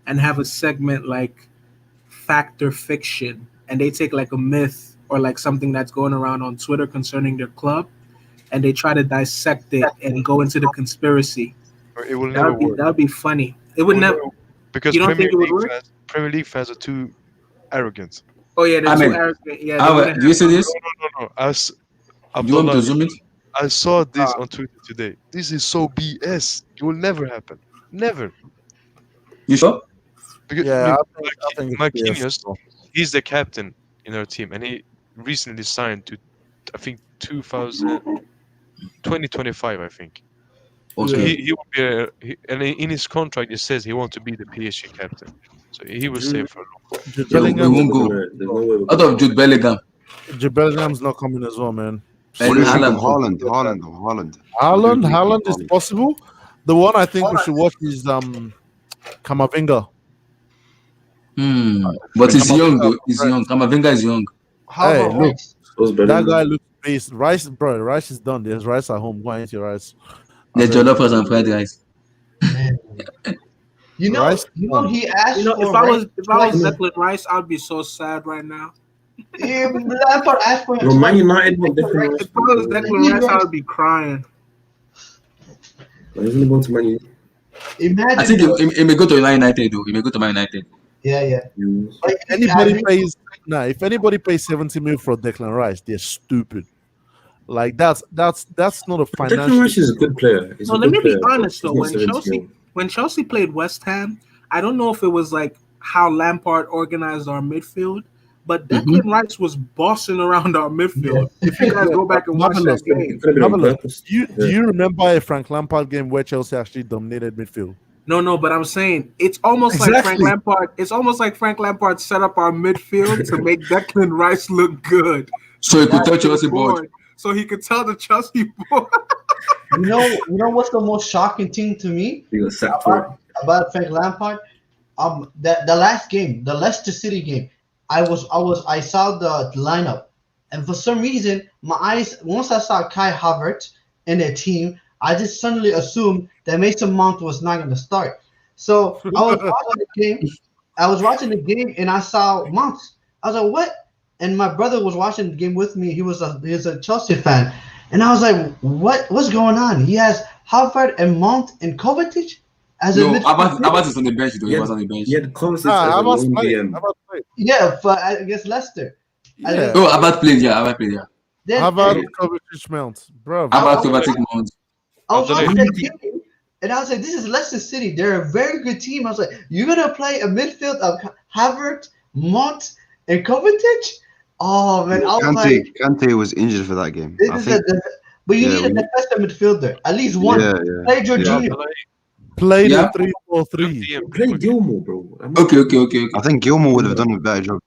and have a segment like fact or fiction, and they take like a myth or like something that's going around on Twitter concerning their club and they try to dissect it and go into the conspiracy. It will never work. That would be funny. It would never, because you don't think it would work? Premier League fans are too arrogant. Oh yeah, they're too arrogant. Yeah. Do you see this? No. Do you want to zoom it? I saw this on Twitter today. This is so BS. It will never happen. Never. You sure? Because, Yeah, I think Marquinhos, he's the captain in our team, and he recently signed to, I think, 2025, I think. So he will be and in his contract it says he wants to be the PSG captain. So he will stay for long. Jude Bellingham won't go. Out of Jude Bellingham. Jude Bellingham's not coming as well, man. And Haaland. Haaland is possible. The one I think we should watch is Kamavinga. But he's young though. He's young. Kamavinga is young. Hey, look, that guy looks based. Rice, bro. Rice is done. There's rice at home. Go and eat your rice. There's jollof and fried rice. You know, he asked. If I was Declan Rice, I'd be so sad right now. Lampard asked for him. Man United want If I was Declan Rice, I would be crying. He's going to Man United. Imagine. I think he may go to Man United though. He may go to Man United. Yeah. Like, if anybody pays 70 mil for Declan Rice, they're stupid. Like that's not a financial. Declan Rice is a good player. Let me be honest though. When Chelsea played West Ham, I don't know if it was like how Lampard organized our midfield, but Declan Rice was bossing around our midfield. If you guys go back and watch that game, do you remember a Frank Lampard game where Chelsea actually dominated midfield? No, but I'm saying it's almost like Frank Lampard. It's almost like Frank Lampard set up our midfield to make Declan Rice look good. So he could tell Chelsea board. So he could tell the Chelsea board. You know what's the most shocking thing to me about Frank Lampard? The last game, the Leicester City game, I saw the lineup, and for some reason my eyes, once I saw Kai Havertz in their team, I just suddenly assumed that Mason Mount was not going to start. So I was watching the game and I saw Mount. I was like, what? And my brother was watching the game with me. He's a Chelsea fan. And I was like, what's going on? He has Havertz and Mount and Kovacic as a midfielder. Havertz is on the bench though. He was on the bench. Yeah, Kovacic played. Yeah, against Leicester. Yeah. Havertz played. Havertz, Kovacic, Mount, bro. Havertz, Kovacic, Mount. I was watching that game, and I was like, this is Leicester City. They're a very good team. I was like, you're going to play a midfield of Havertz, Mount, and Kovacic? Oh, man. Kante was injured for that game. But you need a defensive midfielder. At least one. Play Jorginho. Play the 3-4-3. Play Gilmore, bro. Okay. I think Gilmore would have done a better job.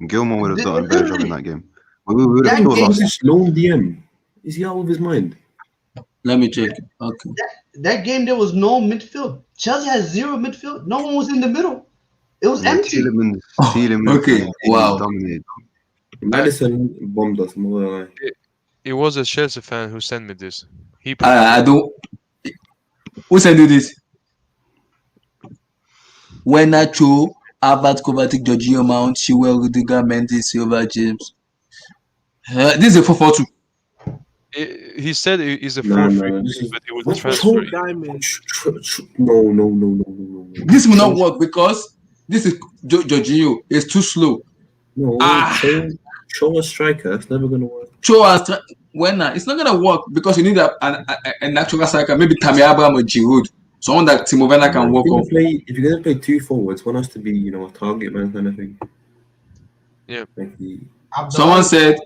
Gilmore would have done a better job in that game. We would have still lost. Lone DM. Is he out of his mind? Let me check. Okay. That game, there was no midfield. Chelsea has zero midfield. No one was in the middle. It was empty. Okay. Wow. Madison bombed us. It was a Chelsea fan who sent me this. I don't. Who sent you this? When Nacho, Havertz, Kovacic, Jorginho, Mount, Chilwell, Rudiger, Mendy, Silva, James. This is a 4-4-2. He said he's a 4-3, but it was transfer. No. This will not work because this is Jorginho. It's too slow. No, show a striker. It's never gonna work. It's not gonna work because you need a natural striker, maybe Tammy Abraham or Giroud, someone that Timo Werner can work off. If you're gonna play two forwards, one has to be a target man kind of thing. Yeah. Someone said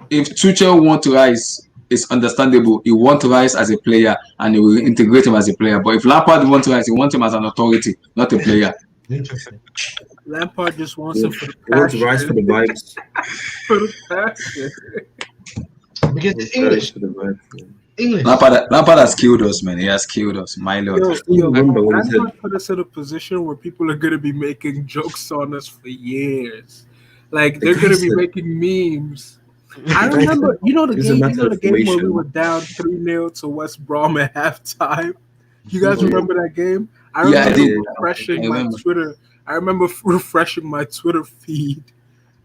if Tuchel want to rise, it's understandable. He wants to rise as a player and he will integrate him as a player. But if Lampard wants to rise, he wants him as an authority, not a player. Interesting. Lampard just wants him for the passion. He wants to rise for the vibes. For the passion. Because it's English. English. Lampard has killed us, man. He has killed us. My lord. Lampard put us in a position where people are going to be making jokes on us for years. Like, they're going to be making memes. I remember, the game where we were down 3-0 to West Brom at halftime. You guys remember that game? I remember refreshing my Twitter feed,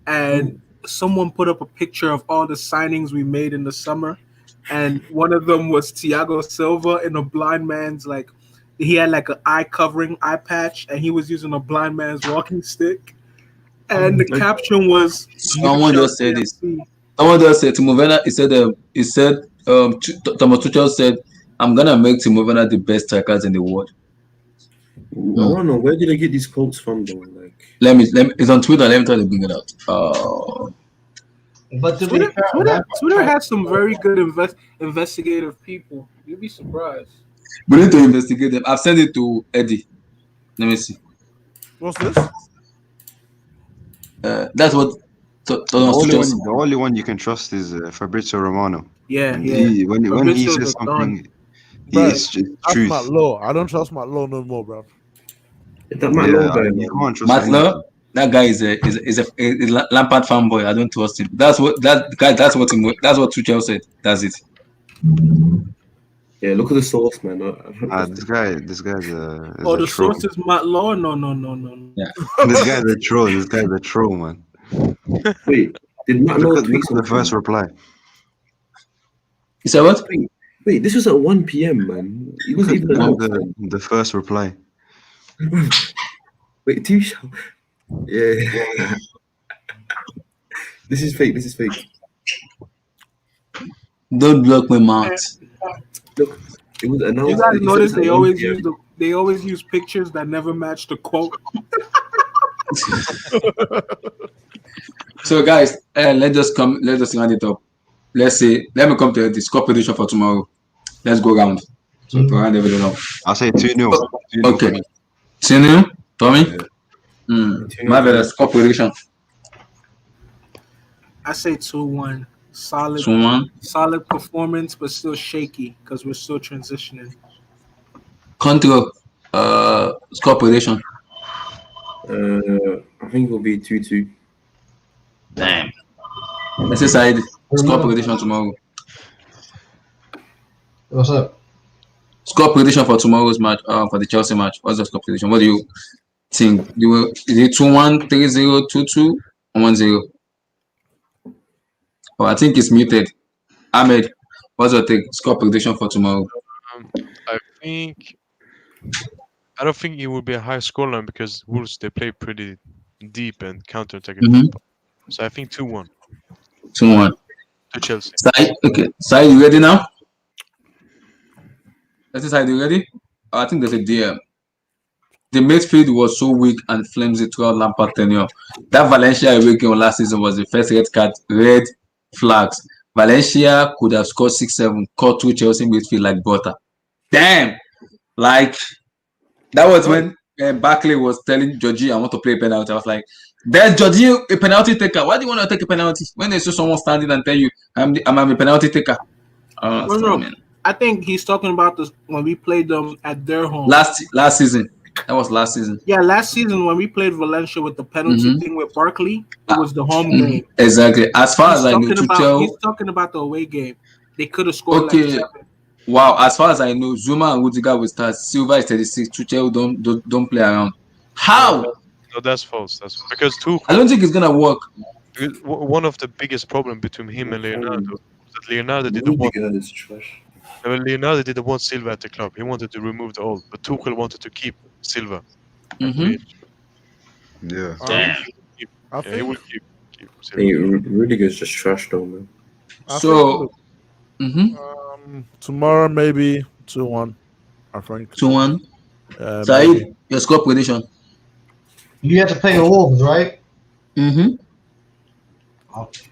and someone put up a picture of all the signings we made in the summer, and one of them was Thiago Silva in a blind man's, like, he had like an eye patch, and he was using a blind man's walking stick, and the caption was, someone just said this. Someone just said Timo Werner. He said Thomas Tuchel said, "I'm gonna make Timo Werner the best strikers in the world." I want to know, where did they get these quotes from, though? Like, let me. It's on Twitter. Let me try to bring it out. But Twitter has some very good investigative people. You'd be surprised. We need to investigate them. I've sent it to Eddie. Let me see. What's this? That's what The only one you can trust is Fabrizio Romano. Yeah, And yeah. when he Fabrizio's says a something, Bro, it's just that's truth. Matt Lowe. I don't trust Matt Lowe no more, bro. That Matt Lowe guy, you can't trust Matt him. Lowe, that guy is a Lampard fanboy. I don't trust him. That's what Tuchel said. That's it. Yeah, look at the source, man. This guy's a The troll. source is Matt Lowe. No. Yeah. This guy's a troll. This guy's a troll, man. Wait, did Matt Lowe look at the first reply? You said what? Wait, this was at 1 p.m., man. He wasn't even allowed. The first reply. Wait, Tuchel. Yeah. This is fake. Don't block my mouth. Look, it was announced. You guys notice they always use pictures that never match the quote. So guys, let us round it up. Let me come to the score prediction for tomorrow. Let's go round. So to round everything up. I'll say 2-0. Okay. 2-0, Tommy? Marvelous. Score prediction. I say 2-1. Solid 2-1. Solid performance, but still shaky because we're still transitioning. Control. Score prediction. I think it'll be 2-2. Damn. Let's decide score prediction tomorrow. What's up? Score prediction for tomorrow's match, for the Chelsea match. What's the score prediction? What do you think? Is it 2-1, 3-0, 2-2, or 1-0? Oh, I think it's muted. Ahmed, what's your take? Score prediction for tomorrow? I don't think it will be a high scoreline because Wolves, they play pretty deep and counter-attack. So I think 2-1. 2-1. To Chelsea. Sai, you ready now? Let's say, you ready? I think there's a DM. The midfield was so weak and flimsy throughout Lampard tenure. That Valencia away game last season was the first red flags. Valencia could have scored 6-7, caught 2 Chelsea midfield like butter. Damn! Like, that was when Barkley was telling Georgie, I want to play a penalty. I was like, there's Georgie, a penalty taker. Why do you want to take a penalty? When there's just someone standing and tell you, I'm a penalty taker. No. I think he's talking about this when we played them at their home. Last season. That was last season. Yeah, last season when we played Valencia with the penalty thing with Barkley, it was the home game. Exactly. As far as I know, he's talking about the away game. They could have scored like 7. Wow, as far as I know, Zuma and Rudiger will start. Silva is 36. Tuchel don't play around. How? No, that's false. That's because Tuchel, I don't think it's gonna work. One of the biggest problems between him and Leonardo is that Leonardo didn't want Silva at the club. He wanted to remove the old, but Tuchel wanted to keep Silva. Yeah. Damn. He will keep Silva. Hey, Rudiger's just trash though, man. So, tomorrow maybe 2-1. I think 2-1. Saeed, your score prediction. You have to play the Wolves, right? Okay.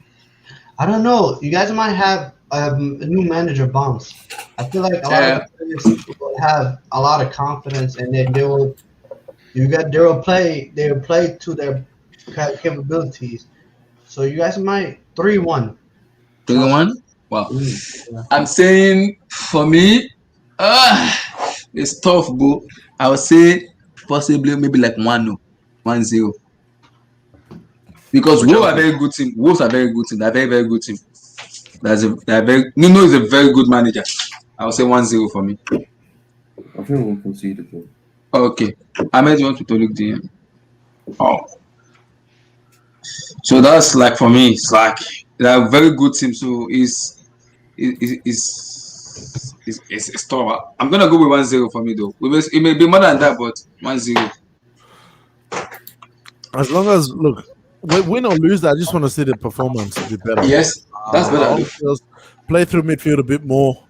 I don't know. You guys might have a new manager bounce. I feel like a lot of players will have a lot of confidence, and then they will play to their capabilities. So you guys might 3-1. 3-1. Wow. Yeah. I'm saying for me, it's tough, but I would say possibly maybe like 1-0, 1-0. Because Wolves are a very good team. They're a very, very good team. Nuno is a very good manager. I would say 1-0 for me. I think we'll concede it though. Okay. Ahmed, you want to look there? Oh. So that's like for me, it's like they're a very good team. So it's tough. I'm gonna go with 1-0 for me though. It may be more than that, but 1-0. As long as win or lose, I just want to see the performance be better. Yes, that's better. Play through midfield a bit more.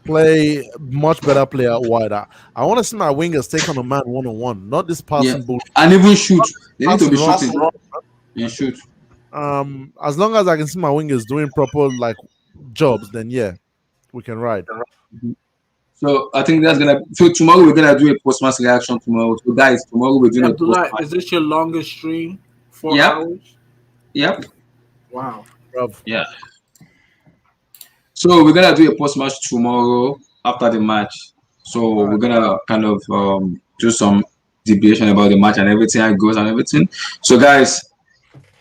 Play much better. Play out wide. I want to see my wingers take on a man 1-on-1, not this passing ball. And even shoot. They need to be shooting. Yeah, shoot. As long as I can see my wingers doing proper jobs, then yeah, we can ride. So I think that's gonna. So tomorrow we're gonna do a post-match reaction tomorrow. So guys, tomorrow we're doing a post-match. Is this your longest stream? 4 Yep. hours? Yep. Wow. Yeah. So we're gonna do a post-match tomorrow after the match. So we're gonna kind of do some debatation about the match and everything, how it goes and everything. So guys,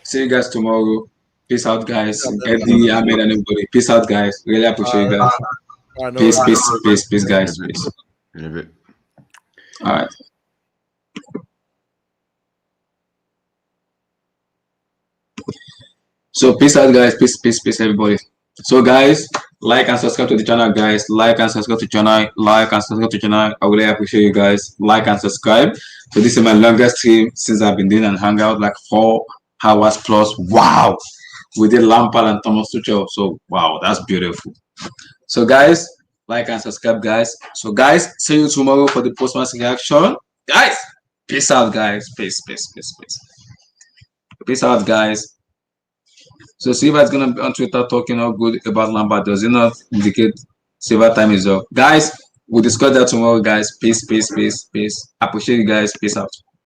see you guys tomorrow. Peace out, guys. Eddie, Ahmed, and everybody. Peace out, guys. Really appreciate you guys. Peace, guys. Peace. All right. So peace out, guys. Peace, everybody. So guys, like and subscribe to the channel, guys. Like and subscribe to the channel. I really appreciate you guys. Like and subscribe. So this is my longest stream since I've been doing and hangout, like 4 hours plus. Wow. We did Lampard and Thomas Tuchel. So wow, that's beautiful. So guys, like and subscribe, guys. So guys, see you tomorrow for the post-match reaction. Guys, peace out, guys. Peace. Peace out, guys. So Silva is gonna be on Twitter talking all good about Lampard. Does it not indicate Silva time is up? Guys, we'll discuss that tomorrow, guys. Peace. Appreciate you guys. Peace out.